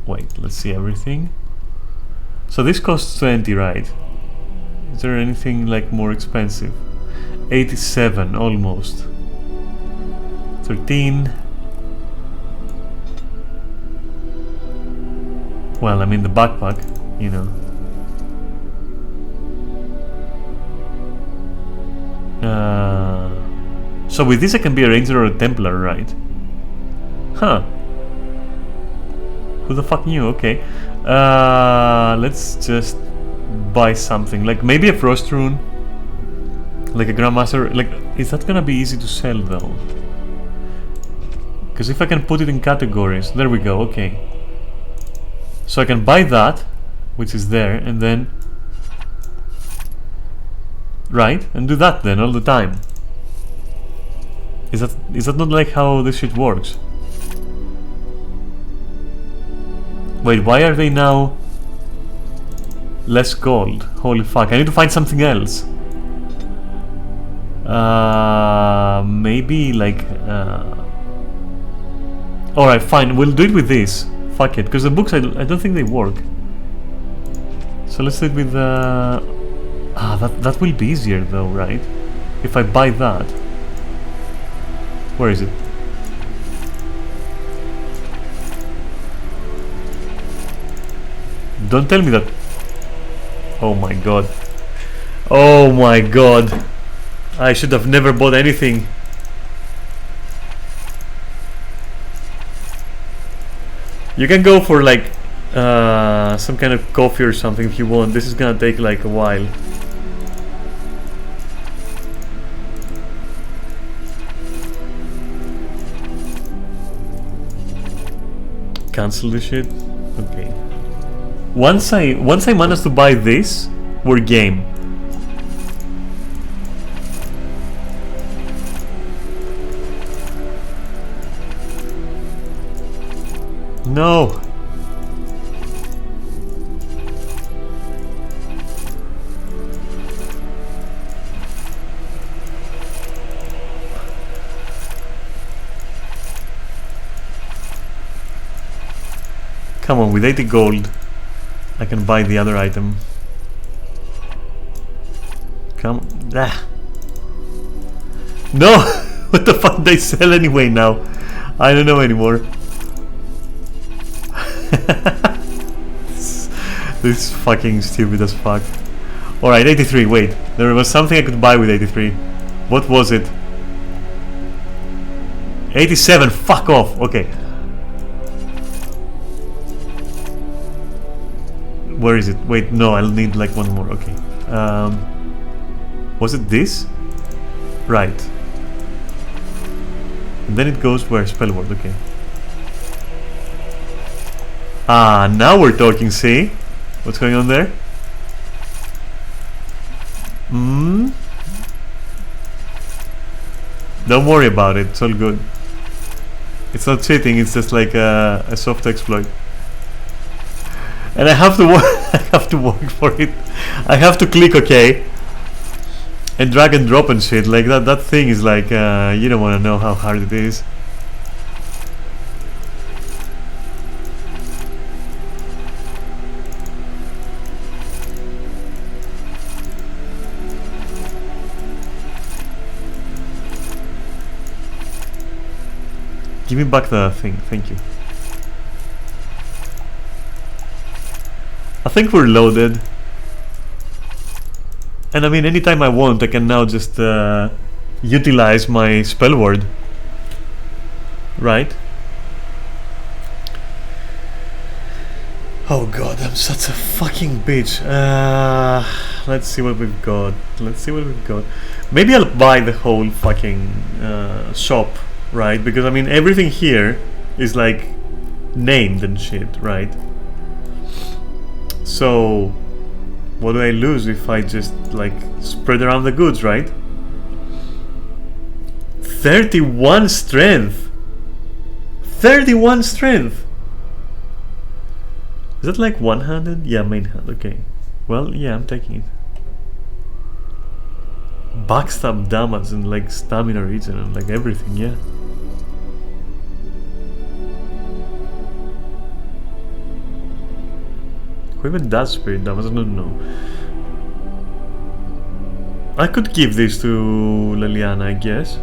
wait, let's see everything. So this costs 20, right? Is there anything like more expensive? 87, almost. 13. Well, I mean the backpack, you know. So with this I can be a ranger or a templar, right? Huh. Who the fuck knew? Okay. Let's just buy something. Like maybe a frost rune. Like a grandmaster. Like, is that gonna be easy to sell though? Because if I can put it in categories. There we go, okay. So I can buy that, which is there, and then... right? And do that then all the time. Is that not like how this shit works? Wait, why are they now less gold? Holy fuck, I need to find something else. Maybe like... Alright, fine, we'll do it with this. Fuck it, because the books, I don't think they work. So let's do it with... that will be easier though, right? If I buy that. Where is it? Don't tell me that. Oh my god. Oh my god. I should have never bought anything. You can go for like some kind of coffee or something if you want. This is gonna take like a while. Cancel this shit. Okay. Once I manage to buy this, we're game. No. Come on, with 80 gold I can buy the other item. Come. Ah. No! What the fuck they sell anyway now? I don't know anymore. This is fucking stupid as fuck. Alright, 83, wait. There was something I could buy with 83. What was it? 87, fuck off! Okay. Where is it? Wait, no, I'll need like one more. Okay. Was it this? Right. And then it goes where? Spellword, okay. Ah, now we're talking, see? What's going on there? Don't worry about it, it's all good. It's not cheating, it's just like a soft exploit. And I have to work. I have to work for it. I have to click OK and drag and drop and shit. Like that thing is like you don't want to know how hard it is. Give me back the thing, thank you. I think we're loaded. And I mean, anytime I want, I can now just utilize my spell word. Right? Oh god, I'm such a fucking bitch. Let's see what we've got. Let's see what we've got. Maybe I'll buy the whole fucking shop, right? Because I mean, everything here is like named and shit, right? So, what do I lose if I just like spread around the goods, right? 31 strength! 31 strength! Is that like one-handed? Yeah, main hand, okay. Well, yeah, I'm taking it. Backstab damage and like stamina regen and like everything, yeah. Who even does spirit damage? I don't know. I could give this to Leliana, I guess.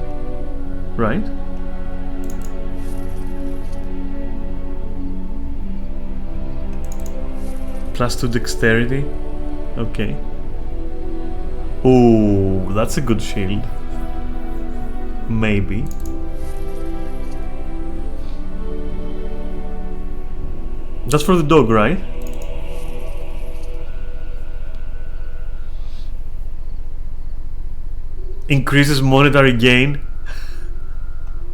Right? +2 dexterity. Okay. Oh, that's a good shield. Maybe. That's for the dog, right? Increases monetary gain.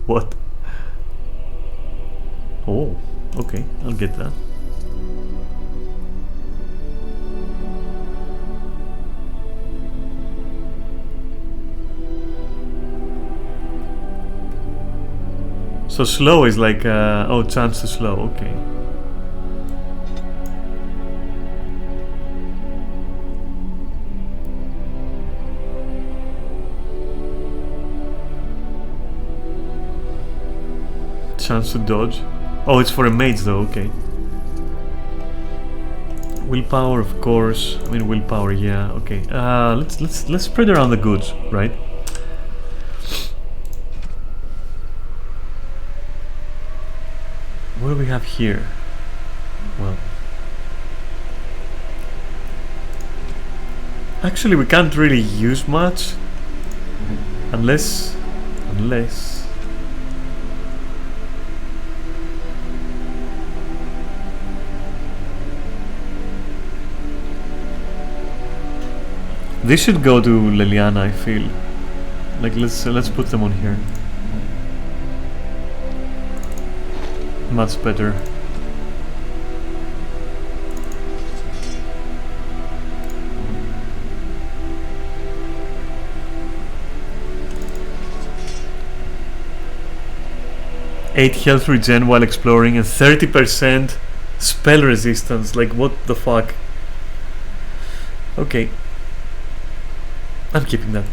What? Oh, okay, I'll get that. So slow is like oh, chance to slow, okay. Chance to dodge. Oh, it's for a mage though, okay. Willpower, of course. I mean willpower, yeah, okay. Let's spread around the goods, right? What do we have here? Well, Actually, we can't really use much. Unless... This should go to Leliana, I feel. Like, let's put them on here. Much better. Eight health regen while exploring and 30% spell resistance. Like, what the fuck? Okay. I'm keeping that.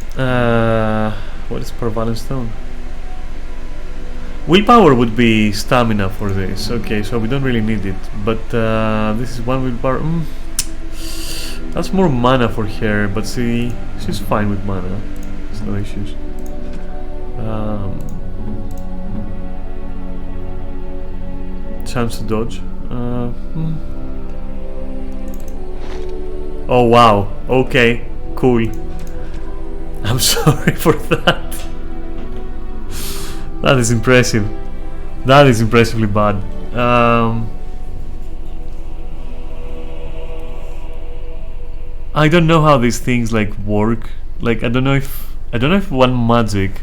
What is Parvalent Stone? Willpower would be stamina for this. Okay, so we don't really need it. But this is one willpower. That's more mana for her, but see, she's fine with mana. There's no issues. Chance to dodge. Oh wow. Okay. Cool. I'm sorry for that. That is impressive. That is impressively bad. I don't know how these things like work. Like I don't know if one magic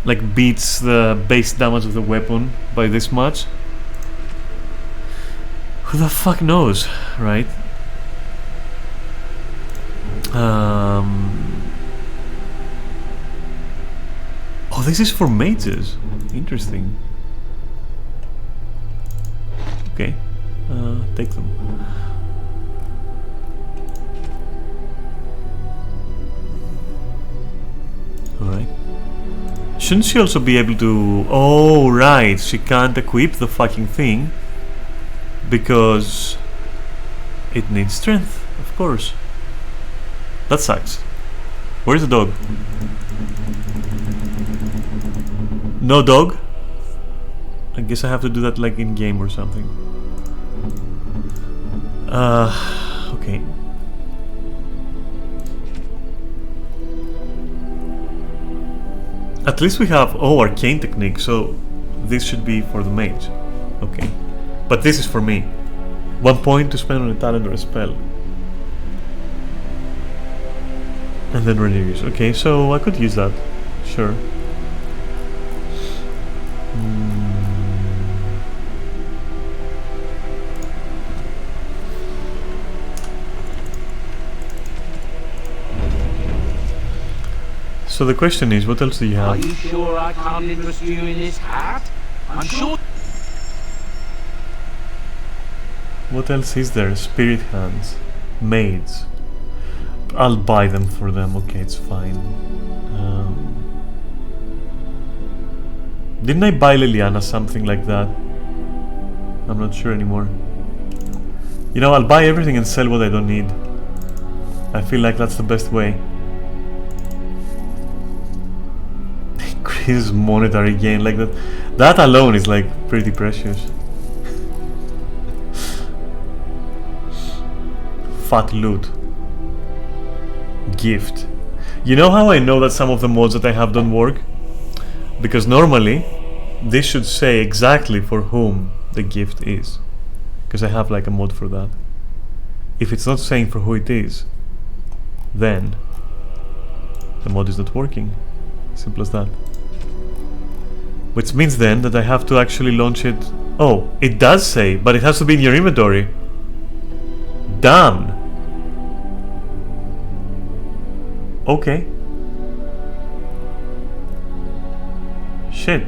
like beats the base damage of the weapon by this much. Who the fuck knows, right? Oh, this is for mages. Interesting. Okay, take them. Alright. Shouldn't she also be able to... Oh, right, she can't equip the fucking thing because it needs strength, of course. That sucks. Where's the dog? No dog? I guess I have to do that like in game or something. Okay. At least we have arcane technique, so this should be for the mage. Okay. But this is for me. 1 point to spend on a talent or a spell. And then renews. Okay, so I could use that. Sure. So the question is, what else do you have? Are you sure I can't interest you in this hat? I'm sure. What else is there? Spirit hands, maids. I'll buy them for them. Okay, it's fine. Didn't I buy Leliana something like that? I'm not sure anymore. You know, I'll buy everything and sell what I don't need. I feel like that's the best way. Increase monetary gain like that. That alone is like pretty precious. Fat loot. Gift. You know how I know that some of the mods that I have don't work? Because normally this should say exactly for whom the gift is. Because I have like a mod for that. If it's not saying for who it is, then the mod is not working. Simple as that. Which means then that I have to actually launch it. Oh, it does say, but it has to be in your inventory. Damn. Okay. Shit.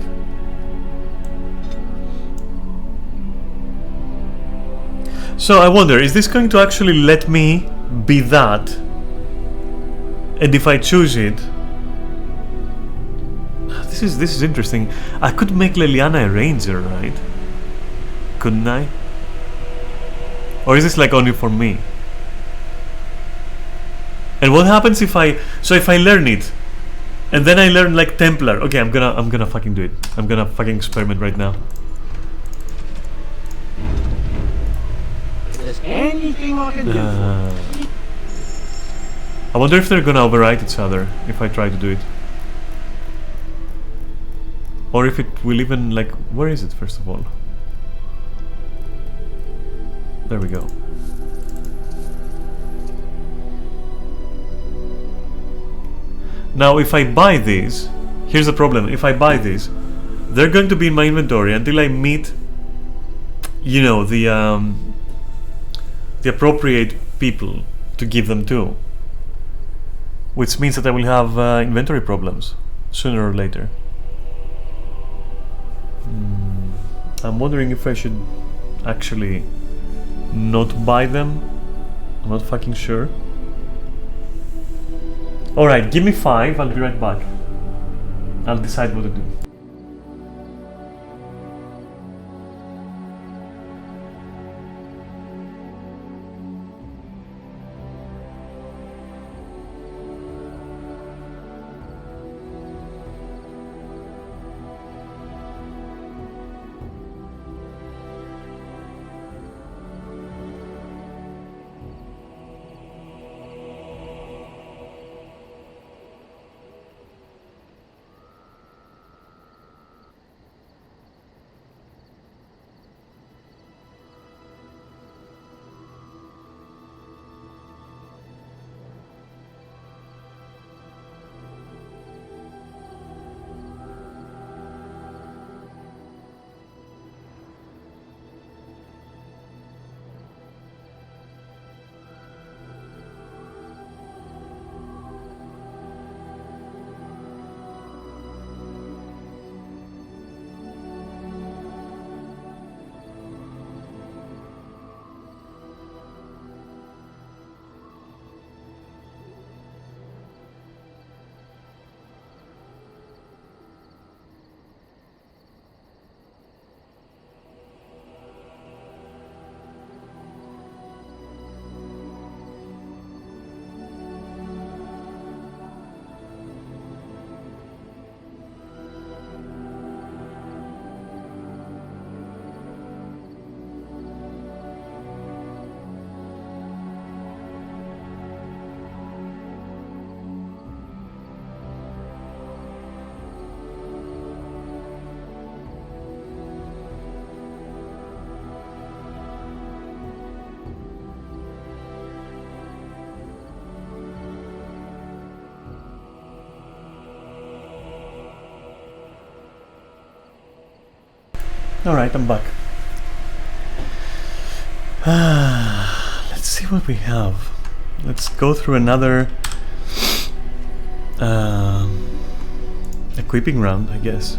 So I wonder, is this going to actually let me be that? And if I choose it, this is interesting. I could make Leliana a ranger, right? Couldn't I? Or is this like only for me? And what happens if I learn it and then I learn like Templar? Okay, I'm gonna fucking do it. I'm gonna fucking experiment right now. If there's anything I can do for you. I wonder if they're gonna override each other if I try to do it. Or if it will even, like, where is it first of all? There we go. Now if I buy these, here's the problem, if I buy these, they're going to be in my inventory until I meet, you know, the appropriate people to give them to. Which means that I will have inventory problems sooner or later. I'm wondering if I should actually not buy them. I'm not fucking sure. Alright, give me 5, I'll be right back. I'll decide what to do. Alright, I'm back. Let's see what we have. Let's go through another equipping round, I guess.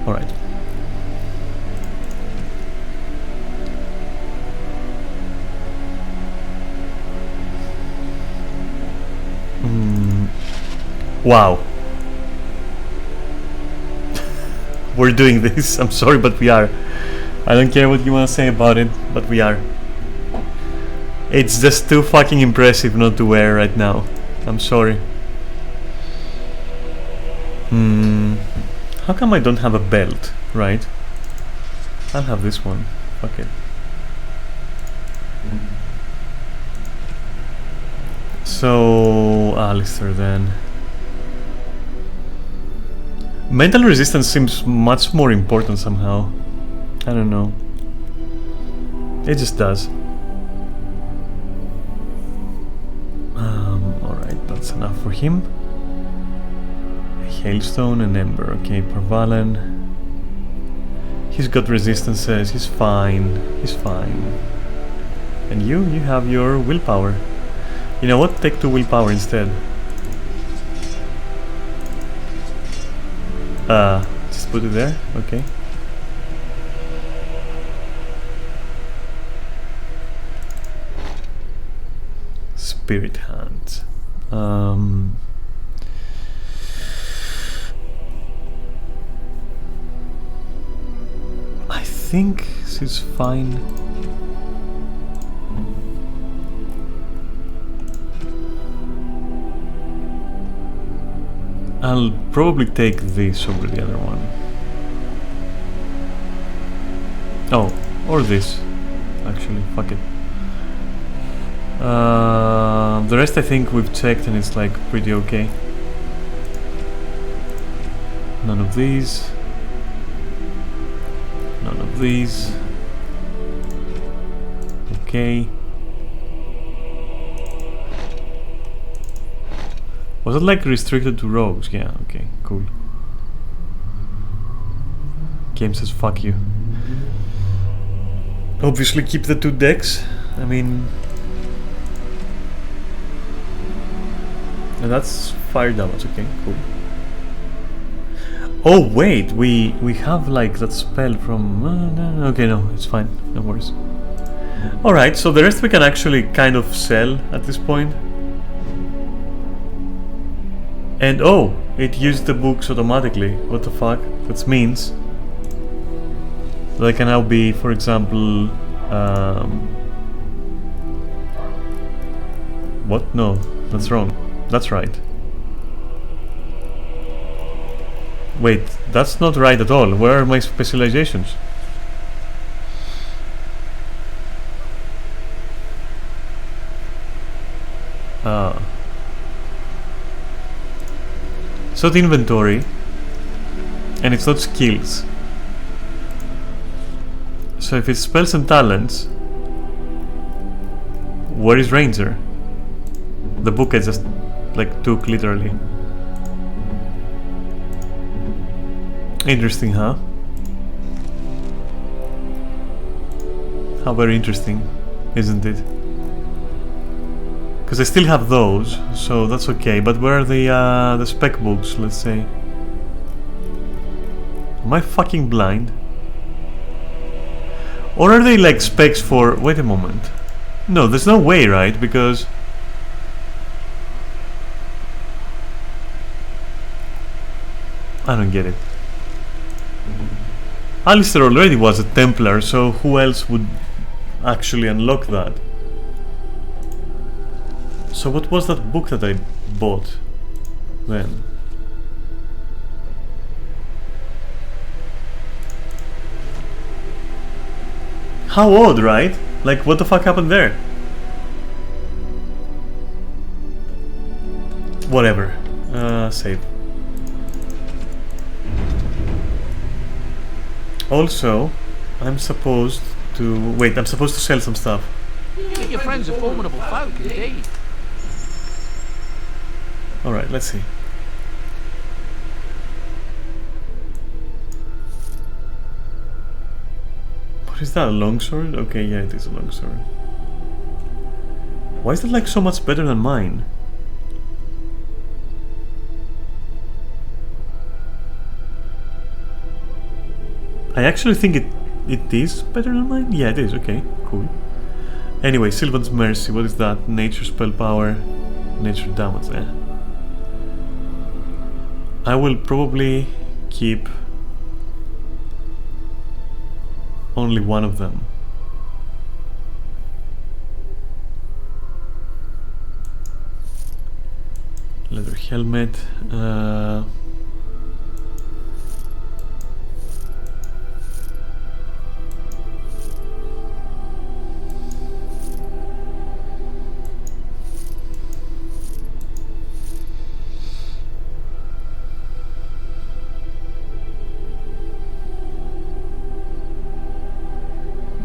Alright. Wow. We're doing this. I'm sorry, but we are. I don't care what you want to say about it, but we are. It's just too fucking impressive not to wear right now. I'm sorry. How come I don't have a belt, right? I'll have this one. Fuck it. So, Alistair then. Mental resistance seems much more important somehow. I don't know. It just does. Alright, that's enough for him. A hailstone and ember. Okay, Parvalan. He's got resistances. He's fine. He's fine. And you have your willpower. You know what? Take 2 willpower instead. Just put it there, okay. Spirit hand. I think she's fine. I'll probably take this over the other one. Oh, or this. actually. Fuck it. The rest I think we've checked and it's like pretty okay. None of these. None of these. Okay. Was it like restricted to rogues? Yeah, okay, cool. Game says fuck you. Obviously keep the 2 decks. I mean... And that's fire damage, okay, cool. Oh wait, we have like that spell from... no, okay, no, it's fine, no worries. Alright, so the rest we can actually kind of sell at this point. And oh, it used the books automatically. What the fuck? Which means that I can now be, for example, what? No, that's wrong. That's right. Wait, that's not right at all. Where are my specializations? It's not inventory, and it's not skills. So if it's spells and talents, where is Ranger? The book I just like took literally. Interesting, huh? How very interesting, isn't it? Because I still have those, so that's okay. But where are the spec books, let's say? Am I fucking blind? Or are they like specs for... Wait a moment. No, there's no way, right? Because... I don't get it. Alistair already was a Templar, so who else would actually unlock that? So what was that book that I bought then? How odd, right? Like, what the fuck happened there? Whatever. Save. Also, I'm supposed to... Wait, I'm supposed to sell some stuff. Your friends are formidable folk, indeed. Alright, let's see. What is that, a longsword? Okay, yeah, it is a longsword. Why is that like so much better than mine? I actually think it is better than mine? Yeah, it is, okay, cool. Anyway, Sylvan's Mercy, what is that? Nature spell power, nature damage, eh? I will probably keep only one of them. Leather helmet.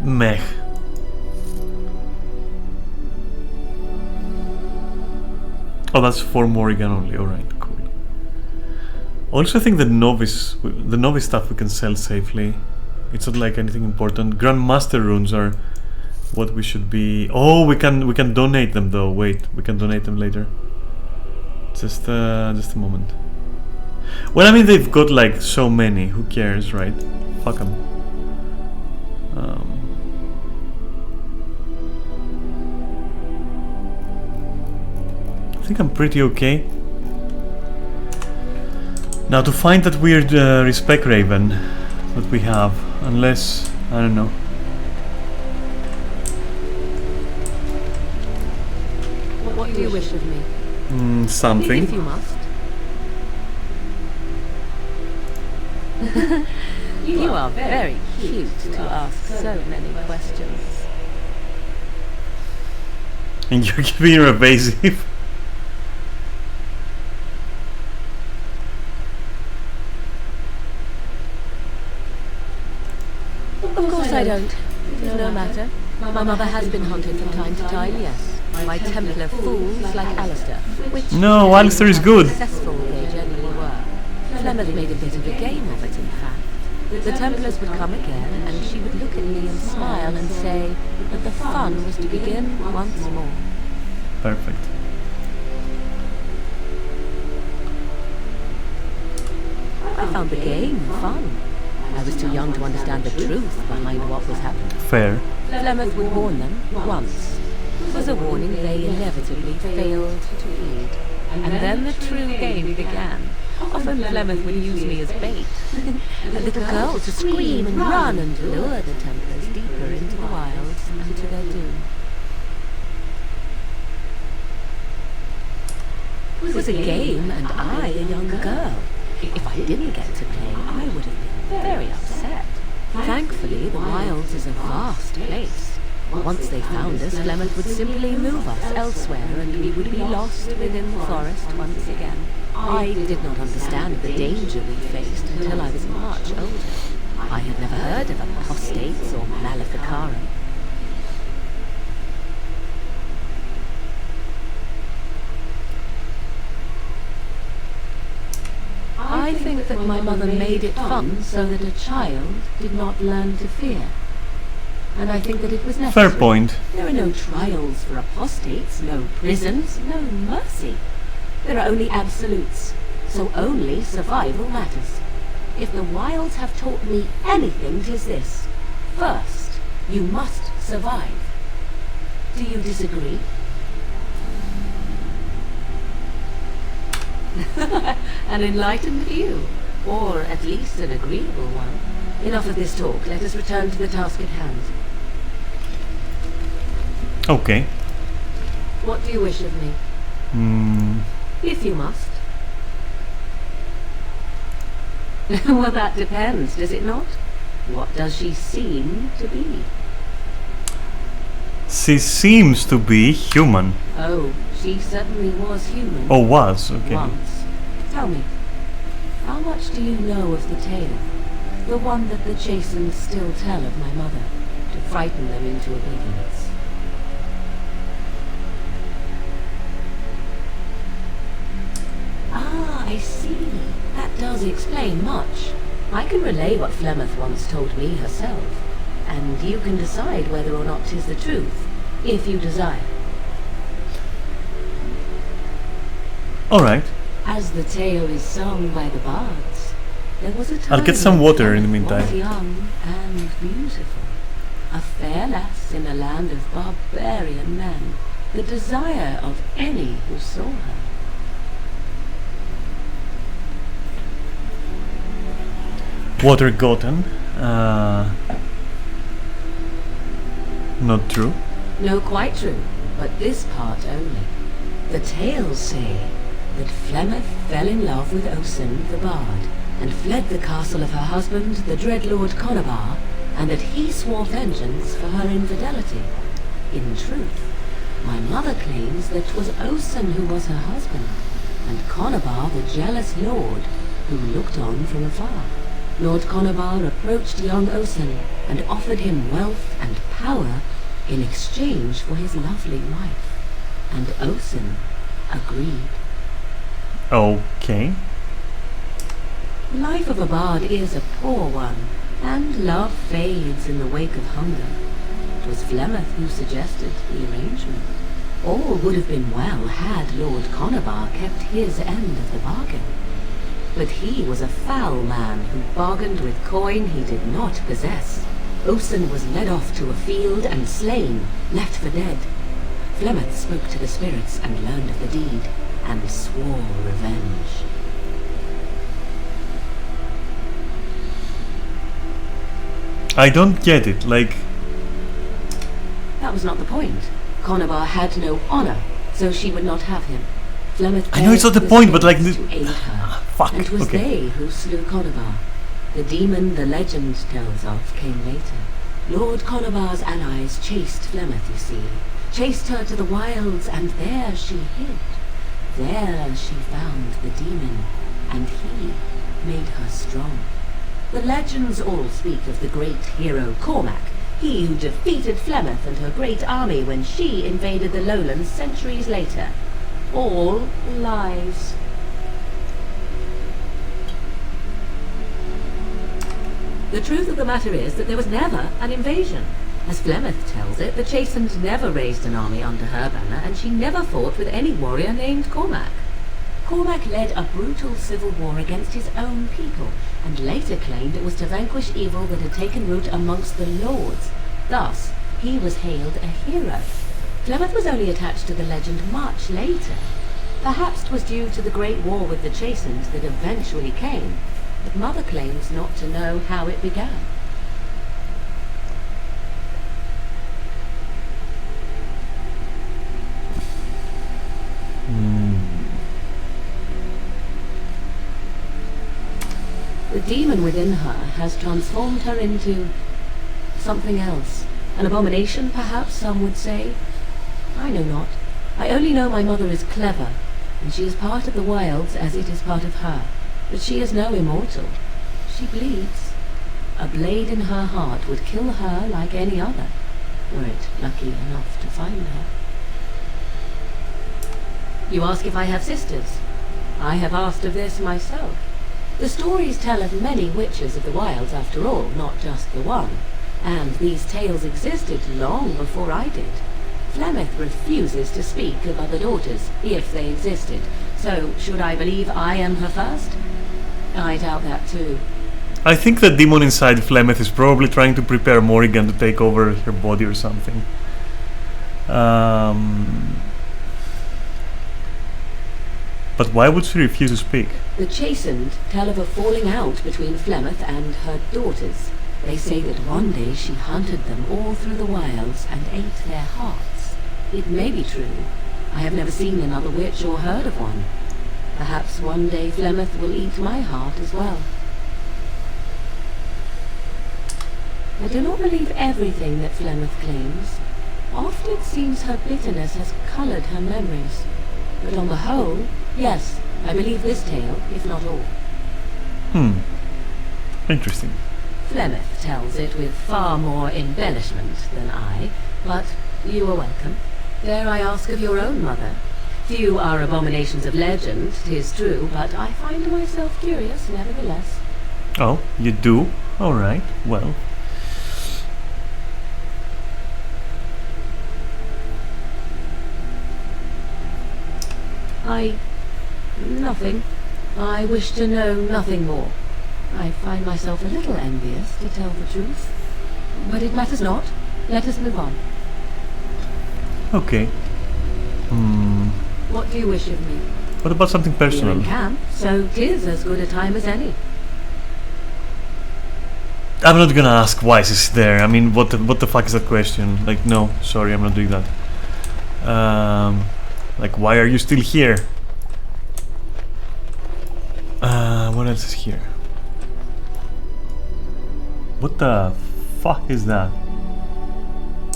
Meh. Oh, that's for Morrigan only. Alright, cool. Also, I think the novice stuff we can sell safely. It's not like anything important. Grandmaster runes are what we should be... Oh, we can donate them though. Wait, we can donate them later. Just a moment. Well, I mean, they've got like so many. Who cares, right? Fuck them. I think I'm pretty okay. Now to find that weird respec raven that we have, unless, I don't know. What do you wish of me? Something. If you must. You are very cute to ask so many questions. And you're being evasive. Of course I don't. No matter. My mother has been hunted from time to time, yes. By Templar fools like Alistair. Which No, Alistair is good. Successful they generally were. Flemeth made a bit of a game of it, in fact. The Templars would come again, and she would look at me and smile and say that the fun was to begin once more. Perfect. I found the game fun. I was too young to understand the truth behind what was happening. Fair. Flemeth would warn them once. It was a warning they inevitably failed to heed. And then the true game began. Often Flemeth would use me as bait. A little girl to scream and run and lure the Templars deeper into the wilds and to their doom. It was a game and I a young girl. If I didn't get to play, I would have been very upset. Thankfully, the wilds is a vast place. Once they found us, Flemeth would simply move us elsewhere and we would be lost within the forest once again. I did not understand the danger we faced until I was much older. I had never heard of apostates or maleficarum. I think that my mother made it fun so that a child did not learn to fear. And I think that it was necessary. Fair point. There are no trials for apostates, no prisons, no mercy. There are only absolutes, so only survival matters. If the wilds have taught me anything, 'tis this. First, you must survive. Do you disagree? An enlightened view, or at least an agreeable one. Enough of this talk, let us return to the task at hand. Okay. What do you wish of me? If you must. Well, that depends, does it not? What does she seem to be? She seems to be human. Oh, she certainly was human. Oh, was, okay. Once. Tell me, how much do you know of the tale? The one that the chastened still tell of my mother, to frighten them into obedience. Ah, I see. That does explain much. I can relay what Flemeth once told me herself, and you can decide whether or not 'tis the truth, if you desire. Alright. As the tale is sung by the bards, there was a time I'll get some water in the when Flemeth was meantime. young and beautiful, a fair lass in a land of barbarian men, the desire of any who saw her. Water gotten. Not true. No, quite true, but this part only. The tales say that Flemeth fell in love with Osen the bard, and fled the castle of her husband, the dread Lord Conabar, and that he swore vengeance for her infidelity. In truth, my mother claims that 'twas Osen who was her husband, and Conabar the jealous lord who looked on from afar. Lord Conabar approached young Osen and offered him wealth and power in exchange for his lovely wife, and Osen agreed. Okay. The life of a bard is a poor one, and love fades in the wake of hunger. It was Flemeth who suggested the arrangement. All would have been well had Lord Conabar kept his end of the bargain. But he was a foul man who bargained with coin he did not possess. Osen was led off to a field and slain, left for dead. Flemeth spoke to the spirits and learned of the deed, and swore revenge. I don't get it, like... That was not the point. Conabar had no honor, so she would not have him. Flemeth I know it's not the begged point, but like... spirits to aid her. Fuck, And it was okay. they who slew Conabar. The demon the legend tells of came later. Lord Conabar's allies chased Flemeth, you see. chased her to the wilds, and there she hid. There she found the demon, and he made her strong. The legends all speak of the great hero Cormac, he who defeated Flemeth and her great army when she invaded the lowlands centuries later. All lies. The truth of the matter is that there was never an invasion. As Flemeth tells it, the Chastened never raised an army under her banner, and she never fought with any warrior named Cormac. Cormac led a brutal civil war against his own people, and later claimed it was to vanquish evil that had taken root amongst the lords. Thus, he was hailed a hero. Flemeth was only attached to the legend much later. Perhaps 'twas due to the great war with the Chastened that eventually came, but Mother claims not to know how it began. The demon within her has transformed her into something else. An abomination, perhaps some would say. I know not. I only know my mother is clever, and she is part of the wilds as it is part of her. But she is no immortal. She bleeds. A blade in her heart would kill her like any other, were it lucky enough to find her. You ask if I have sisters. I have asked of this myself. The stories tell of many witches of the wilds after all, not just the one. And these tales existed long before I did. Flemeth refuses to speak of other daughters, if they existed. So, should I believe I am her first? I doubt that too. I think the demon inside Flemeth is probably trying to prepare Morrigan to take over her body or something. But why would she refuse to speak? The Chastened tell of a falling out between Flemeth and her daughters. They say that one day she hunted them all through the wilds and ate their hearts. It may be true. I have never seen another witch or heard of one. Perhaps one day Flemeth will eat my heart as well. I do not believe everything that Flemeth claims. Often it seems her bitterness has coloured her memories. But on the whole, yes, I believe this tale, if not all. Interesting. Flemeth tells it with far more embellishment than I, but you are welcome. Dare I ask of your own mother? Few are abominations of legend, 'tis true, but I find myself curious nevertheless. Oh, you do? Alright, well. Nothing. I wish to know nothing more. I find myself a little envious, to tell the truth. But it matters not. Let us move on. Okay. What do you wish of me? What about something personal? You're in camp, so 'tis as good a time as any. I'm not gonna ask why is there. I mean, what the fuck is that question? Like, no, sorry, I'm not doing that. Like, why are you still here? What else is here? What the fuck is that?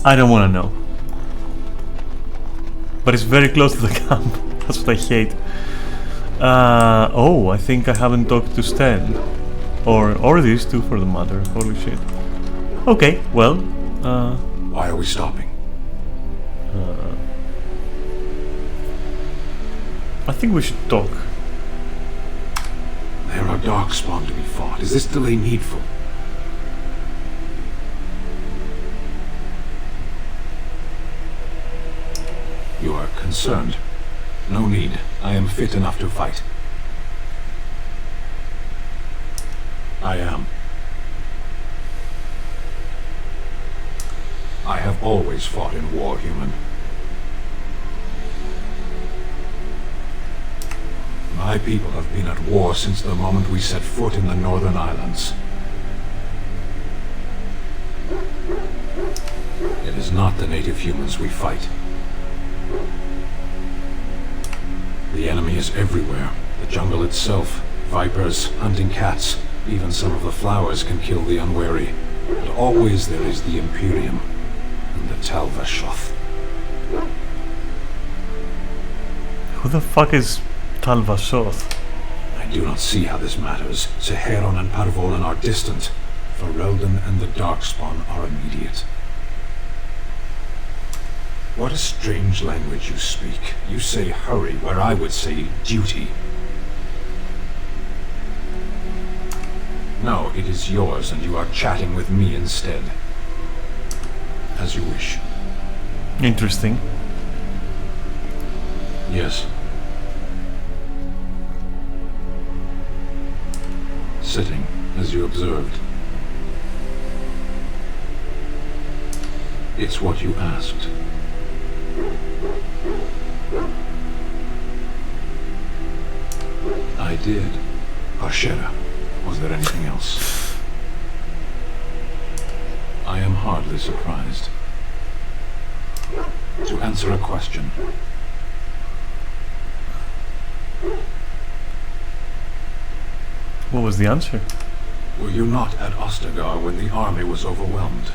I don't wanna know. But it's very close to the camp. That's what I hate. Oh, I think I haven't talked to Sten. Or these two for the matter. Holy shit. Okay, well, Why are we stopping? I think we should talk. There are darkspawn to be fought. Is this delay needful? You are concerned. No need. I am fit enough to fight. I am. I have always fought in war, human. My people have been at war since the moment we set foot in the Northern Islands. It is not the native humans we fight. The enemy is everywhere. The jungle itself, vipers, hunting cats, even some of the flowers can kill the unwary. But always there is the Imperium and the Talvashoth. Who the fuck is Talvasoth? I do not see how this matters. Seheron and Parvolan are distant. Ferelden and the Darkspawn are immediate. What a strange language you speak. You say hurry where I would say duty. No, it is yours and you are chatting with me instead. As you wish. Interesting. Yes. Sitting, as you observed. It's what you asked. I did. Ashera. Was there anything else? I am hardly surprised. To answer a question. What was the answer? Were you not at Ostagar when the army was overwhelmed?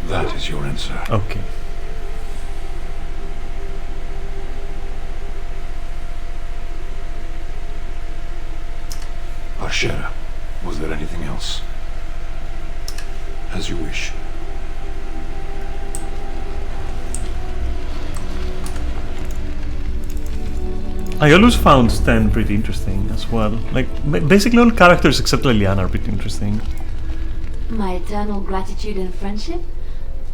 That is your answer. Okay. Ashera. Was there anything else? As you wish. I always found Stan pretty interesting as well. Like, basically all characters except Liliana are pretty interesting. My eternal gratitude and friendship?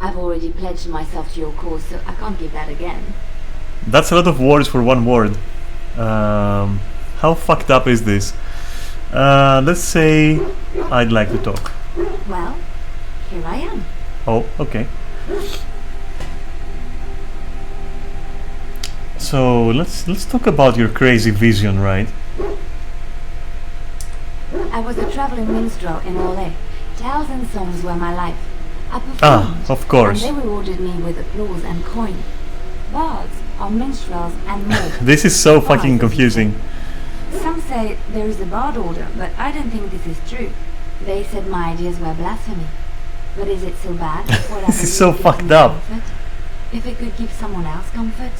I've already pledged myself to your cause, so I can't give that again. That's a lot of words for one word. How fucked up is this? Let's say I'd like to talk. Well, here I am. Oh, okay. So let's talk about your crazy vision, right? I was a traveling minstrel in Orlais. Tales and songs were my life. I performed, of course. And they rewarded me with applause and coin. Bards are minstrels and more. This is so fucking confusing. Some say there is a bard order, but I don't think this is true. They said my ideas were blasphemy. But is it so bad? This is so fucked up. Comfort? If it could give someone else comfort?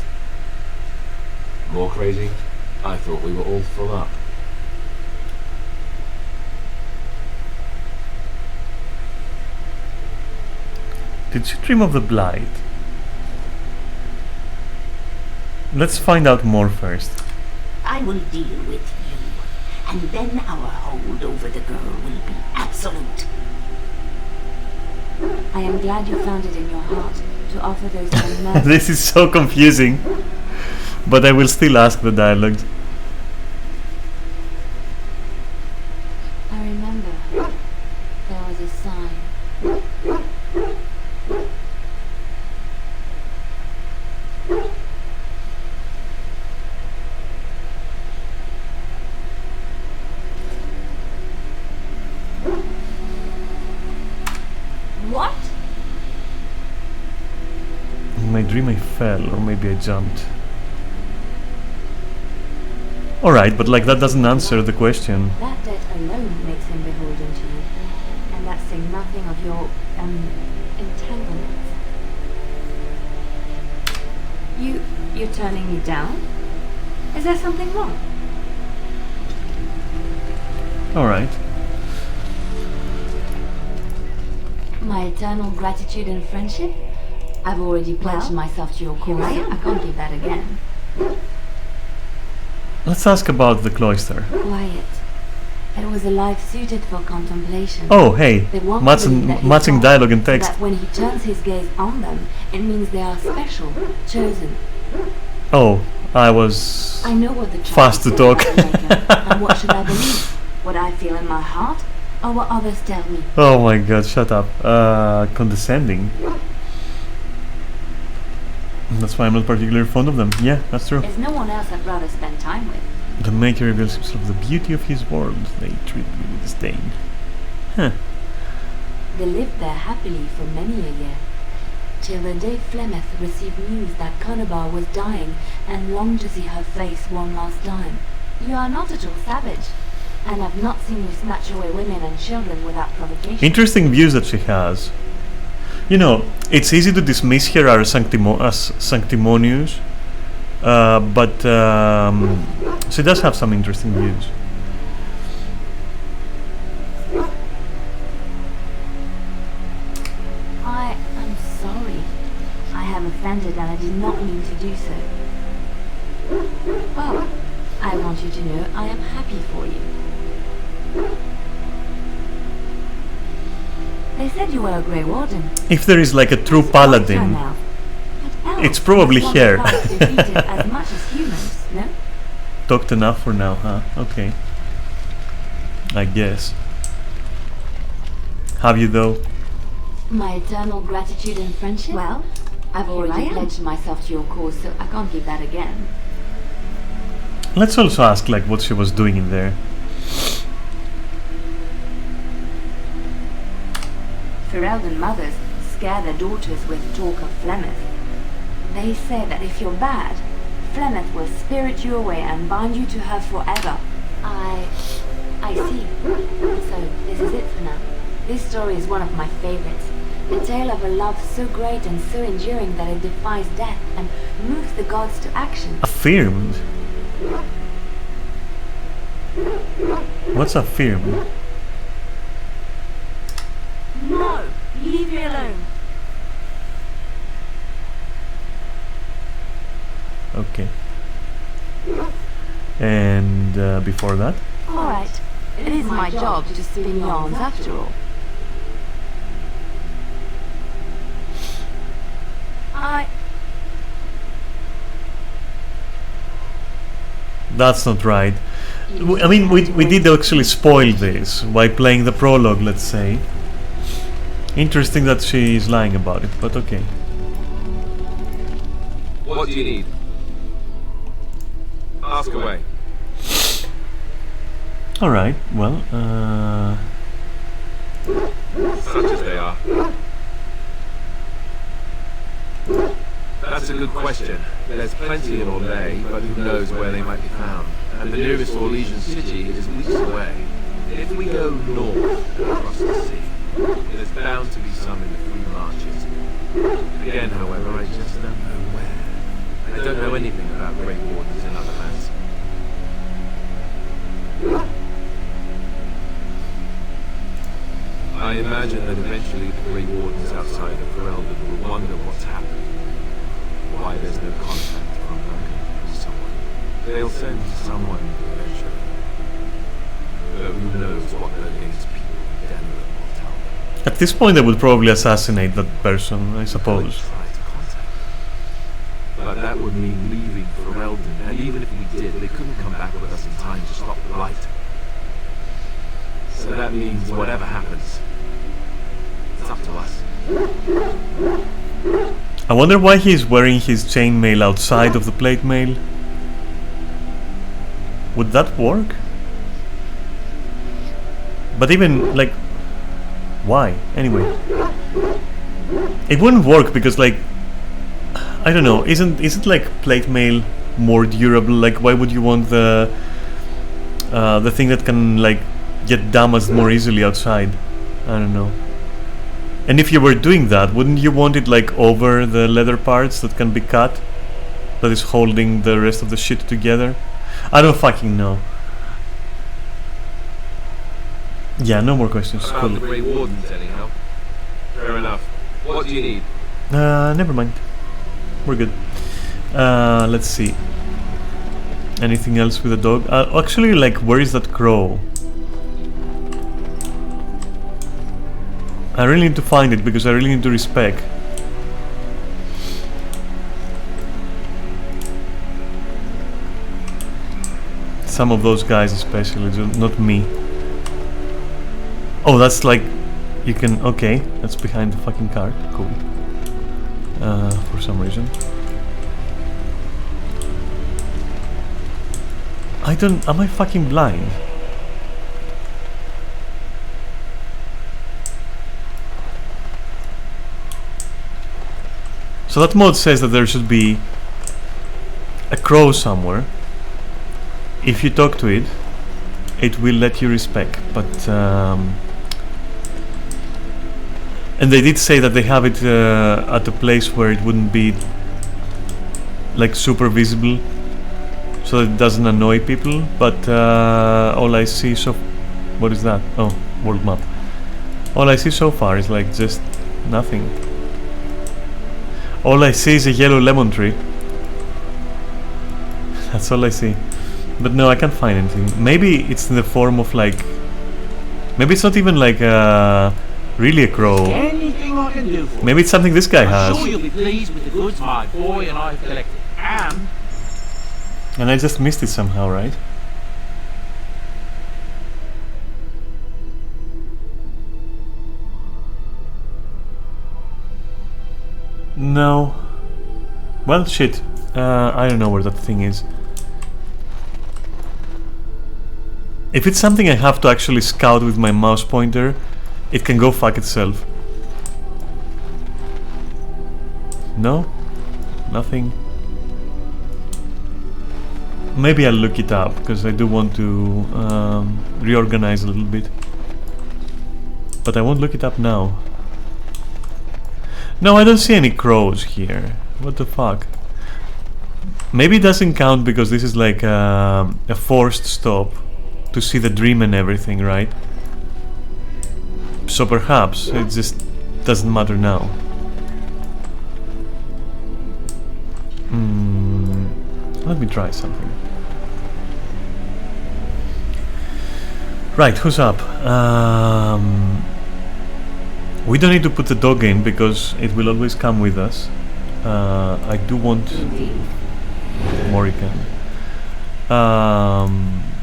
More crazy? I thought we were all full up. Did you dream of the Blight? Let's find out more first. I will deal with you, and then our hold over the girl will be absolute. I am glad you found it in your heart to offer those men. This is so confusing. But I will still ask the dialogues. I remember there was a sign. What? In my dream I fell, or maybe I jumped. Alright, but like that doesn't answer the question. That debt alone makes him beholden to you. And that's saying nothing of your, entanglements. You're turning me down? Is there something wrong? Alright. My eternal gratitude and friendship? I've already pledged myself to your cause. I can't give that again. Let's ask about the cloister. Quiet. It was a life suited for contemplation. Oh, hey, matching dialogue and text. That when he turns his gaze on them, it means they are special, chosen. Oh, I was I know what the fast to talk. And what should I believe? What I feel in my heart, or what others tell me? Oh my god, shut up. Condescending. That's why I'm not particularly fond of them. Yeah, that's true. There's no one else I'd rather spend time with. The Maker reveals himself the beauty of his world. They treat me with disdain. Huh. They lived there happily for many a year, till the day Flemeth received news that Conabar was dying and longed to see her face one last time. You are not at all savage, and I've not seen you snatch away women and children without provocation. Interesting views that she has. You know, it's easy to dismiss her as sanctimonious, but she does have some interesting views. I am sorry. I have offended and I did not mean to do so. Well, I want you to know I am happy for you. They said you were a Grey Warden. If there is like a true paladin, it's probably her. As much as humans, no? Talked enough for now, huh? Okay. I guess. Have you though? My eternal gratitude and friendship? Well, I've already pledged myself to your cause, so I can't give that again. Let's also ask like what she was doing in there. Ferelden mothers scare their daughters with talk of Flemeth. They say that if you're bad, Flemeth will spirit you away and bind you to her forever. I see. So this is it for now. This story is one of my favorites. A tale of a love so great and so enduring that it defies death and moves the gods to action. Affirmed? What's affirmed? No! Leave me alone! Okay. And before that? Alright. It is my job to spin yarns after all. That's not right. I mean, we did actually spoil this by playing the prologue, let's say. Interesting that she is lying about it, but okay. What do you need? Ask away. Alright, well, Such as they are. That's a good question. There's plenty in Orlais, but who knows where they might be found. And the nearest Orlesian city is weeks away. If we go north across the sea, there's bound to be some in the free marches. Again, however, I just don't know where. I don't know anything about Great Wardens in other lands. I imagine that eventually the Grey Wardens outside of Ferelden will wonder what's happened. Why there's no contact from someone. They'll send someone eventually. But who knows what their latest people in Denver will tell them. at this point I would probably assassinate that person, I suppose. But that would mean leaving Ferelden, and even if we did, they couldn't come back with us in time to stop the light. So that means whatever happens, it's up to us. I wonder why he's wearing his chainmail outside of the plate mail. Would that work? But even, like, why? Anyway. It wouldn't work because, like, I don't know, isn't like plate mail more durable? Like, why would you want the thing that can, like, get damaged more easily outside? I don't know. And if you were doing that, wouldn't you want it like over the leather parts that can be cut, that is holding the rest of the shit together? I don't fucking know. Yeah, no more questions. About Cool. the Grey Wardens, anyhow. Fair enough. What do you need? Never mind. We're good. Let's see. Anything else with the dog? Actually, like, where is that crow? I really need to find it because I really need to respec. Some of those guys especially, not me. Oh, that's like, you can, okay, that's behind the fucking cart, cool. For some reason. Am I fucking blind? So that mod says that there should be a crow somewhere. If you talk to it, it will let you respec, but and they did say that they have it at a place where it wouldn't be like super visible, so that it doesn't annoy people. But all I see so, what is that? Oh, world map. All I see so far is like just nothing. All I see is a yellow lemon tree. That's all I see. But no, I can't find anything. Maybe it's in the form of like, maybe it's not even like really a crow. Anything I can do for Maybe it's something this guy I'm has. sure you'll be pleased with the goods my boy and I have collected. And I just missed it somehow, right? No. Well, shit. I don't know where that thing is. If it's something I have to actually scout with my mouse pointer, it can go fuck itself. No? Nothing? Maybe I'll look it up, because I do want to reorganize a little bit. But I won't look it up now. No, I don't see any crows here. What the fuck? Maybe it doesn't count because this is like a forced stop to see the dream and everything, right? So perhaps it just doesn't matter now. Let me try something. Right, who's up? We don't need to put the dog in because it will always come with us. I do want Morrigan.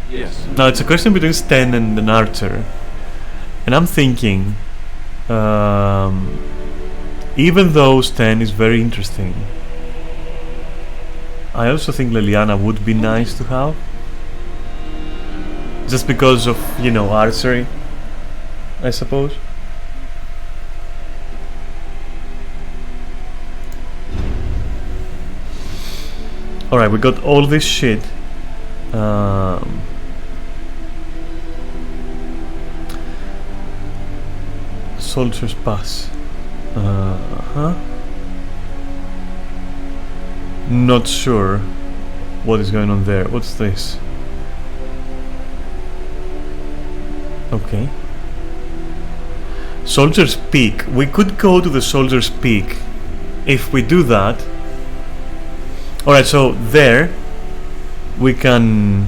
Yes. Now it's a question between Sten and an archer, and I'm thinking, even though Sten is very interesting, I also think Leliana would be nice to have, just because of, you know, archery, I suppose. Alright, we got all this shit. Soldier's Pass. Not sure what is going on there. What's this? Okay. Soldier's Peak. We could go to the Soldier's Peak. If we do that... Alright, so there we can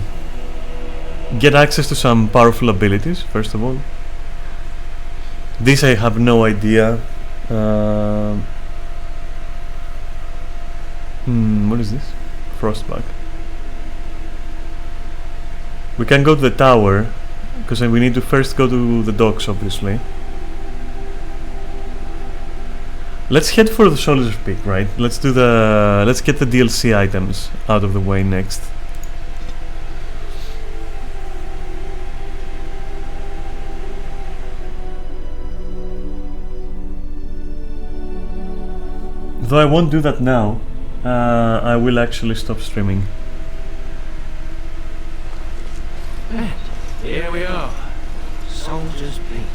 get access to some powerful abilities, first of all. This I have no idea. What is this? Frostback. We can go to the tower, because we need to first go to the docks, obviously. Let's head for the Soldier's Peak, right? Let's get the DLC items out of the way next. Though I won't do that now. I will actually stop streaming. And here we are. Soldier's Peak.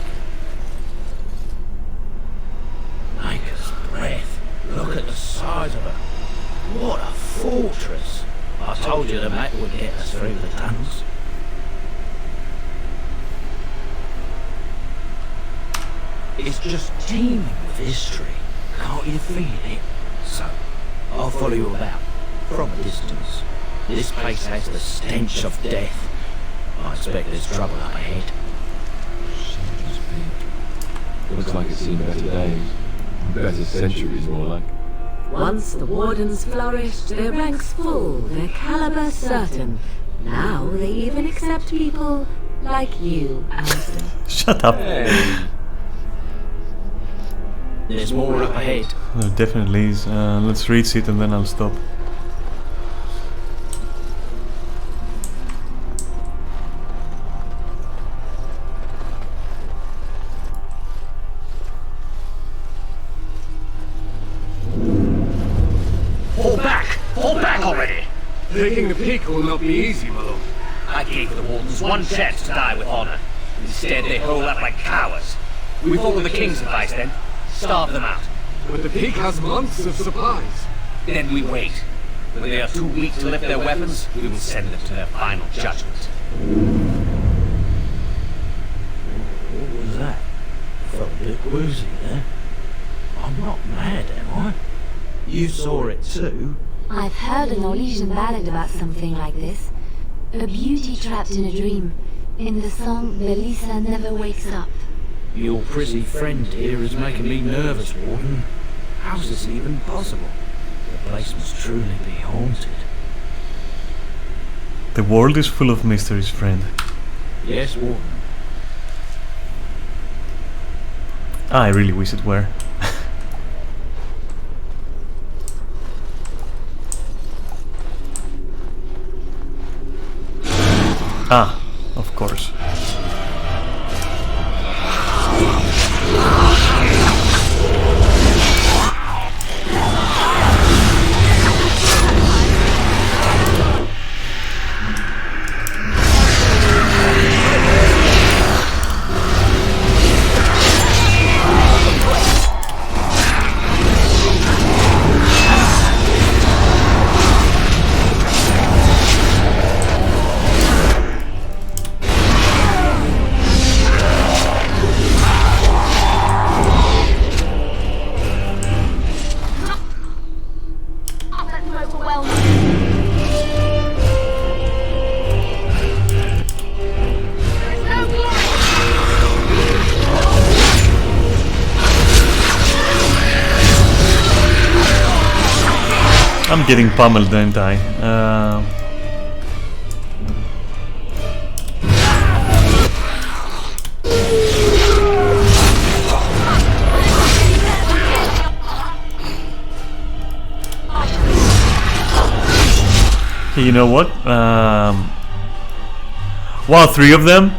Maker's breath. Look at the size of her. What a fortress. I told you the map would get us through the tunnels. It's just teeming with history. Can't you feel it? So, I'll follow you about, from a distance. This place has the stench of death. I expect there's trouble up ahead. Looks like it's seen better days. Better centuries, more like. Once the wardens flourished, their ranks full, their caliber certain. Now they even accept people like you, Alistair. Shut up. Hey. There's more up ahead. There definitely is. Let's reach it and then I'll stop. Fall back! Fall back already! Taking the peak will not be easy, my lord. I gave the wardens one chance to die with honor. Instead, they hole up like cowards. We follow the king's advice then. Starve them out. But the peak has months of supplies. Then we wait. When they are too weak to lift their weapons, we will send them to their final judgment. What was that? I felt a bit woozy there. I'm not mad, am I? You saw it too? I've heard a Norwegian ballad about something like this. A beauty trapped in a dream. In the song, Belisa never wakes up. Your pretty friend here is making me nervous, Warden. How's this even possible? The place must truly be haunted. The world is full of mysteries, friend. Yes, Warden. I really wish it were. Ah, of course. I'm getting pummeled, don't I? Okay, you know what? Wow, 3 of them?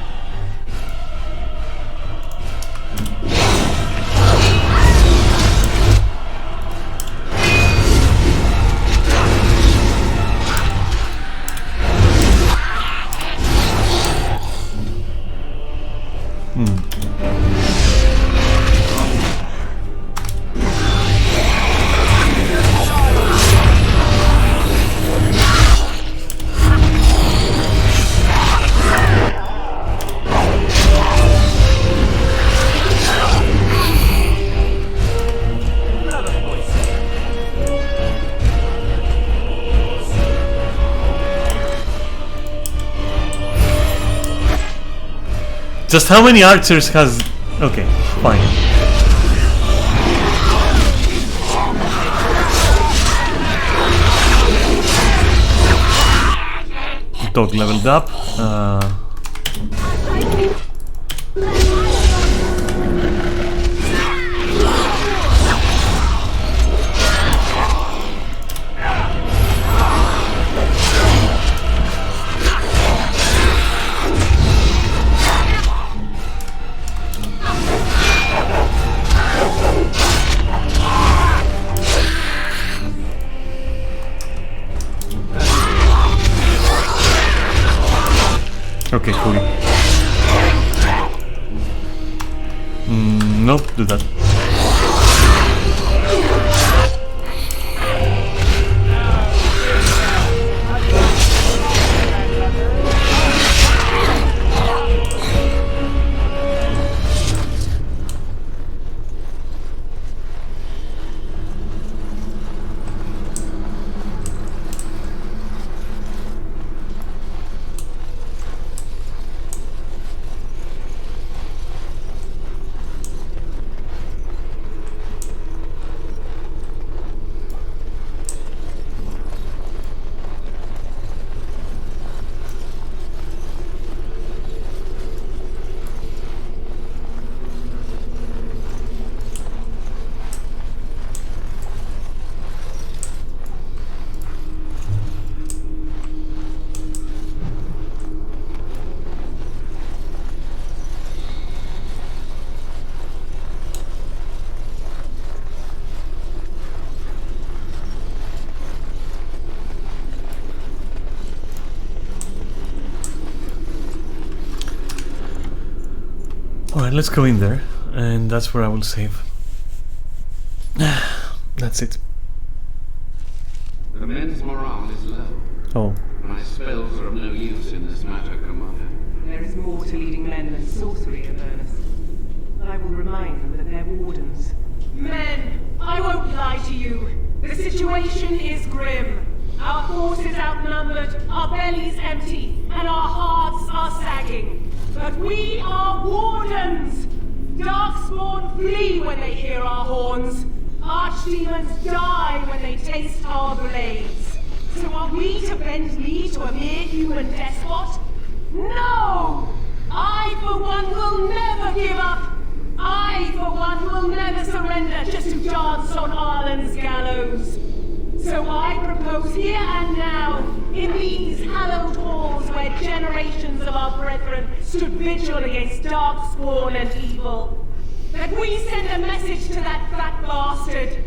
Just how many archers has... Okay, fine. Dog leveled up. Okay, cool. Nope, do that. Alright, let's go in there, and that's where I will save. That's it. The men's morale Oh. My spells are of no use in this matter, Commander. There is more to leading men than sorcery, Avernus. I will remind them that they're wardens. Men, I won't lie to you. The situation is grim. Our forces outnumbered, our bellies empty, and our hearts are sagging. But we are wardens! Darkspawn flee when they hear our horns. Archdemons die when they taste our blades. So are we to bend knee to a mere human despot? No! I, for one, will never give up! I, for one, will never surrender just to dance on Arlen's gallows. So I propose here and now, in these hallowed halls where generations of our brethren stood vigil against darkspawn and evil, that we send a message to that fat bastard.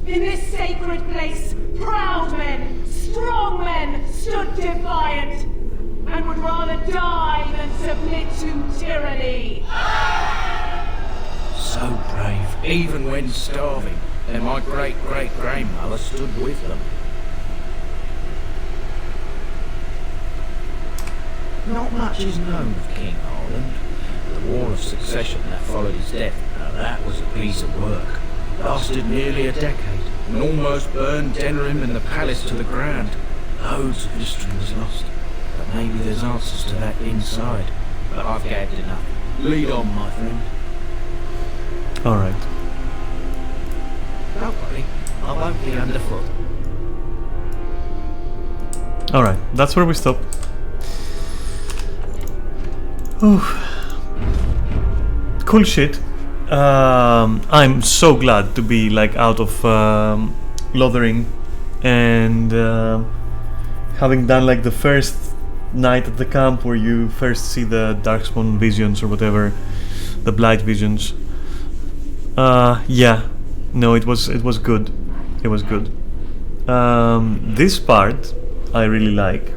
In this sacred place, proud men, strong men stood defiant, and would rather die than submit to tyranny. So brave, even when starving. And my great-great-grandmother stood with them. Not much is known of King Harland. The War of Succession that followed his death, now that was a piece of work. Lasted nearly a decade, and almost burned Denerim and the palace to the ground. Loads of history was lost, but maybe there's answers to that inside. But I've gagged enough. Lead on, my friend. Alright. Don't worry, I won't be underfoot. Alright, that's where we stop. Oof. Cool shit. I'm so glad to be like out of Lothering and having done like the first night at the camp where you first see the Darkspawn visions or whatever, the Blight visions. Yeah. No, it was good. It was good. This part I really like,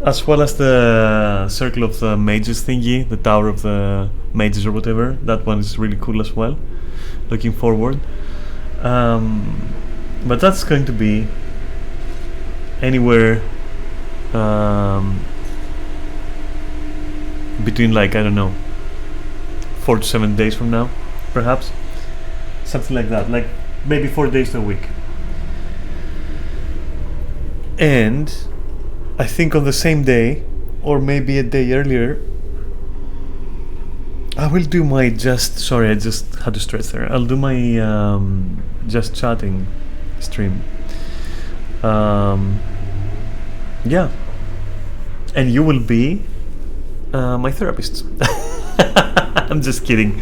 as well as the Circle of the Mages thingy, the Tower of the Mages or whatever. That one is really cool as well. Looking forward. But that's going to be anywhere between like, I don't know, 4 to 7 days from now, perhaps. Something like that, like maybe 4 days a week. And I think on the same day, or maybe a day earlier, I will do my I just had to stress there. I'll do my just chatting stream. Yeah. And you will be my therapist. I'm just kidding.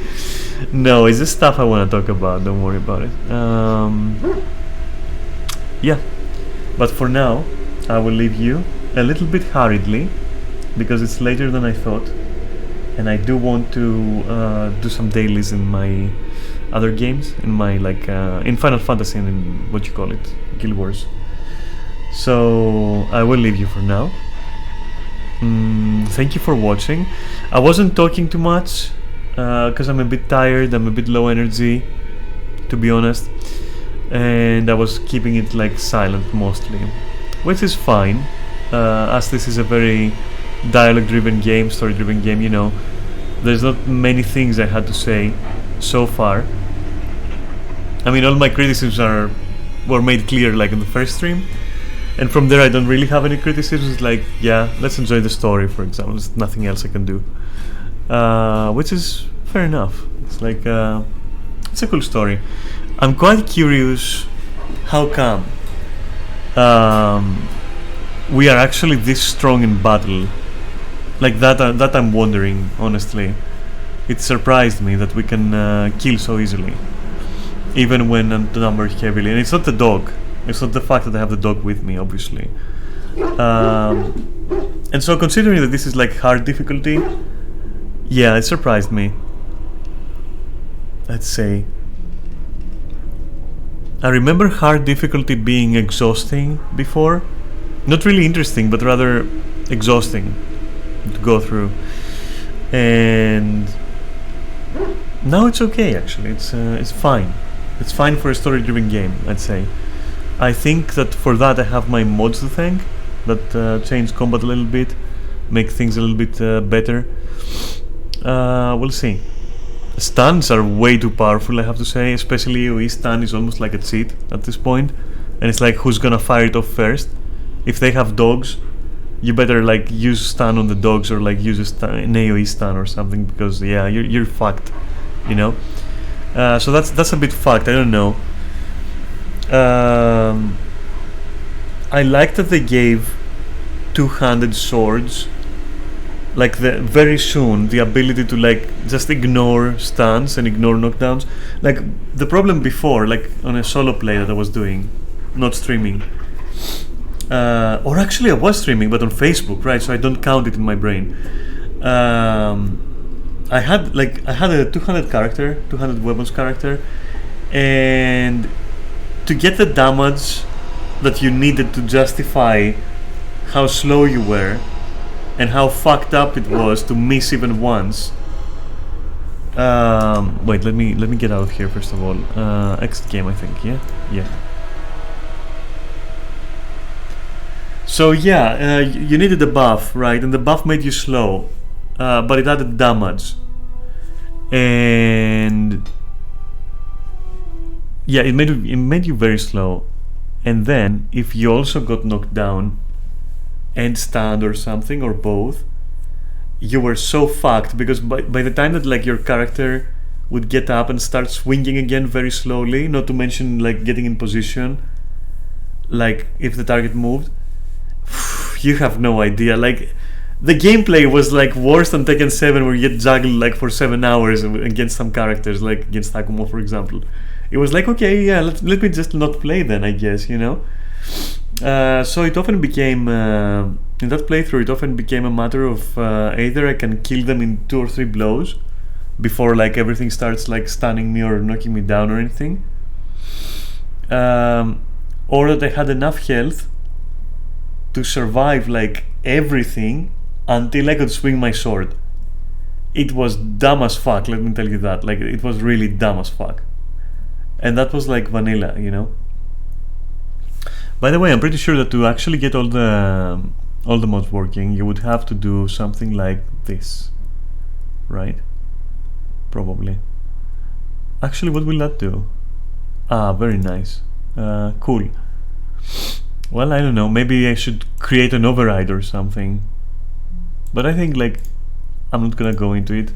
No, it's just stuff I want to talk about, don't worry about it. Yeah, but for now I will leave you a little bit hurriedly because it's later than I thought, and I do want to do some dailies in my other games, in my like in Final Fantasy and in what you call it, Guild Wars. So I will leave you for now. Thank you for watching. I wasn't talking too much because I'm a bit tired, I'm a bit low energy, to be honest, and I was keeping it like silent mostly, which is fine, as this is a very dialogue driven game, story driven game, you know. There's not many things I had to say so far. I mean, all my criticisms were made clear like in the first stream, and from there I don't really have any criticisms. Like, yeah, let's enjoy the story, for example. There's nothing else I can do, which is fair enough. It's like it's a cool story. I'm quite curious how come we are actually this strong in battle. Like that I'm wondering, honestly. It surprised me that we can kill so easily, even when outnumbered heavily. And it's not the dog. It's not the fact that I have the dog with me, obviously. And so considering that this is like hard difficulty, yeah, it surprised me. Let's say. I remember hard difficulty being exhausting before. Not really interesting, but rather exhausting to go through. And now it's okay, actually. It's fine. It's fine for a story-driven game, I'd say. I think that for that I have my mods to thank that change combat a little bit, make things a little bit better. We'll see. Stuns are way too powerful, I have to say, especially AoE stun is almost like a cheat at this point, and it's like who's gonna fire it off first. If they have dogs, you better like use stun on the dogs or like use an AoE stun or something, because yeah, you're fucked, you know. So that's a bit fucked. I don't know. I like that they gave two-handed swords, like very soon, the ability to like just ignore stuns and ignore knockdowns. Like the problem before, like on a solo play that I was doing, not streaming, or actually I was streaming but on Facebook, right? So I don't count it in my brain. I had a 200 weapons character, and to get the damage that you needed to justify how slow you were and how fucked up it was to miss even once. Wait, let me get out of here first of all. Exit game, I think. Yeah. So yeah, you needed a buff, right? And the buff made you slow, but it added damage, and yeah, it made you very slow. And then if you also got knocked down and stunned or something, or both, you were so fucked, because by the time that like your character would get up and start swinging again very slowly, not to mention like getting in position, like if the target moved, you have no idea. Like the gameplay was like worse than Tekken 7, where you get juggled like for 7 hours against some characters, like against Takumo for example. It was like, okay, yeah, let me just not play then, I guess, you know. So it often became in that playthrough, it often became a matter of either I can kill them in 2 or 3 blows before like everything starts like stunning me or knocking me down or anything, or that I had enough health to survive like everything until I could swing my sword. It was dumb as fuck, let me tell you that. Like it was really dumb as fuck, and that was like vanilla, you know. By the way, I'm pretty sure that to actually get all the mods working, you would have to do something like this, right? Probably. Actually, what will that do? Ah, very nice. Cool. Well, I don't know, maybe I should create an override or something. But I think like I'm not gonna go into it.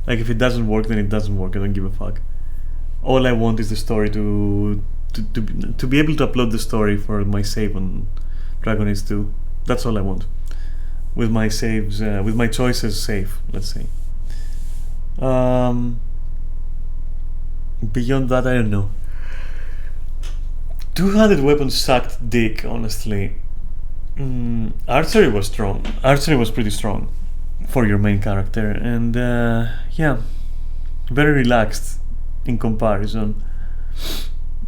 Like if it doesn't work, then it doesn't work. I don't give a fuck. All I want is the story to be able to upload the story for my save on Dragon Age 2. That's all I want. With my saves, with my choices safe, let's say. Beyond that, I don't know. 200 weapons sucked dick, honestly. Archery was strong. Archery was pretty strong for your main character, and yeah, very relaxed in comparison.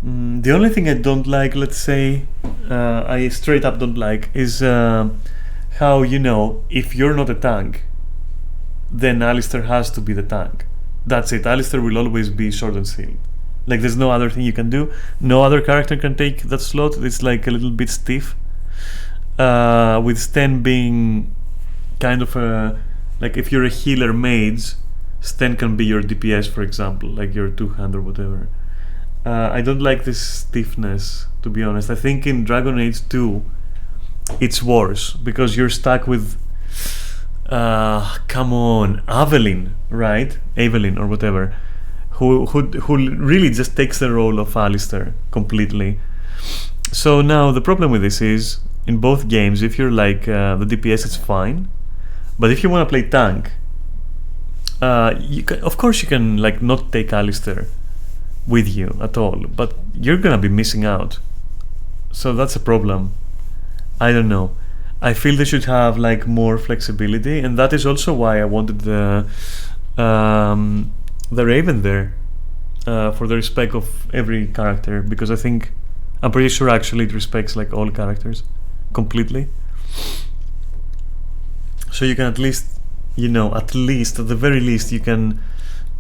The only thing I don't like, let's say, I straight up don't like, is how, you know, if you're not a tank, then Alistair has to be the tank. That's it. Alistair will always be sword and shield. Like there's no other thing you can do. No other character can take that slot. It's like a little bit stiff. With Sten being kind of a, like if you're a healer mage, Sten can be your DPS, for example, like your 2-hand or whatever. I don't like this stiffness, to be honest. I think in Dragon Age 2 it's worse, because you're stuck with come on, Evelyn, right? Evelyn or whatever, who really just takes the role of Alistair completely. So now the problem with this is, in both games, if you're like the DPS, it's fine, but if you want to play tank, of course you can like not take Alistair with you at all, but you're gonna be missing out. So that's a problem. I don't know. I feel they should have like more flexibility, and that is also why I wanted the Raven there, for the respect of every character, because I'm pretty sure actually it respects like all characters completely. So you can at least, you know, at the very least, you can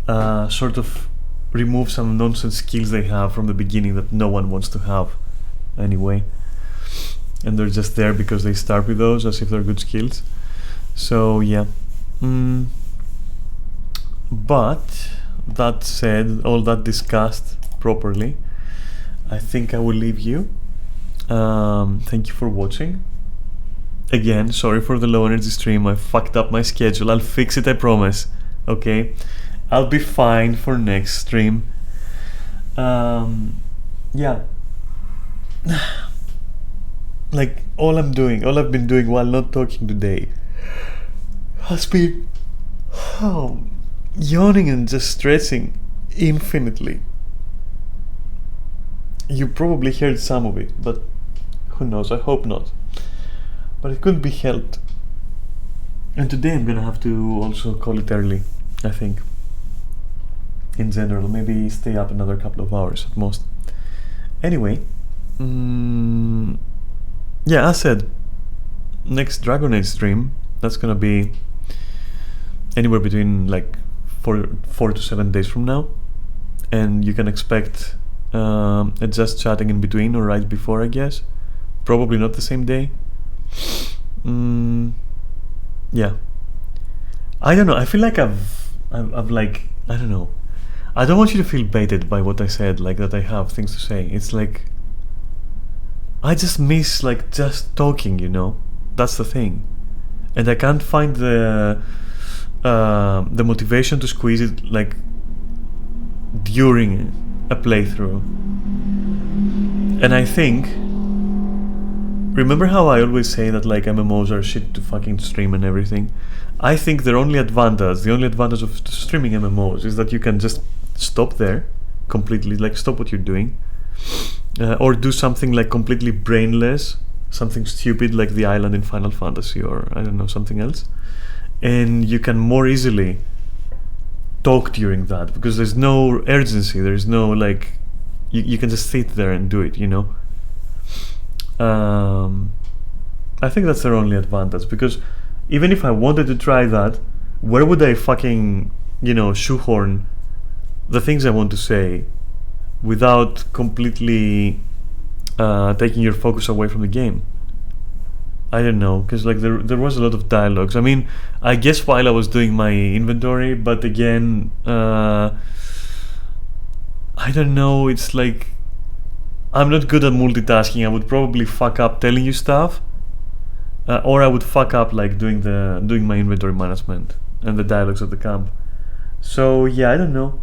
sort of remove some nonsense skills they have from the beginning that no one wants to have anyway, and they're just there because they start with those as if they're good skills. So yeah. But that said, all that discussed properly, I think I will leave you. Thank you for watching. Again, sorry for the low energy stream. I fucked up my schedule. I'll fix it, I promise. Okay, I'll be fine for next stream. Yeah. Like all I've been doing while not talking today has been yawning and just stretching infinitely. You probably heard some of it, but who knows, I hope not. But it couldn't be helped. And today I'm gonna have to also call it early, I think. In general, maybe stay up another couple of hours at most. Anyway, yeah, as said, next Dragon Age stream, that's gonna be anywhere between like 4 to 7 days from now, and you can expect a just chatting in between or right before, I guess. Probably not the same day. Yeah, I don't know, I feel like I've like, I don't know, I don't want you to feel baited by what I said, like that I have things to say. It's like I just miss like just talking, you know, that's the thing, and I can't find the motivation to squeeze it like during a playthrough. And I think, remember how I always say that like MMOs are shit to fucking stream and everything? I think the only advantage of streaming MMOs is that you can just stop there completely, like stop what you're doing, or do something like completely brainless, something stupid like the island in Final Fantasy, or I don't know, something else, and you can more easily talk during that because there's no urgency, there's no like, you can just sit there and do it, you know. I think that's their only advantage, because even if I wanted to try that, where would I fucking, you know, shoehorn the things I want to say without completely taking your focus away from the game? I don't know, because like there was a lot of dialogues. I mean, I guess while I was doing my inventory, but again, I don't know, it's like I'm not good at multitasking. I would probably fuck up telling you stuff, or I would fuck up like doing my inventory management and the dialogues at the camp. So yeah, I don't know,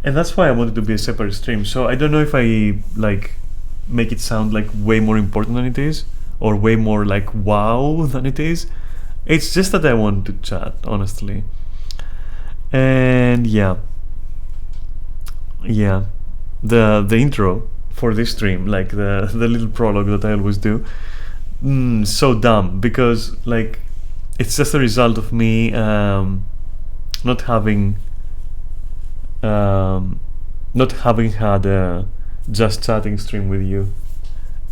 and that's why I wanted to be a separate stream. So I don't know if I like make it sound like way more important than it is, or way more like wow than it is. It's just that I want to chat, honestly. And yeah, the intro for this stream, like the little prologue that I always do, so dumb, because like it's just a result of me not having had a just chatting stream with you,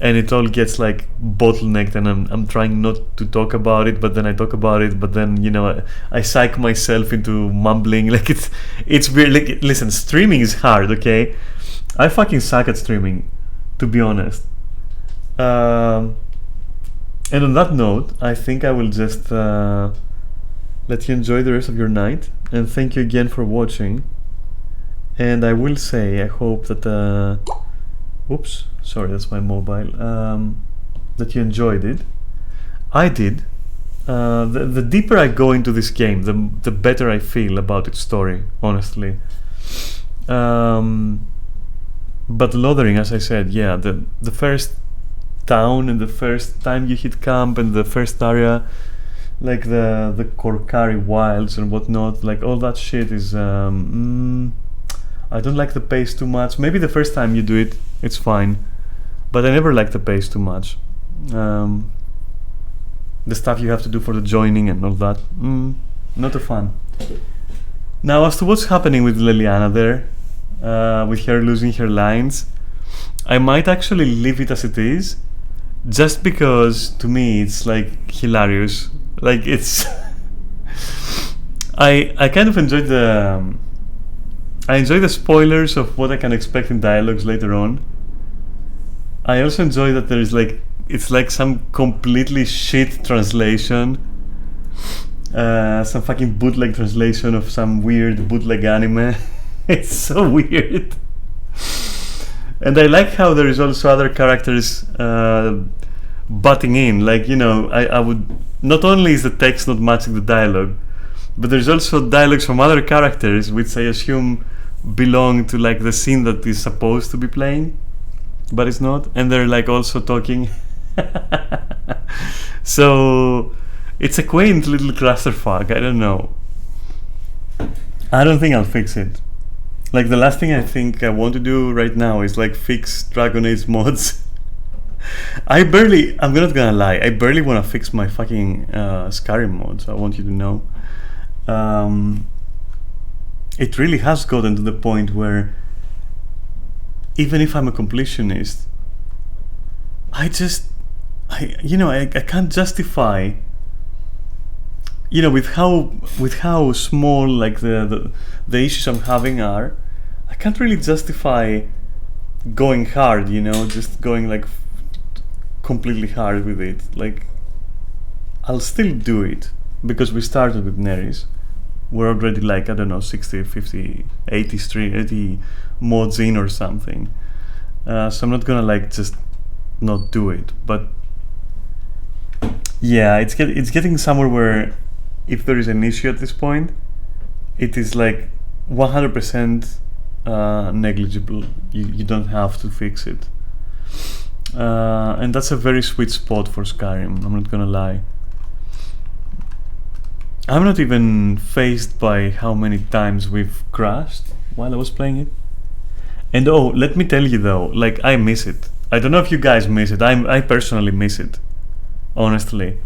and it all gets like bottlenecked, and I'm trying not to talk about it, but then I talk about it, but then, you know, I psych myself into mumbling. Like it's weird. Like, listen, streaming is hard, okay? I fucking suck at streaming, to be honest. And on that note, I think I will just let you enjoy the rest of your night, and thank you again for watching. And I will say, I hope that oops, sorry, that's my mobile, that you enjoyed it. I did. The deeper I go into this game, the better I feel about its story, honestly. But Lothering, as I said, yeah, the first town and the first time you hit camp and the first area, like the Korkari wilds and whatnot, like all that shit is I don't like the pace too much. Maybe the first time you do it, it's fine, but I never like the pace too much. The stuff you have to do for the joining and all that, not a fan. Now, as to what's happening with Leliana there, with her losing her lines, I might actually leave it as it is, just because to me it's like hilarious. Like it's I kind of enjoyed I enjoy the spoilers of what I can expect in dialogues later on, I also enjoy that there's like, it's like some completely shit translation, some fucking bootleg translation of some weird bootleg anime. It's so weird. And I like how there is also other characters butting in. Like, you know, I would, not only is the text not matching the dialogue, but there's also dialogues from other characters which I assume belong to like the scene that is supposed to be playing, but it's not, and they're like also talking. So it's a quaint little clusterfuck. I don't know. I don't think I'll fix it. Like, the last thing I think I want to do right now is like fix Dragon Age mods. I'm not gonna lie, I barely want to fix my fucking Skyrim mods. I want you to know. It really has gotten to the point where even if I'm a completionist, I can't justify, you know, with how small like the issues I'm having are, I can't really justify going hard, you know, just going like completely hard with it. Like, I'll still do it because we started with Neris. We're already like, I don't know, 60, 50, 80 mods in or something. So I'm not gonna like just not do it. But yeah, it's getting somewhere where if there is an issue at this point, it is like 100% negligible. You don't have to fix it. And that's a very sweet spot for Skyrim, I'm not gonna lie. I'm not even fazed by how many times we've crashed while I was playing it. And oh, let me tell you though, like, I miss it. I don't know if you guys miss it. I personally miss it, honestly.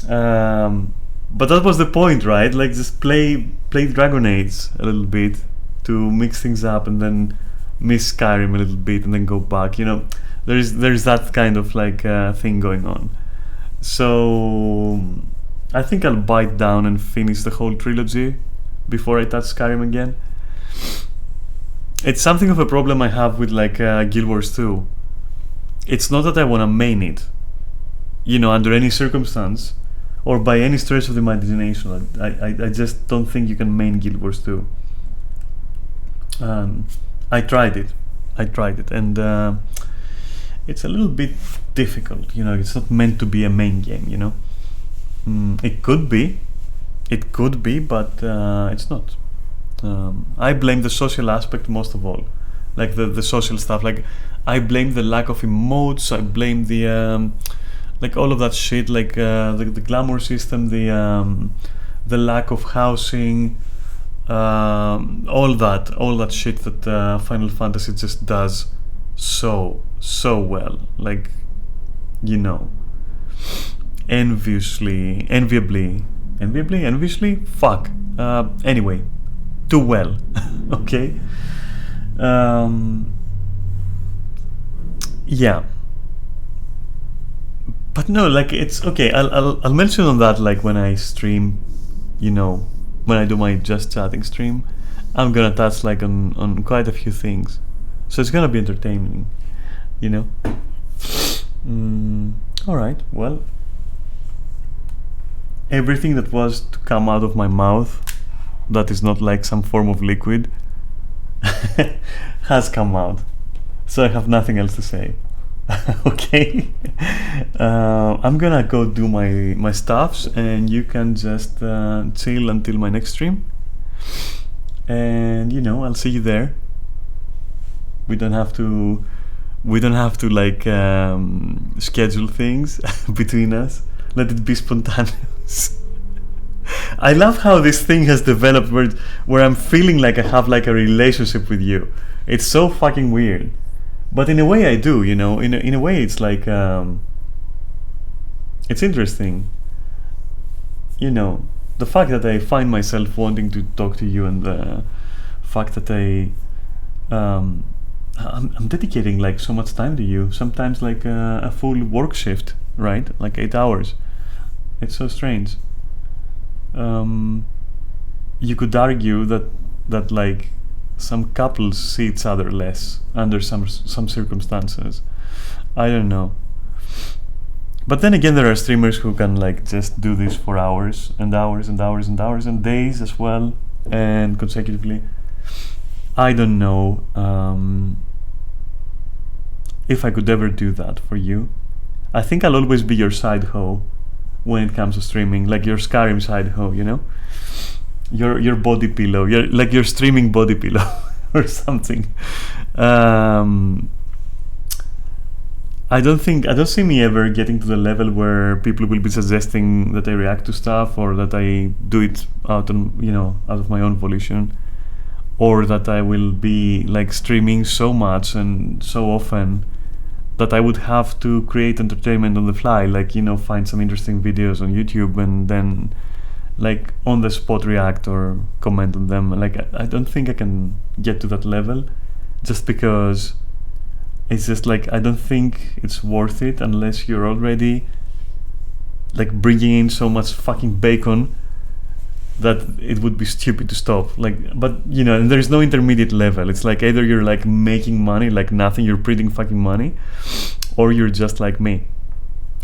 But that was the point, right? Like, just play Dragon Age a little bit to mix things up, and then miss Skyrim a little bit, and then go back. You know, there's that kind of like thing going on. So I think I'll bite down and finish the whole trilogy before I touch Skyrim again. It's something of a problem I have with like Guild Wars 2. It's not that I want to main it, you know, under any circumstance or by any stretch of the imagination. I just don't think you can main Guild Wars 2. I tried it, and it's a little bit difficult, you know. It's not meant to be a main game, you know. It could be, but it's not. I blame the social aspect most of all, like the social stuff. Like, I blame the lack of emotes. I blame the like all of that shit, like the glamour system, the lack of housing, all that shit that Final Fantasy just does so well. Like, you know, enviously, fuck. Anyway, too well. Okay. Yeah. But no, like, it's okay. I'll mention on that, like, when I stream, you know, when I do my just chatting stream, I'm gonna touch like on quite a few things, so it's gonna be entertaining, you know. All right. Well, everything that was to come out of my mouth that is not like some form of liquid has come out, so I have nothing else to say. Okay. I'm gonna go do my stuffs, and you can just chill until my next stream, and you know, I'll see you there. We don't have to like schedule things between us. Let it be spontaneous. I love how this thing has developed where I'm feeling like I have like a relationship with you. It's so fucking weird, but in a way I do, you know. In a way it's like it's interesting, you know, the fact that I find myself wanting to talk to you, and the fact that I'm dedicating like so much time to you, sometimes like a full work shift, right? Like 8 hours. It's so strange. You could argue that like some couples see each other less under some circumstances. I don't know. But then again, there are streamers who can like just do this for hours and hours and hours and hours and days as well, and consecutively. I don't know if I could ever do that for you. I think I'll always be your side hoe when it comes to streaming, like your Skyrim side hoe, you know? Your body pillow, your streaming body pillow or something. I don't see me ever getting to the level where people will be suggesting that I react to stuff, or that I do it out of my own volition, or that I will be like streaming so much and so often that I would have to create entertainment on the fly, like, find some interesting videos on YouTube and then like on the spot react or comment on them. Like, I don't think I can get to that level, just because it's just like, I don't think it's worth it unless you're already like bringing in so much fucking bacon that it would be stupid to stop. Like, but and there's no intermediate level. It's like either you're like making money like nothing, you're printing fucking money, or you're just like me.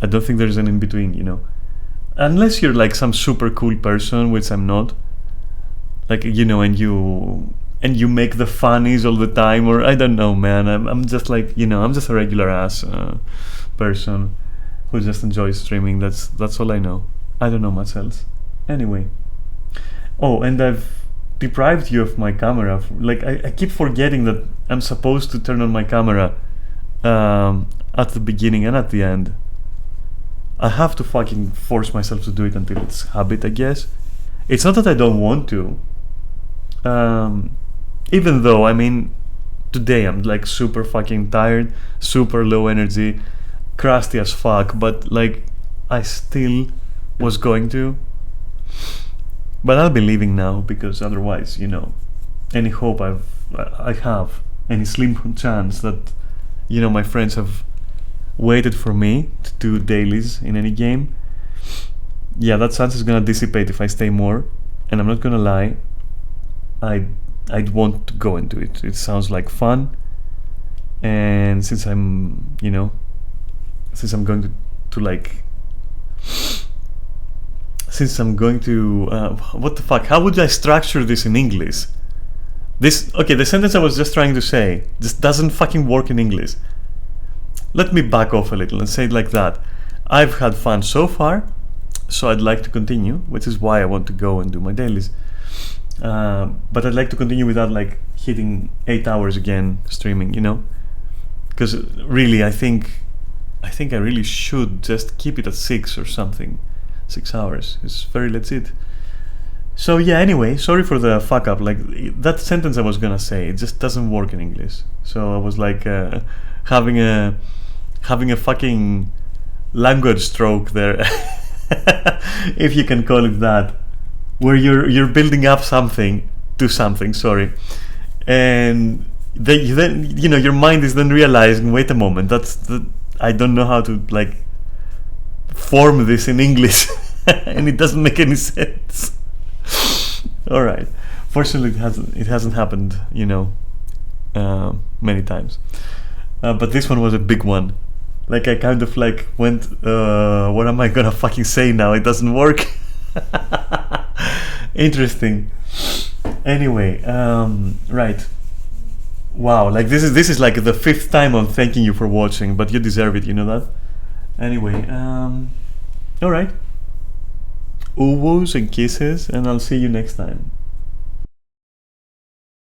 I don't think there's an in between, unless you're like some super cool person, which I'm not, like, and you make the funnies all the time, or I don't know, man. I'm just like, I'm just a regular ass person who just enjoys streaming. That's all I know. I don't know much else. Anyway. Oh, and I've deprived you of my camera. Like, I keep forgetting that I'm supposed to turn on my camera at the beginning and at the end. I have to fucking force myself to do it until it's habit, I guess. It's not that I don't want to. Even though, I mean, today I'm like super fucking tired, super low energy, crusty as fuck, but like, I still was going to. But I'll be leaving now, because otherwise, any hope I have, any slim chance that, my friends have waited for me to do dailies in any game, yeah, that chance is gonna dissipate if I stay more. And I'm not gonna lie, I'd want to go into it. It sounds like fun, and since I'm going to like, since I'm going to what the fuck, how would I structure this in English? The sentence I was just trying to say just doesn't fucking work in English. Let me back off a little and say it like that. I've had fun so far, so I'd like to continue, which is why I want to go and do my dailies. But I'd like to continue without like hitting 8 hours again streaming, because really I think I really should just keep it at 6 or something. 6 hours is very legit. So yeah, anyway, sorry for the fuck up. Like, that sentence I was gonna say, it just doesn't work in English. So I was like having a fucking language stroke there, if you can call it that, where you're building up something to something, sorry, and then your mind is then realizing, wait a moment, I don't know how to like form this in English, and it doesn't make any sense. All right, fortunately it hasn't happened many times, but this one was a big one. Like, I kind of like went, what am I gonna fucking say now? It doesn't work. Interesting. Anyway, right. Wow, like this is like the 5th time I'm thanking you for watching, but you deserve it, you know that? Anyway, alright. Uwos and kisses, and I'll see you next time.